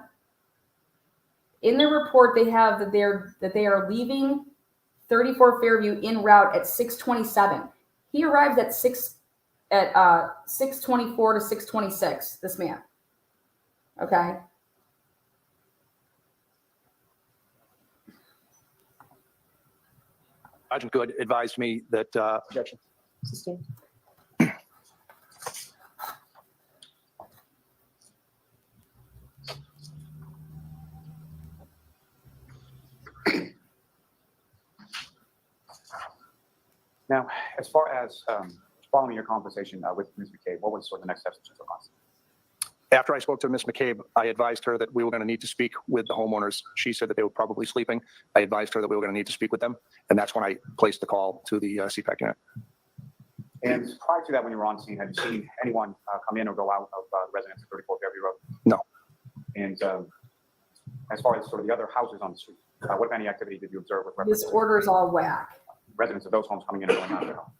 Speaker 4: In their report, they have that they are leaving 34 Fairview en route at 6:27. He arrived at 6:24 to 6:26. This man. Okay.
Speaker 8: Sergeant Good advised me that
Speaker 10: Objection. Sustained.
Speaker 3: Now, as far as following your conversation with Ms. McCabe, what was sort of the next steps that you took on?
Speaker 8: after I spoke to Ms. McCabe, I advised her that we were going to need to speak with the homeowners. She said that they were probably sleeping. I advised her that we were going to need to speak with them. And that's when I placed the call to the CPAC unit.
Speaker 3: And prior to that, when you were on scene, had you seen anyone come in or go out of the residence at 34 Fairview Road?
Speaker 8: No.
Speaker 3: And as far as sort of the other houses on the street, what, if any, activity did you observe with reference
Speaker 4: This
Speaker 3: to
Speaker 4: order's all whack.
Speaker 3: residents of those homes coming in and going out of their home?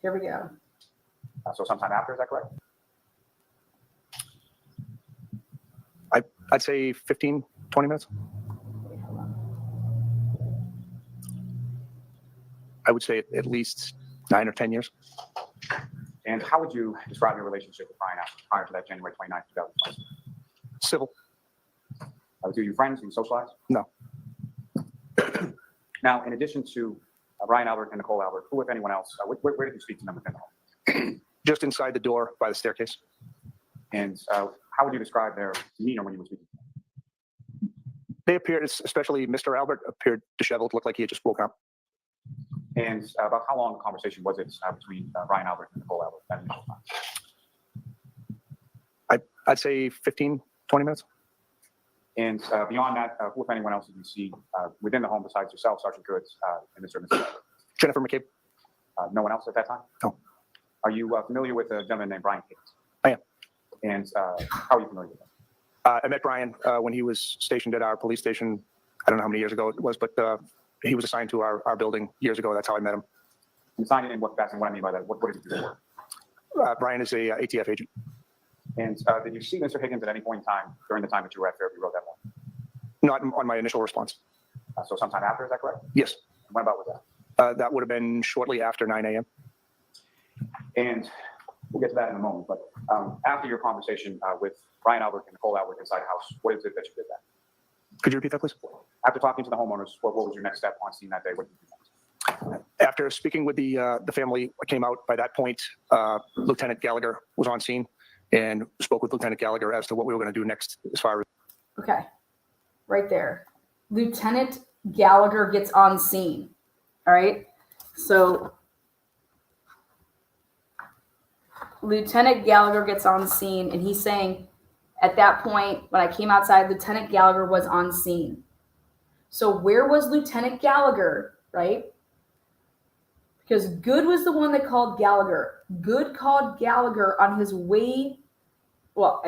Speaker 4: Here we go.
Speaker 3: So sometime after, is that correct?
Speaker 8: I'd say 15, 20 minutes. I would say at least 9 or 10 years.
Speaker 3: And how would you describe your relationship with Brian Asher prior to that January 29th, 2020?
Speaker 8: Civil.
Speaker 3: Do you friends? Do you socialize?
Speaker 8: No.
Speaker 3: Now, in addition to Brian Albert and Nicole Albert, who, if anyone else, where did you speak to them within the home?
Speaker 8: Just inside the door by the staircase.
Speaker 3: And how would you describe their demeanor when you were speaking to them?
Speaker 8: They appeared, especially Mr. Albert, appeared disheveled, looked like he had just woken up.
Speaker 3: And about how long a conversation was it between Brian Albert and Nicole Albert that initial time?
Speaker 8: I'd say 15, 20 minutes.
Speaker 3: And beyond that, who, if anyone else, did you see within the home besides yourself, Sergeant Goods, and Mr. and Mrs. Albert?
Speaker 8: Jennifer McCabe.
Speaker 3: No one else at that time?
Speaker 8: No.
Speaker 3: Are you familiar with a gentleman named Brian Higgins?
Speaker 8: I am.
Speaker 3: And how are you familiar with him?
Speaker 8: I met Brian when he was stationed at our police station. I don't know how many years ago it was, but he was assigned to our building years ago. That's how I met him.
Speaker 3: Assigned in what capacity? What I mean by that, what did he do for work?
Speaker 8: Brian is a ATF agent.
Speaker 3: And did you see Mr. Higgins at any point in time during the time that you were at Fairview Road that morning?
Speaker 8: Not on my initial response.
Speaker 3: So sometime after, is that correct?
Speaker 8: Yes.
Speaker 3: When about was that?
Speaker 8: That would have been shortly after 9 a.m.
Speaker 3: And we'll get to that in a moment. But after your conversation with Brian Albert and Nicole Albert inside the house, what is it that you did then?
Speaker 8: Could you repeat that, please?
Speaker 3: After talking to the homeowners, what was your next step on scene that day? What did you do next?
Speaker 8: After speaking with the family, came out. By that point, Lieutenant Gallagher was on scene and spoke with Lieutenant Gallagher as to what we were going to do next as far as.
Speaker 4: Okay, right there. Lieutenant Gallagher gets on scene. All right, so Lieutenant Gallagher gets on scene, and he's saying, at that point, when I came outside, Lieutenant Gallagher was on scene. So where was Lieutenant Gallagher, right? Because Good was the one that called Gallagher. Good called Gallagher on his way. Well,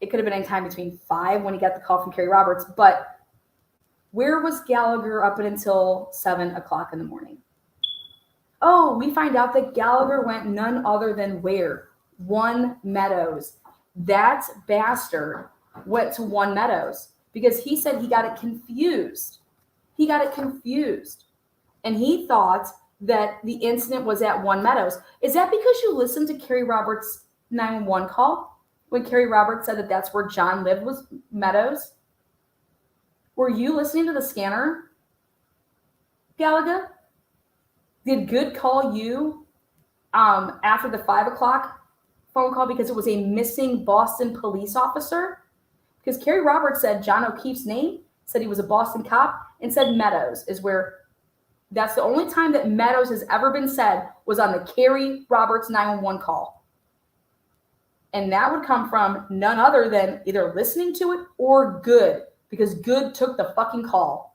Speaker 4: it could have been any time between 5 when he got the call from Carrie Roberts, but where was Gallagher up until 7 o'clock in the morning? Oh, we find out that Gallagher went none other than where? One Meadows. That bastard went to One Meadows because he said he got it confused. He got it confused. And he thought that the incident was at One Meadows. Is that because you listened to Carrie Roberts' 911 call when Carrie Roberts said that that's where John lived was Meadows? Were you listening to the scanner, Gallagher? Did Good call you after the 5 o'clock phone call because it was a missing Boston police officer? Because Carrie Roberts said John O'Keefe's name, said he was a Boston cop, and said Meadows is where. That's the only time that Meadows has ever been said was on the Carrie Roberts 911 call. And that would come from none other than either listening to it or Good, because Good took the fucking call.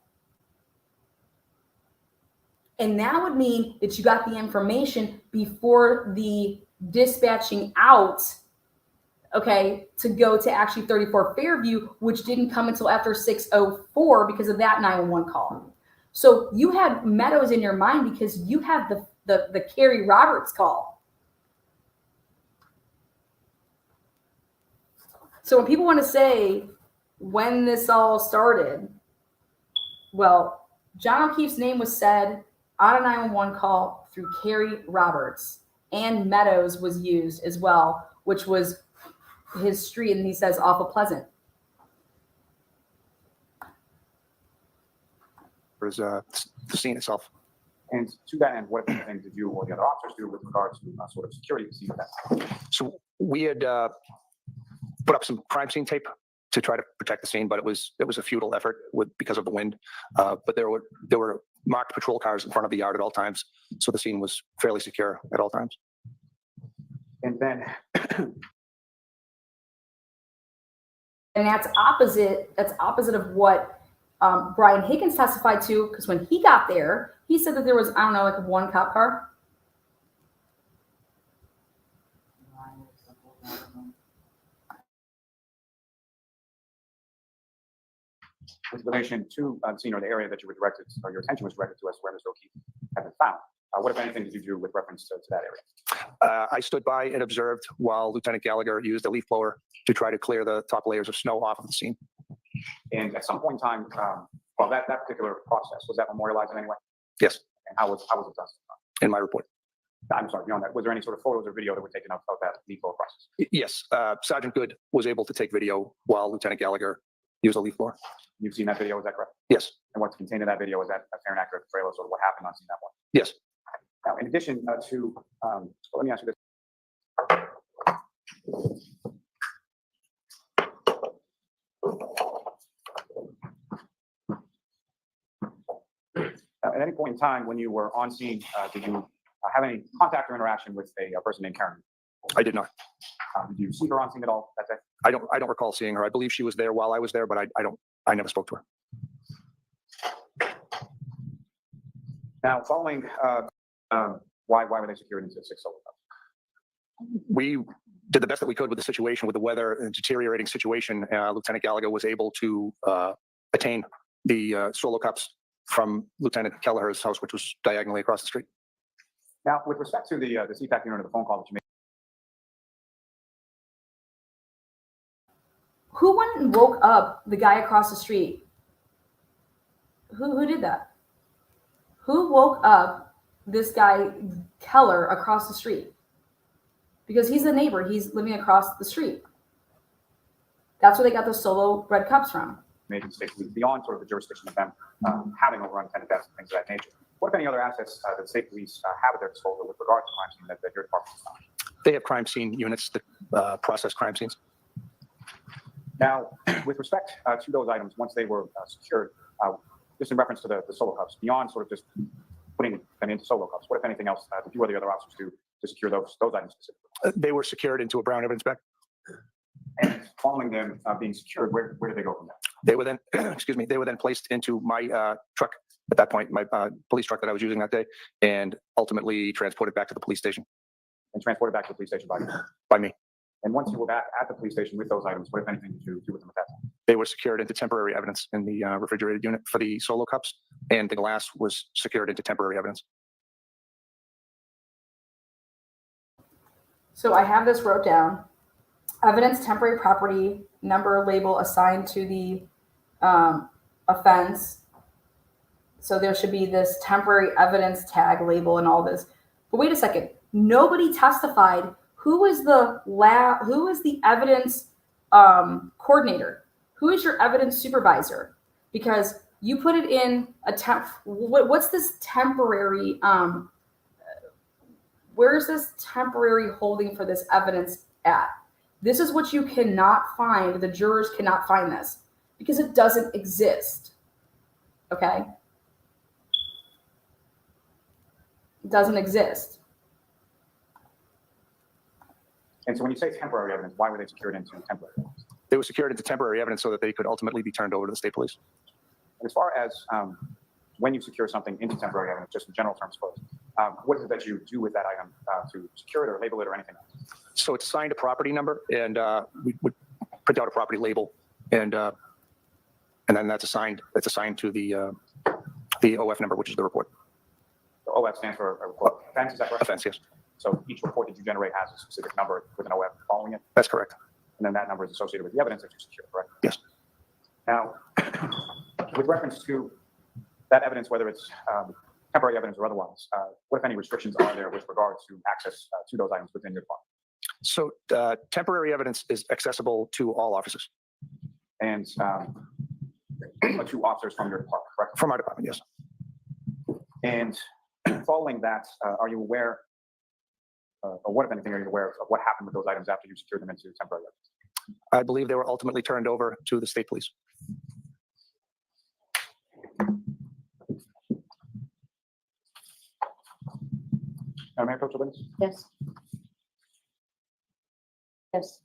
Speaker 4: And that would mean that you got the information before the dispatching out, okay, to go to actually 34 Fairview, which didn't come until after 6:04 because of that 911 call. So you had Meadows in your mind because you had the Carrie Roberts call. So when people want to say when this all started, well, John O'Keefe's name was said on a 911 call through Carrie Roberts, and Meadows was used as well, which was his street, and he says off of Pleasant.
Speaker 16: There's the scene itself.
Speaker 3: And to that end, what anything did you or the other officers do with regards to sort of security of the scene of that?
Speaker 16: So we had put up some crime scene tape to try to protect the scene, but it was a futile effort because of the wind. But there were marked patrol cars in front of the yard at all times, so the scene was fairly secure at all times.
Speaker 3: And then,
Speaker 4: and that's opposite of what Brian Higgins testified to, because when he got there, he said that there was, I don't know, like one cop car.
Speaker 3: with relation to the scene or the area that you were directed, or your attention was directed to as where Mr. O'Keefe had been found, what, if anything, did you do with reference to that area?
Speaker 16: I stood by and observed while Lieutenant Gallagher used a leaf blower to try to clear the top layers of snow off of the scene.
Speaker 3: And at some point in time, well, that particular process, was that memorialized in any way?
Speaker 16: Yes.
Speaker 3: And how was it done?
Speaker 16: In my report.
Speaker 3: I'm sorry, beyond that, was there any sort of photos or video that were taken of that leaf blower process?
Speaker 16: Yes. Sergeant Good was able to take video while Lieutenant Gallagher used a leaf blower.
Speaker 3: You've seen that video, is that correct?
Speaker 16: Yes.
Speaker 3: And what's contained in that video, is that a fair and accurate portrayal of sort of what happened on scene that one?
Speaker 16: Yes.
Speaker 3: Now, in addition to, so let me ask you this. At any point in time when you were on scene, did you have any contact or interaction with a person named Karen?
Speaker 16: I did not.
Speaker 3: Did you see her on scene at all that day?
Speaker 16: I don't recall seeing her. I believe she was there while I was there, but I never spoke to her.
Speaker 3: Now, following, why were they secured into 6 solo cups?
Speaker 16: We did the best that we could with the situation, with the weather and deteriorating situation. Lieutenant Gallagher was able to attain the solo cups from Lieutenant Kelleher's house, which was diagonally across the street.
Speaker 3: Now, with respect to the CPAC unit of the phone call that you made.
Speaker 4: Who went and woke up the guy across the street? Who did that? Who woke up this guy, Keller, across the street? Because he's a neighbor. He's living across the street. That's where they got the solo red cups from.
Speaker 3: Maybe safely beyond sort of the jurisdiction of them having over unattended deaths and things of that nature. What, if any, other assets that the state police have at their disposal with regard to crime scene that your department is on?
Speaker 16: They have crime scene units that process crime scenes.
Speaker 3: Now, with respect to those items, once they were secured, just in reference to the solo cups, beyond sort of just putting them into solo cups, what, if anything else, did you or the other officers do to secure those items specifically?
Speaker 16: They were secured into a brown evidence bag.
Speaker 3: And following them being secured, where did they go from there?
Speaker 16: They were then, excuse me, they were then placed into my truck at that point, my police truck that I was using that day, and ultimately transported back to the police station.
Speaker 3: And transported back to the police station
Speaker 16: by me.
Speaker 3: And once you were back at the police station with those items, what, if anything, did you do with them at that time?
Speaker 16: They were secured into temporary evidence in the refrigerated unit for the solo cups, and the glass was secured into temporary evidence.
Speaker 4: So I have this wrote down. Evidence, temporary property, number, label assigned to the offense. So there should be this temporary evidence tag label and all this. But wait a second. Nobody testified. Who is the evidence coordinator? Who is your evidence supervisor? Because you put it in a what's this temporary where is this temporary holding for this evidence at? This is what you cannot find. The jurors cannot find this because it doesn't exist. Okay? It doesn't exist.
Speaker 3: And so when you say temporary evidence, why were they secured into temporary evidence?
Speaker 16: They were secured into temporary evidence so that they could ultimately be turned over to the state police.
Speaker 3: And as far as when you secure something into temporary evidence, just in general terms first, what is it that you do with that item to secure it or label it or anything else?
Speaker 16: So it's assigned a property number, and we would print out a property label, and then that's assigned to the OF number, which is the report.
Speaker 3: The OF stands for a report offense, is that correct?
Speaker 16: Offense, yes.
Speaker 3: So each report that you generate has a specific number with an OF following it?
Speaker 16: That's correct.
Speaker 3: And then that number is associated with the evidence that you secure, correct?
Speaker 16: Yes.
Speaker 3: Now, with reference to that evidence, whether it's temporary evidence or otherwise, what, if any, restrictions are there with regard to access to those items within your department?
Speaker 16: So temporary evidence is accessible to all officers.
Speaker 3: And to officers from your department, correct?
Speaker 16: From our department, yes.
Speaker 3: And following that, are you aware, or what, if anything, are you aware of what happened with those items after you secured them into temporary evidence?
Speaker 16: I believe they were ultimately turned over to the state police.
Speaker 3: Mayor Pro Tem Higgins?
Speaker 7: Yes. Yes.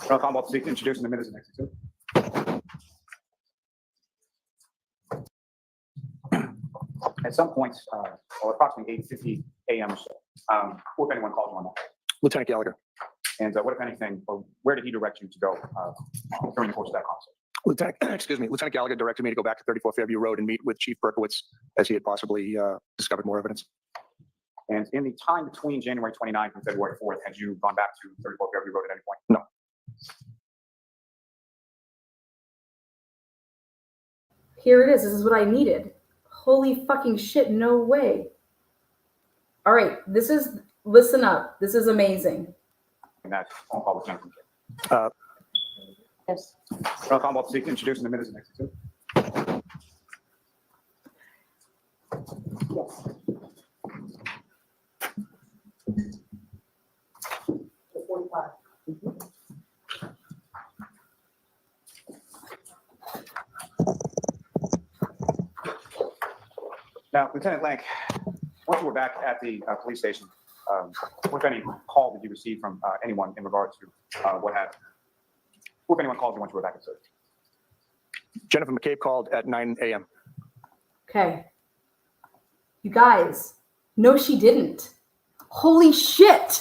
Speaker 3: Roll call vote to introduce in the minutes of next two. At some point, or approximately 8:50 a.m. or so, who, if anyone, called you on that?
Speaker 16: Lieutenant Gallagher.
Speaker 3: And what, if anything, or where did he direct you to go during the course of that conversation?
Speaker 16: Lieutenant Gallagher directed me to go back to 34 Fairview Road and meet with Chief Berkowitz as he had possibly discovered more evidence.
Speaker 3: And in the time between January 29th and February 4th, had you gone back to 34 Fairview Road at any point?
Speaker 16: No.
Speaker 4: Here it is. This is what I needed. Holy fucking shit. No way. All right. Listen up. This is amazing.
Speaker 3: And that phone call was Jennifer.
Speaker 7: Yes.
Speaker 3: Roll call vote to introduce in the minutes of next two.
Speaker 7: Yes. The 45.
Speaker 3: Now, Lieutenant Lank, once you were back at the police station, what, if any, call did you receive from anyone in regard to what happened? Who, if anyone, called you once you were back at service?
Speaker 16: Jennifer McCabe called at 9 a.m.
Speaker 4: Okay. You guys, no, she didn't. Holy shit.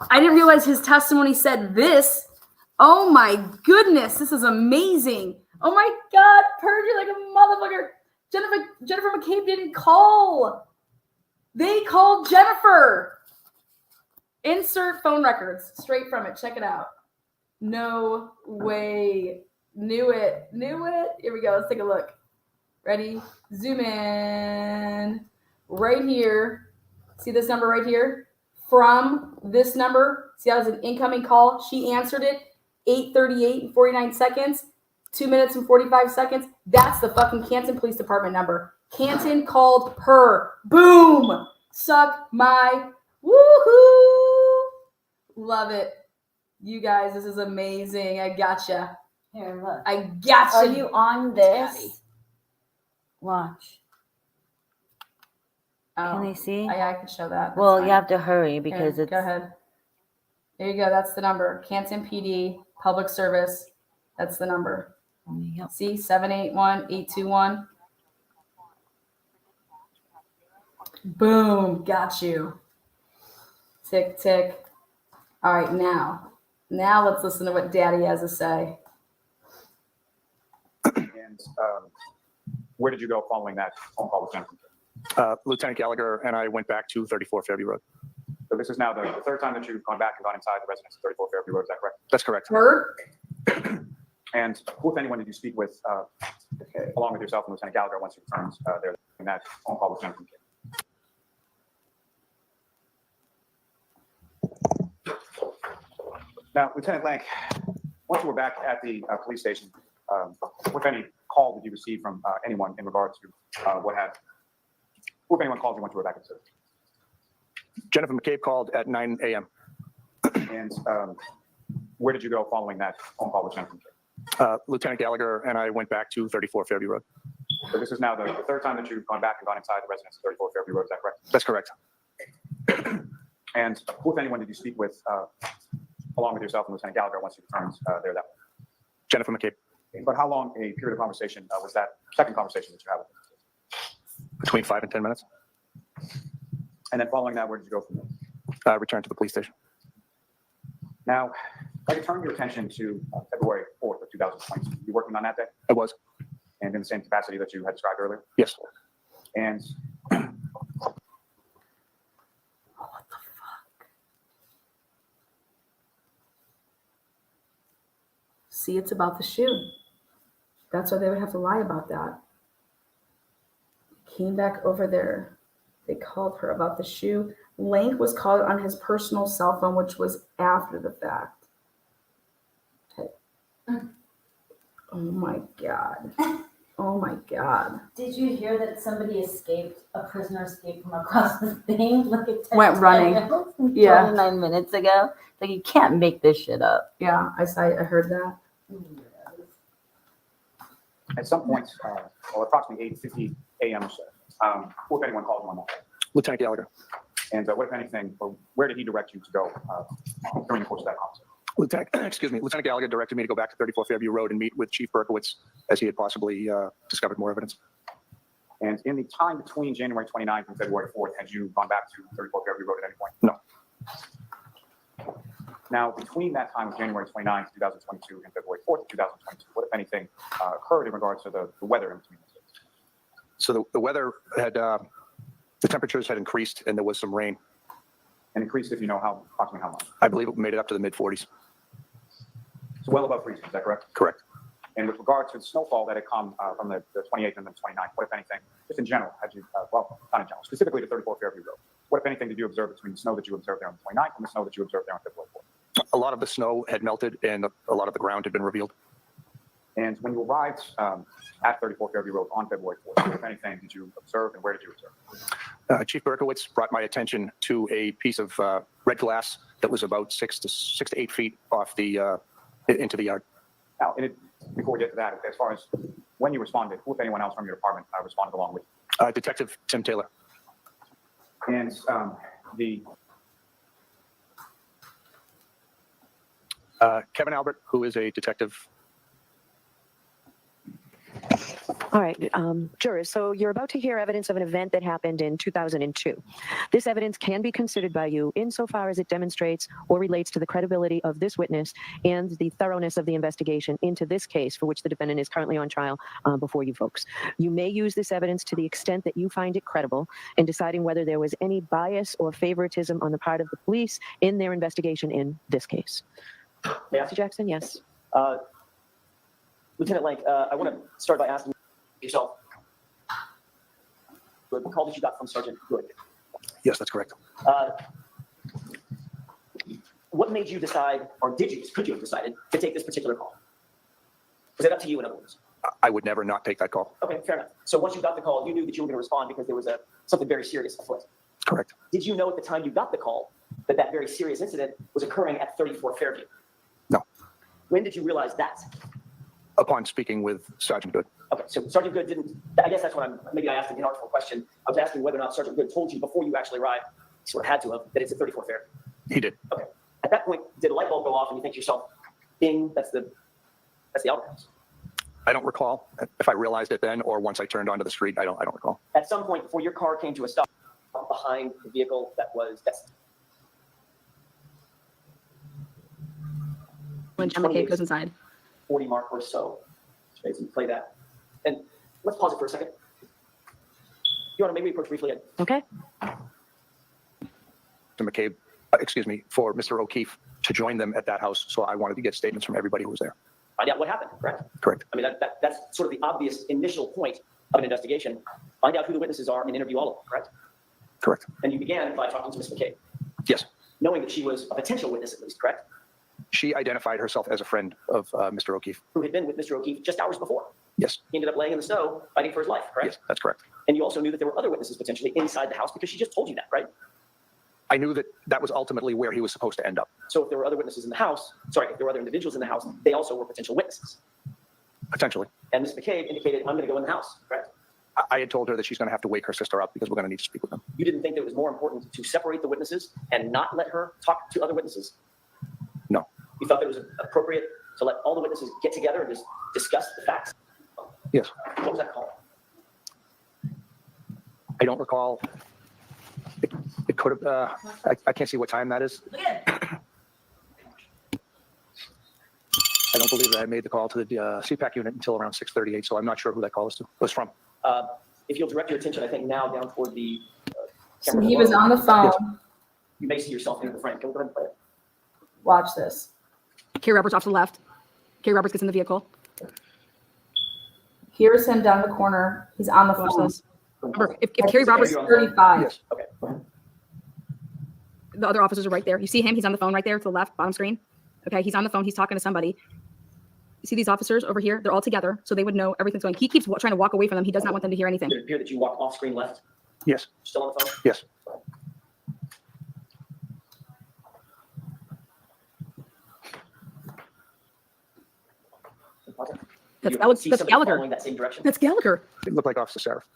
Speaker 4: I didn't realize his testimony said this. Oh my goodness. This is amazing. Oh my God. Perjury like a motherfucker. Jennifer McCabe didn't call. They called Jennifer. Insert phone records straight from it. Check it out. No way. Knew it. Here we go. Let's take a look. Ready? Zoom in. Right here. See this number right here? From this number. See that was an incoming call. She answered it. 8:38 and 49 seconds. 2 minutes and 45 seconds. That's the fucking Canton Police Department number. Canton called her. Boom. Suck my woohoo. Love it. You guys, this is amazing. I gotcha.
Speaker 9: Here, look.
Speaker 4: I gotcha.
Speaker 9: Are you on this?
Speaker 4: Daddy.
Speaker 9: Watch. Can they see?
Speaker 4: I can show that.
Speaker 9: Well,
Speaker 4: That's
Speaker 9: you have to hurry because
Speaker 4: Here,
Speaker 9: it's.
Speaker 4: Go ahead. There you go. That's the number. Canton PD, public service. That's the number.
Speaker 9: Yep.
Speaker 4: See, 781-821. Boom. Got you. Tick, tick. All right, now let's listen to what Daddy has to say.
Speaker 3: And where did you go following that phone call with Jennifer?
Speaker 16: Lieutenant Gallagher and I went back to 34 Fairview Road.
Speaker 3: So this is now the third time that you've gone back and gone inside the residence of 34 Fairview Road, is that correct?
Speaker 16: That's correct.
Speaker 4: Her?
Speaker 3: And who, if anyone, did you speak with, along with yourself and Lieutenant Gallagher, once you returned there in that phone call with Lieutenant McCabe? Now, Lieutenant Lank, once you were back at the police station, what, if any, call did you receive from anyone in regard to what happened? Who, if anyone, called you once you were back at the city?
Speaker 16: Jennifer McCabe called at 9 a.m.
Speaker 3: And where did you go following that phone call with Jennifer McCabe?
Speaker 16: Lieutenant Gallagher and I went back to 34 Fairview Road.
Speaker 3: So this is now the third time that you've gone back and gone inside the residence of 34 Fairview Road, is that correct?
Speaker 16: That's correct.
Speaker 3: And who, if anyone, did you speak with, along with yourself and Lieutenant Gallagher, once you returned there that way?
Speaker 16: Jennifer McCabe.
Speaker 3: But how long a period of conversation was that second conversation that you had with them?
Speaker 16: Between 5 and 10 minutes.
Speaker 3: And then following that, where did you go from there?
Speaker 16: Returned to the police station.
Speaker 3: Now, I could turn your attention to February 4th of 2022. You working on that day?
Speaker 16: I was.
Speaker 3: And in the same capacity that you had described earlier?
Speaker 16: Yes.
Speaker 3: And
Speaker 4: What the fuck? See, it's about the shoe. That's why they would have to lie about that. Came back over there. They called her about the shoe. Lank was called on his personal cell phone, which was after the fact. Okay. Oh my God. Oh my God.
Speaker 9: Did you hear that somebody escaped, a prisoner escaped from across the thing? Like it
Speaker 4: Went running. Yeah.
Speaker 9: 29 minutes ago. Like you can't make this shit up.
Speaker 4: Yeah, I heard that.
Speaker 3: at some point, well, approximately 8:50 a.m. or so, who, if anyone, called you on that?
Speaker 16: Lieutenant Gallagher.
Speaker 3: And what, if anything, or where did he direct you to go during the course of that conversation?
Speaker 16: Lieutenant Gallagher directed me to go back to 34 Fairview Road and meet with Chief Berkowitz as he had possibly discovered more evidence.
Speaker 3: And in the time between January 29th and February 4th, had you gone back to 34 Fairview Road at any point?
Speaker 16: No.
Speaker 3: Now, between that time of January 29th, 2022 and February 4th, 2022, what, if anything, occurred in regards to the weather in between the two?
Speaker 16: So the weather had, the temperatures had increased and there was some rain.
Speaker 3: And increased, if you know how, approximately how much?
Speaker 16: I believe it made it up to the mid 40s.
Speaker 3: So well above freezing, is that correct?
Speaker 16: Correct.
Speaker 3: And with regard to the snowfall that had come from the 28th and the 29th, what, if anything, just in general, had you, well, not in general, specifically to 34 Fairview Road, what, if anything, did you observe between the snow that you observed there on the 29th and the snow that you observed there on February 4th?
Speaker 16: A lot of the snow had melted and a lot of the ground had been revealed.
Speaker 3: And when you arrived at 34 Fairview Road on February 4th, what, if anything, did you observe and where did you observe?
Speaker 16: Chief Berkowitz brought my attention to a piece of red glass that was about 6 to 8 feet off the into the yard.
Speaker 3: Now, before we get to that, as far as when you responded, who, if anyone else from your department, responded along with you?
Speaker 16: Detective Tim Taylor.
Speaker 3: And
Speaker 16: Kevin Albert, who is a detective.
Speaker 6: All right, jurors, so you're about to hear evidence of an event that happened in 2002. This evidence can be considered by you insofar as it demonstrates or relates to the credibility of this witness and the thoroughness of the investigation into this case for which the defendant is currently on trial before you folks. You may use this evidence to the extent that you find it credible in deciding whether there was any bias or favoritism on the part of the police in their investigation in this case.
Speaker 10: Yeah.
Speaker 6: Mr. Jackson, yes.
Speaker 10: Lieutenant Lank, I want to start by asking yourself the call that you got from Sergeant Good.
Speaker 16: Yes, that's correct.
Speaker 10: What made you decide, or could you have decided to take this particular call? Was it up to you, in other words?
Speaker 16: I would never not take that call.
Speaker 10: Okay, fair enough. So once you got the call, you knew that you were going to respond because there was something very serious afoot.
Speaker 16: Correct.
Speaker 10: Did you know at the time you got the call that that very serious incident was occurring at 34 Fairview?
Speaker 16: No.
Speaker 10: When did you realize that?
Speaker 16: Upon speaking with Sergeant Good.
Speaker 10: Okay, so Sergeant Good didn't, I guess that's what maybe I asked an inartful question. I was asking whether or not Sergeant Good told you before you actually arrived, he sort of had to have, that it's at 34 Fairview.
Speaker 16: He did.
Speaker 10: Okay. At that point, did a light bulb go off and you think to yourself, bing, that's the outcomes?
Speaker 16: I don't recall if I realized it then or once I turned onto the street. I don't recall.
Speaker 10: At some point before your car came to a stop behind the vehicle that was destined.
Speaker 4: When McCabe goes inside.
Speaker 10: 40 mark or so. So you play that. And let's pause it for a second. You want to maybe approach briefly?
Speaker 6: Okay.
Speaker 16: McCabe, for Mr. O'Keefe to join them at that house. So I wanted to get statements from everybody who was there.
Speaker 10: Find out what happened, correct?
Speaker 16: Correct.
Speaker 10: I mean, that's sort of the obvious initial point of an investigation. Find out who the witnesses are and interview all of them, correct?
Speaker 16: Correct.
Speaker 10: And you began by talking to Ms. McCabe.
Speaker 16: Yes.
Speaker 10: Knowing that she was a potential witness at least, correct?
Speaker 16: She identified herself as a friend of Mr. O'Keefe.
Speaker 10: Who had been with Mr. O'Keefe just hours before.
Speaker 16: Yes.
Speaker 10: He ended up laying in the snow fighting for his life, correct?
Speaker 16: Yes, that's correct.
Speaker 10: And you also knew that there were other witnesses potentially inside the house because she just told you that, right?
Speaker 16: I knew that that was ultimately where he was supposed to end up.
Speaker 10: So if there were other witnesses in the house, if there were other individuals in the house, they also were potential witnesses.
Speaker 16: Potentially.
Speaker 10: And Ms. McCabe indicated, I'm going to go in the house, correct?
Speaker 16: I had told her that she's going to have to wake her sister up because we're going to need to speak with them.
Speaker 10: You didn't think that it was more important to separate the witnesses and not let her talk to other witnesses?
Speaker 16: No.
Speaker 10: You thought that it was appropriate to let all the witnesses get together and just discuss the facts?
Speaker 16: Yes.
Speaker 10: What was that called?
Speaker 16: I don't recall. It could have, I can't see what time that is. I don't believe that I made the call to the CPAC unit until around 6:38, so I'm not sure who that call was from.
Speaker 10: If you'll direct your attention, I think now down toward the
Speaker 4: So he was on the phone.
Speaker 10: You may see yourself near the frame. Go ahead and play it.
Speaker 4: Watch this.
Speaker 1: Carrie Roberts off to the left. Carrie Roberts gets in the vehicle.
Speaker 4: Here's him down the corner. He's on the
Speaker 1: Watch
Speaker 4: phone.
Speaker 1: this. Remember, if Carrie Roberts,
Speaker 4: 35.
Speaker 16: Yes.
Speaker 10: Okay.
Speaker 1: the other officers are right there. You see him? He's on the phone right there to the left, bottom screen. Okay, he's on the phone. He's talking to somebody. You see these officers over here? They're all together, so they would know everything's going. He keeps trying to walk away from them. He does not want them to hear anything.
Speaker 10: Did it appear that you walked off screen left?
Speaker 16: Yes.
Speaker 10: Still on the phone?
Speaker 16: Yes.
Speaker 10: That's
Speaker 1: Gallagher.
Speaker 10: That same direction?
Speaker 1: That's Gallagher.
Speaker 16: It looked like Officer Seraph.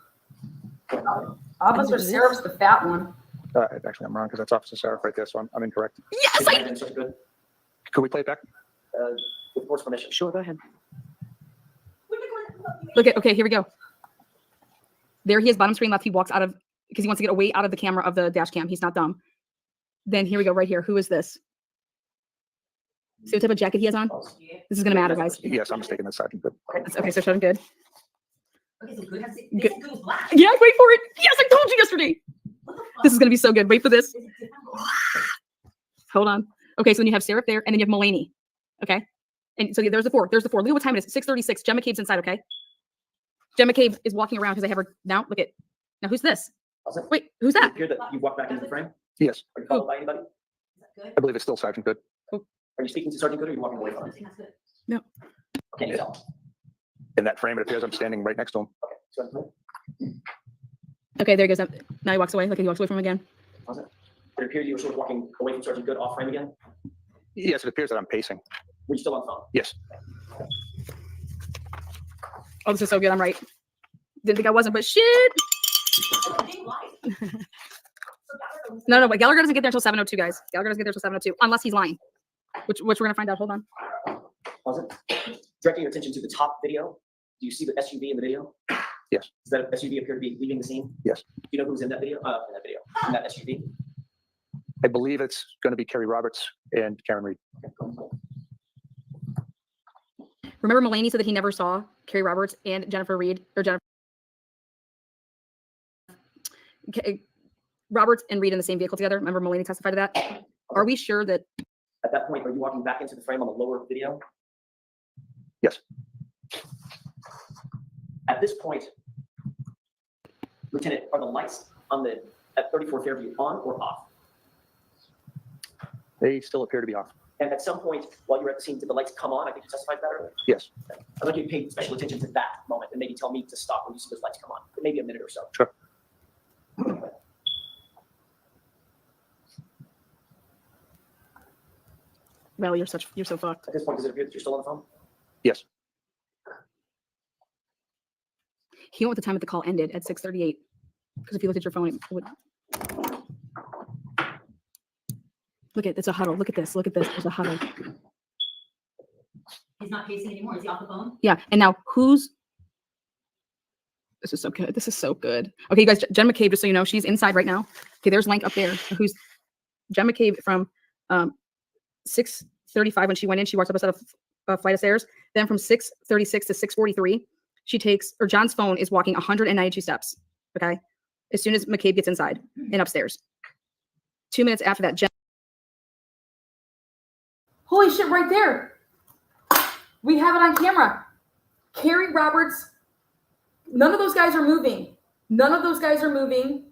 Speaker 4: Officer Serap's the fat one.
Speaker 16: Actually, I'm wrong because that's Officer Seraph right there, so I'm incorrect.
Speaker 1: Yes,
Speaker 10: Good.
Speaker 16: Could we play it back?
Speaker 10: With court's permission.
Speaker 11: Sure, go ahead.
Speaker 1: Look at, okay, here we go. There he is, bottom screen left. He walks out of, because he wants to get away out of the camera of the dash cam. He's not dumb. Then here we go, right here. Who is this? See what type of jacket he has on? This is going to matter, guys.
Speaker 16: Yes, I'm mistaken. That's Sergeant Good.
Speaker 1: Okay, so Sergeant Good.
Speaker 9: Okay, so good has it.
Speaker 1: Good.
Speaker 9: Good was black.
Speaker 1: Yeah, wait for it. Yes, I told you yesterday. This is going to be so good. Wait for this. Hold on. Okay, so then you have Seraph there, and then you have Mulaney. Okay? And so yeah, there's the four. There's the four. Look at what time it is. 6:36. Jen McCabe's inside, okay? Jen McCabe is walking around because I have her now. Look at, now who's this? Wait, who's that?
Speaker 10: Appear that you walked back into the frame?
Speaker 16: Yes.
Speaker 10: Are you followed by anybody?
Speaker 16: I believe it's still Sergeant Good.
Speaker 10: Are you speaking to Sergeant Good or are you walking away from him?
Speaker 1: No.
Speaker 10: Can you tell?
Speaker 16: In that frame, it appears I'm standing right next to him.
Speaker 10: Okay. Sergeant Good?
Speaker 1: Okay, there he goes. Now he walks away. Look, he walks away from him again.
Speaker 10: How's it? It appeared you were sort of walking away from Sergeant Good off frame again?
Speaker 16: Yes, it appears that I'm pacing.
Speaker 10: Were you still on the phone?
Speaker 16: Yes.
Speaker 1: Oh, this is so good. I'm right. Didn't think I wasn't, but shit. No, wait. Gallagher doesn't get there until 7:02, guys. Gallagher doesn't get there until 7:02, unless he's lying, which we're gonna find out. Hold on.
Speaker 10: How's it? Directing your attention to the top video. Do you see the SUV in the video?
Speaker 16: Yes.
Speaker 10: Does that SUV appear to be leaving the scene?
Speaker 16: Yes.
Speaker 10: Do you know who's in that video? In that SUV?
Speaker 16: I believe it's going to be Carrie Roberts and Karen Reed.
Speaker 1: Remember, Mulaney said that he never saw Carrie Roberts and Jennifer Reed, or Jennifer Roberts and Reed in the same vehicle together. Remember, Mulaney testified to that. Are we sure that?
Speaker 10: At that point, are you walking back into the frame on the lower video?
Speaker 16: Yes.
Speaker 10: At this point, Lieutenant, are the lights on the at 34 Fairview on or off?
Speaker 16: They still appear to be off.
Speaker 10: And at some point, while you were at the scene, did the lights come on? I think you testified to that earlier.
Speaker 16: Yes.
Speaker 10: I'd like you to pay special attention to that moment and maybe tell me to stop when you see those lights come on. Maybe a minute or so.
Speaker 16: Sure.
Speaker 1: Well, you're so fucked.
Speaker 10: At this point, does it appear that you're still on the phone?
Speaker 16: Yes.
Speaker 1: He knew what the time of the call ended at 6:38. Because if you looked at your phone, it would. Look at, it's a huddle. Look at this. Look at this. There's a huddle.
Speaker 9: He's not pacing anymore. Is he off the phone?
Speaker 1: Yeah. And now who's. This is so good. This is so good. Okay, you guys, Jen McCabe, just so you know, she's inside right now. Okay, there's Lank up there. Who's Jen McCabe from 6:35 when she went in. She walks up a set of flight of stairs. Then from 6:36 to 6:43, she takes, or John's phone is walking 192 steps. Okay. As soon as McCabe gets inside and upstairs.
Speaker 17: 2 minutes after that, Jen.
Speaker 4: Holy shit, right there. We have it on camera. Carrie Roberts, none of those guys are moving. None of those guys are moving.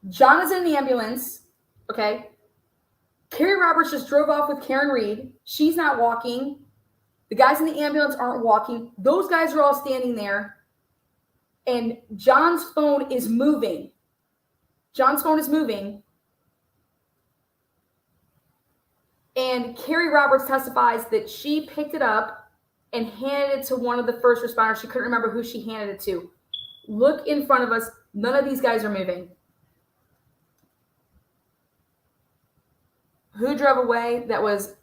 Speaker 4: John is in the ambulance, okay? Carrie Roberts just drove off with Karen Reed. She's not walking. The guys in the ambulance aren't walking. Those guys are all standing there. And John's phone is moving. John's phone is moving. And Carrie Roberts testifies that she picked it up and handed it to one of the first responders. She couldn't remember who she handed it to. Look in front of us. None of these guys are moving. Who drove away? That was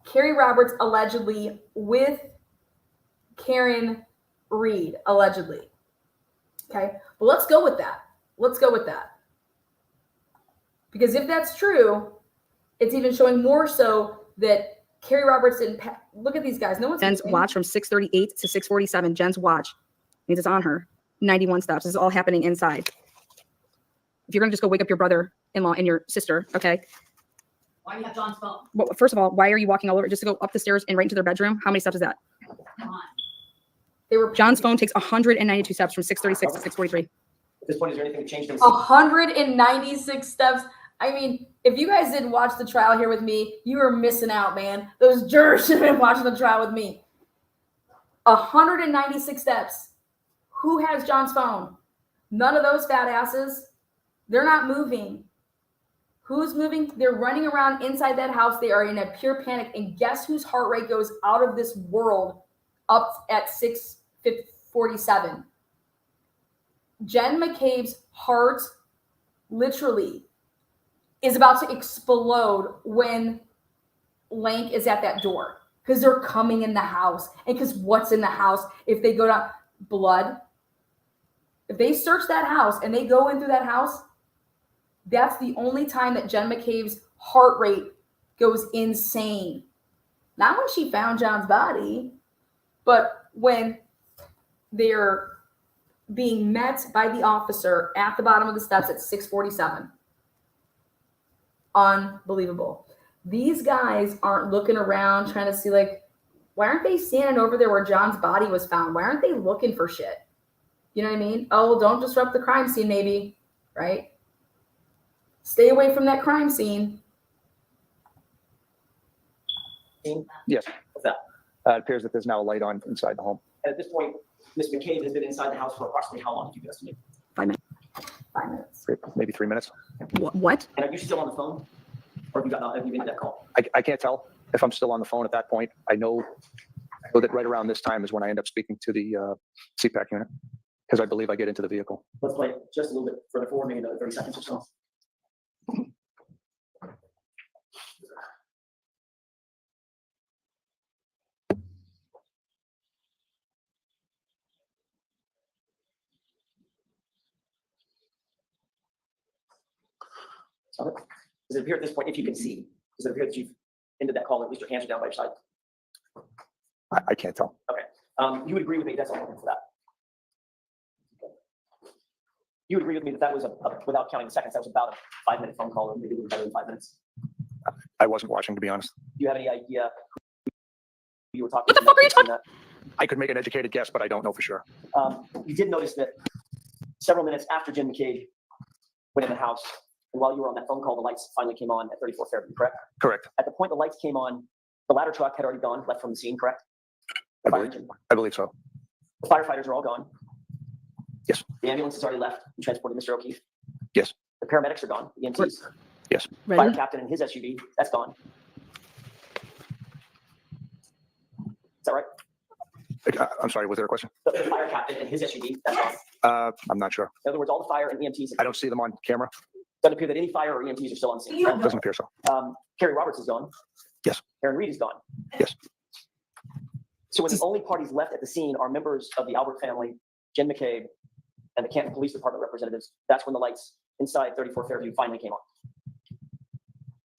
Speaker 4: Carrie Roberts, allegedly, with Karen Reed, allegedly. Okay, well, let's go with that. Let's go with that. Because if that's true, it's even showing more so that Carrie Roberts didn't look at these guys. No one's
Speaker 17: Jen's
Speaker 4: moving.
Speaker 17: watch from 6:38 to 6:47. Jen's watch means it's on her. 91 steps. This is all happening inside. If you're going to just go wake up your brother-in-law and your sister, okay?
Speaker 9: Why do you have John's phone?
Speaker 17: Well, first of all, why are you walking all over just to go up the stairs and right into their bedroom? How many steps is that?
Speaker 9: Come on.
Speaker 4: They were
Speaker 17: John's phone takes 192 steps from 6:36 to 6:43.
Speaker 10: At this point, is there anything that changed?
Speaker 4: 196 steps. I mean, if you guys didn't watch the trial here with me, you were missing out, man. Those jurors should have been watching the trial with me. 196 steps. Who has John's phone? None of those fat asses. They're not moving. Who's moving? They're running around inside that house. They are in a pure panic. And guess whose heart rate goes out of this world up at 6:47? Jen McCabe's heart literally is about to explode when Lank is at that door. Because they're coming in the house. And because what's in the house? If they go down, blood. If they search that house and they go in through that house, that's the only time that Jen McCabe's heart rate goes insane. Not when she found John's body, but when they're being met by the officer at the bottom of the steps at 6:47. Unbelievable. These guys aren't looking around trying to see, like, why aren't they standing over there where John's body was found? Why aren't they looking for shit? You know what I mean? Oh, well, don't disrupt the crime scene, maybe, right? Stay away from that crime scene.
Speaker 16: Yes.
Speaker 10: What's that?
Speaker 16: It appears that there's now a light on inside the home.
Speaker 10: At this point, Ms. McCabe has been inside the house for approximately how long, did you estimate?
Speaker 17: 5 minutes.
Speaker 4: 5 minutes.
Speaker 16: Maybe 3 minutes.
Speaker 17: What?
Speaker 10: And are you still on the phone? Or have you been to that call?
Speaker 16: I can't tell if I'm still on the phone at that point. I know that right around this time is when I end up speaking to the CPAC unit, because I believe I get into the vehicle.
Speaker 10: Let's play just a little bit further forward, maybe another 30 seconds or so. So, does it appear at this point, if you can see, does it appear that you've ended that call, or at least your hands are down by your side?
Speaker 16: I can't tell.
Speaker 10: Okay. You would agree with me, that's all for that. You would agree with me that was without counting the seconds, that was about a 5-minute phone call, or maybe a little better than 5 minutes.
Speaker 16: I wasn't watching, to be honest.
Speaker 10: Do you have any idea who you were talking
Speaker 17: What the fuck are you talking
Speaker 10: about?
Speaker 16: I could make an educated guess, but I don't know for sure.
Speaker 10: You did notice that several minutes after Jim McCabe went in the house, and while you were on that phone call, the lights finally came on at 34 Fairview, correct?
Speaker 16: Correct.
Speaker 10: At the point the lights came on, the ladder truck had already gone, left from the scene, correct?
Speaker 16: I believe so.
Speaker 10: The firefighters are all gone.
Speaker 16: Yes.
Speaker 10: The ambulance has already left and transported Mr. O'Keefe.
Speaker 16: Yes.
Speaker 10: The paramedics are gone, the EMTs.
Speaker 16: Yes.
Speaker 10: Fire captain and his SUV, that's gone. Is that right?
Speaker 16: I'm sorry, was there a question?
Speaker 10: The fire captain and his SUV, that's gone.
Speaker 16: I'm not sure.
Speaker 10: In other words, all the fire and EMTs.
Speaker 16: I don't see them on camera.
Speaker 10: Doesn't appear that any fire or EMTs are still on scene. Correct?
Speaker 16: Doesn't appear so.
Speaker 10: Carrie Roberts is gone.
Speaker 16: Yes.
Speaker 10: Karen Reed is gone.
Speaker 16: Yes.
Speaker 10: So when the only parties left at the scene are members of the Albert family, Jen McCabe, and the Canton Police Department representatives, that's when the lights inside 34 Fairview finally came on.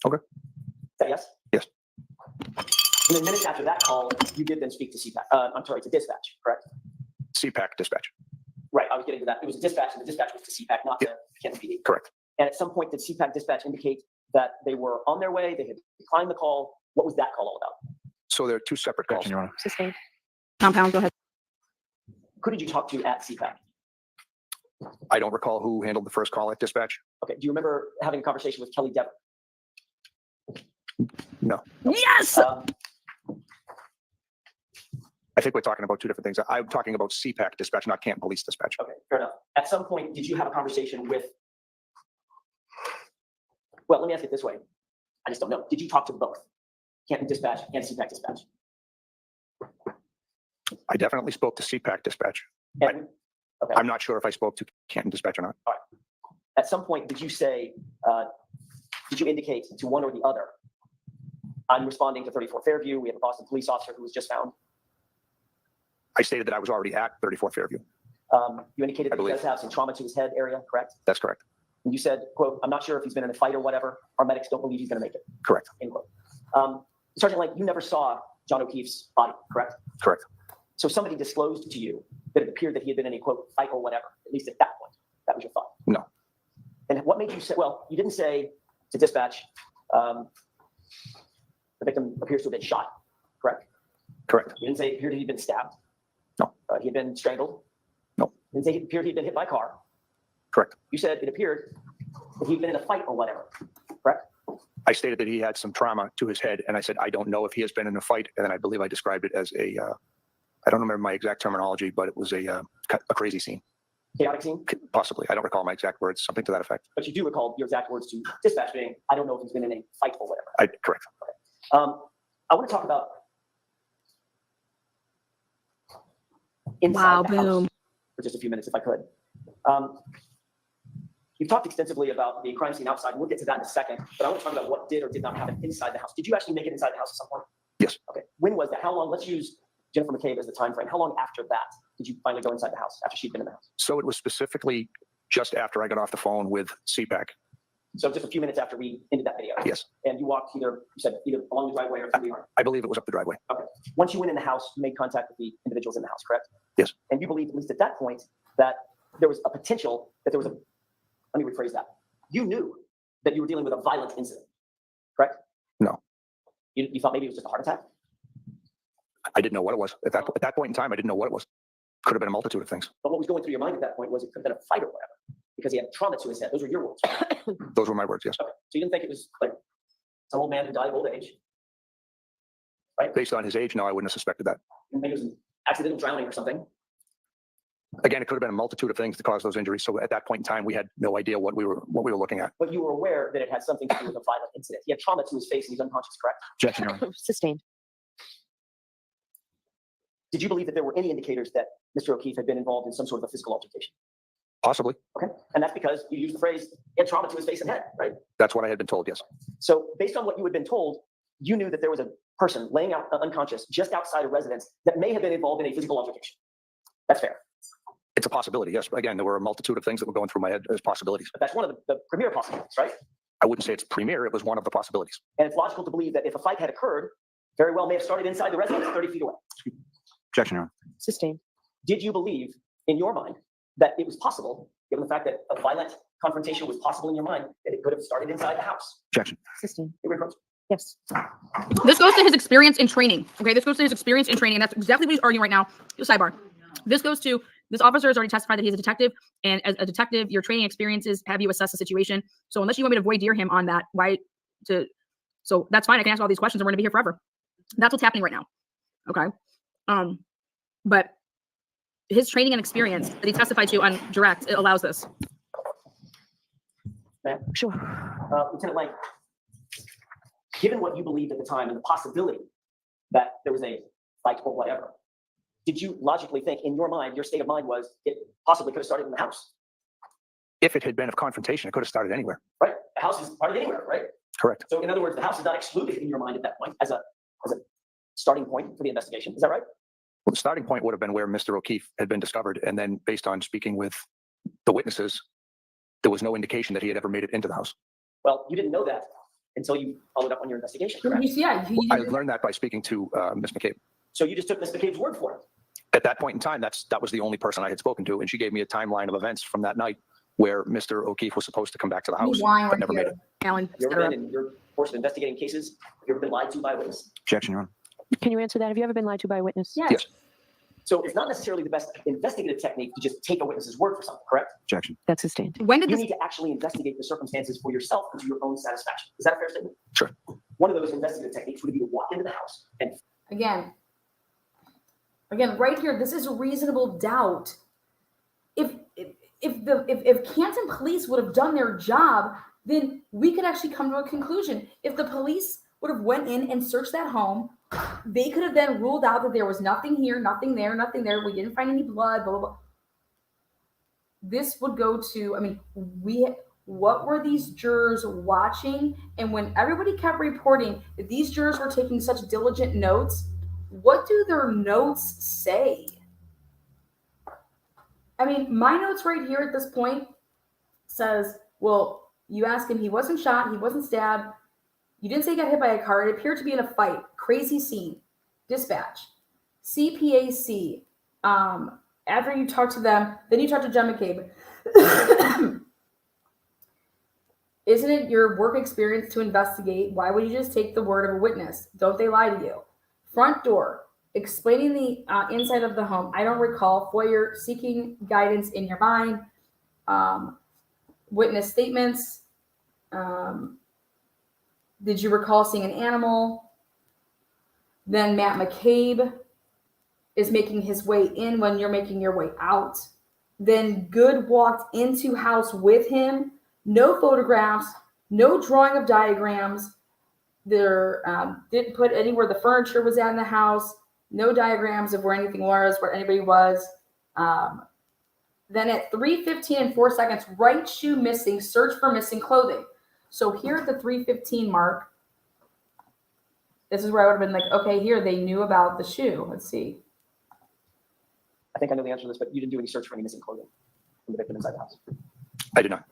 Speaker 16: Okay.
Speaker 10: Is that yes?
Speaker 16: Yes.
Speaker 10: And then minutes after that call, you did then speak to CPAC. I'm sorry, to dispatch, correct?
Speaker 16: CPAC dispatch.
Speaker 10: Right, I was getting to that. It was a dispatch, and the dispatch was to CPAC, not to Canton PD.
Speaker 16: Correct.
Speaker 10: And at some point, did CPAC dispatch indicate that they were on their way, they had declined the call. What was that call all about?
Speaker 16: So there are two separate calls.
Speaker 12: Your Honor.
Speaker 17: Sustained. Compound, go ahead.
Speaker 10: Who did you talk to at CPAC?
Speaker 16: I don't recall who handled the first call at dispatch.
Speaker 10: Okay. Do you remember having a conversation with Kelly Dever?
Speaker 16: No.
Speaker 17: Yes.
Speaker 16: I think we're talking about two different things. I'm talking about CPAC dispatch, not Canton Police dispatch.
Speaker 10: Okay, fair enough. At some point, did you have a conversation with, well, let me ask it this way. I just don't know. Did you talk to both Canton dispatch and CPAC dispatch?
Speaker 16: I definitely spoke to CPAC dispatch.
Speaker 10: And, okay.
Speaker 16: I'm not sure if I spoke to Canton dispatch or not.
Speaker 10: All right. At some point, did you say, did you indicate to one or the other, I'm responding to 34 Fairview, we have a Boston police officer who was just found?
Speaker 16: I stated that I was already at 34 Fairview.
Speaker 10: You indicated that he does have some trauma to his head area, correct?
Speaker 16: That's correct.
Speaker 10: And you said, quote, I'm not sure if he's been in a fight or whatever. Our medics don't believe he's going to make it.
Speaker 16: Correct.
Speaker 10: End quote. Sergeant Lang, you never saw John O'Keefe's body, correct?
Speaker 16: Correct.
Speaker 10: So somebody disclosed to you that it appeared that he had been in a, quote, fight or whatever, at least at that point. That was your thought.
Speaker 16: No.
Speaker 10: And what made you say, well, you didn't say to dispatch, the victim appears to have been shot, correct?
Speaker 16: Correct.
Speaker 10: You didn't say it appeared he'd been stabbed?
Speaker 16: No.
Speaker 10: He had been strangled?
Speaker 16: No.
Speaker 10: You didn't say it appeared he'd been hit by a car?
Speaker 16: Correct.
Speaker 10: You said it appeared that he'd been in a fight or whatever, correct?
Speaker 16: I stated that he had some trauma to his head, and I said, I don't know if he has been in a fight, and then I believe I described it as a, I don't remember my exact terminology, but it was a crazy scene.
Speaker 10: Chaotic scene?
Speaker 16: Possibly. I don't recall my exact words, something to that effect.
Speaker 10: But you do recall your exact words to dispatch being, I don't know if he's been in a fight or whatever.
Speaker 16: Correct.
Speaker 10: Okay. I want to talk about inside the house for just a few minutes, if I could. You've talked extensively about the crime scene outside, and we'll get to that in a second, but I want to talk about what did or did not happen inside the house. Did you actually make it inside the house at some point?
Speaker 16: Yes.
Speaker 10: Okay. When was that? How long? Let's use Jennifer McCabe as the time frame. How long after that did you finally go inside the house, after she'd been in the house?
Speaker 16: So it was specifically just after I got off the phone with CPAC.
Speaker 10: So just a few minutes after we ended that video?
Speaker 16: Yes.
Speaker 10: And you walked you said either along the driveway or through the yard?
Speaker 16: I believe it was up the driveway.
Speaker 10: Okay. Once you went in the house, you made contact with the individuals in the house, correct?
Speaker 16: Yes.
Speaker 10: And you believed, at least at that point, that there was a potential, that there was a, let me rephrase that. You knew that you were dealing with a violent incident, correct?
Speaker 16: No.
Speaker 10: You thought maybe it was just a heart attack?
Speaker 16: I didn't know what it was. At that point in time, I didn't know what it was. Could have been a multitude of things.
Speaker 10: But what was going through your mind at that point was it could have been a fight or whatever, because he had trauma to his head. Those were your words.
Speaker 16: Those were my words, yes.
Speaker 10: Okay. So you didn't think it was like some old man who died of old age, right?
Speaker 16: Based on his age, no, I wouldn't have suspected that.
Speaker 10: Maybe it was an accidental drowning or something.
Speaker 16: Again, it could have been a multitude of things to cause those injuries. So at that point in time, we had no idea what we were looking at.
Speaker 10: But you were aware that it had something to do with a violent incident. He had trauma to his face and he's unconscious, correct?
Speaker 12: Objection, Your Honor.
Speaker 6: Sustained.
Speaker 10: Did you believe that there were any indicators that Mr. O'Keefe had been involved in some sort of a physical altercation?
Speaker 16: Possibly.
Speaker 10: Okay. And that's because you used the phrase, he had trauma to his face and head, right?
Speaker 16: That's what I had been told, yes.
Speaker 10: So based on what you had been told, you knew that there was a person laying out unconscious just outside a residence that may have been involved in a physical altercation. That's fair.
Speaker 16: It's a possibility, yes. But again, there were a multitude of things that were going through my head as possibilities.
Speaker 10: But that's one of the premier possibilities, right?
Speaker 16: I wouldn't say it's premier. It was one of the possibilities.
Speaker 10: And it's logical to believe that if a fight had occurred, very well may have started inside the residence 30 feet away.
Speaker 12: Objection, Your Honor.
Speaker 6: Sustained.
Speaker 10: Did you believe in your mind that it was possible, given the fact that a violent confrontation was possible in your mind, that it could have started inside the house?
Speaker 12: Objection.
Speaker 6: Sustained.
Speaker 10: Yes.
Speaker 17: This goes to his experience in training. Okay, this goes to his experience in training. And that's exactly what he's arguing right now. Sidebar. This goes to, this officer has already testified that he's a detective. And as a detective, your training experiences have you assess the situation. So unless you want me to void dear him on that, so that's fine. I can ask all these questions and we're gonna be here forever. That's what's happening right now. Okay. But his training and experience that he testified to on direct, it allows this.
Speaker 10: Ma'am?
Speaker 6: Sure.
Speaker 10: Lieutenant Lang, given what you believed at the time and the possibility that there was a fight or whatever, did you logically think in your mind, your state of mind was it possibly could have started in the house?
Speaker 16: If it had been a confrontation, it could have started anywhere.
Speaker 10: Right. The house is part of anywhere, right?
Speaker 16: Correct.
Speaker 10: So in other words, the house is not excluded in your mind at that point as a starting point for the investigation. Is that right?
Speaker 16: Well, the starting point would have been where Mr. O'Keefe had been discovered. And then based on speaking with the witnesses, there was no indication that he had ever made it into the house.
Speaker 10: Well, you didn't know that until you followed up on your investigation, correct?
Speaker 4: Yeah.
Speaker 16: I learned that by speaking to Ms. McCabe.
Speaker 10: So you just took Ms. McCabe's word for it?
Speaker 16: At that point in time, that was the only person I had spoken to. And she gave me a timeline of events from that night where Mr. O'Keefe was supposed to come back to the
Speaker 17: You
Speaker 16: house,
Speaker 17: lying
Speaker 16: but
Speaker 17: right
Speaker 16: never made
Speaker 17: here.
Speaker 16: it.
Speaker 17: Alan,
Speaker 10: You
Speaker 17: set
Speaker 10: ever
Speaker 17: her up.
Speaker 10: been in your course of investigating cases? You ever been lied to by a witness?
Speaker 12: Objection, Your Honor.
Speaker 6: Can you answer that? Have you ever been lied to by a witness?
Speaker 10: Yes. So it's not necessarily the best investigative technique to just take a witness's word for something, correct?
Speaker 12: Objection.
Speaker 6: That's sustained.
Speaker 17: When did
Speaker 10: You
Speaker 17: this?
Speaker 10: need to actually investigate the circumstances for yourself and to your own satisfaction. Is that a fair statement?
Speaker 16: Sure.
Speaker 10: One of those investigative techniques would be to walk into the house and
Speaker 4: Again, right here, this is reasonable doubt. If Canton police would have done their job, then we could actually come to a conclusion. If the police would have went in and searched that home, they could have then ruled out that there was nothing here, nothing there, nothing there. We didn't find any blood, blah, blah, blah. This would go to, I mean, what were these jurors watching? And when everybody kept reporting that these jurors were taking such diligent notes, what do their notes say? I mean, my notes right here at this point says, well, you ask him, he wasn't shot, he wasn't stabbed. You didn't say he got hit by a car. It appeared to be in a fight. Crazy scene. Dispatch. CPAC. After you talk to them, then you talk to Jen McCabe. Isn't it your work experience to investigate? Why would you just take the word of a witness? Don't they lie to you? Front door. Explaining the inside of the home. I don't recall. Foyer. Seeking guidance in your mind. Witness statements. Did you recall seeing an animal? Then Matt McCabe is making his way in when you're making your way out. Then Good walked into house with him. No photographs, no drawing of diagrams. There didn't put anywhere the furniture was at in the house. No diagrams of where anything was, where anybody was. Then at 3:15 and 4 seconds, right shoe missing, search for missing clothing. So here at the 3:15 mark, this is where I would have been like, okay, here they knew about the shoe. Let's see.
Speaker 10: I think I know the answer to this, but you didn't do any search for any missing clothing from the victim inside the house.
Speaker 16: I did not.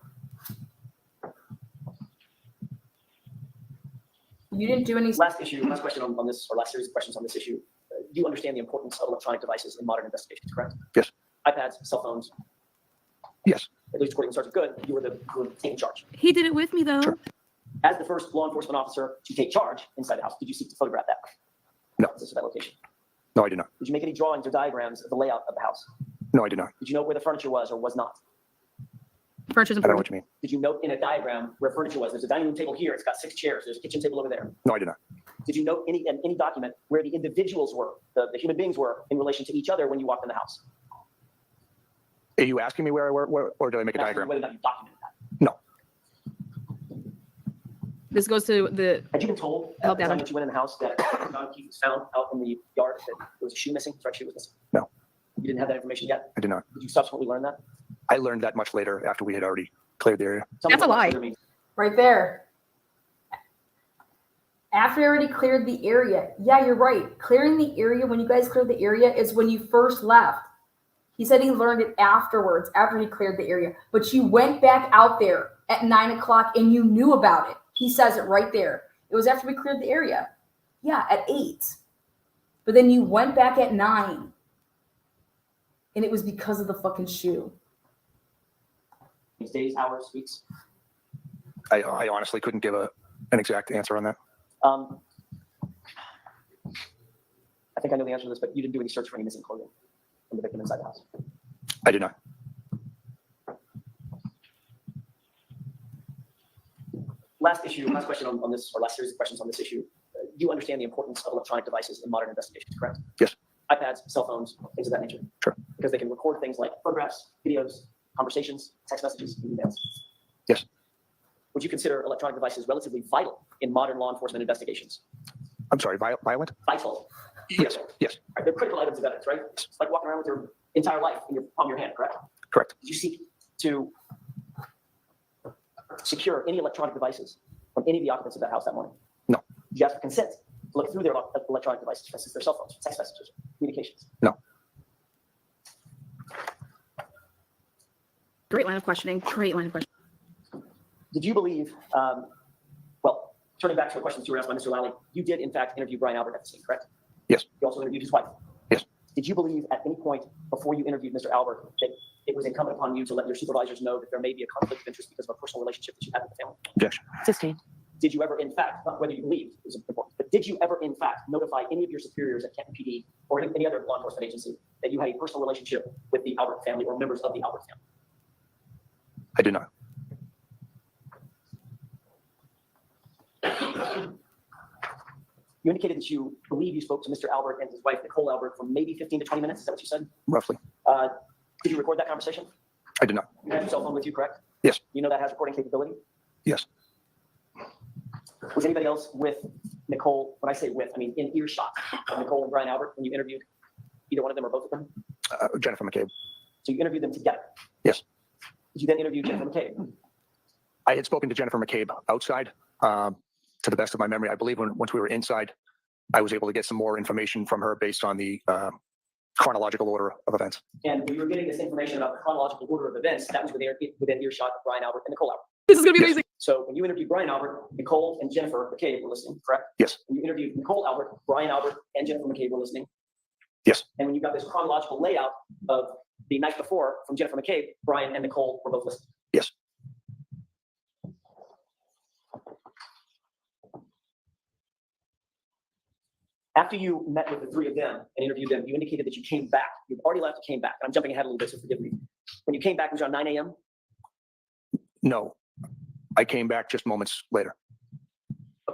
Speaker 4: You didn't do any.
Speaker 10: Last question on this, or last series of questions on this issue. Do you understand the importance of electronic devices in modern investigations, correct?
Speaker 16: Yes.
Speaker 10: iPads, cell phones.
Speaker 16: Yes.
Speaker 10: At least according to Sergeant Good, you were taking charge.
Speaker 17: He did it with me though.
Speaker 16: Sure.
Speaker 10: As the first law enforcement officer to take charge inside the house, did you seek to photograph that?
Speaker 16: No.
Speaker 10: This is that location.
Speaker 16: No, I did not.
Speaker 10: Did you make any drawings or diagrams of the layout of the house?
Speaker 16: No, I did not.
Speaker 10: Did you know where the furniture was or was not?
Speaker 17: Furniture's
Speaker 16: I don't know
Speaker 17: important.
Speaker 16: what you mean.
Speaker 10: Did you note in a diagram where furniture was? There's a dining room table here. It's got 6 chairs. There's a kitchen table over there.
Speaker 16: No, I did not.
Speaker 10: Did you note any document where the individuals were, the human beings were in relation to each other when you walked in the house?
Speaker 16: Are you asking me where I were, or did I make a
Speaker 10: I'm asking
Speaker 16: diagram?
Speaker 10: you whether or not you documented that.
Speaker 16: No.
Speaker 17: This goes to the.
Speaker 10: Had you been told at the time that you went in the house that John Keith was found out in the yard that there was a shoe missing? The right shoe was missing?
Speaker 16: No.
Speaker 10: You didn't have that information yet?
Speaker 16: I did not.
Speaker 10: Did you subsequently learn that?
Speaker 16: I learned that much later after we had already cleared the area.
Speaker 10: Tell me
Speaker 17: That's a
Speaker 10: what
Speaker 17: lie.
Speaker 10: that means.
Speaker 4: Right there. After you already cleared the area. Yeah, you're right. Clearing the area, when you guys cleared the area, is when you first left. He said he learned it afterwards, after he cleared the area. But you went back out there at 9 o'clock and you knew about it. He says it right there. It was after we cleared the area. Yeah, at 8. But then you went back at 9. And it was because of the fucking shoe.
Speaker 10: Days, hours, weeks?
Speaker 16: I honestly couldn't give an exact answer on that.
Speaker 10: I think I know the answer to this, but you didn't do any search for any missing clothing from the victim inside the house.
Speaker 16: I did not.
Speaker 10: Last question on this, or last series of questions on this issue. Do you understand the importance of electronic devices in modern investigations, correct?
Speaker 16: Yes.
Speaker 10: iPads, cell phones, things of that nature.
Speaker 16: Sure.
Speaker 10: Because they can record things like photographs, videos, conversations, text messages, and emails.
Speaker 16: Yes.
Speaker 10: Would you consider electronic devices relatively vital in modern law enforcement investigations?
Speaker 16: I'm sorry, violent?
Speaker 10: Vital.
Speaker 16: Yes. Yes.
Speaker 10: Right, they're critical items of evidence, right? It's like walking around with your entire life in your palm of your hand, correct?
Speaker 16: Correct.
Speaker 10: Did you seek to secure any electronic devices from any of the occupants of that house that morning?
Speaker 16: No.
Speaker 10: Did you ask for consent to look through their electronic devices, for instance, their cell phones, text messages, communications?
Speaker 16: No.
Speaker 17: Great line of questioning. Great line of questioning.
Speaker 10: Did you believe, well, turning back to the questions you were asked by Mr. Lally, you did in fact interview Brian Albert at the scene, correct?
Speaker 16: Yes.
Speaker 10: You also interviewed his wife?
Speaker 16: Yes.
Speaker 10: Did you believe at any point before you interviewed Mr. Albert that it was incumbent upon you to let your supervisors know that there may be a conflict of interest because of a personal relationship that you have with the family?
Speaker 16: Objection.
Speaker 6: Sustained.
Speaker 10: Did you ever, in fact, not whether you believed is important, but did you ever, in fact, notify any of your superiors at Canton PD or any other law enforcement agency that you had a personal relationship with the Albert family or members of the Albert family?
Speaker 16: I did not.
Speaker 10: You indicated that you believe you spoke to Mr. Albert and his wife, Nicole Albert, for maybe 15 to 20 minutes. Is that what you said?
Speaker 16: Roughly.
Speaker 10: Did you record that conversation?
Speaker 16: I did not.
Speaker 10: You had your cell phone with you, correct?
Speaker 16: Yes.
Speaker 10: You know that has recording capability?
Speaker 16: Yes.
Speaker 10: Was anybody else with Nicole? When I say with, I mean in earshot of Nicole and Brian Albert when you interviewed either one of them or both of them?
Speaker 16: Jennifer McCabe.
Speaker 10: So you interviewed them together?
Speaker 16: Yes.
Speaker 10: Did you then interview Jennifer McCabe?
Speaker 16: I had spoken to Jennifer McCabe outside. To the best of my memory, I believe once we were inside, I was able to get some more information from her based on the chronological order of events.
Speaker 10: And when you were getting this information about the chronological order of events, that was within earshot of Brian Albert and Nicole Albert.
Speaker 17: This is gonna be amazing.
Speaker 10: So when you interviewed Brian Albert, Nicole and Jennifer McCabe were listening, correct?
Speaker 16: Yes.
Speaker 10: When you interviewed Nicole Albert, Brian Albert and Jennifer McCabe were listening.
Speaker 16: Yes.
Speaker 10: And when you got this chronological layout of the night before from Jennifer McCabe, Brian and Nicole were both listening.
Speaker 16: Yes.
Speaker 10: After you met with the three of them and interviewed them, you indicated that you came back. You'd already left and came back. I'm jumping ahead a little bit, so forgive me. When you came back, it was around 9 a.m.?
Speaker 16: No. I came back just moments later.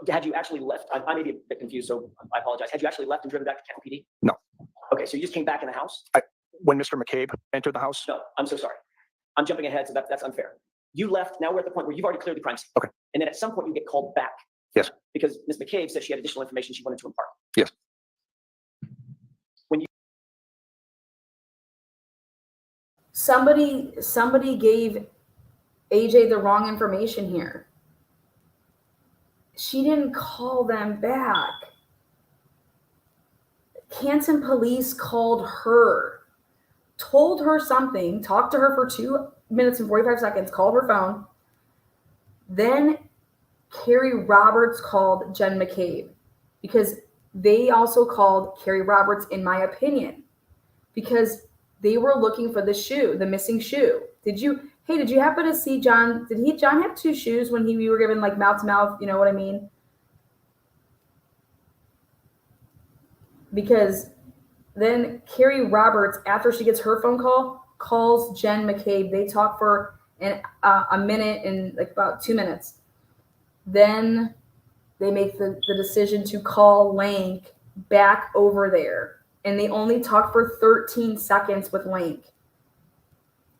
Speaker 10: Had you actually left? I may be a bit confused, so I apologize. Had you actually left and driven back to Canton PD?
Speaker 16: No.
Speaker 10: Okay, so you just came back in the house?
Speaker 16: When Mr. McCabe entered the house?
Speaker 10: No, I'm so sorry. I'm jumping ahead, so that's unfair. You left, now we're at the point where you've already cleared the crime scene.
Speaker 16: Okay.
Speaker 10: And then at some point you get called back.
Speaker 16: Yes.
Speaker 10: Because Ms. McCabe said she had additional information she wanted to impart.
Speaker 16: Yes.
Speaker 10: When you
Speaker 4: Somebody gave AJ the wrong information here. She didn't call them back. Canton police called her, told her something, talked to her for 2 minutes and 45 seconds, called her phone. Then Carrie Roberts called Jen McCabe because they also called Carrie Roberts, in my opinion, because they were looking for the shoe, the missing shoe. Did you happen to see John? Did John have 2 shoes when we were given like mouth to mouth? You know what I mean? Because then Carrie Roberts, after she gets her phone call, calls Jen McCabe. They talk for a minute and like about 2 minutes. Then they make the decision to call Lank back over there. And they only talked for 13 seconds with Lank.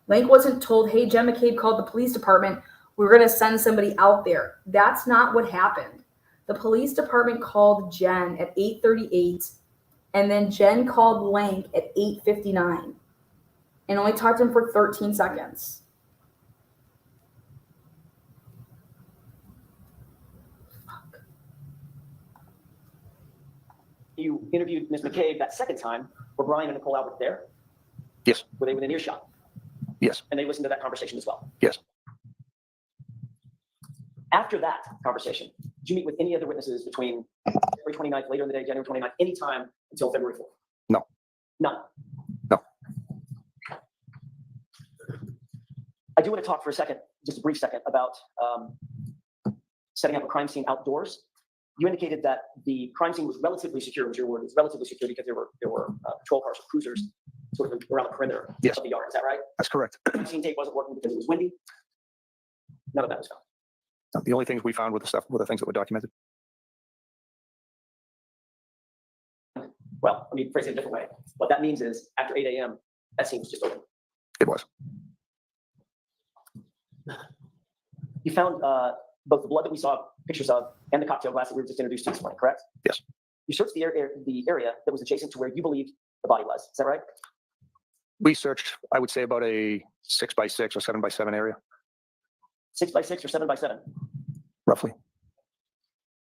Speaker 4: Lank wasn't told, hey, Jen McCabe called the police department. We're going to send somebody out there. That's not what happened. The police department called Jen at 8:38, and then Jen called Lank at 8:59 and only talked to him for 13 seconds.
Speaker 10: You interviewed Ms. McCabe that second time. Were Brian and Nicole Albert there?
Speaker 16: Yes.
Speaker 10: Were they within earshot?
Speaker 16: Yes.
Speaker 10: And they listened to that conversation as well?
Speaker 16: Yes.
Speaker 10: After that conversation, did you meet with any other witnesses between February 29th, later in the day, January 29th, any time until February 4th?
Speaker 16: No.
Speaker 10: None?
Speaker 16: No.
Speaker 10: I do want to talk for a second, just a brief second, about setting up a crime scene outdoors. You indicated that the crime scene was relatively secure, was your word. It was relatively secure because there were patrol cars or cruisers sort of around the perimeter of the yard. Is that right?
Speaker 16: That's correct.
Speaker 10: Crime scene tape wasn't working because it was windy. None of that was found.
Speaker 16: No, the only things we found were the things that were documented.
Speaker 10: Well, let me phrase it a different way. What that means is after 8 a.m., that scene was just open.
Speaker 16: It was.
Speaker 10: You found both the blood that we saw pictures of and the cocktail glass that we were just introduced to this morning, correct?
Speaker 16: Yes.
Speaker 10: You searched the area that was adjacent to where you believed the body was. Is that right?
Speaker 16: We searched, I would say, about a 6x6 or 7x7 area.
Speaker 10: 6x6 or 7x7?
Speaker 16: Roughly.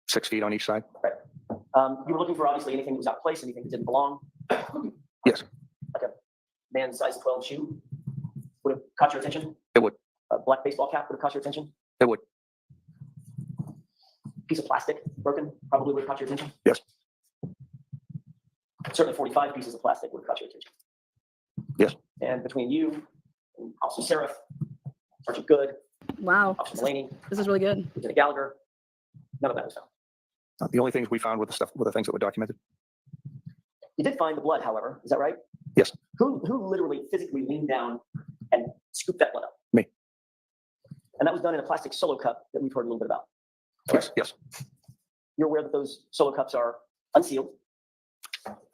Speaker 16: 6 feet on each side.
Speaker 10: Right. You were looking for obviously anything that was out of place, anything that didn't belong.
Speaker 16: Yes.
Speaker 10: Like a man's size 12 shoe would have caught your attention?
Speaker 16: It would.
Speaker 10: A black baseball cap would have caught your attention?
Speaker 16: It would.
Speaker 10: Piece of plastic broken probably would have caught your attention?
Speaker 16: Yes.
Speaker 10: Certainly 45 pieces of plastic would cut your attention.
Speaker 16: Yes.
Speaker 10: And between you and Officer Seraph, Sergeant Good,
Speaker 17: Wow.
Speaker 10: Officer Delaney,
Speaker 17: This is really good.
Speaker 10: Lieutenant Gallagher, none of that was found.
Speaker 16: The only things we found were the things that were documented.
Speaker 10: You did find the blood, however, is that right?
Speaker 16: Yes.
Speaker 10: Who literally physically leaned down and scooped that blood up?
Speaker 16: Me.
Speaker 10: And that was done in a plastic solo cup that we've heard a little bit about.
Speaker 16: Yes. Yes.
Speaker 10: You're aware that those solo cups are unsealed?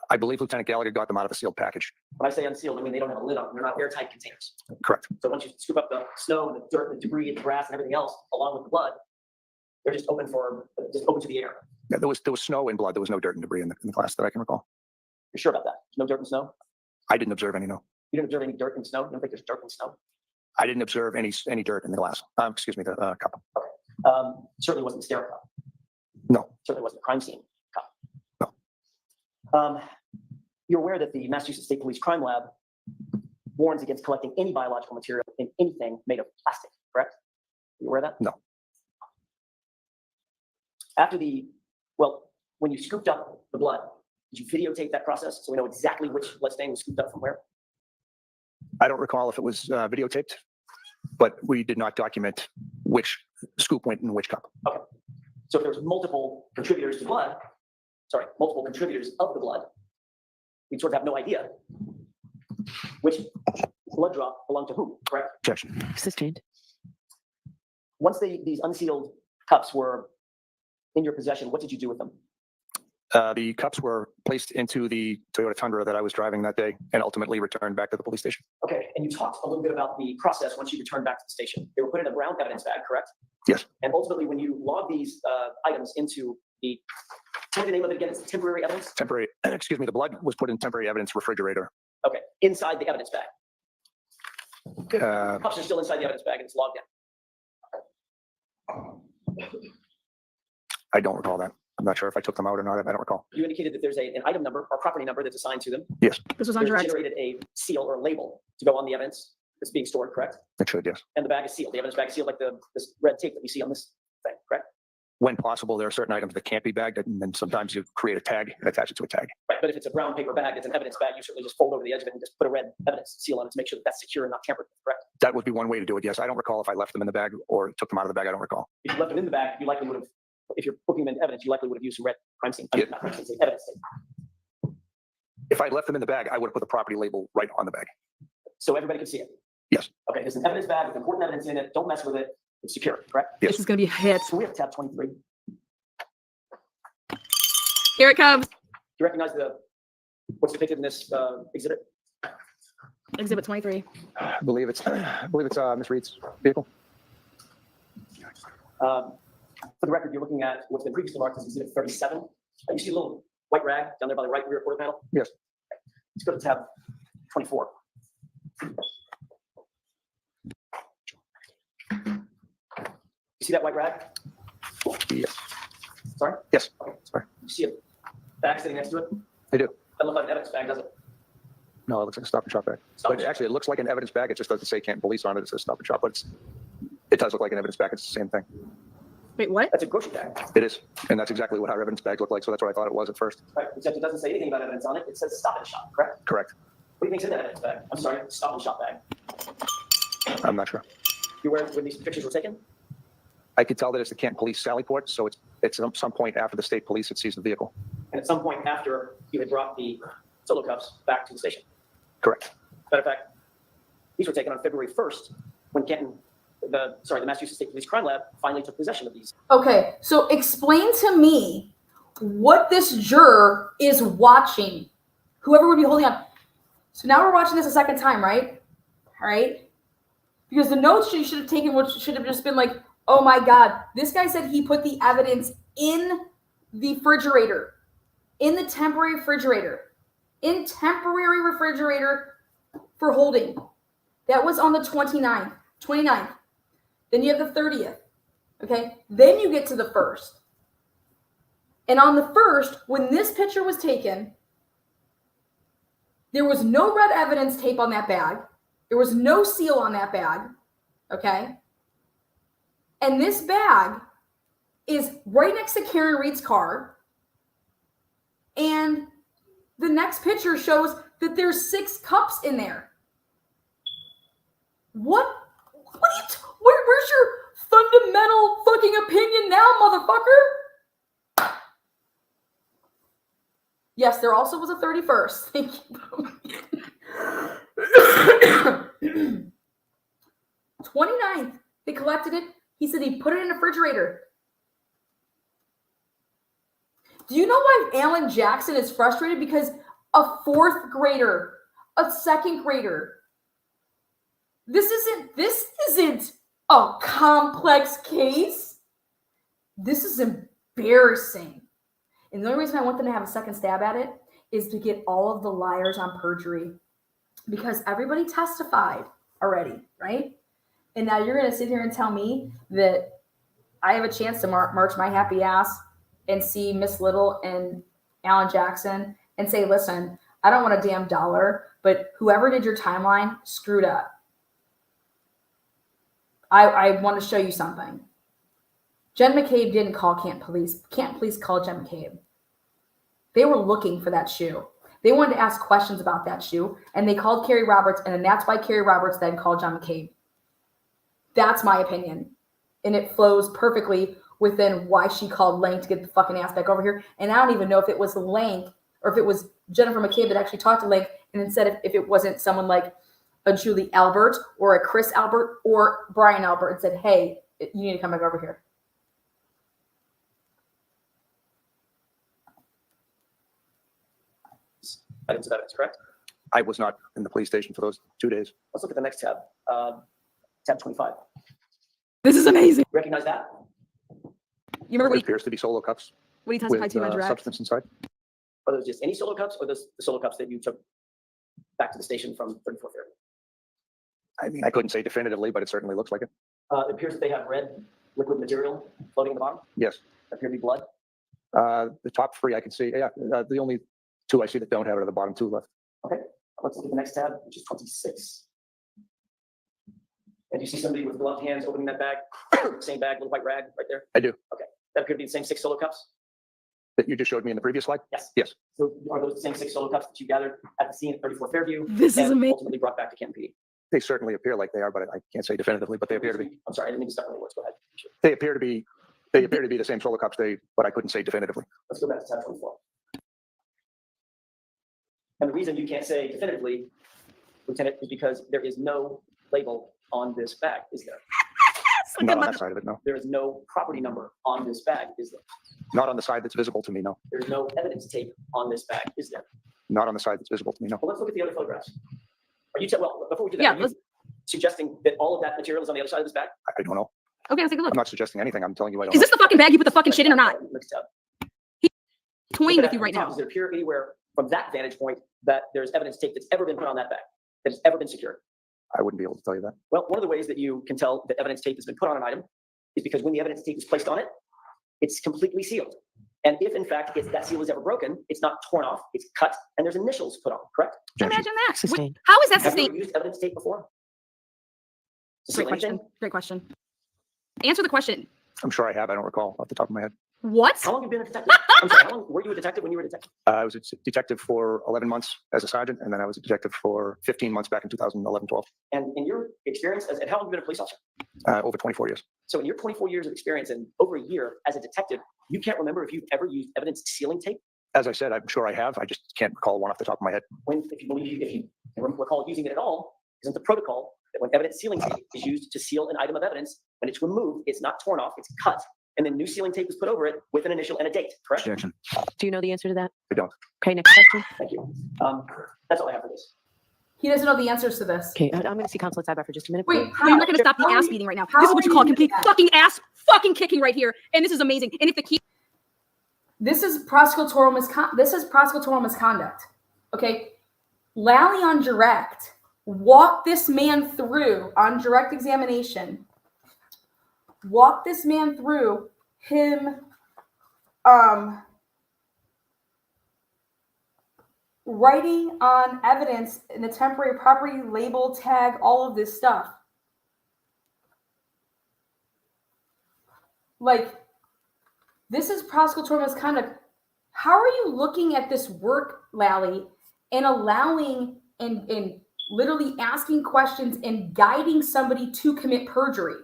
Speaker 16: I believe Lieutenant Gallagher got them out of a sealed package.
Speaker 10: When I say unsealed, I mean they don't have a lid on them. They're not airtight containers.
Speaker 16: Correct.
Speaker 10: So once you scoop up the snow and the dirt and the debris and the grass and everything else along with the blood, they're just open to the air.
Speaker 16: Yeah, there was snow and blood. There was no dirt and debris in the class that I can recall.
Speaker 10: You're sure about that? There's no dirt and snow?
Speaker 16: I didn't observe any. No.
Speaker 10: You didn't observe any dirt and snow? You don't think there's dirt and snow?
Speaker 16: I didn't observe any dirt in the glass. Excuse me, the cup.
Speaker 10: Certainly wasn't the stair cup.
Speaker 16: No.
Speaker 10: Certainly wasn't the crime scene cup. No. You're aware that the Massachusetts State Police Crime Lab warns against collecting any biological material in anything made of plastic, correct? You aware of that?
Speaker 16: No.
Speaker 10: When you scooped up the blood, did you videotape that process so we know exactly which blood stain was scooped up from where?
Speaker 16: I don't recall if it was videotaped, but we did not document which scoop went in which cup.
Speaker 10: Okay. So if there was multiple contributors of the blood, we'd sort of have no idea which blood drop belonged to whom, correct?
Speaker 16: Objection.
Speaker 6: Sustained.
Speaker 10: Once these unsealed cups were in your possession, what did you do with them?
Speaker 16: The cups were placed into the Toyota Tundra that I was driving that day and ultimately returned back to the police station.
Speaker 10: Okay, and you talked a little bit about the process once you returned back to the station. They were put in a brown evidence bag, correct?
Speaker 16: Yes.
Speaker 10: And ultimately, when you log these items into the, what's the name of it again? It's temporary evidence?
Speaker 16: Temporary, excuse me, the blood was put in temporary evidence refrigerator.
Speaker 10: Okay, inside the evidence bag. Cups are still inside the evidence bag and it's logged in.
Speaker 16: I don't recall that. I'm not sure if I took them out or not. I don't recall.
Speaker 10: You indicated that there's an item number or property number that's assigned to them.
Speaker 16: Yes.
Speaker 17: This was
Speaker 10: There's
Speaker 17: indirect.
Speaker 10: generated a seal or a label to go on the evidence that's being stored, correct?
Speaker 16: It should, yes.
Speaker 10: And the bag is sealed. The evidence bag is sealed like this red tape that we see on this thing, correct?
Speaker 16: When possible, there are certain items that can't be bagged, and then sometimes you create a tag and attach it to a tag.
Speaker 10: Right, but if it's a brown paper bag, it's an evidence bag, you certainly just fold over the edge of it and just put a red evidence seal on it to make sure that that's secure and not tampered with, correct?
Speaker 16: That would be one way to do it, yes. I don't recall if I left them in the bag or took them out of the bag. I don't recall.
Speaker 10: If you left them in the bag, you likely would have, if you're booking them in evidence, you likely would have used some red crime scene, not crime scene, evidence tape.
Speaker 16: If I left them in the bag, I would have put the property label right on the bag.
Speaker 10: So everybody could see it?
Speaker 16: Yes.
Speaker 10: Okay, there's an evidence bag with important evidence in it. Don't mess with it. It's secure, correct?
Speaker 16: Yes.
Speaker 17: This is going to be a hit.
Speaker 10: So we have tab 23.
Speaker 17: Here it comes.
Speaker 10: Do you recognize what's depicted in this exhibit?
Speaker 17: Exhibit 23.
Speaker 16: I believe it's Miss Reed's vehicle.
Speaker 10: For the record, you're looking at what's been previously marked as exhibit 37. You see a little white rag down there by the right rear quarter panel?
Speaker 16: Yes.
Speaker 10: Let's go to tab 24. You see that white rag?
Speaker 16: Yes.
Speaker 10: Sorry?
Speaker 16: Yes.
Speaker 10: Okay.
Speaker 16: Sorry.
Speaker 10: You see a bag sitting next to it?
Speaker 16: I do.
Speaker 10: Doesn't look like an evidence bag, does it?
Speaker 16: No, it looks like a Stop and Shop bag. But actually, it looks like an evidence bag. It just doesn't say Canton Police on it. It says Stop and Shop, but it does look like an evidence bag. It's the same thing.
Speaker 17: Wait, what?
Speaker 10: That's a grocery bag.
Speaker 16: It is. And that's exactly what our evidence bags look like. So that's what I thought it was at first.
Speaker 10: Right, except it doesn't say anything about evidence on it. It says Stop and Shop, correct?
Speaker 16: Correct.
Speaker 10: What do you think's in that evidence bag? I'm sorry, Stop and Shop bag.
Speaker 16: I'm not sure.
Speaker 10: You were when these pictures were taken?
Speaker 16: I could tell that it's the Canton Police Sally Port. So it's at some point after the state police had seized the vehicle.
Speaker 10: And at some point after you had brought the solo cups back to the station.
Speaker 16: Correct.
Speaker 10: Matter of fact, these were taken on February 1st when the Massachusetts State Police Crime Lab finally took possession of these.
Speaker 4: Okay, so explain to me what this juror is watching, whoever would be holding on. So now we're watching this a second time, right? All right. Because the notes you should have taken, which should have just been like, oh my God, this guy said he put the evidence in the refrigerator, in the temporary refrigerator, for holding. That was on the 29th. Then you have the 30th. Okay. Then you get to the 1st. And on the 1st, when this picture was taken, there was no red evidence tape on that bag. There was no seal on that bag. Okay. And this bag is right next to Karen Reed's car. And the next picture shows that there's 6 cups in there. What are you, where's your fundamental fucking opinion now, motherfucker? Yes, there also was a 31st. Thank you. 29th, they collected it. He said he put it in the refrigerator. Do you know why Alan Jackson is frustrated? Because a 4th grader, a 2nd grader. This isn't a complex case. This is embarrassing. And the only reason I want them to have a second stab at it is to get all of the liars on perjury. Because everybody testified already, right? And now you're going to sit here and tell me that I have a chance to march my happy ass and see Miss Little and Alan Jackson and say, listen, I don't want a damn dollar, but whoever did your timeline screwed up. I want to show you something. Jen McCabe didn't call Canton Police. Canton Police called Jen McCabe. They were looking for that shoe. They wanted to ask questions about that shoe, and they called Carrie Roberts, and then that's why Carrie Roberts then called John McCabe. That's my opinion. And it flows perfectly within why she called Lank to get the fucking ass back over here. And I don't even know if it was Lank or if it was Jennifer McCabe that actually talked to Lank, and instead if it wasn't someone like a Julie Albert or a Chris Albert or Brian Albert and said, hey, you need to come back over here.
Speaker 10: Items of evidence, correct?
Speaker 16: I was not in the police station for those 2 days.
Speaker 10: Let's look at the next tab. Tab 25.
Speaker 17: This is amazing.
Speaker 10: Recognize that?
Speaker 17: You remember
Speaker 16: It appears to be solo cups
Speaker 17: what he
Speaker 16: with
Speaker 17: testified to on direct?
Speaker 16: substance inside.
Speaker 10: Are those just any solo cups or the solo cups that you took back to the station from 34th Area?
Speaker 16: I mean, I couldn't say definitively, but it certainly looks like it.
Speaker 10: It appears that they have red liquid material floating in the bottom.
Speaker 16: Yes.
Speaker 10: Appear to be blood.
Speaker 16: The top 3 I can see. Yeah, the only 2 I see that don't have it are the bottom 2 left.
Speaker 10: Okay, let's look at the next tab, which is 26. And you see somebody with gloved hands opening that bag, same bag, little white rag right there?
Speaker 16: I do.
Speaker 10: Okay, that appear to be the same 6 solo cups?
Speaker 16: That you just showed me in the previous slide?
Speaker 10: Yes.
Speaker 16: Yes.
Speaker 10: So are those the same 6 solo cups that you gathered at the scene at 34 Fairview?
Speaker 17: This is
Speaker 10: and
Speaker 17: amazing.
Speaker 10: ultimately brought back to Canton PD?
Speaker 16: They certainly appear like they are, but I can't say definitively, but they appear to be.
Speaker 10: I'm sorry, I didn't mean to start with words. Go ahead. Sure.
Speaker 16: They appear to be the same solo cups, but I couldn't say definitively.
Speaker 10: Let's go back to tab 24. And the reason you can't say definitively, Lieutenant, is because there is no label on this bag, is there?
Speaker 16: Not on that side of it, no.
Speaker 10: There is no property number on this bag, is there?
Speaker 16: Not on the side that's visible to me, no.
Speaker 10: There's no evidence tape on this bag, is there?
Speaker 16: Not on the side that's visible to me, no.
Speaker 10: Well, let's look at the other photographs. Are you, well, before we do that,
Speaker 17: Yeah,
Speaker 10: are you suggesting that all of that material is on the other side of this bag?
Speaker 16: I don't know.
Speaker 17: Okay, let's take a look.
Speaker 16: I'm not suggesting anything. I'm telling you I don't
Speaker 17: Is this the fucking bag you put the fucking shit in or not?
Speaker 10: Next tab.
Speaker 17: He's toying
Speaker 10: Look at
Speaker 17: with you
Speaker 10: that
Speaker 17: right
Speaker 10: from the top.
Speaker 17: now.
Speaker 10: Does it appear anywhere from that vantage point that there's evidence tape that's ever been put on that bag, that has ever been secured?
Speaker 16: I wouldn't be able to tell you that.
Speaker 10: Well, one of the ways that you can tell that evidence tape has been put on an item is because when the evidence tape is placed on it, it's completely sealed. And if in fact that seal is ever broken, it's not torn off, it's cut, and there's initials put on, correct?
Speaker 17: Imagine that.
Speaker 6: Sustained.
Speaker 17: How is that
Speaker 10: Have you
Speaker 17: sustained?
Speaker 10: ever used evidence tape before? To
Speaker 17: Great
Speaker 10: seal
Speaker 17: question.
Speaker 10: anything?
Speaker 17: Great question. Answer the question.
Speaker 16: I'm sure I have. I don't recall off the top of my head.
Speaker 17: What?
Speaker 10: How long have you been a detective? I'm sorry, how long were you a detective when you were a detective?
Speaker 16: I was a detective for 11 months as a sergeant, and then I was a detective for 15 months back in 2011-12.
Speaker 10: And in your experience, and how long have you been a police officer?
Speaker 16: Over 24 years.
Speaker 10: So in your 24 years of experience and over a year as a detective, you can't remember if you've ever used evidence sealing tape?
Speaker 16: As I said, I'm sure I have. I just can't recall one off the top of my head.
Speaker 10: If you recall using it at all, isn't the protocol that when evidence sealing tape is used to seal an item of evidence, when it's removed, it's not torn off, it's cut, and then new sealing tape is put over it with an initial and a date, correct?
Speaker 16: Objection.
Speaker 6: Do you know the answer to that?
Speaker 16: I don't.
Speaker 6: Okay, next question.
Speaker 10: Thank you. That's all I have for this.
Speaker 4: He doesn't know the answers to this.
Speaker 6: Okay, I'm going to see counsel at sidebar for just a minute.
Speaker 4: Wait,
Speaker 6: please.
Speaker 17: No, you're not going to stop the ass beating right now. This is what you call complete fucking ass fucking kicking right here. And this is amazing. And if the key.
Speaker 4: This is prosecutorial misconduct. Okay. Lally on direct walked this man through on direct examination. Walked this man through him writing on evidence in the temporary property label tag, all of this stuff. Like, this is prosecutorial misconduct. how are you looking at this work, Lally, and allowing and literally asking questions and guiding somebody to commit perjury?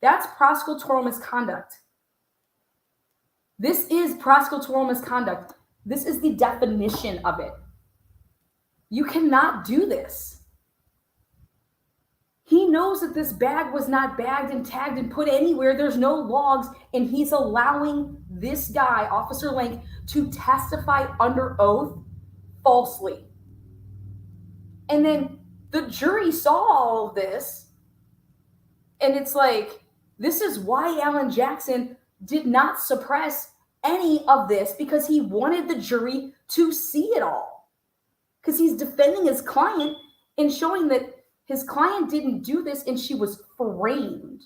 Speaker 4: That's prosecutorial misconduct. This is prosecutorial misconduct. This is the definition of it. You cannot do this. He knows that this bag was not bagged and tagged and put anywhere. There's no logs, and he's allowing this guy, Officer Link, to testify under oath falsely. And then the jury saw all of this, and it's like, this is why Alan Jackson did not suppress any of this, because he wanted the jury to see it all. Because he's defending his client and showing that his client didn't do this and she was framed.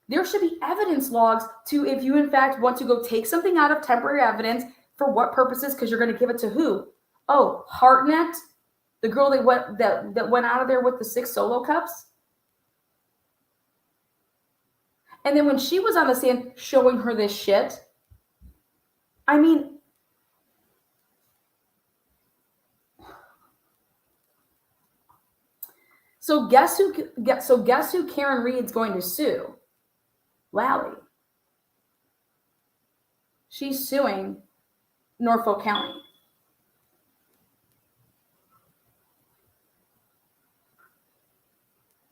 Speaker 4: There should be evidence logs to, if you in fact want to go take something out of temporary evidence, for what purposes, because you're going to give it to who? Oh, Hartnett, the girl that went out of there with the 6 solo cups. And then when she was on the stand showing her this shit, I mean, so guess who Karen Reed's going to sue? Lally. She's suing Norfolk County.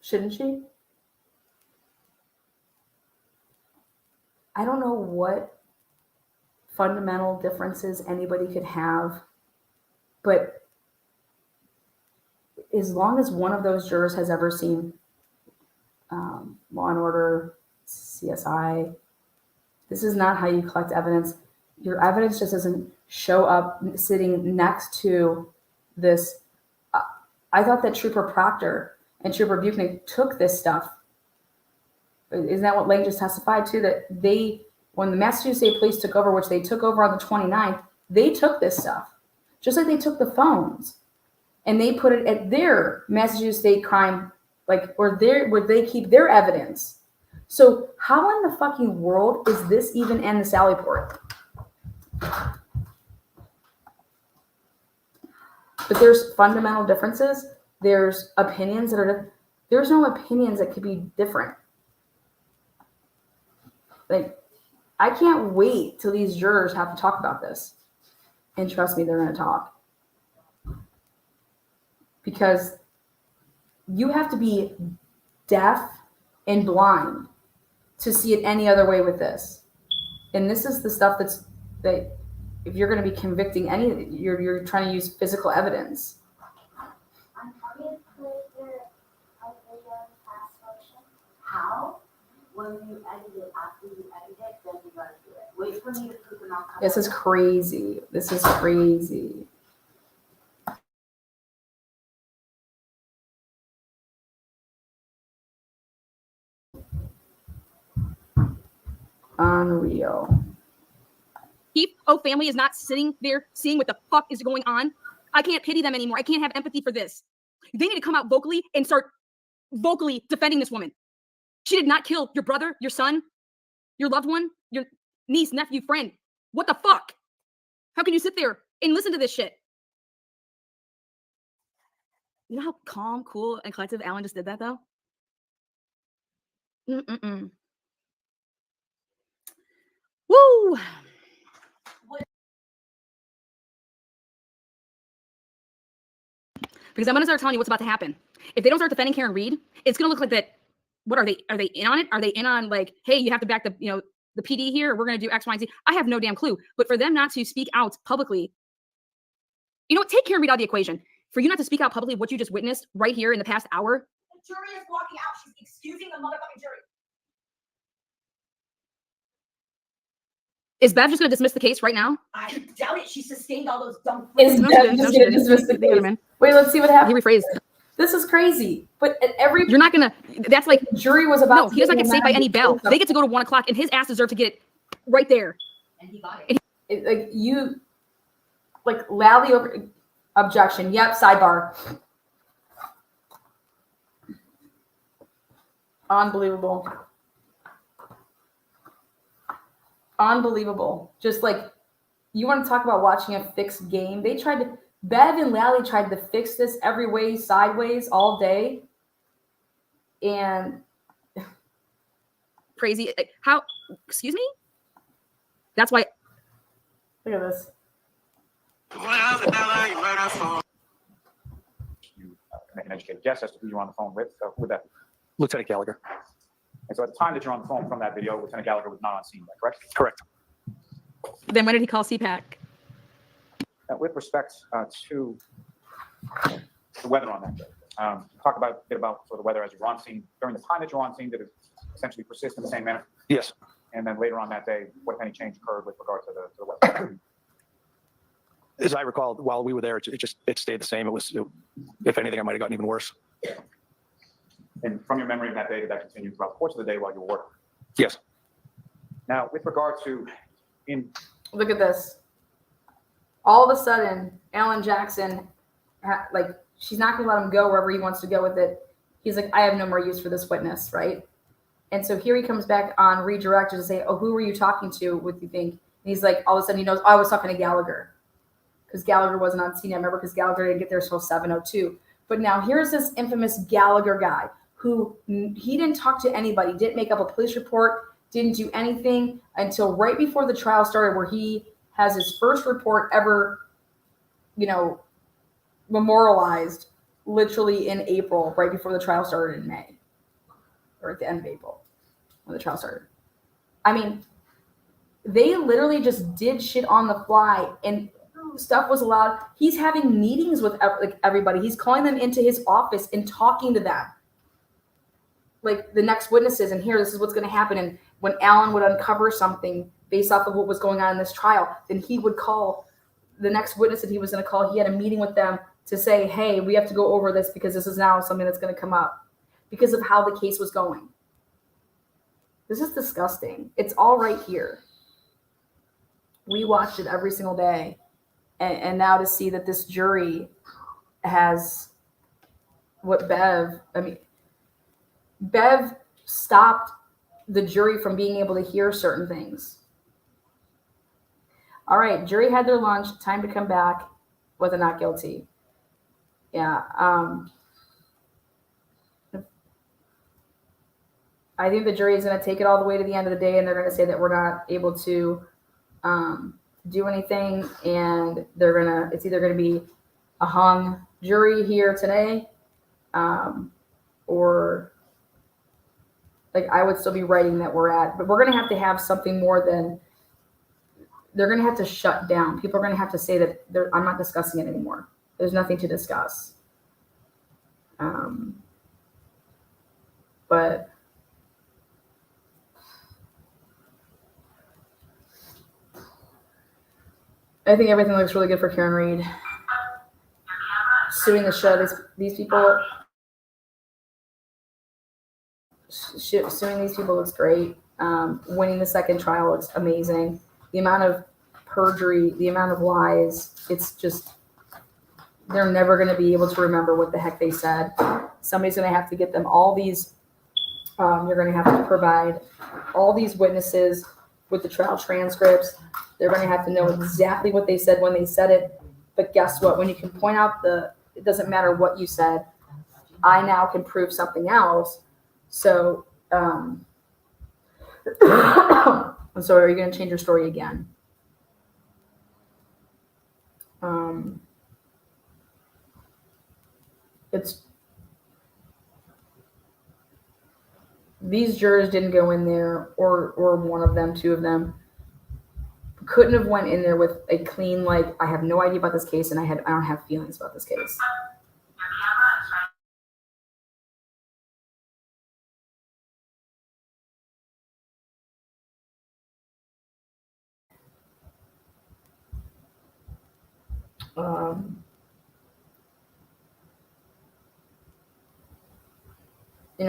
Speaker 4: Shouldn't she? I don't know what fundamental differences anybody could have, but as long as one of those jurors has ever seen Law and Order, CSI, this is not how you collect evidence. Your evidence just doesn't show up sitting next to this. I thought that Trooper Proctor and Trooper Buchnick took this stuff. Isn't that what Lang just testified to? That they, when the Massachusetts State Police took over, which they took over on the 29th, they took this stuff. Just like they took the phones. And they put it at their Massachusetts State Crime, like, where they keep their evidence. So how in the fucking world is this even in the Sallyport? But there's fundamental differences. There's opinions that are, there's no opinions that could be different. Like, I can't wait till these jurors have to talk about this. And trust me, they're going to talk. Because you have to be deaf and blind to see it any other way with this. And this is the stuff that if you're going to be convicting any, you're trying to use physical evidence.
Speaker 9: How? When you edit it, after you edit it, then you gotta do it. Wait for me to poop and I'll come.
Speaker 4: This is crazy. This is crazy. Unreal.
Speaker 17: Family is not sitting there seeing what the fuck is going on. I can't pity them anymore. I can't have empathy for this. They need to come out vocally and start vocally defending this woman. She did not kill your brother, your son, your loved one, your niece, nephew, friend. What the fuck? How can you sit there and listen to this shit? You know how calm, cool, and collective Alan just did that, though? Woo! Because I'm going to start telling you what's about to happen. If they don't start defending Karen Reed, it's going to look like that. What are they? Are they in on it? Are they in on, like, hey, you have to back the PD here, or we're going to do X, Y, and Z? I have no damn clue. But for them not to speak out publicly, you know what? Take Karen Reed out of the equation. For you not to speak out publicly what you just witnessed right here in the past hour.
Speaker 18: The jury is walking out. She's excusing the motherfucking jury.
Speaker 17: Is Bev just going to dismiss the case right now?
Speaker 18: I doubt it. She sustained all those dumb.
Speaker 4: Is Bev just going to dismiss the case? Wait, let's see what happens.
Speaker 17: He rephrased.
Speaker 4: This is crazy. But at every
Speaker 17: you're not gonna. That's like
Speaker 4: the jury was about.
Speaker 17: No, he does not get saved by any bell. They get to go to 1 o'clock, and his ass deserved to get it right there.
Speaker 18: And he got it.
Speaker 4: Like you, like loudly over objection. Yep, sidebar. Unbelievable. Unbelievable. Just like You want to talk about watching a fixed game? Bev and Lally tried to fix this every way, sideways, all day. And
Speaker 17: crazy. How, excuse me? That's why.
Speaker 4: Look at this.
Speaker 3: You make an educated guess as to who you're on the phone with. Would that be?
Speaker 16: Lieutenant Gallagher.
Speaker 3: And so at the time that you're on the phone from that video, Lieutenant Gallagher was not on scene, correct?
Speaker 16: Correct.
Speaker 17: Then when did he call CPAC?
Speaker 3: With respect to the weather on that day, talk a bit about sort of the weather as you're on scene. During the time that you're on scene, did it essentially persist in the same manner?
Speaker 16: Yes.
Speaker 3: And then later on that day, what, if any, change occurred with regard to the weather?
Speaker 16: As I recall, while we were there, it stayed the same. If anything, it might have gotten even worse.
Speaker 3: And from your memory of that day, did that continue throughout the course of the day while you were working?
Speaker 16: Yes.
Speaker 3: Now, with regard to
Speaker 4: Look at this. All of a sudden, Alan Jackson, she's not going to let him go wherever he wants to go with it. He's like, I have no more use for this witness, right? And so here he comes back on redirect to say, oh, who were you talking to? What do you think? And he's like, all of a sudden he knows, I was talking to Gallagher. Because Gallagher wasn't on scene. I remember because Gallagher didn't get there until 7:02. But now here's this infamous Gallagher guy who he didn't talk to anybody, didn't make up a police report, didn't do anything until right before the trial started, where he has his first report ever, memorialized literally in April, right before the trial started in May, or at the end of April when the trial started. I mean, they literally just did shit on the fly, and stuff was allowed. He's having meetings with everybody. He's calling them into his office and talking to them, like the next witnesses. And here, this is what's going to happen. And when Alan would uncover something based off of what was going on in this trial, then he would call the next witness that he was going to call. He had a meeting with them to say, hey, we have to go over this because this is now something that's going to come up because of how the case was going. This is disgusting. It's all right here. We watched it every single day. And now to see that this jury has Bev stopped the jury from being able to hear certain things. All right, jury had their lunch, time to come back with a not guilty. Yeah. I think the jury is going to take it all the way to the end of the day, and they're going to say that we're not able to do anything, and it's either going to be a hung jury here today, or I would still be writing that but we're going to have something more than, they're going to have to shut down. People are going to have to say that I'm not discussing it anymore. There's nothing to discuss. But I think everything looks really good for Karen Reed. Suing the show, these people. Suing these people looks great. Winning the second trial looks amazing. The amount of perjury, the amount of lies, it's just, they're never going to be able to remember what the heck they said. Somebody's going to have to get them all these, you're going to have to provide all these witnesses with the trial transcripts. They're going to have to know exactly what they said when they said it. But guess what? When you can point out it doesn't matter what you said, I now can prove something else. So, and so are you going to change your story again? These jurors didn't go in there, or one of them, two of them, couldn't have went in there with a clean, I have no idea about this case, and I don't have feelings about this case.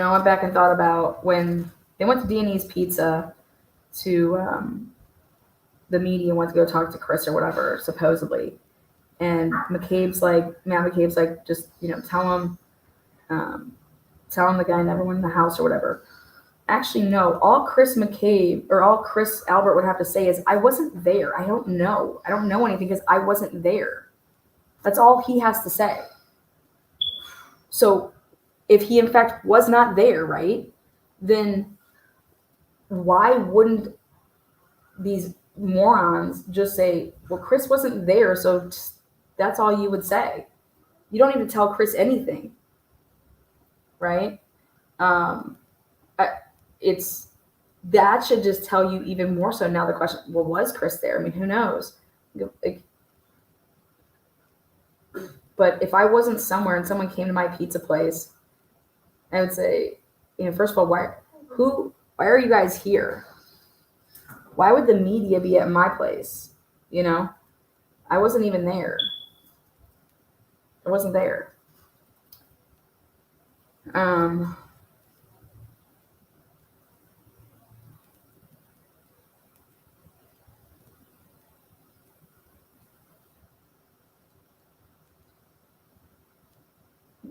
Speaker 4: I went back and thought about when they went to D&E's Pizza to the media, went to go talk to Chris or whatever, supposedly. And Matt McCabe's like, just, tell him the guy never went in the house or whatever. Actually, no. All Chris McCabe or all Chris Albert would have to say is, I wasn't there. I don't know. I don't know anything because I wasn't there. That's all he has to say. So if he, in fact, was not there, right, then why wouldn't these morons just say, well, Chris wasn't there, so that's all you would say. You don't need to tell Chris anything, right? That should just tell you even more so now the question, well, was Chris there? I mean, who knows? But if I wasn't somewhere and someone came to my pizza place, I would say, first of all, why are you guys here? Why would the media be at my place? I wasn't even there. I wasn't there.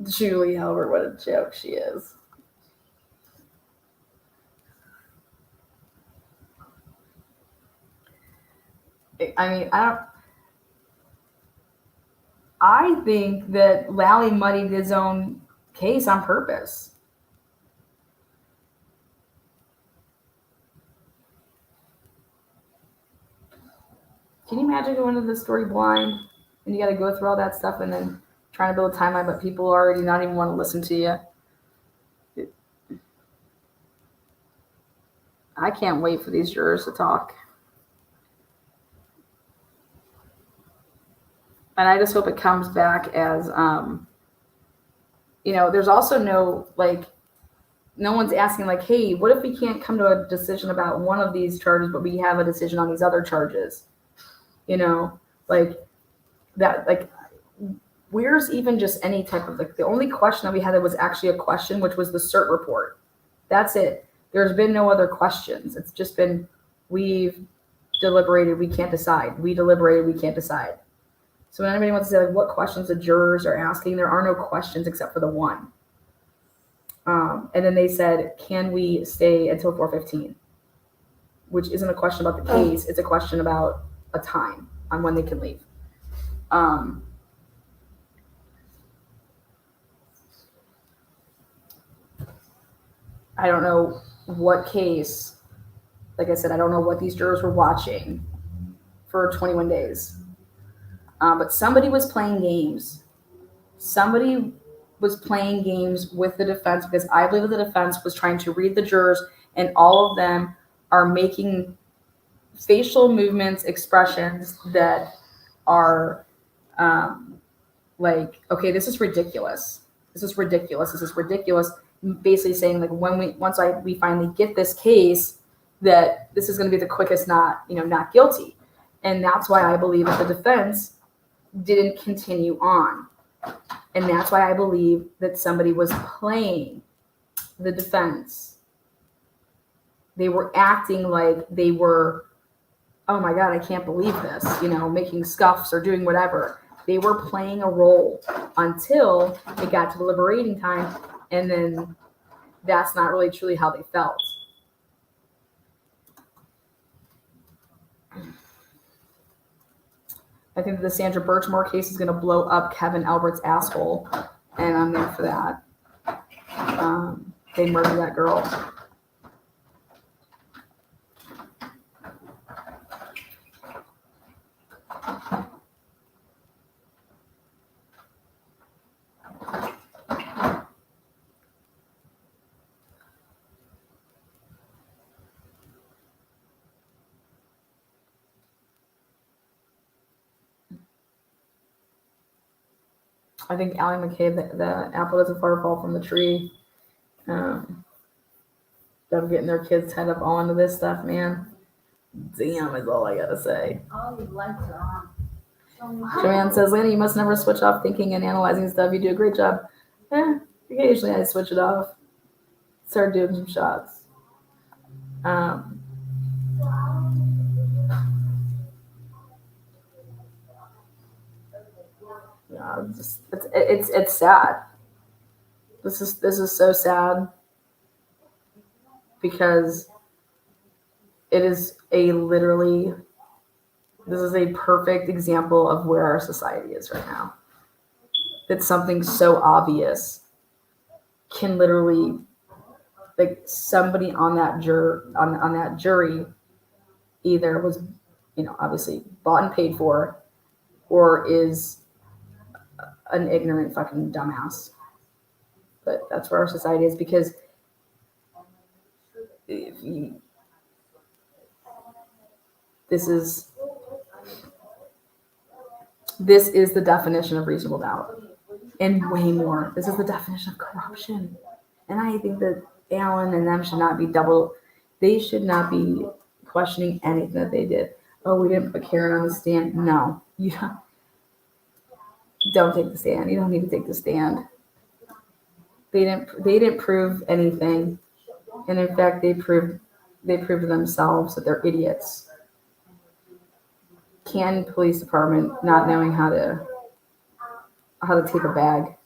Speaker 4: Julie Albert, what a joke she is. I think that Lally muddied his own case on purpose. Can you imagine going into the story blind and you got to go through all that stuff and then trying to build a timeline, but people already not even want to listen to you? I can't wait for these jurors to talk. And I just hope it comes back as, there's also no one's asking hey, what if we can't come to a decision about one of these charges, but we have a decision on these other charges? Where's even just any type of, the only question that we had that was actually a question, which was the cert report. That's it. There's been no other questions. It's just been, we've deliberated, we can't decide. We deliberated, we can't decide. So when anybody wants to say what questions the jurors are asking, there are no questions except for the one. And then they said, can we stay until 4:15? Which isn't a question about the case. It's a question about a time on when they can leave. I don't know what case, like I said, I don't know what these jurors were watching for 21 days. But somebody was playing games. Somebody was playing games with the defense because I believe that the defense was trying to read the jurors, and all of them are making facial movements, expressions that are okay, this is ridiculous. This is ridiculous. This is ridiculous. Basically saying once we finally get this case, that this is going to be the quickest not guilty. And that's why I believe that the defense didn't continue on. And that's why I believe that somebody was playing the defense. They were acting like they were, oh my God, I can't believe this, making scuffs or doing whatever. They were playing a role until it got to deliberating time. And then that's not really truly how they felt. I think the Sandra Birchmore case is going to blow up Kevin Albert's asshole, and I'm there for that. They murdered that girl. I think Allie McCabe, the apple doesn't fall from the tree. Them getting their kids tied up all into this stuff, man. Damn is all I gotta say.
Speaker 18: All the lights are on.
Speaker 4: Joanne says, Lana, you must never switch off thinking and analyzing stuff. You do a great job. Occasionally I switch it off. Start doing some shots. It's sad. This is so sad. because it is this is a perfect example of where our society is right now. That something so obvious can literally, like, somebody on that on that jury either was, obviously bought and paid for, or is an ignorant fucking dumbass. But that's where our society is, because this is the definition of reasonable doubt, and way more. This is the definition of corruption. And I think that Alan and them should not be they should not be questioning anything that they did. Oh, we didn't put Karen on the stand. No, you don't take the stand. You don't need to take the stand. They didn't prove anything. And in fact, they proved to themselves that they're idiots. Canton Police Department not knowing how to tape a bag.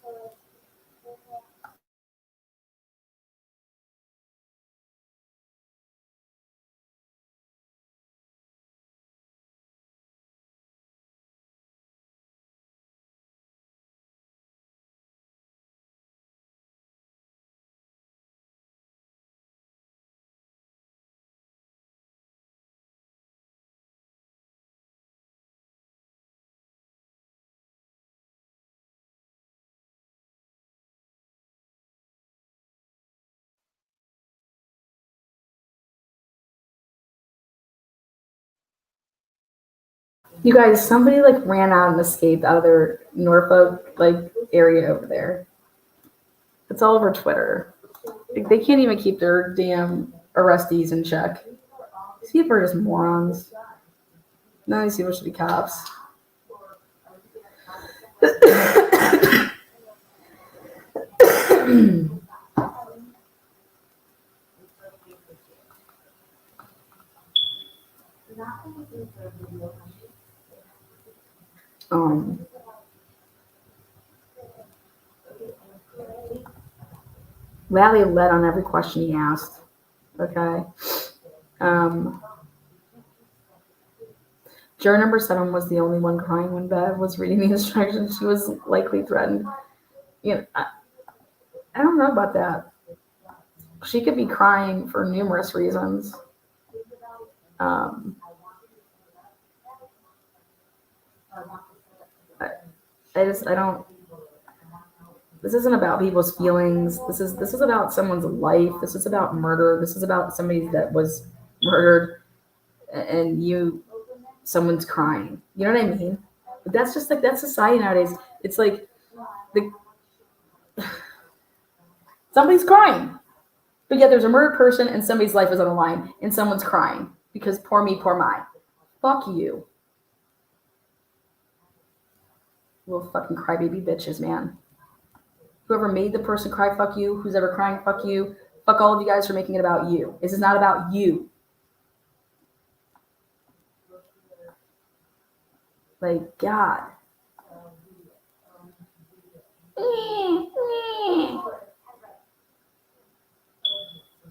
Speaker 4: You guys, somebody ran out and escaped out of their Norfolk area over there. It's all over Twitter. They can't even keep their damn arrestees in check. These people are just morons. None of these people should be cops. Lally led on every question he asked. Okay. Juror number 7 was the only one crying when Bev was reading the instructions. She was likely threatened. I don't know about that. She could be crying for numerous reasons. I don't. This isn't about people's feelings. This is about someone's life. This is about murder. This is about somebody that was murdered, and someone's crying. You know what I mean? But that's just that's society nowadays. It's like somebody's crying, but yet there's a murdered person and somebody's life is on the line, and someone's crying because poor me, poor my. Fuck you. Little fucking crybaby bitches, man. Whoever made the person cry, fuck you. Who's ever crying, fuck you. Fuck all of you guys for making it about you. This is not about you. God.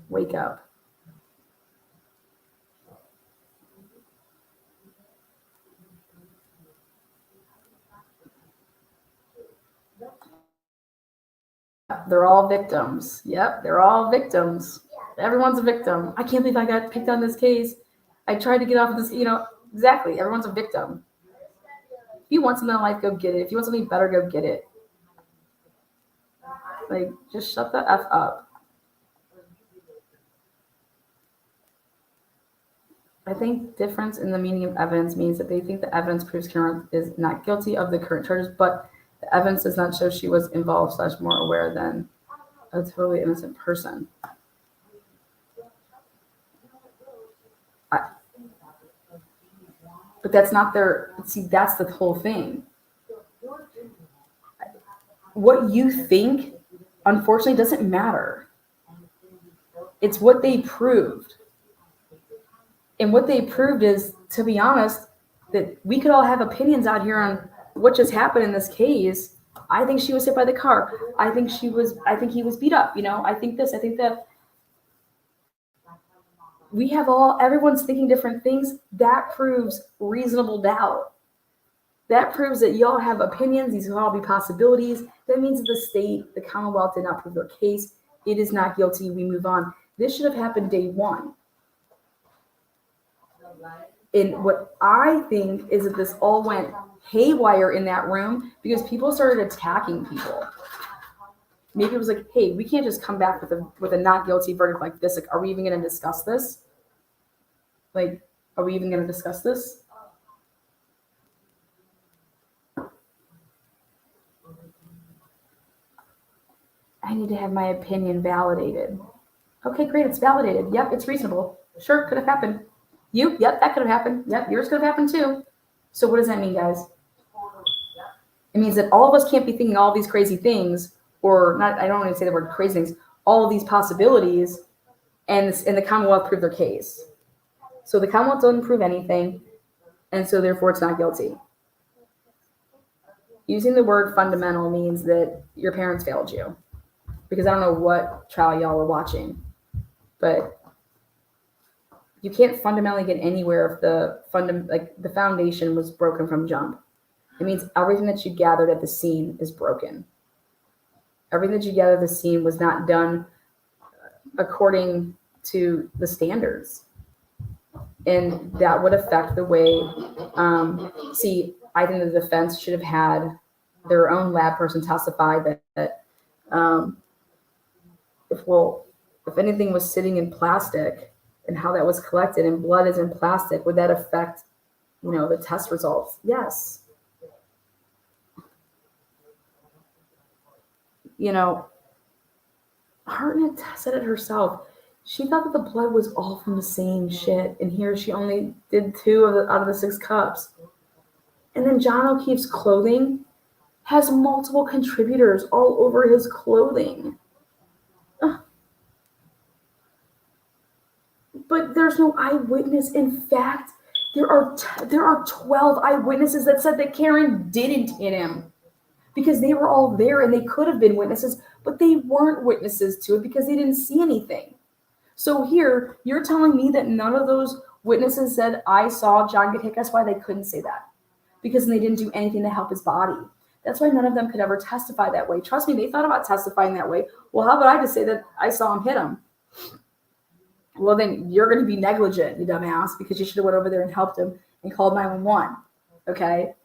Speaker 4: Wake up. They're all victims. Yep, they're all victims. Everyone's a victim. I can't believe I got picked on this case. I tried to get off of this, exactly. Everyone's a victim. If you want something in life, go get it. If you want something better, go get it. Just shut the F up. I think difference in the meaning of evidence means that they think the evidence proves Karen is not guilty of the current charges, but the evidence does not show she was involved / more aware than a totally innocent person. But that's not that's the whole thing. What you think, unfortunately, doesn't matter. It's what they proved. And what they proved is, to be honest, that we could all have opinions out here on what just happened in this case. I think she was hit by the car. I think he was beat up. I think this, I think that. we have everyone's thinking different things. That proves reasonable doubt. That proves that y'all have opinions. These will all be possibilities. That means that the state, the Commonwealth, did not prove their case. It is not guilty. We move on. This should have happened day one. And what I think is that this all went haywire in that room because people started attacking people. Maybe it was like, hey, we can't just come back with a not guilty verdict like this. Like, are we even going to discuss this? Like, are we even going to discuss this? I need to have my opinion validated. Okay, great. It's validated. Yep, it's reasonable. Sure, could have happened. Yep, that could have happened. Yep, yours could have happened too. So what does that mean, guys? It means that all of us can't be thinking all these crazy things, or not. I don't want to say the word crazy things. All of these possibilities, and the Commonwealth proved their case. So the Commonwealth doesn't prove anything, and so therefore it's not guilty. Using the word fundamental means that your parents failed you, because I don't know what trial y'all were watching, but you can't fundamentally get anywhere if the foundation was broken from jump. It means everything that you gathered at the scene is broken. Everything that you gathered at the scene was not done according to the standards. And that would affect the way, I think the defense should have had their own lab person testify that if anything was sitting in plastic and how that was collected and blood is in plastic, would that affect, the test results? Yes. Hartnett said it herself. She thought that the blood was all from the same shit, and here she only did 2 out of the 6 cups. And then John O'Keefe's clothing has multiple contributors all over his clothing. But there's no eyewitness. In fact, there are 12 eyewitnesses that said that Karen didn't hit him, because they were all there and they could have been witnesses, but they weren't witnesses to it because they didn't see anything. So here, you're telling me that none of those witnesses said, I saw John get hit. Guess why they couldn't say that? Because they didn't do anything to help his body. That's why none of them could ever testify that way. Trust me, they thought about testifying that way. Well, how about I just say that I saw him hit him? Well, then you're going to be negligent, you dumbass, because you should have went over there and helped him and called 911. Okay?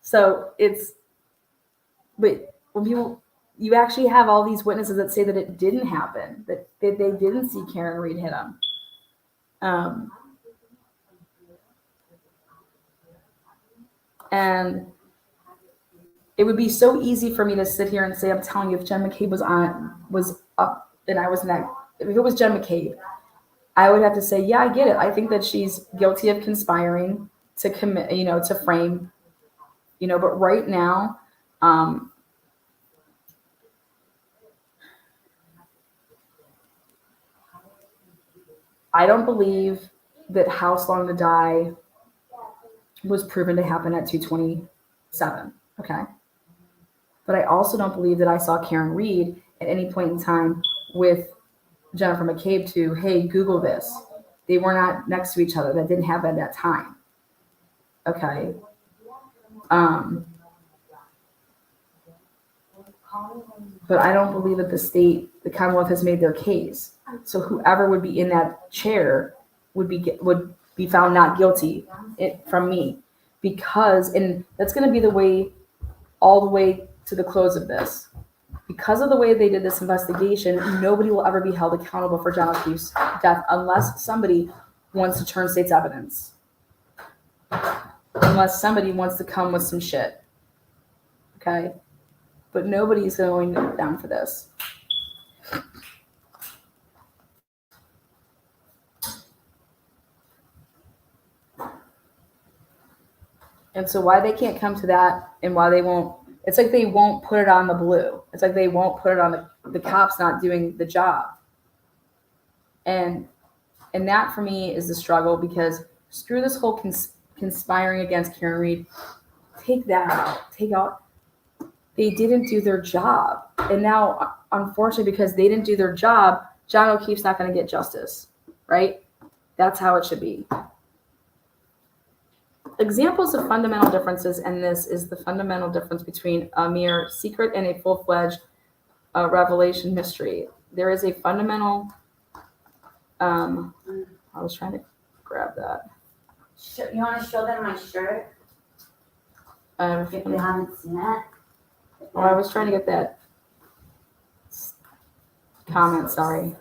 Speaker 4: So but when you actually have all these witnesses that say that it didn't happen, that they didn't see Karen Reed hit him. And it would be so easy for me to sit here and say, I'm telling you, if Jen McCabe was up and I was not, if it was Jen McCabe, I would have to say, yeah, I get it. I think that she's guilty of conspiring to commit, to frame, but right now, I don't believe that House Long to Die was proven to happen at 2:27. Okay. But I also don't believe that I saw Karen Reed at any point in time with Jennifer McCabe to, hey, Google this. They were not next to each other. That didn't happen at that time. Okay. But I don't believe that the Commonwealth has made their case. So whoever would be in that chair would be found not guilty from me, because, and that's going to be the way all the way to the close of this. Because of the way they did this investigation, nobody will ever be held accountable for John O'Keefe's death unless somebody wants to turn state's evidence. Unless somebody wants to come with some shit. Okay? But nobody's going down for this. And so why they can't come to that, and why they won't, it's like they won't put it on the blue. It's like they won't put it on the cops not doing the job. And that for me is the struggle, because screw this whole conspiring against Karen Reed. Take that out. Take out. They didn't do their job. And now, unfortunately, because they didn't do their job, John O'Keefe's not going to get justice, right? That's how it should be. Examples of fundamental differences, and this is the fundamental difference between a mere secret and a full-fledged revelation mystery. There is a fundamental, I was trying to grab that.
Speaker 9: You want to show them my shirt? If you haven't seen it.
Speaker 4: Oh, I was trying to get that comment, sorry.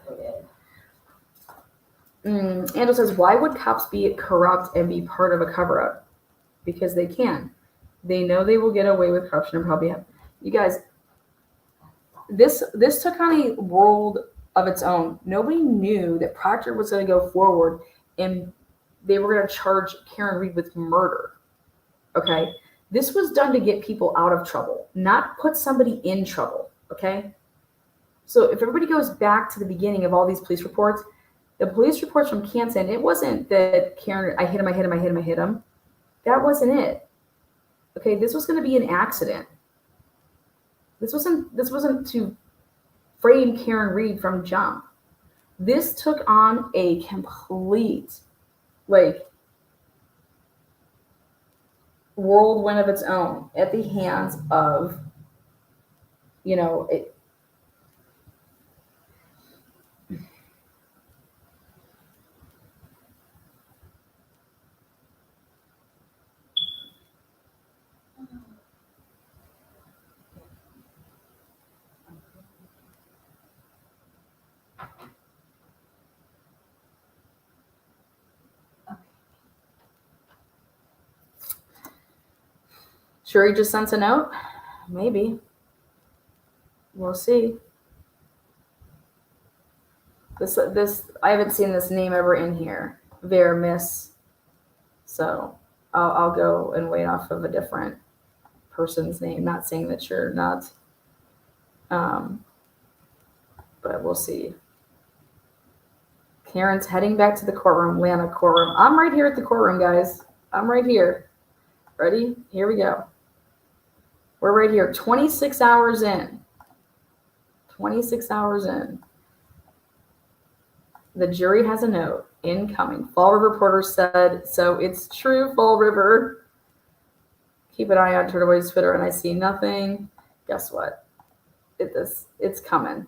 Speaker 4: Angel says, why would cops be corrupt and be part of a cover-up? Because they can. They know they will get away with corruption and probably have. You guys, this took on a world of its own. Nobody knew that Proctor was going to go forward and they were going to charge Karen Reed with murder. Okay? This was done to get people out of trouble, not put somebody in trouble. Okay? So if everybody goes back to the beginning of all these police reports, the police reports from Canton, it wasn't that Karen, I hit him. That wasn't it. Okay, this was going to be an accident. This wasn't to frame Karen Reed from jump. This took on a complete, whirlwind of its own at the hands of, it. Jury just sent a note? Maybe. We'll see. This I haven't seen this name ever in here. Ver Miss. So I'll go and wait off of a different person's name. Not saying that you're not. But we'll see. Karen's heading back to the courtroom, Lana courtroom. I'm right here at the courtroom, guys. I'm right here. Ready? Here we go. We're right here, 26 hours in. 26 hours in. The jury has a note incoming. Fall River Porter said, so it's true, Fall River. Keep an eye on Turtleways Twitter and I see nothing. Guess what? It's coming.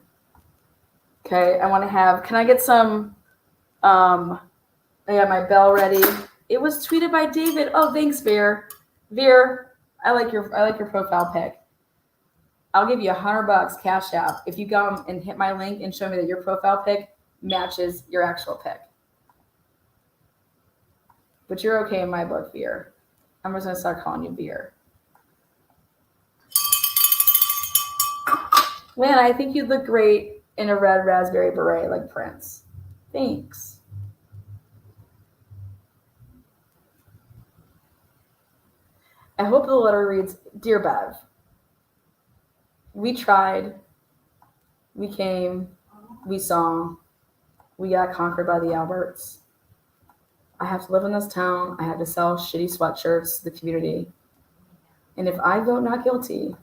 Speaker 4: Okay, I want to have, can I get some, I got my bell ready. It was tweeted by David. Oh, thanks, Veer. Veer, I like your profile pic. I'll give you $100 cash app if you go and hit my link and show me that your profile pic matches your actual pic. But you're okay in my book, Veer. I'm just gonna start calling you Veer. Man, I think you'd look great in a red raspberry beret like Prince. Thanks. I hope the letter reads, Dear Bev, we tried, we came, we saw, we got conquered by the Alberts. I have to live in this town. I had to sell shitty sweatshirts to the community. And if I vote not guilty,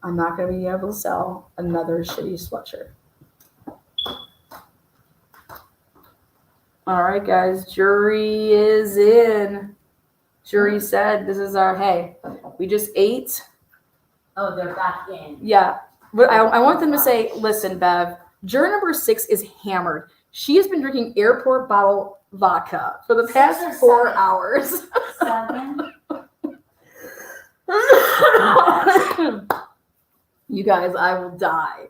Speaker 4: I'm not going to be able to sell another shitty sweatshirt. All right, guys, jury is in. Jury said, this is our, hey, we just ate.
Speaker 9: Oh, they're back in.
Speaker 4: Yeah. But I want them to say, listen, Bev, juror number 6 is hammered. She has been drinking airport bottle vodka for the past 4 hours.
Speaker 9: 7.
Speaker 4: You guys, I will die.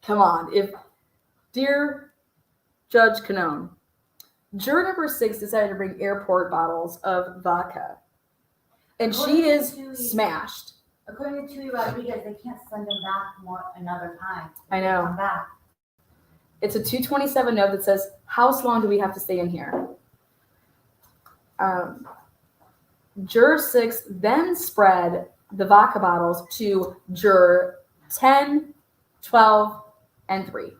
Speaker 4: Come on. Dear Judge Canone, juror number 6 decided to bring airport bottles of vodka. And she is smashed.
Speaker 9: According to Chewy Rodriguez, they can't send them back another time.
Speaker 4: I know.
Speaker 9: Come back.
Speaker 4: It's a 227 note that says, how long do we have to stay in here? Juror 6 then spread the vodka bottles to juror 10, 12, and 3.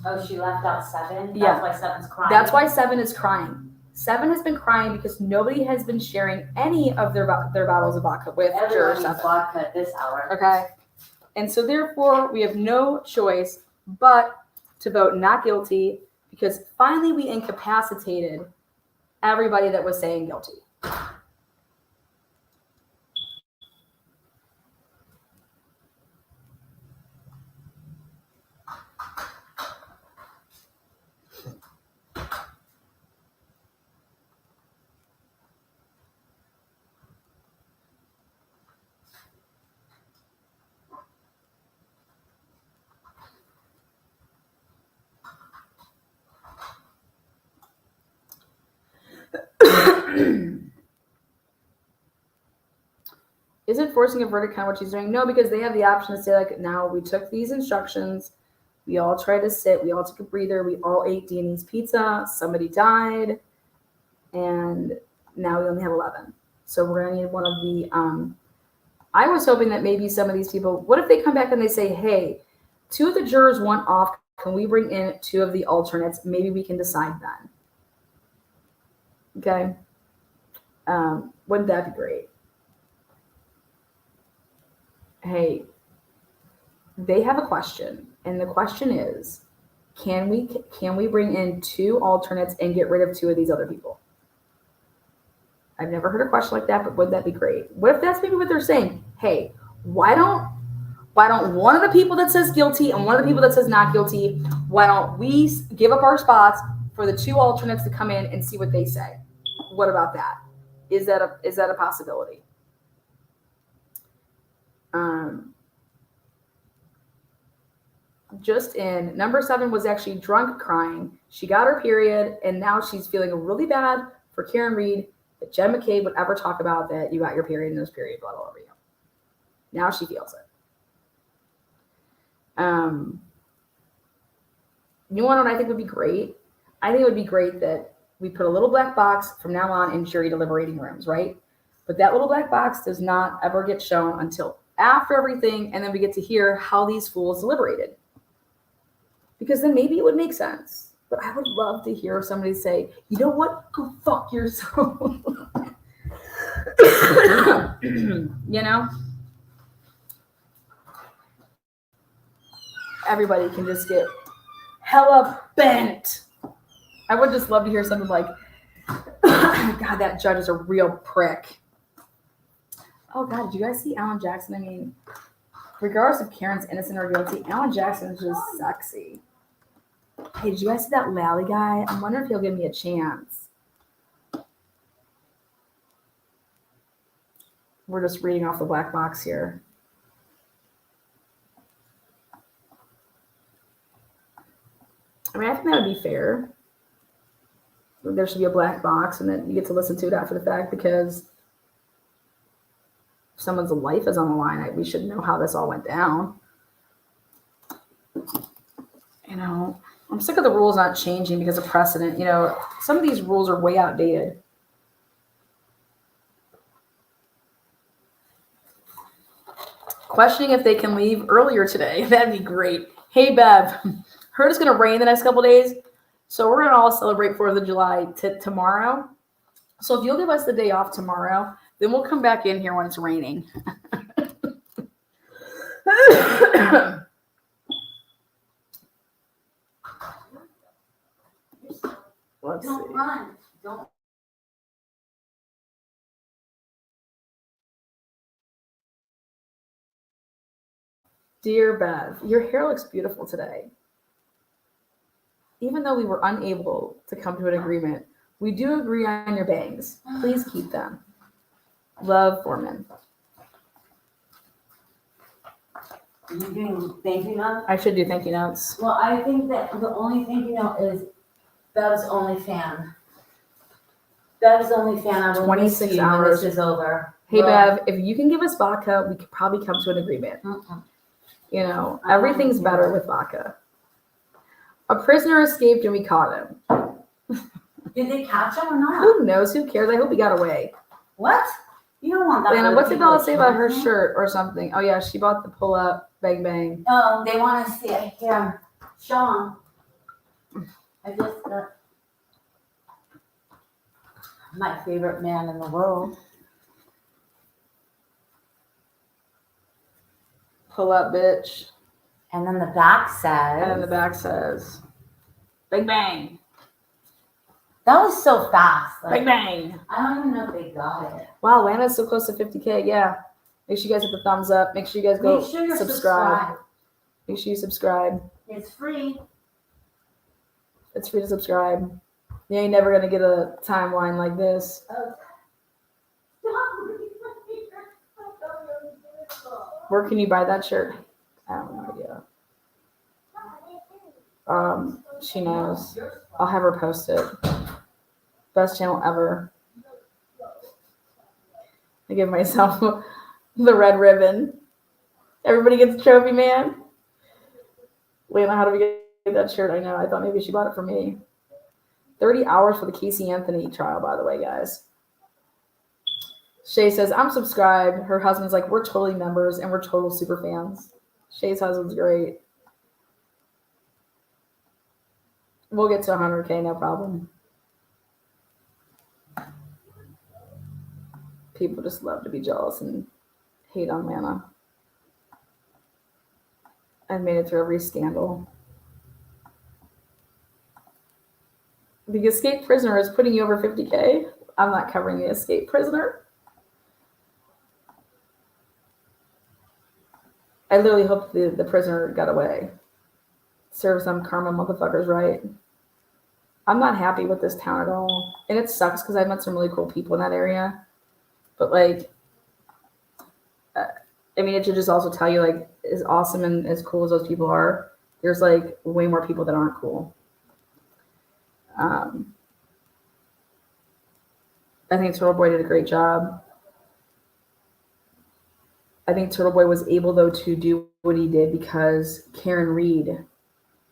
Speaker 9: Oh, she left out 7?
Speaker 4: Yeah.
Speaker 9: That's why 7's crying?
Speaker 4: That's why 7 is crying. 7 has been crying because nobody has been sharing any of their bottles of vodka with juror 7.
Speaker 9: Vodka at this hour.
Speaker 4: Okay. And so therefore, we have no choice but to vote not guilty because finally we incapacitated everybody that was saying guilty. Isn't forcing a verdict kind of what she's doing? No, because they have the option to say, like, now we took these instructions, we all tried to sit, we all took a breather, we all ate Danny's pizza, somebody died, and now we only have 11. So we're going to need one of the, I was hoping that maybe some of these people, what if they come back and they say, hey, 2 of the jurors went off, can we bring in 2 of the alternates? Maybe we can decide then. Okay. Wouldn't that be great? Hey, they have a question, and the question is, can we bring in 2 alternates and get rid of 2 of these other people? I've never heard a question like that, but wouldn't that be great? What if that's maybe what they're saying? Hey, why don't one of the people that says guilty and one of the people that says not guilty, why don't we give up our spots for the 2 alternates to come in and see what they say? What about that? Is that a possibility? Just in, number 7 was actually drunk crying. She got her period, and now she's feeling really bad for Karen Reed that Jen McCabe would ever talk about that you got your period and there's period blood all over you. Now she feels it. You want to know what I think would be great? I think it would be great that we put a little black box from now on in jury deliberating rooms, right? But that little black box does not ever get shown until after everything, and then we get to hear how these fools deliberated. Because then maybe it would make sense. But I would love to hear somebody say, you know what? Go fuck yourself. You know? Everybody can just get hella bent. I would just love to hear something like, God, that judge is a real prick. Oh, God, did you guys see Alan Jackson? I mean, regardless of Karen's innocent or guilty, Alan Jackson is just sexy. Hey, did you guys see that Lally guy? I wonder if he'll give me a chance. We're just reading off the black box here. I mean, I think that would be fair. There should be a black box, and then you get to listen to it after the fact, because if someone's life is on the line, we should know how this all went down. You know, I'm sick of the rules not changing because of precedent. You know, some of these rules are way outdated. Questioning if they can leave earlier today. That'd be great. Hey, Bev, heard it's going to rain the next couple days. So we're going to all celebrate 4th of July tomorrow. So if you'll give us the day off tomorrow, then we'll come back in here when it's raining. Let's see.
Speaker 9: Run. Don't.
Speaker 4: Dear Bev, your hair looks beautiful today. Even though we were unable to come to an agreement, we do agree on your bangs. Please keep them. Love, Foreman.
Speaker 9: Are you doing thank you notes?
Speaker 4: I should do thank you notes.
Speaker 9: Well, I think that the only thank you note is Bev's only fan. Bev's only fan. I will
Speaker 4: 26
Speaker 9: miss you
Speaker 4: hours.
Speaker 9: when this is over.
Speaker 4: Hey,
Speaker 9: Well,
Speaker 4: Bev, if you can give us vodka, we could probably come to an agreement. You know, everything's better with vodka. A prisoner escaped and we caught him.
Speaker 9: Did they catch him or not?
Speaker 4: Who knows? Who cares? I hope he got away.
Speaker 9: What? You don't want that.
Speaker 4: Lana,
Speaker 9: for
Speaker 4: what's it
Speaker 9: people
Speaker 4: about to say about her
Speaker 9: children.
Speaker 4: shirt or something? Oh, yeah, she bought the pull-up bang bang.
Speaker 9: Oh, they want to see it here. Sean. I just my favorite man in the world.
Speaker 4: Pull up, bitch.
Speaker 9: And then the back says.
Speaker 4: And then the back says. Bang bang.
Speaker 9: That was so fast.
Speaker 4: Bang bang.
Speaker 9: I don't even know if they got it.
Speaker 4: Wow, Lana's so close to 50K. Yeah. Make sure you guys hit the thumbs up. Make sure you guys go
Speaker 9: Make sure you're
Speaker 4: subscribe.
Speaker 9: subscribed.
Speaker 4: Make sure you subscribe.
Speaker 9: It's free.
Speaker 4: It's free to subscribe. You ain't never gonna get a timeline like this. Where can you buy that shirt? I have no idea. She knows. I'll have her post it. Best channel ever. I give myself the red ribbon. Everybody gets a trophy, man. Lana, how do we get that shirt? I know. I thought maybe she bought it for me. 30 hours for the Casey Anthony trial, by the way, guys. Shay says, I'm subscribed. Her husband's like, we're totally members and we're total super fans. Shay's husband's great. We'll get to 100K, no problem. People just love to be jealous and hate on Lana. I've made it through every scandal. The escaped prisoner is putting you over 50K. I'm not covering the escaped prisoner. I literally hope the prisoner got away. Serve some karma motherfuckers right. I'm not happy with this town at all. And it sucks because I've met some really cool people in that area. But like, I mean, it should just also tell you, like, as awesome and as cool as those people are, there's like way more people that aren't cool. I think Turtle Boy did a great job. I think Turtle Boy was able, though, to do what he did because Karen Reed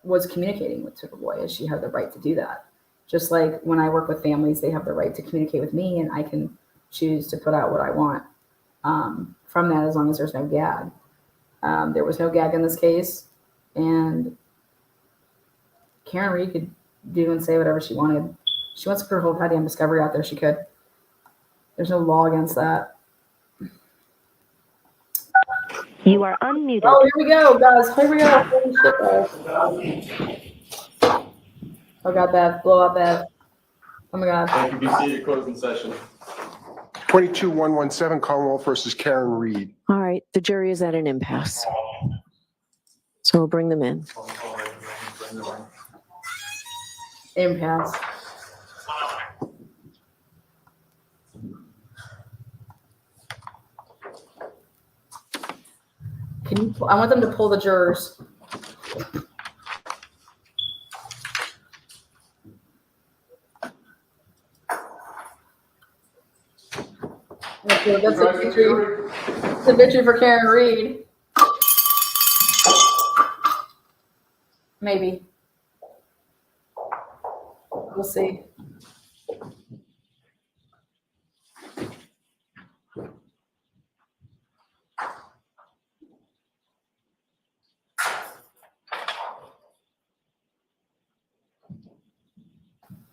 Speaker 4: was communicating with Turtle Boy, and she had the right to do that. Just like when I work with families, they have the right to communicate with me, and I can choose to put out what I want from that, as long as there's no gag. There was no gag in this case, and Karen Reed could do and say whatever she wanted. She wants to put her whole goddamn discovery out there, she could. There's no law against that.
Speaker 14: You are unmuted.
Speaker 4: Oh, here we go, guys. Here we go. Holy shit, guys. Oh, God, Bev. Blow up, Bev. Oh, my God.
Speaker 19: Thank you. Be seated. Closing session.
Speaker 5: 22-117 Commonwealth versus Karen Reed.
Speaker 6: All right, the jury is at an impasse. So we'll bring them in.
Speaker 4: Impasse. Can you? I want them to pull the jurors. That's a victory. It's a victory for Karen Reed. Maybe. We'll see.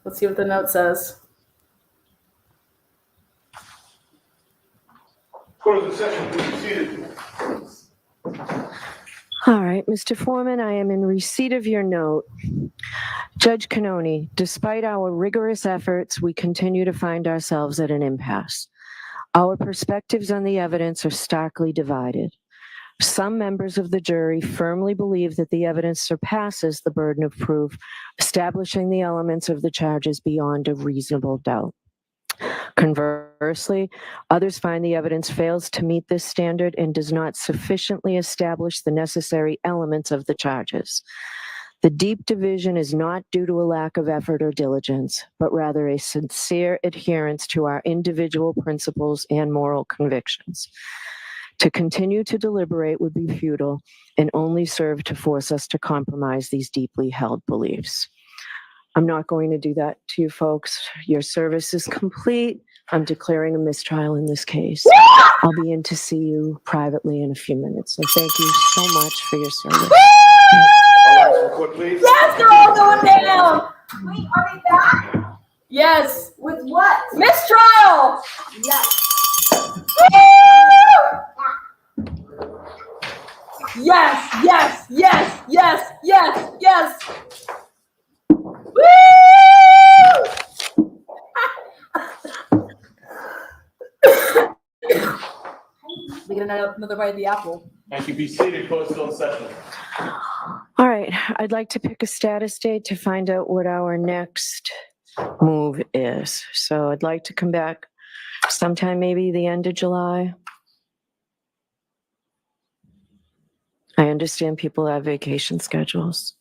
Speaker 4: Let's see what the note says.
Speaker 15: Closing session, please be seated.
Speaker 6: All right, Mr. Foreman, I am in receipt of your note. Judge Cannoni, despite our rigorous efforts, we continue to find ourselves at an impasse. Our perspectives on the evidence are starkly divided. Some members of the jury firmly believe that the evidence surpasses the burden of proof, establishing the elements of the charges beyond a reasonable doubt. Conversely, others find the evidence fails to meet this standard and does not sufficiently establish the necessary elements of the charges. The deep division is not due to a lack of effort or diligence, but rather a sincere adherence to our individual principles and moral convictions. To continue to deliberate would be futile and only serve to force us to compromise these deeply held beliefs. I'm not going to do that to you folks. Your service is complete. I'm declaring a mistrial in this case. I'll be in to see you privately in a few minutes. So thank you so much for your service.
Speaker 4: Yes, they're all going down. Wait, are they back? Yes. With what? Mistrial. Yes. Yes, yes, yes, yes, yes, yes. get another bite of the apple.
Speaker 15: Thank you. Be seated. Court still in session.
Speaker 6: All right, I'd like to pick a status date to find out what our next move is. So I'd like to come back sometime maybe the end of July. I understand people have vacation schedules.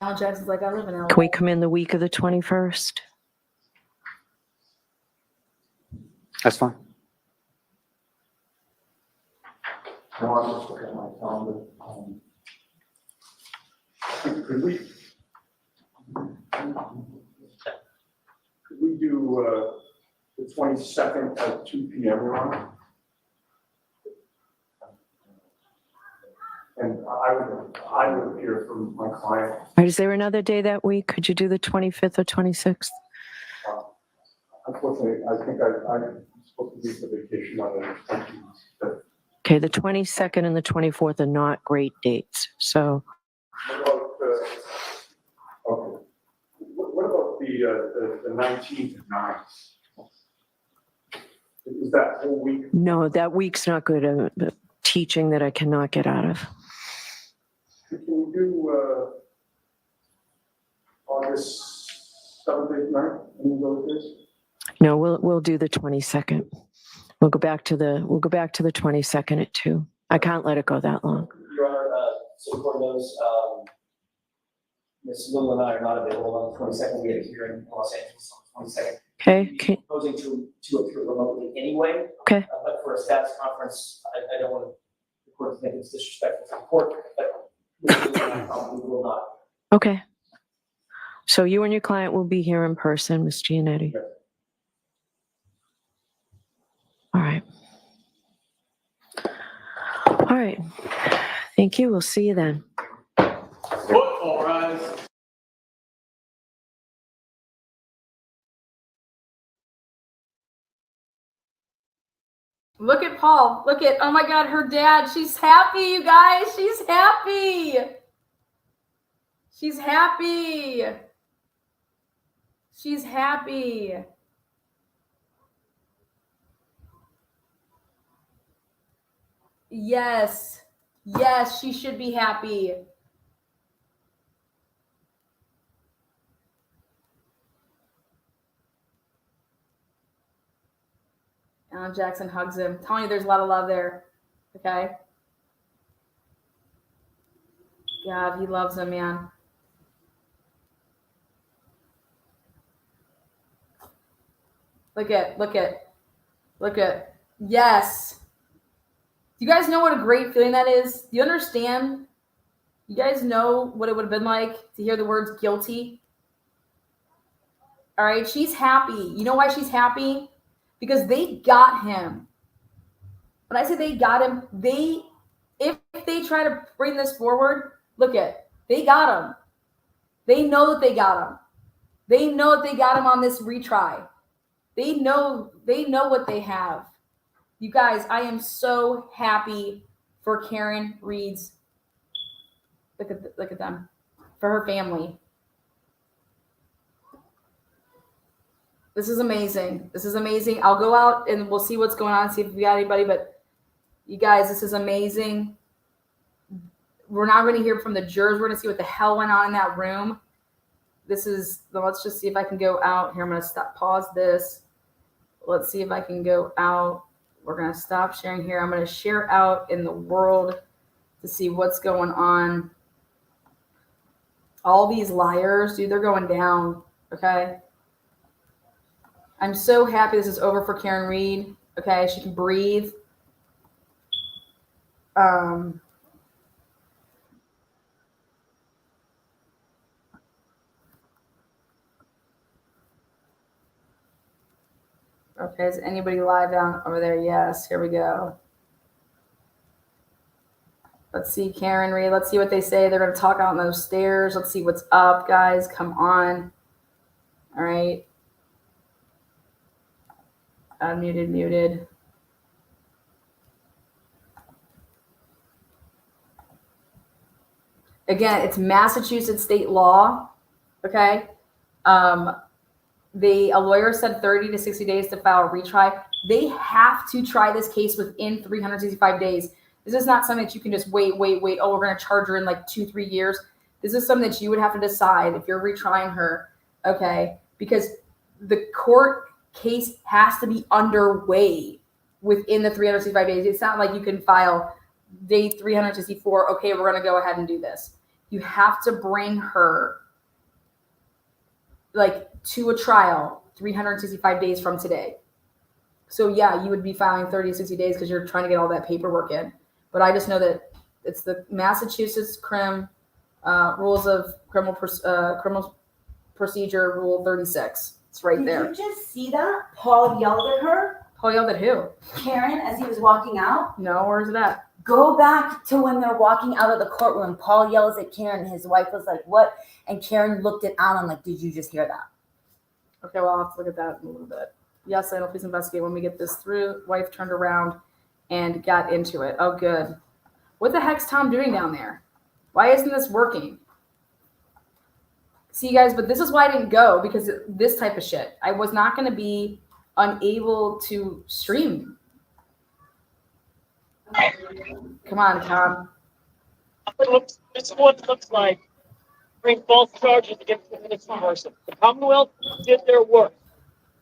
Speaker 4: Alan Jackson's like, I live in LA.
Speaker 6: Can we come in the week of the 21st?
Speaker 12: That's fine.
Speaker 13: No, I'm just looking at my calendar. Could we do the 22nd at 2 p.m., Your Honor? And I would hear from my client.
Speaker 6: All right, is there another day that week? Could you do the 25th or 26th?
Speaker 13: Unfortunately, I think I'm supposed to be for vacation on the 20th.
Speaker 6: Okay, the 22nd and the 24th are not great dates. So
Speaker 13: What about the 19th and 9th? Is that whole week?
Speaker 6: no, that week's not good. Teaching that I cannot get out of.
Speaker 13: Can we do August 7th, 8th, 9th? Any of those days?
Speaker 6: No, we'll do the 22nd. We'll go back to the 22nd at 2. I can't let it go that long.
Speaker 10: Your Honor, so the court knows, Ms. Little and I are not available on the 22nd. We have a hearing in Los Angeles on the 22nd.
Speaker 6: Okay.
Speaker 10: We're proposing to appear remotely anyway.
Speaker 6: Okay.
Speaker 10: But for a status conference, I don't want the court to think it's disrespectful to the court, but Ms. Little and I probably will not.
Speaker 6: Okay. So you and your client will be here in person, Ms. Giannetti.
Speaker 13: Yes.
Speaker 6: All right. All right. Thank you. We'll see you then.
Speaker 15: All rise.
Speaker 4: Look at Paul. Look at, oh my God, her dad. She's happy, you guys. She's happy. She's happy. She's happy. Yes. Yes, she should be happy. Alan Jackson hugs him. I'm telling you, there's a lot of love there. Okay. God, he loves him, man. Look at. Yes. Do you guys know what a great feeling that is? Do you understand? You guys know what it would have been like to hear the words guilty? All right, she's happy. You know why she's happy? Because they got him. When I say they got him, if they try to bring this forward, they got him. They know that they got him. They know that they got him on this retry. They know what they have. You guys, I am so happy for Karen Reed's. Look at them. For her family. This is amazing. This is amazing. I'll go out and we'll see what's going on, see if we got anybody. But you guys, this is amazing. We're not going to hear from the jurors. We're going to see what the hell went on in that room. Let's just see if I can go out here. I'm going to pause this. Let's see if I can go out. We're going to stop sharing here. I'm going to share out in the world to see what's going on. All these liars, dude, they're going down. Okay. I'm so happy this is over for Karen Reed. Okay, she can breathe. Okay, is anybody live down over there? Yes, here we go. Let's see, Karen Reed. Let's see what they say. They're going to talk out on those stairs. Let's see what's up, guys. Come on. All right. Muted. Again, it's Massachusetts state law. Okay. A lawyer said 30 to 60 days to file a retry. They have to try this case within 365 days. This is not something that you can just wait. Oh, we're going to charge her in like 2-3 years. This is something that you would have to decide if you're retrying her, okay? Because the court case has to be underway within the 365 days. It's not like you can file day 364, okay, we're going to go ahead and do this. You have to bring her like to a trial 365 days from today. So yeah, you would be filing 30 to 60 days because you're trying to get all that paperwork in. But I just know that it's the Massachusetts rules of criminal procedure rule 36. It's right there.
Speaker 9: Did you just see that? Paul yelled at her.
Speaker 4: Paul yelled at who?
Speaker 9: Karen, as he was walking out.
Speaker 4: No, where's it at?
Speaker 9: Go back to when they're walking out of the courtroom. Paul yells at Karen. His wife was like, what? And Karen looked at Alan like, did you just hear that?
Speaker 4: Okay, well, I'll have to look at that in a little bit. Yes, I'll please investigate when we get this through. Wife turned around and got into it. Oh, good. What the heck's Tom doing down there? Why isn't this working? See, guys, but this is why I didn't go, because this type of shit. I was not going to be unable to stream. Come on, Tom.
Speaker 19: This is what it looks like. Bring false charges against the innocent person. The Commonwealth did their work.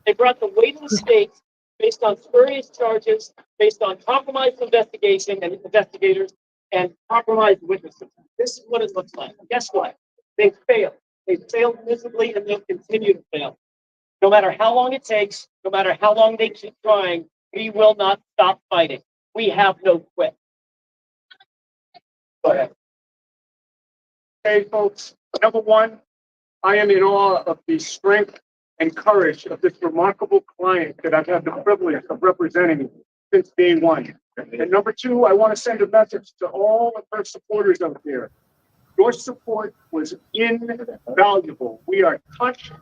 Speaker 19: They brought the weight of the state based on spurious charges, based on compromised investigation and investigators, and compromised witnesses. This is what it looks like. Guess what? They failed. They failed miserably, and they'll continue to fail. No matter how long it takes, no matter how long they keep trying, we will not stop fighting. We have no quit. Go ahead.
Speaker 13: Hey, folks. Number one, I am in awe of the strength and courage of this remarkable client that I've had the privilege of representing since day one. And number two, I want to send a message to all of her supporters out there. Your support was invaluable. We are touched,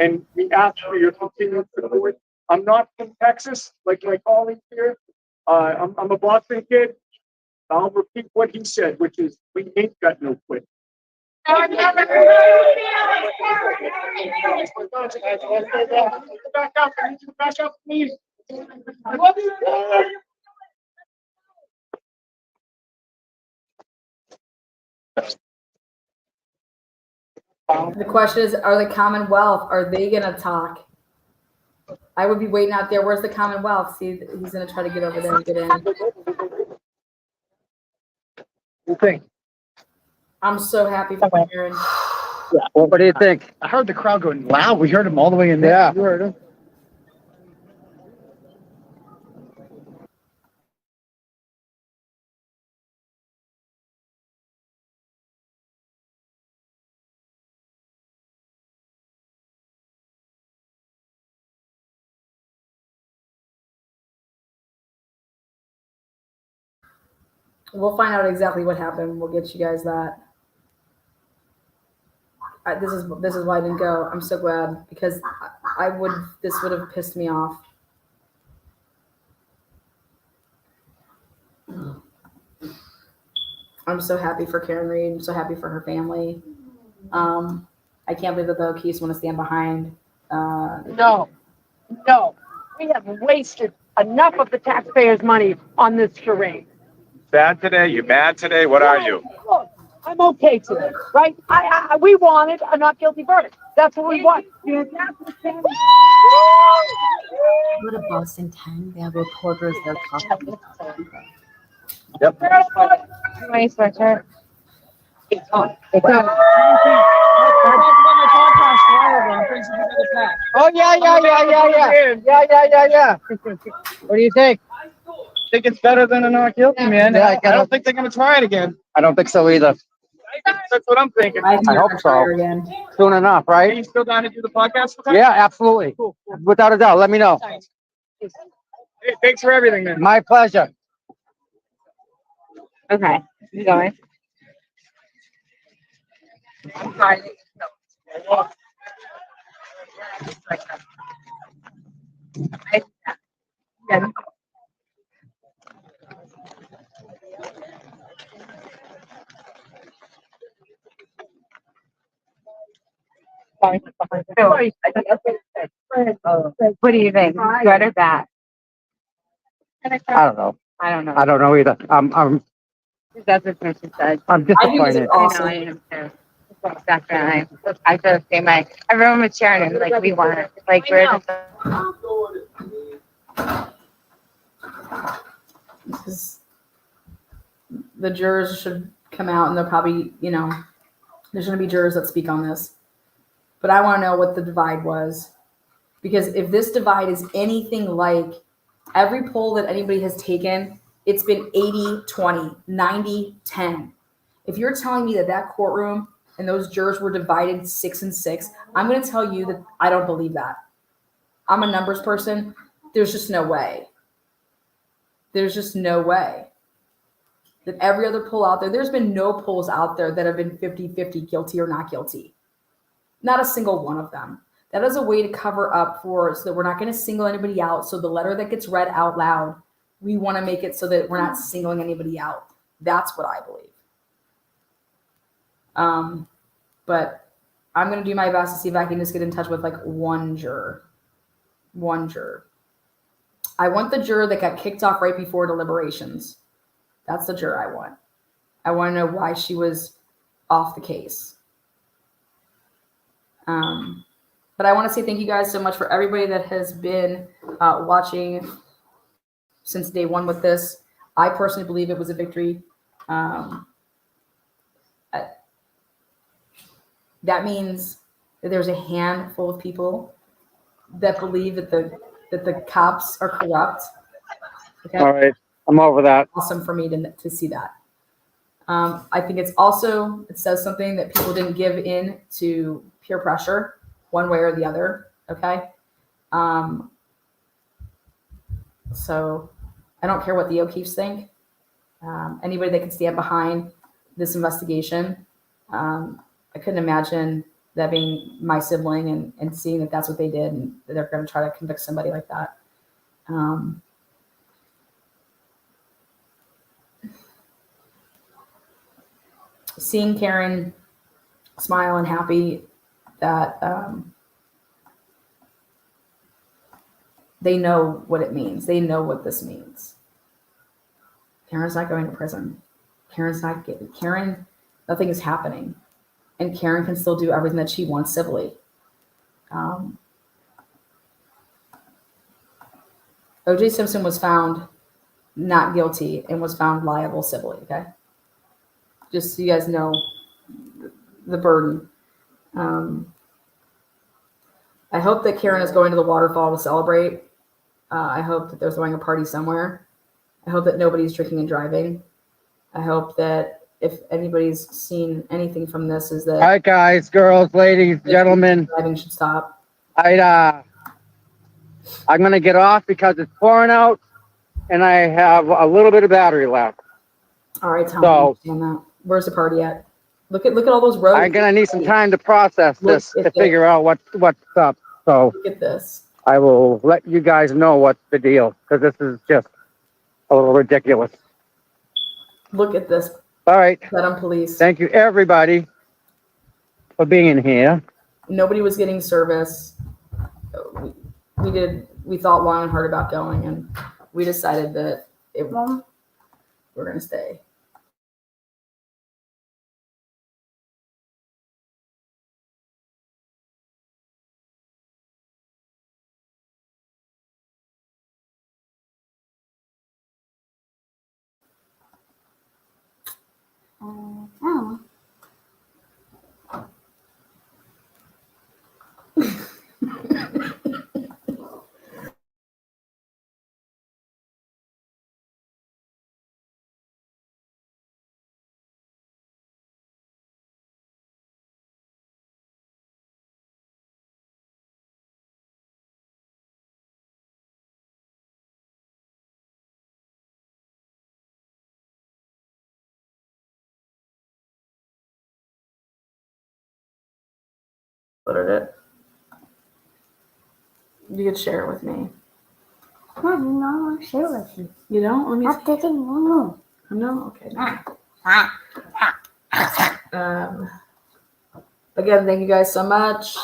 Speaker 13: and we ask for your continued support. I'm not from Texas, like my colleagues here. I'm a Boston kid. I'll repeat what he said, which is, we ain't got no quit. Back up, please.
Speaker 4: The question is, are the Commonwealth, are they going to talk? I would be waiting out there. Where's the Commonwealth? See, he's going to try to get over there and get in.
Speaker 2: You think?
Speaker 4: I'm so happy for Aaron.
Speaker 2: Yeah. Well, what do you think?
Speaker 20: I heard the crowd going loud. We heard him all the way in there.
Speaker 2: Yeah.
Speaker 20: You heard him.
Speaker 4: We'll find out exactly what happened. We'll get you guys that. This is why I didn't go. I'm so glad, because this would have pissed me off. I'm so happy for Karen Reed. I'm so happy for her family. I can't believe that the O'Keefes want to stand behind.
Speaker 19: No. We have wasted enough of the taxpayers' money on this charade.
Speaker 21: Sad today? You mad today? What are you?
Speaker 19: Look, I'm okay today, right? We wanted a not guilty verdict. That's what we want.
Speaker 11: Go to Boston 10. They have reporters there talking.
Speaker 19: Yep.
Speaker 11: My sweatshirt.
Speaker 19: It's on.
Speaker 2: Oh, yeah. What do you think?
Speaker 20: I think it's better than a not guilty, man.
Speaker 2: Yeah,
Speaker 20: I don't think they're going to try it again.
Speaker 2: I don't think so either.
Speaker 20: That's what I'm thinking.
Speaker 2: I hope so. Soon enough,
Speaker 20: Are
Speaker 2: right?
Speaker 20: you still down to do the podcast?
Speaker 2: Yeah, absolutely.
Speaker 20: Cool.
Speaker 2: Without a doubt. Let me know.
Speaker 20: Hey, thanks for everything, man.
Speaker 2: My pleasure.
Speaker 11: Okay. You going? What do you think? Good or bad?
Speaker 2: I don't know.
Speaker 8: I don't know.
Speaker 2: I don't know either.
Speaker 8: That's what she said.
Speaker 2: I'm
Speaker 4: I think this is
Speaker 2: disappointed.
Speaker 4: awesome.
Speaker 8: I am too. Definitely. I feel the same way. Everyone was cheering him like we won. Like we're just
Speaker 4: Because the jurors should come out and they'll probably, you know, there's going to be jurors that speak on this. But I want to know what the divide was. Because if this divide is anything like every poll that anybody has taken, it's been 80-20, 90-10. If you're telling me that that courtroom and those jurors were divided 6-6, I'm going to tell you that I don't believe that. I'm a numbers person. There's just no way. There's just no way that every other poll out there, there's been no polls out there that have been 50-50 guilty or not guilty. Not a single one of them. That is a way to cover up for so that we're not going to single anybody out. So the letter that gets read out loud, we want to make it so that we're not singling anybody out. That's what I believe. But I'm going to do my best to see if I can just get in touch with like one juror. One juror. I want the juror that got kicked off right before deliberations. That's the juror I want. I want to know why she was off the case. But I want to say thank you guys so much for everybody that has been watching since day one with this. I personally believe it was a victory. That means that there's a handful of people that believe that the cops are corrupt. Okay?
Speaker 2: All right. I'm over that.
Speaker 4: Awesome for me to see that. I think it says something that people didn't give in to peer pressure one way or the other. Okay. So I don't care what the O'Keefes think. Anybody that can stand behind this investigation. I couldn't imagine that being my sibling and seeing that that's what they did and that they're going to try to convict somebody like that. Seeing Karen smile and happy that they know what it means. They know what this means. Karen's not going to prison. Karen, nothing is happening. And Karen can still do everything that she wants civilly. O.J. Simpson was found not guilty and was found liable civilly, okay? Just so you guys know the burden. I hope that Karen is going to the Waterfall to celebrate. I hope that they're throwing a party somewhere. I hope that nobody's drinking and driving. I hope that if anybody's seen anything from this is that...
Speaker 2: All right, guys, girls, ladies, gentlemen.
Speaker 4: Driving should stop.
Speaker 2: I'm going to get off because it's pouring out and I have a little bit of battery left.
Speaker 4: All right, Tom, I understand that. Where's the party at? Look at all those roads.
Speaker 2: I'm going to need some time to process this to figure out what's up. So
Speaker 4: look at this.
Speaker 2: I will let you guys know what's the deal because this is just a little ridiculous.
Speaker 4: Look at this.
Speaker 2: All right.
Speaker 4: Dedham Police.
Speaker 2: Thank you, everybody, for being here.
Speaker 4: Nobody was getting service. We thought long and hard about going, and we decided that we're going to stay. Oh. What did it? You could share it with me.
Speaker 18: I don't want to share with you.
Speaker 4: You don't? Let me.
Speaker 18: I'm taking one.
Speaker 4: No? Okay. Again, thank you guys so much.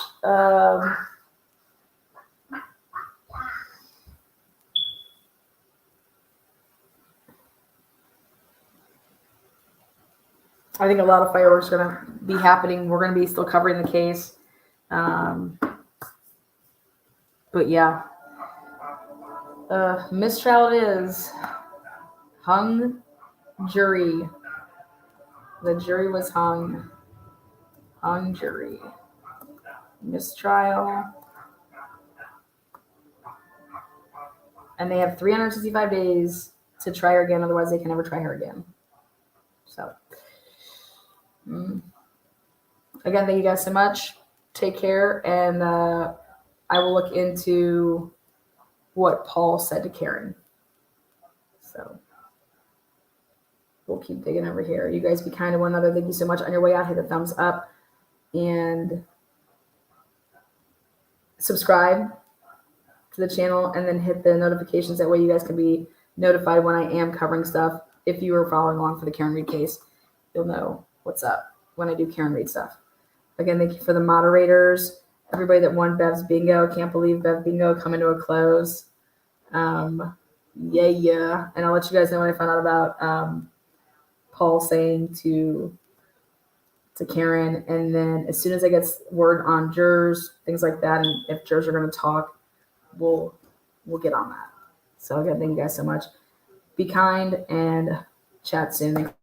Speaker 4: I think a lot of fireworks are going to be happening. We're going to be still covering the case. But yeah. Mistrial it is. Hung jury. The jury was hung. Hung jury. Mistrial. And they have 365 days to try her again. Otherwise, they can never try her again. So, again, thank you guys so much. Take care. And I will look into what Paul said to Karen. So, we'll keep digging over here. You guys be kind to one another. Thank you so much. On your way out, hit the thumbs up and subscribe to the channel, and then hit the notifications. That way you guys can be notified when I am covering stuff. If you are following along for the Karen Reed case, you'll know what's up when I do Karen Reed stuff. Again, thank you for the moderators, everybody that won Bev's bingo. Can't believe Bev bingo coming to a close. Yeah. And I'll let you guys know when I find out about Paul saying to Karen, and then as soon as I get word on jurors, things like that, and if jurors are going to talk, we'll get on that. So again, thank you guys so much. Be kind and chat soon.